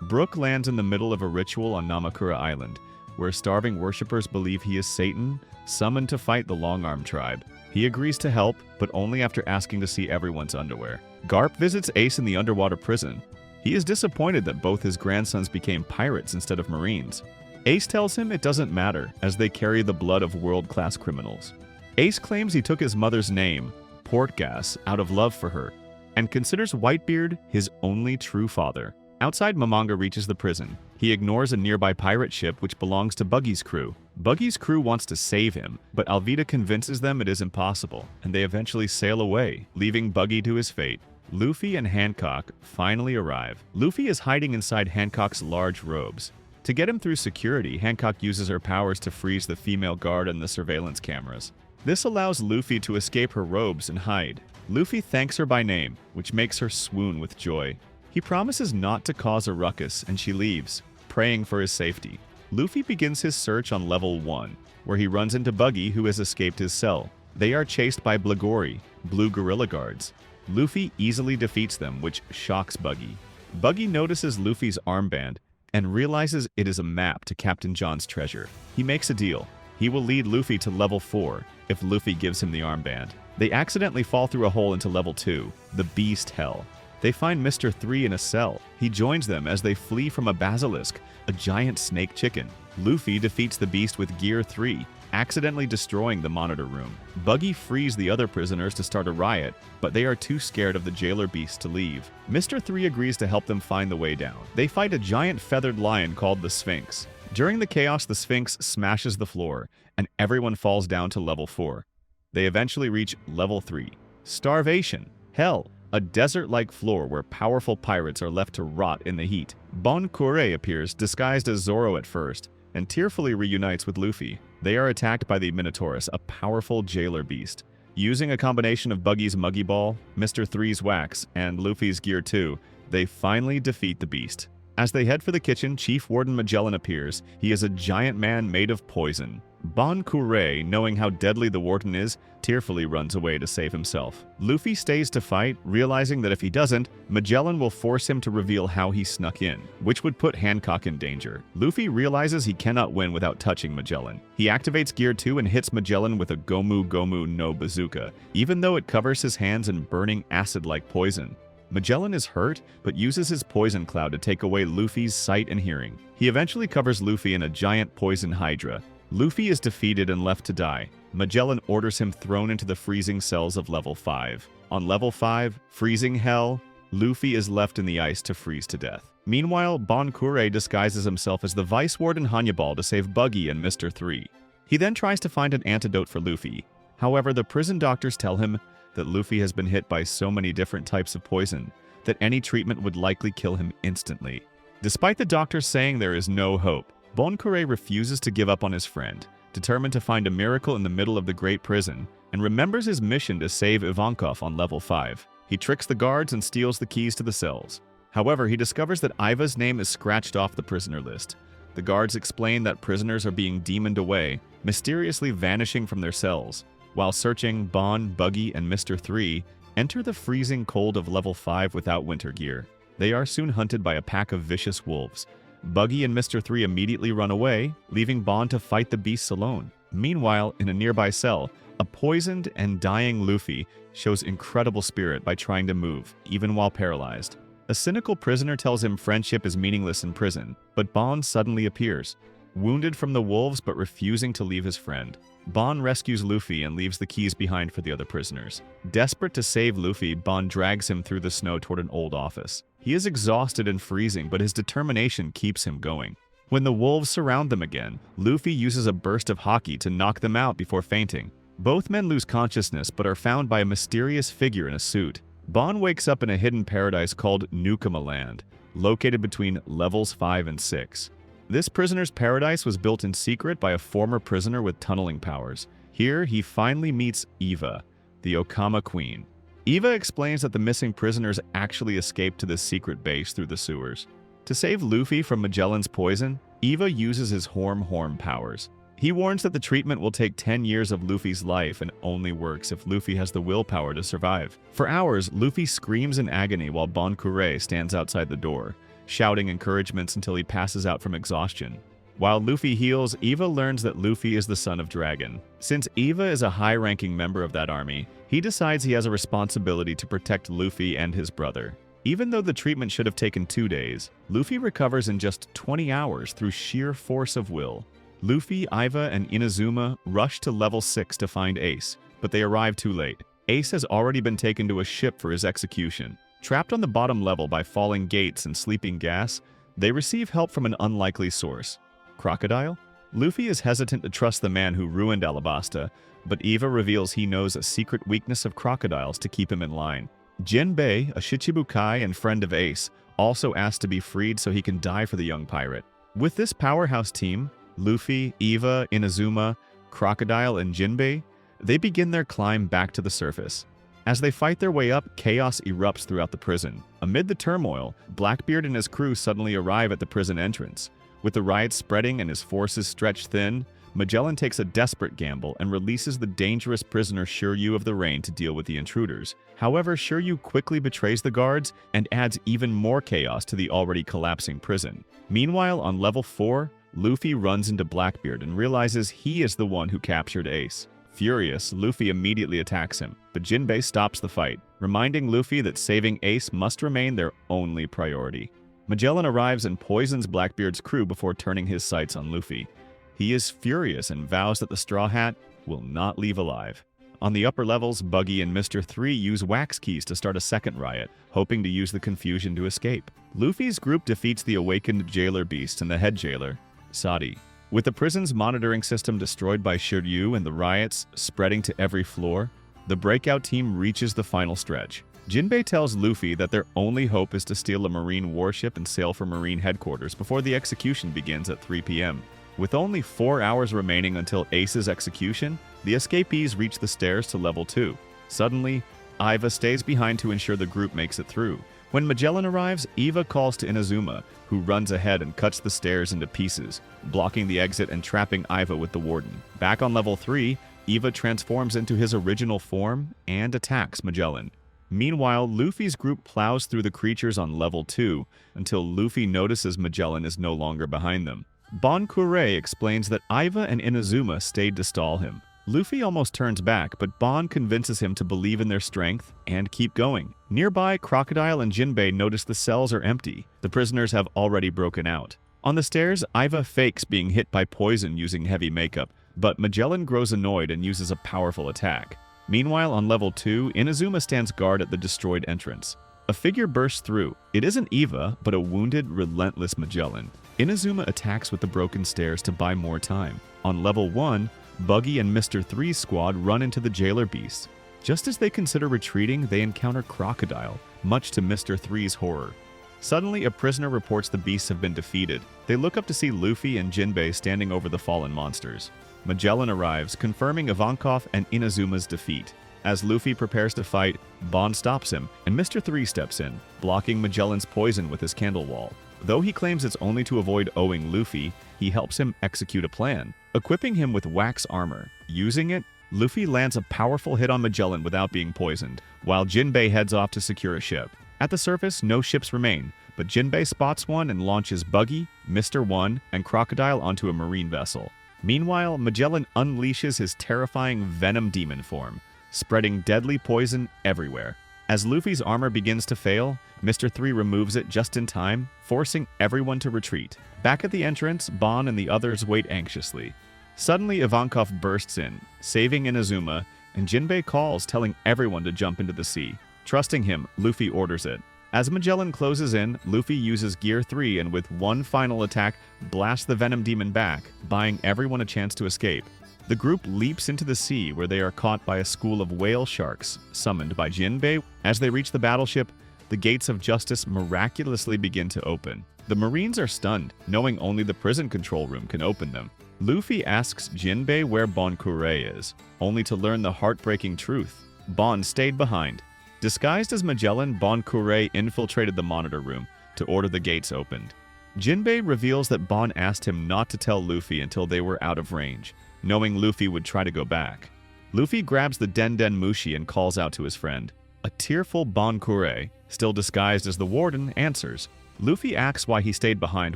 Speaker 1: Brook lands in the middle of a ritual on Namakura Island, where starving worshippers believe he is Satan, summoned to fight the Long-Arm tribe. He agrees to help, but only after asking to see everyone's underwear. Garp visits Ace in the underwater prison. He is disappointed that both his grandsons became pirates instead of Marines. Ace tells him it doesn't matter, as they carry the blood of world-class criminals. Ace claims he took his mother's name, Portgas, out of love for her, and considers Whitebeard his only true father. Outside, Momonga reaches the prison. He ignores a nearby pirate ship which belongs to Buggy's crew. Buggy's crew wants to save him, but Alvida convinces them it is impossible, and they eventually sail away, leaving Buggy to his fate. Luffy and Hancock finally arrive. Luffy is hiding inside Hancock's large robes. To get him through security, Hancock uses her powers to freeze the female guard and the surveillance cameras. This allows Luffy to escape her robes and hide. Luffy thanks her by name, which makes her swoon with joy. He promises not to cause a ruckus, and she leaves, praying for his safety. Luffy begins his search on level 1, where he runs into Buggy, who has escaped his cell. They are chased by Blagori, blue gorilla guards. Luffy easily defeats them, which shocks Buggy. Buggy notices Luffy's armband and realizes it is a map to Captain John's treasure. He makes a deal. He will lead Luffy to level 4 if Luffy gives him the armband. They accidentally fall through a hole into level 2, the Beast Hell. They find Mr. 3 in a cell. He joins them as they flee from a basilisk, a giant snake chicken. Luffy defeats the beast with Gear 3, accidentally destroying the monitor room. Buggy frees the other prisoners to start a riot, but they are too scared of the jailer beast to leave. Mr. 3 agrees to help them find the way down. They fight a giant feathered lion called the Sphinx. During the chaos, the Sphinx smashes the floor, and everyone falls down to level 4. They eventually reach level 3, Starvation, Hell, a desert-like floor where powerful pirates are left to rot in the heat. Bon Kure appears, disguised as Zoro at first, and tearfully reunites with Luffy. They are attacked by the Minotaurus, a powerful jailer beast. Using a combination of Buggy's Muggy Ball, Mr. 3's Wax, and Luffy's Gear 2, they finally defeat the beast. As they head for the kitchen, Chief Warden Magellan appears. He is a giant man made of poison. Bon Kure, knowing how deadly the warden is, tearfully runs away to save himself. Luffy stays to fight, realizing that if he doesn't, Magellan will force him to reveal how he snuck in, which would put Hancock in danger. Luffy realizes he cannot win without touching Magellan. He activates Gear 2 and hits Magellan with a Gomu Gomu no Bazooka, even though it covers his hands in burning acid-like poison. Magellan is hurt, but uses his poison cloud to take away Luffy's sight and hearing. He eventually covers Luffy in a giant poison hydra. Luffy is defeated and left to die. Magellan orders him thrown into the freezing cells of level 5. On level 5, Freezing Hell, Luffy is left in the ice to freeze to death. Meanwhile, Bon Kure disguises himself as the Vice Warden Hannibal to save Buggy and Mr. 3. He then tries to find an antidote for Luffy. However, the prison doctors tell him that Luffy has been hit by so many different types of poison that any treatment would likely kill him instantly. Despite the doctors saying there is no hope, Bon Kure refuses to give up on his friend, determined to find a miracle in the middle of the Great Prison, and remembers his mission to save Ivankov on level 5. He tricks the guards and steals the keys to the cells. However, he discovers that Iva's name is scratched off the prisoner list. The guards explain that prisoners are being demoned away, mysteriously vanishing from their cells. While searching, Bon, Buggy, and Mr. 3 enter the freezing cold of level 5 without winter gear. They are soon hunted by a pack of vicious wolves. Buggy and Mr. 3 immediately run away, leaving Bon to fight the beasts alone. Meanwhile, in a nearby cell, a poisoned and dying Luffy shows incredible spirit by trying to move, even while paralyzed. A cynical prisoner tells him friendship is meaningless in prison, but Bon suddenly appears, wounded from the wolves but refusing to leave his friend. Bon rescues Luffy and leaves the keys behind for the other prisoners. Desperate to save Luffy, Bon drags him through the snow toward an old office. He is exhausted and freezing, but his determination keeps him going. When the wolves surround them again, Luffy uses a burst of haki to knock them out before fainting. Both men lose consciousness but are found by a mysterious figure in a suit. Bon wakes up in a hidden paradise called Nukama Land, located between levels 5 and 6. This prisoner's paradise was built in secret by a former prisoner with tunneling powers. Here, he finally meets Eva, the Okama Queen. Eva explains that the missing prisoners actually escaped to this secret base through the sewers. To save Luffy from Magellan's poison, Eva uses his Horm powers. He warns that the treatment will take 10 years of Luffy's life and only works if Luffy has the willpower to survive. For hours, Luffy screams in agony while Bon Kure stands outside the door, shouting encouragements until he passes out from exhaustion. While Luffy heals, Eva learns that Luffy is the son of Dragon. Since Eva is a high-ranking member of that army, he decides he has a responsibility to protect Luffy and his brother. Even though the treatment should have taken 2 days, Luffy recovers in just 20 hours through sheer force of will. Luffy, Iva, and Inazuma rush to level 6 to find Ace, but they arrive too late. Ace has already been taken to a ship for his execution. Trapped on the bottom level by falling gates and sleeping gas, they receive help from an unlikely source. Crocodile? Luffy is hesitant to trust the man who ruined Alabasta, but Eva reveals he knows a secret weakness of crocodiles to keep him in line. Jinbei, a Shichibukai and friend of Ace, also asks to be freed so he can die for the young pirate. With this powerhouse team, Luffy, Eva, Inazuma, Crocodile, and Jinbei, they begin their climb back to the surface. As they fight their way up, chaos erupts throughout the prison. Amid the turmoil, Blackbeard and his crew suddenly arrive at the prison entrance. With the riots spreading and his forces stretched thin, Magellan takes a desperate gamble and releases the dangerous prisoner Shiryu of the Rain to deal with the intruders. However, Shiryu quickly betrays the guards and adds even more chaos to the already collapsing prison. Meanwhile, on level 4, Luffy runs into Blackbeard and realizes he is the one who captured Ace. Furious, Luffy immediately attacks him, but Jinbei stops the fight, reminding Luffy that saving Ace must remain their only priority. Magellan arrives and poisons Blackbeard's crew before turning his sights on Luffy. He is furious and vows that the Straw Hat will not leave alive. On the upper levels, Buggy and Mr. 3 use wax keys to start a second riot, hoping to use the confusion to escape. Luffy's group defeats the awakened jailer beast and the head jailer, Sadi. With the prison's monitoring system destroyed by Shiryu and the riots spreading to every floor, the breakout team reaches the final stretch. Jinbei tells Luffy that their only hope is to steal a marine warship and sail for marine headquarters before the execution begins at 3 p.m. With only 4 hours remaining until Ace's execution, the escapees reach the stairs to level 2. Suddenly, Iva stays behind to ensure the group makes it through. When Magellan arrives, Eva calls to Inazuma, who runs ahead and cuts the stairs into pieces, blocking the exit and trapping Iva with the warden. Back on level 3, Eva transforms into his original form and attacks Magellan. Meanwhile, Luffy's group plows through the creatures on level 2 until Luffy notices Magellan is no longer behind them. Bon Kure explains that Iva and Inazuma stayed to stall him. Luffy almost turns back, but Bon convinces him to believe in their strength and keep going. Nearby, Crocodile and Jinbei notice the cells are empty. The prisoners have already broken out. On the stairs, Iva fakes being hit by poison using heavy makeup, but Magellan grows annoyed and uses a powerful attack. Meanwhile, on level 2, Inazuma stands guard at the destroyed entrance. A figure bursts through. It isn't Eva, but a wounded, relentless Magellan. Inazuma attacks with the broken stairs to buy more time. On level 1, Buggy and Mr. Three's squad run into the jailer beasts. Just as they consider retreating, they encounter Crocodile, much to Mr. Three's horror. Suddenly, a prisoner reports the beasts have been defeated. They look up to see Luffy and Jinbei standing over the fallen monsters. Magellan arrives, confirming Ivankov and Inazuma's defeat. As Luffy prepares to fight, Bon stops him, and Mr. Three steps in, blocking Magellan's poison with his candle wall. Though he claims it's only to avoid owing Luffy, he helps him execute a plan, equipping him with wax armor. Using it, Luffy lands a powerful hit on Magellan without being poisoned, while Jinbei heads off to secure a ship. At the surface, no ships remain, but Jinbei spots one and launches Buggy, Mr. One, and Crocodile onto a marine vessel. Meanwhile, Magellan unleashes his terrifying Venom Demon form, spreading deadly poison everywhere. As Luffy's armor begins to fail, Mr. Three removes it just in time, forcing everyone to retreat. Back at the entrance, Bon and the others wait anxiously. Suddenly, Ivankov bursts in, saving Inazuma, and Jinbei calls, telling everyone to jump into the sea. Trusting him, Luffy orders it. As Magellan closes in, Luffy uses Gear 3 and with one final attack, blasts the Venom Demon back, buying everyone a chance to escape. The group leaps into the sea where they are caught by a school of whale sharks, summoned by Jinbei. As they reach the battleship, the gates of justice miraculously begin to open. The Marines are stunned, knowing only the prison control room can open them. Luffy asks Jinbei where Bon Kure is, only to learn the heartbreaking truth. Bon stayed behind. Disguised as Magellan, Bon Kure infiltrated the monitor room to order the gates opened. Jinbei reveals that Bon asked him not to tell Luffy until they were out of range, knowing Luffy would try to go back. Luffy grabs the Den Mushi and calls out to his friend. A tearful Bon Kure, still disguised as the warden, answers. Luffy asks why he stayed behind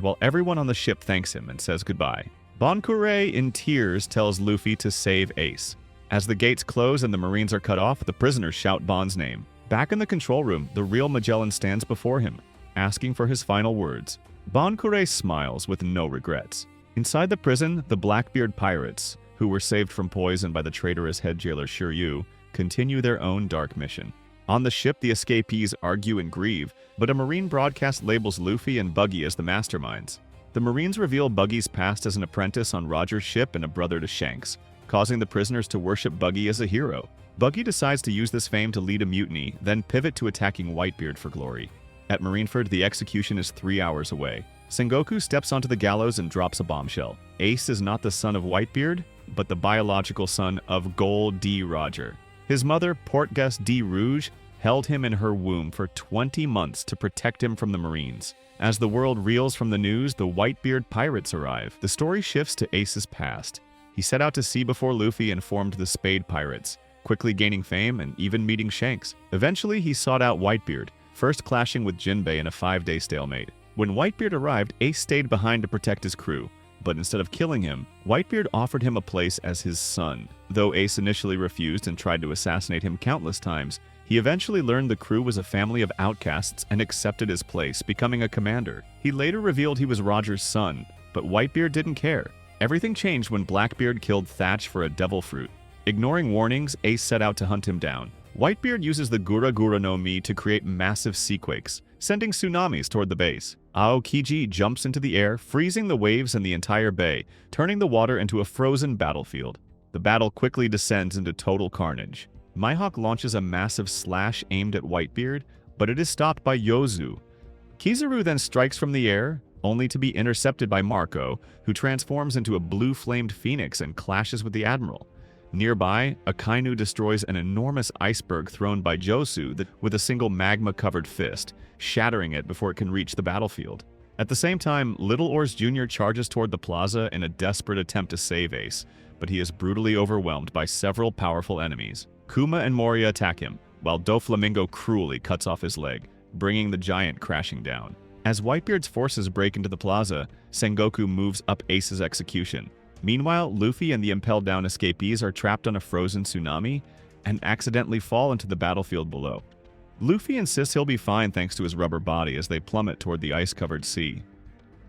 Speaker 1: while everyone on the ship thanks him and says goodbye. Bon Kure, in tears, tells Luffy to save Ace. As the gates close and the Marines are cut off, the prisoners shout Bon's name. Back in the control room, the real Magellan stands before him, asking for his final words. Bon Kure smiles with no regrets. Inside the prison, the Blackbeard pirates, who were saved from poison by the traitorous head jailer Shiryu, continue their own dark mission. On the ship, the escapees argue and grieve, but a Marine broadcast labels Luffy and Buggy as the masterminds. The Marines reveal Buggy's past as an apprentice on Roger's ship and a brother to Shanks, causing the prisoners to worship Buggy as a hero. Buggy decides to use this fame to lead a mutiny, then pivot to attacking Whitebeard for glory. At Marineford, the execution is 3 hours away. Sengoku steps onto the gallows and drops a bombshell. Ace is not the son of Whitebeard, but the biological son of Gold D. Roger. His mother, Portgas D. Rouge, held him in her womb for 20 months to protect him from the Marines. As the world reels from the news, the Whitebeard pirates arrive. The story shifts to Ace's past. He set out to sea before Luffy and formed the Spade Pirates, quickly gaining fame and even meeting Shanks. Eventually, he sought out Whitebeard, first clashing with Jinbei in a 5-day stalemate. When Whitebeard arrived, Ace stayed behind to protect his crew, but instead of killing him, Whitebeard offered him a place as his son. Though Ace initially refused and tried to assassinate him countless times, he eventually learned the crew was a family of outcasts and accepted his place, becoming a commander. He later revealed he was Roger's son, but Whitebeard didn't care. Everything changed when Blackbeard killed Thatch for a devil fruit. Ignoring warnings, Ace set out to hunt him down. Whitebeard uses the Gura Gura no Mi to create massive seaquakes, sending tsunamis toward the base. Aokiji jumps into the air, freezing the waves in the entire bay, turning the water into a frozen battlefield. The battle quickly descends into total carnage. Mihawk launches a massive slash aimed at Whitebeard, but it is stopped by Yozu. Kizaru then strikes from the air, only to be intercepted by Marco, who transforms into a blue-flamed phoenix and clashes with the Admiral. Nearby, Akainu destroys an enormous iceberg thrown by Josu with a single magma-covered fist, shattering it before it can reach the battlefield. At the same time, Little Oars Jr. charges toward the plaza in a desperate attempt to save Ace, but he is brutally overwhelmed by several powerful enemies. Kuma and Moria attack him, while Doflamingo cruelly cuts off his leg, bringing the giant crashing down. As Whitebeard's forces break into the plaza, Sengoku moves up Ace's execution. Meanwhile, Luffy and the impelled-down escapees are trapped on a frozen tsunami and accidentally fall into the battlefield below. Luffy insists he'll be fine thanks to his rubber body as they plummet toward the ice-covered sea.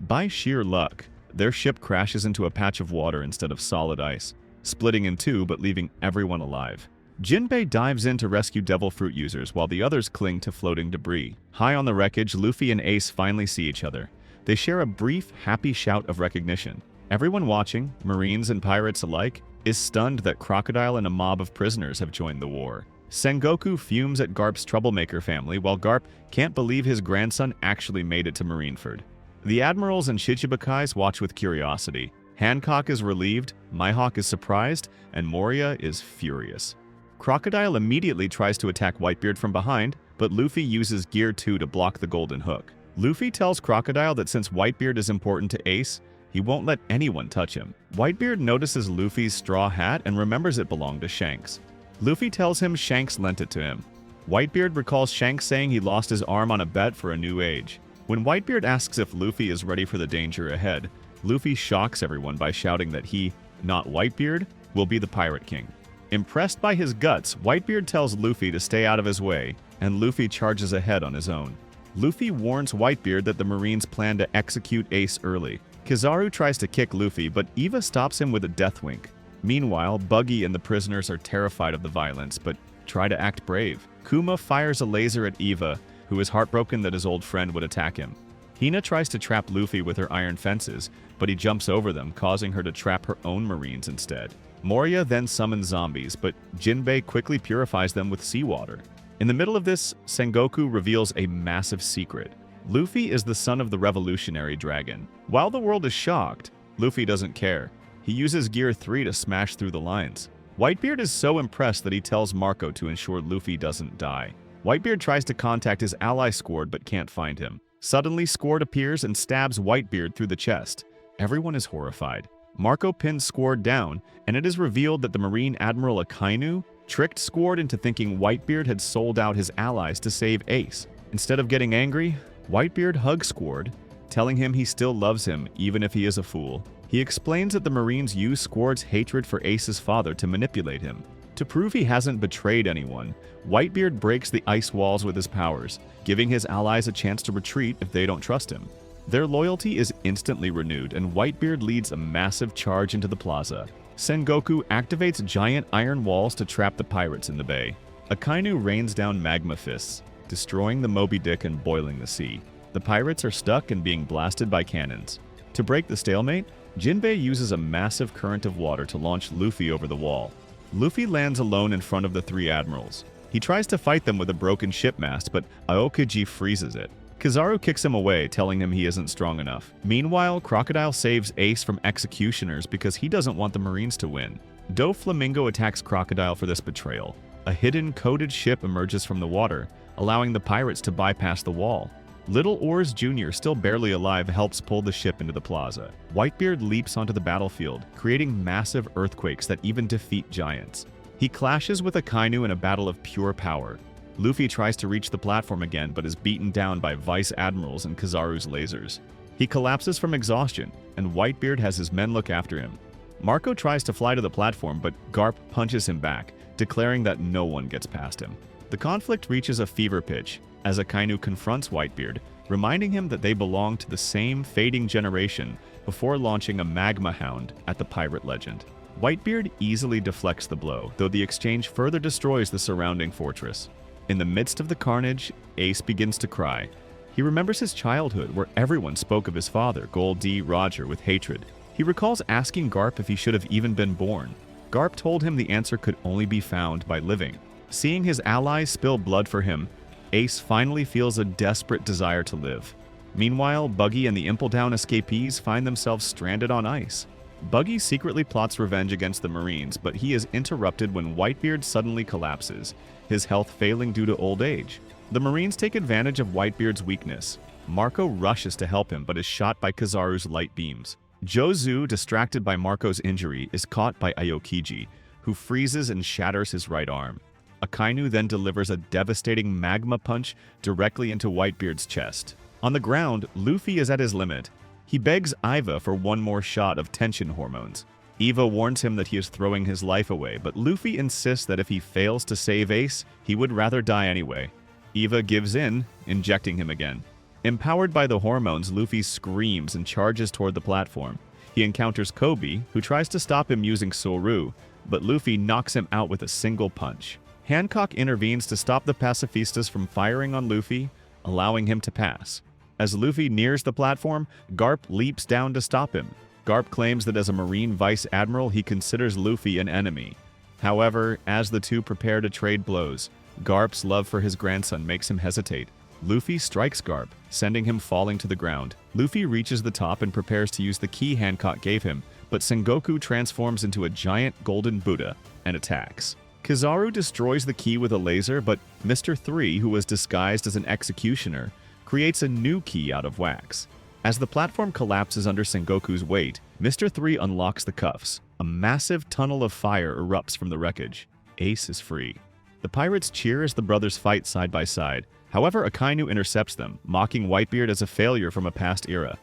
Speaker 1: By sheer luck, their ship crashes into a patch of water instead of solid ice, splitting in two but leaving everyone alive. Jinbei dives in to rescue Devil Fruit users while the others cling to floating debris. High on the wreckage, Luffy and Ace finally see each other. They share a brief, happy shout of recognition. Everyone watching, Marines and pirates alike, is stunned that Crocodile and a mob of prisoners have joined the war. Sengoku fumes at Garp's troublemaker family while Garp can't believe his grandson actually made it to Marineford. The admirals and Shichibukais watch with curiosity. Hancock is relieved, Mihawk is surprised, and Moria is furious. Crocodile immediately tries to attack Whitebeard from behind, but Luffy uses Gear 2 to block the golden hook. Luffy tells Crocodile that since Whitebeard is important to Ace, he won't let anyone touch him. Whitebeard notices Luffy's straw hat and remembers it belonged to Shanks. Luffy tells him Shanks lent it to him. Whitebeard recalls Shanks saying he lost his arm on a bet for a new age. When Whitebeard asks if Luffy is ready for the danger ahead, Luffy shocks everyone by shouting that he, not Whitebeard, will be the Pirate King. Impressed by his guts, Whitebeard tells Luffy to stay out of his way, and Luffy charges ahead on his own. Luffy warns Whitebeard that the Marines plan to execute Ace early. Kizaru tries to kick Luffy, but Eva stops him with a death wink. Meanwhile, Buggy and the prisoners are terrified of the violence, but try to act brave. Kuma fires a laser at Eva, who is heartbroken that his old friend would attack him. Hina tries to trap Luffy with her iron fences, but he jumps over them, causing her to trap her own Marines instead. Moria then summons zombies, but Jinbei quickly purifies them with seawater. In the middle of this, Sengoku reveals a massive secret. Luffy is the son of the revolutionary dragon. While the world is shocked, Luffy doesn't care. He uses Gear 3 to smash through the lines. Whitebeard is so impressed that he tells Marco to ensure Luffy doesn't die. Whitebeard tries to contact his ally Squard but can't find him. Suddenly, Squard appears and stabs Whitebeard through the chest. Everyone is horrified. Marco pins Squard down, and it is revealed that the Marine Admiral Akainu tricked Squard into thinking Whitebeard had sold out his allies to save Ace. Instead of getting angry, Whitebeard hugs Squard, telling him he still loves him even if he is a fool. He explains that the Marines use Squard's hatred for Ace's father to manipulate him. To prove he hasn't betrayed anyone, Whitebeard breaks the ice walls with his powers, giving his allies a chance to retreat if they don't trust him. Their loyalty is instantly renewed, and Whitebeard leads a massive charge into the plaza. Sengoku activates giant iron walls to trap the pirates in the bay. Akainu rains down magma fists, destroying the Moby Dick and boiling the sea. The pirates are stuck and being blasted by cannons. To break the stalemate, Jinbei uses a massive current of water to launch Luffy over the wall. Luffy lands alone in front of the three admirals. He tries to fight them with a broken ship mast, but Aokiji freezes it. Kizaru kicks him away, telling him he isn't strong enough. Meanwhile, Crocodile saves Ace from executioners because he doesn't want the Marines to win. Doflamingo attacks Crocodile for this betrayal. A hidden, coded ship emerges from the water, allowing the pirates to bypass the wall. Little Oars Jr., still barely alive, helps pull the ship into the plaza. Whitebeard leaps onto the battlefield, creating massive earthquakes that even defeat giants. He clashes with Akainu in a battle of pure power. Luffy tries to reach the platform again, but is beaten down by Vice Admirals and Kizaru's lasers. He collapses from exhaustion, and Whitebeard has his men look after him. Marco tries to fly to the platform, but Garp punches him back, declaring that no one gets past him. The conflict reaches a fever pitch as Akainu confronts Whitebeard, reminding him that they belong to the same fading generation before launching a magma hound at the pirate legend. Whitebeard easily deflects the blow, though the exchange further destroys the surrounding fortress. In the midst of the carnage, Ace begins to cry. He remembers his childhood where everyone spoke of his father, Gold D. Roger, with hatred. He recalls asking Garp if he should have even been born. Garp told him the answer could only be found by living. Seeing his allies spill blood for him, Ace finally feels a desperate desire to live. Meanwhile, Buggy and the Impeldown escapees find themselves stranded on ice. Buggy secretly plots revenge against the Marines, but he is interrupted when Whitebeard suddenly collapses, his health failing due to old age. The Marines take advantage of Whitebeard's weakness. Marco rushes to help him but is shot by Kizaru's light beams. Jozu, distracted by Marco's injury, is caught by Aokiji, who freezes and shatters his right arm. Akainu then delivers a devastating magma punch directly into Whitebeard's chest. On the ground, Luffy is at his limit. He begs Iva for one more shot of tension hormones. Eva warns him that he is throwing his life away, but Luffy insists that if he fails to save Ace, he would rather die anyway. Eva gives in, injecting him again. Empowered by the hormones, Luffy screams and charges toward the platform. He encounters Kobe, who tries to stop him using Soru, but Luffy knocks him out with a single punch. Hancock intervenes to stop the pacifistas from firing on Luffy, allowing him to pass. As Luffy nears the platform, Garp leaps down to stop him. Garp claims that as a Marine Vice Admiral, he considers Luffy an enemy. However, as the two prepare to trade blows, Garp's love for his grandson makes him hesitate. Luffy strikes Garp, sending him falling to the ground. Luffy reaches the top and prepares to use the key Hancock gave him, but Sengoku transforms into a giant golden Buddha and attacks. Kizaru destroys the key with a laser, but Mr. 3, who was disguised as an executioner, creates a new key out of wax. As the platform collapses under Sengoku's weight, Mr. 3 unlocks the cuffs. A massive tunnel of fire erupts from the wreckage. Ace is free. The pirates cheer as the brothers fight side by side. However, Akainu intercepts them, mocking Whitebeard as a failure from a past era.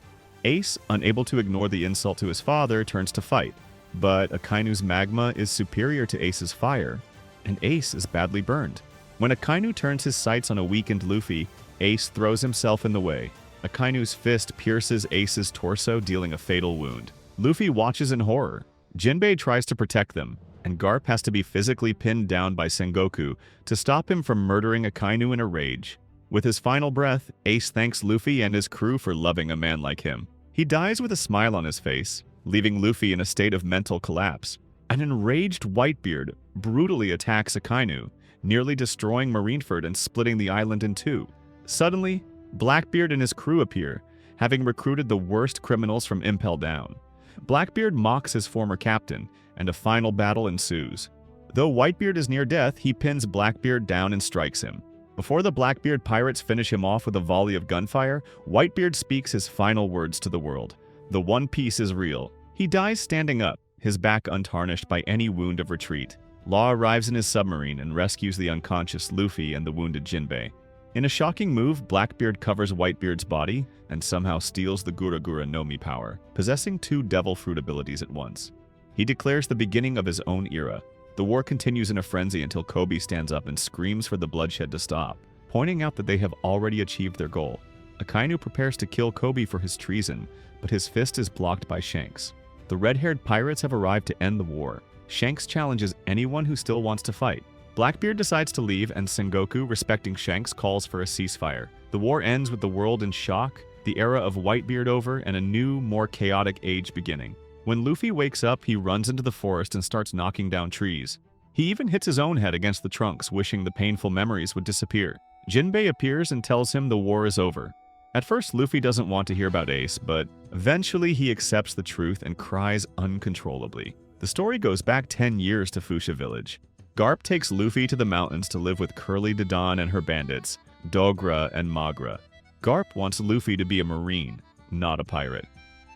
Speaker 1: Ace, unable to ignore the insult to his father, turns to fight. But Akainu's magma is superior to Ace's fire, and Ace is badly burned. When Akainu turns his sights on a weakened Luffy, Ace throws himself in the way. Akainu's fist pierces Ace's torso, dealing a fatal wound. Luffy watches in horror. Jinbei tries to protect them, and Garp has to be physically pinned down by Sengoku to stop him from murdering Akainu in a rage. With his final breath, Ace thanks Luffy and his crew for loving a man like him. He dies with a smile on his face, leaving Luffy in a state of mental collapse. An enraged Whitebeard brutally attacks Akainu, nearly destroying Marineford and splitting the island in two. Suddenly, Blackbeard and his crew appear, having recruited the worst criminals from Impel Down. Blackbeard mocks his former captain, and a final battle ensues. Though Whitebeard is near death, he pins Blackbeard down and strikes him. Before the Blackbeard pirates finish him off with a volley of gunfire, Whitebeard speaks his final words to the world. The One Piece is real. He dies standing up, his back untarnished by any wound of retreat. Law arrives in his submarine and rescues the unconscious Luffy and the wounded Jinbei. In a shocking move, Blackbeard covers Whitebeard's body and somehow steals the Gura Gura no Mi power, possessing two devil fruit abilities at once. He declares the beginning of his own era. The war continues in a frenzy until Kobe stands up and screams for the bloodshed to stop, pointing out that they have already achieved their goal. Akainu prepares to kill Kobe for his treason, but his fist is blocked by Shanks. The red-haired pirates have arrived to end the war. Shanks challenges anyone who still wants to fight. Blackbeard decides to leave, and Sengoku, respecting Shanks, calls for a ceasefire. The war ends with the world in shock, the era of Whitebeard over, and a new, more chaotic age beginning. When Luffy wakes up, he runs into the forest and starts knocking down trees. He even hits his own head against the trunks, wishing the painful memories would disappear. Jinbei appears and tells him the war is over. At first, Luffy doesn't want to hear about Ace, but eventually he accepts the truth and cries uncontrollably. The story goes back 10 years to Fuchsia Village. Garp takes Luffy to the mountains to live with Curly Dadan and her bandits, Dogra and Magra. Garp wants Luffy to be a Marine, not a pirate.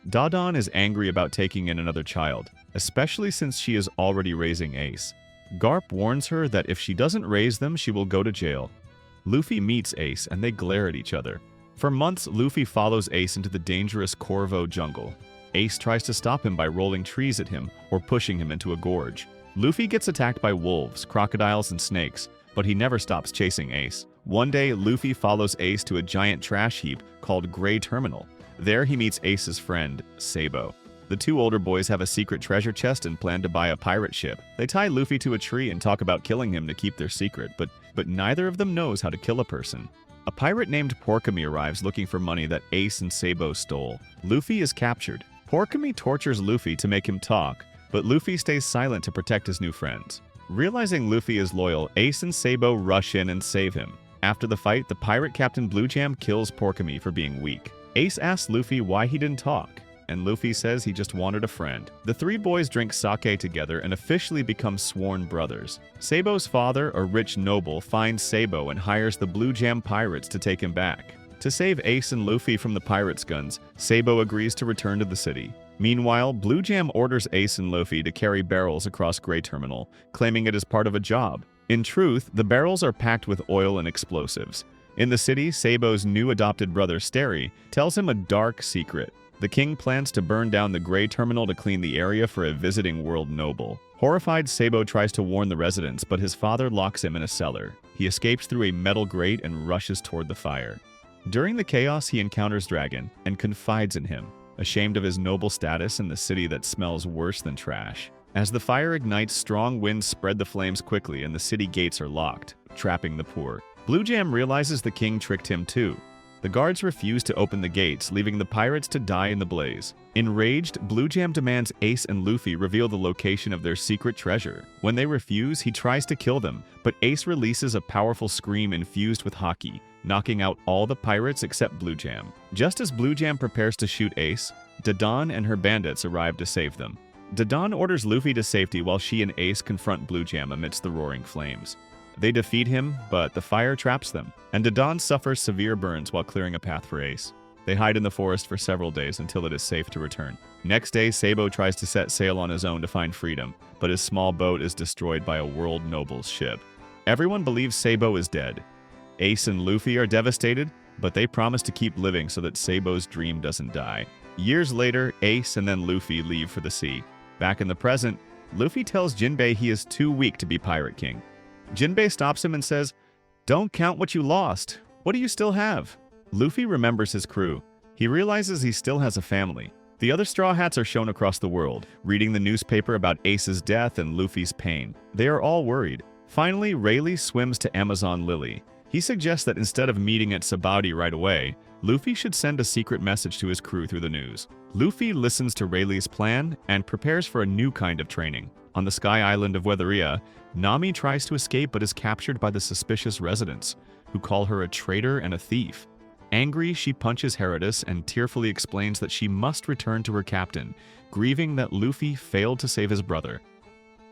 Speaker 1: Dadan is angry about taking in another child, especially since she is already raising Ace. Garp warns her that if she doesn't raise them, she will go to jail. Luffy meets Ace and they glare at each other. For months, Luffy follows Ace into the dangerous Corvo jungle. Ace tries to stop him by rolling trees at him or pushing him into a gorge. Luffy gets attacked by wolves, crocodiles, and snakes, but he never stops chasing Ace. One day, Luffy follows Ace to a giant trash heap called Grey Terminal. There he meets Ace's friend, Sabo. The two older boys have a secret treasure chest and plan to buy a pirate ship. They tie Luffy to a tree and talk about killing him to keep their secret, but neither of them knows how to kill a person. A pirate named Porkami arrives looking for money that Ace and Sabo stole. Luffy is captured. Porkami tortures Luffy to make him talk, but Luffy stays silent to protect his new friends. Realizing Luffy is loyal, Ace and Sabo rush in and save him. After the fight, the pirate Captain Blue Jam kills Porkami for being weak. Ace asks Luffy why he didn't talk. and Luffy says he just wanted a friend. The three boys drink sake together and officially become sworn brothers. Sabo's father, a rich noble, finds Sabo and hires the Blue Jam pirates to take him back. To save Ace and Luffy from the pirates' guns, Sabo agrees to return to the city. Meanwhile, Blue Jam orders Ace and Luffy to carry barrels across Grey Terminal, claiming it is part of a job. In truth, the barrels are packed with oil and explosives. In the city, Sabo's new adopted brother, Starry, tells him a dark secret. The king plans to burn down the Grey Terminal to clean the area for a visiting world noble. Horrified, Sabo tries to warn the residents, but his father locks him in a cellar. He escapes through a metal grate and rushes toward the fire. During the chaos, he encounters Dragon and confides in him, ashamed of his noble status in the city that smells worse than trash. As the fire ignites, strong winds spread the flames quickly and the city gates are locked, trapping the poor. Blue Jam realizes the king tricked him too. The guards refuse to open the gates, leaving the pirates to die in the blaze. Enraged, Blue Jam demands Ace and Luffy reveal the location of their secret treasure. When they refuse, he tries to kill them, but Ace releases a powerful scream infused with haki, knocking out all the pirates except Blue Jam. Just as Blue Jam prepares to shoot Ace, Dadan and her bandits arrive to save them. Dadan orders Luffy to safety while she and Ace confront Blue Jam amidst the roaring flames. They defeat him, but the fire traps them, and Dadan suffers severe burns while clearing a path for Ace. They hide in the forest for several days until it is safe to return. Next day, Sabo tries to set sail on his own to find freedom, but his small boat is destroyed by a world noble's ship. Everyone believes Sabo is dead. Ace and Luffy are devastated, but they promise to keep living so that Sabo's dream doesn't die. Years later, Ace and then Luffy leave for the sea. Back in the present, Luffy tells Jinbei he is too weak to be Pirate King. Jinbei stops him and says, "Don't count what you lost. What do you still have?" Luffy remembers his crew. He realizes he still has a family. The other Straw Hats are shown across the world, reading the newspaper about Ace's death and Luffy's pain. They are all worried. Finally, Rayleigh swims to Amazon Lily. He suggests that instead of meeting at Sabaody right away, Luffy should send a secret message to his crew through the news. Luffy listens to Rayleigh's plan and prepares for a new kind of training. On the Sky Island of Weatheria, Nami tries to escape but is captured by the suspicious residents, who call her a traitor and a thief. Angry, she punches Herodis and tearfully explains that she must return to her captain, grieving that Luffy failed to save his brother.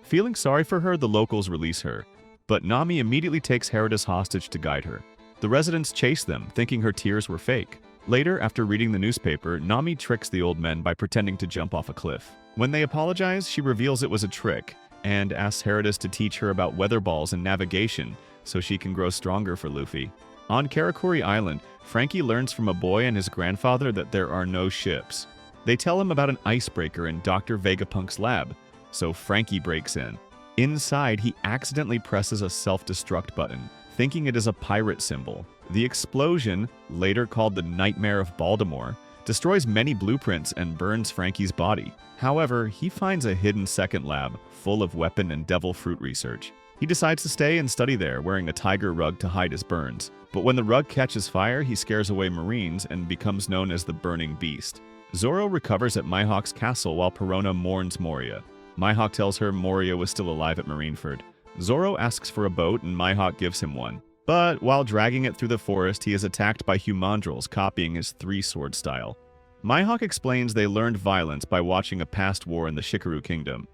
Speaker 1: Feeling sorry for her, the locals release her, but Nami immediately takes Herodis hostage to guide her. The residents chase them, thinking her tears were fake. Later, after reading the newspaper, Nami tricks the old men by pretending to jump off a cliff. When they apologize, she reveals it was a trick, and asks Herodis to teach her about weather balls and navigation so she can grow stronger for Luffy. On Karakuri Island, Frankie learns from a boy and his grandfather that there are no ships. They tell him about an icebreaker in Dr. Vegapunk's lab, so Frankie breaks in. Inside, he accidentally presses a self-destruct button, thinking it is a pirate symbol. The explosion, later called the Nightmare of Baltimore, destroys many blueprints and burns Frankie's body. However, he finds a hidden second lab full of weapon and devil fruit research. He decides to stay and study there, wearing a tiger rug to hide his burns. But when the rug catches fire, he scares away Marines and becomes known as the Burning Beast. Zoro recovers at Mihawk's castle while Perona mourns Moria. Mihawk tells her Moria was still alive at Marineford. Zoro asks for a boat and Mihawk gives him one. But while dragging it through the forest, he is attacked by Humandrels, copying his three-sword style. Mihawk explains they learned violence by watching a past war in the Shikaru Kingdom.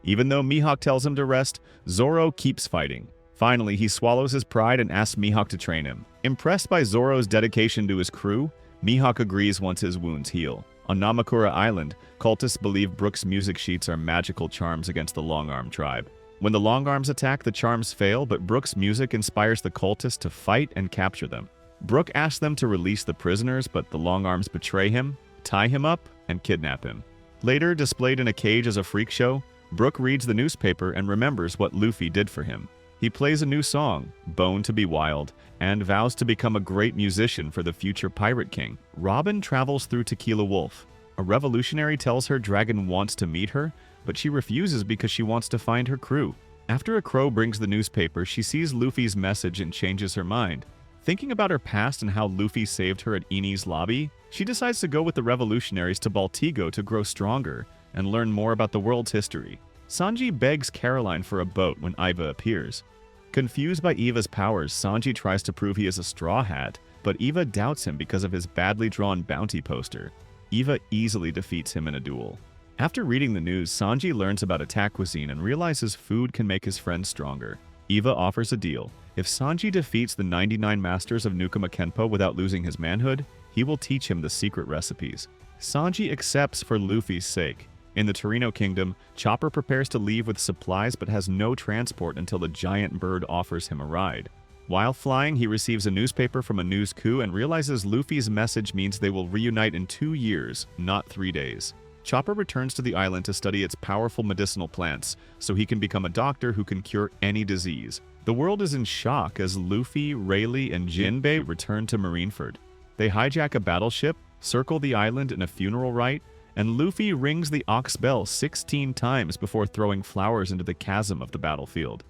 Speaker 1: Even though Mihawk tells him to rest, Zoro keeps fighting. Finally, he swallows his pride and asks Mihawk to train him. Impressed by Zoro's dedication to his crew, Mihawk agrees once his wounds heal. On Namakura Island, cultists believe Brook's music sheets are magical charms against the Long-Arm tribe. When the Long-Arms attack, the charms fail, but Brook's music inspires the cultists to fight and capture them. Brook asks them to release the prisoners, but the Long-Arms betray him, tie him up, and kidnap him. Later, displayed in a cage as a freak show, Brook reads the newspaper and remembers what Luffy did for him. He plays a new song, Bone to be Wild, and vows to become a great musician for the future Pirate King. Robin travels through Tequila Wolf. A revolutionary tells her Dragon wants to meet her, but she refuses because she wants to find her crew. After a crow brings the newspaper, she sees Luffy's message and changes her mind. Thinking about her past and how Luffy saved her at Eni's lobby, she decides to go with the revolutionaries to Baltigo to grow stronger and learn more about the world's history. Sanji begs Caroline for a boat when Iva appears. Confused by Eva's powers, Sanji tries to prove he is a Straw Hat, but Eva doubts him because of his badly drawn bounty poster. Eva easily defeats him in a duel. After reading the news, Sanji learns about attack cuisine and realizes food can make his friends stronger. Eva offers a deal. If Sanji defeats the 99 masters of Nukama Kenpo without losing his manhood, he will teach him the secret recipes. Sanji accepts for Luffy's sake. In the Torino Kingdom, Chopper prepares to leave with supplies but has no transport until the giant bird offers him a ride. While flying, he receives a newspaper from a news coup and realizes Luffy's message means they will reunite in 2 years, not 3 days. Chopper returns to the island to study its powerful medicinal plants, so he can become a doctor who can cure any disease. The world is in shock as Luffy, Rayleigh, and Jinbei return to Marineford. They hijack a battleship, circle the island in a funeral rite, and Luffy rings the ox bell 16 times before throwing flowers into the chasm of the battlefield.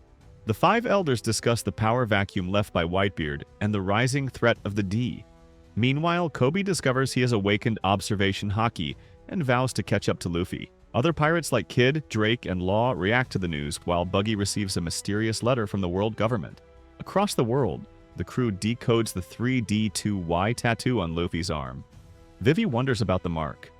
Speaker 1: The 5 elders discuss the power vacuum left by Whitebeard and the rising threat of the D. Meanwhile, Kobe discovers he has awakened observation haki and vows to catch up to Luffy. Other pirates like Kid, Drake, and Law react to the news, while Buggy receives a mysterious letter from the world government. Across the world, the crew decodes the 3D2Y tattoo on Luffy's arm. Vivi wonders about the mark.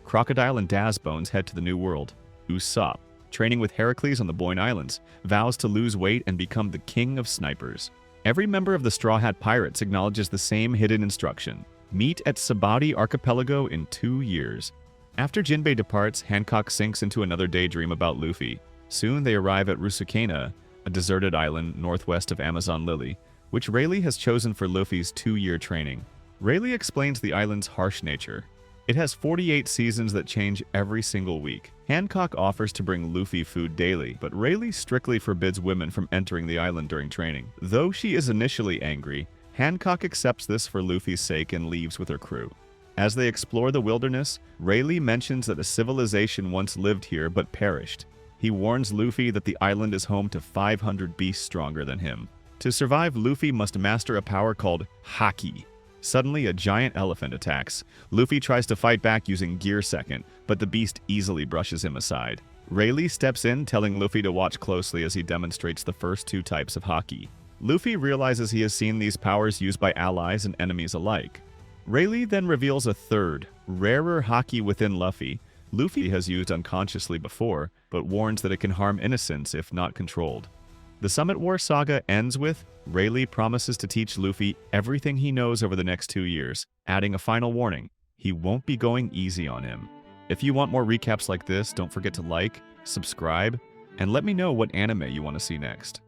Speaker 1: Crocodile and Dazbones head to the New World. Usopp, training with Heracles on the Boyne Islands, vows to lose weight and become the king of snipers. Every member of the Straw Hat Pirates acknowledges the same hidden instruction. Meet at Sabati Archipelago in 2 years. After Jinbei departs, Hancock sinks into another daydream about Luffy. Soon they arrive at Rusukena, a deserted island northwest of Amazon Lily, which Rayleigh has chosen for Luffy's 2-year training. Rayleigh explains the island's harsh nature. It has 48 seasons that change every single week. Hancock offers to bring Luffy food daily, but Rayleigh strictly forbids women from entering the island during training. Though she is initially angry, Hancock accepts this for Luffy's sake and leaves with her crew. As they explore the wilderness, Rayleigh mentions that a civilization once lived here but perished. He warns Luffy that the island is home to 500 beasts stronger than him. To survive, Luffy must master a power called Haki. Suddenly, a giant elephant attacks. Luffy tries to fight back using Gear Second, but the beast easily brushes him aside. Rayleigh steps in, telling Luffy to watch closely as he demonstrates the first 2 types of Haki. Luffy realizes he has seen these powers used by allies and enemies alike. Rayleigh then reveals a third, rarer Haki within Luffy. Luffy has used unconsciously before, but warns that it can harm innocents if not controlled. The Summit War Saga ends with Rayleigh promises to teach Luffy everything he knows over the next 2 years, adding a final warning: he won't be going easy on him. If you want more recaps like this, don't forget to like, subscribe, and let me know what anime you want to see next.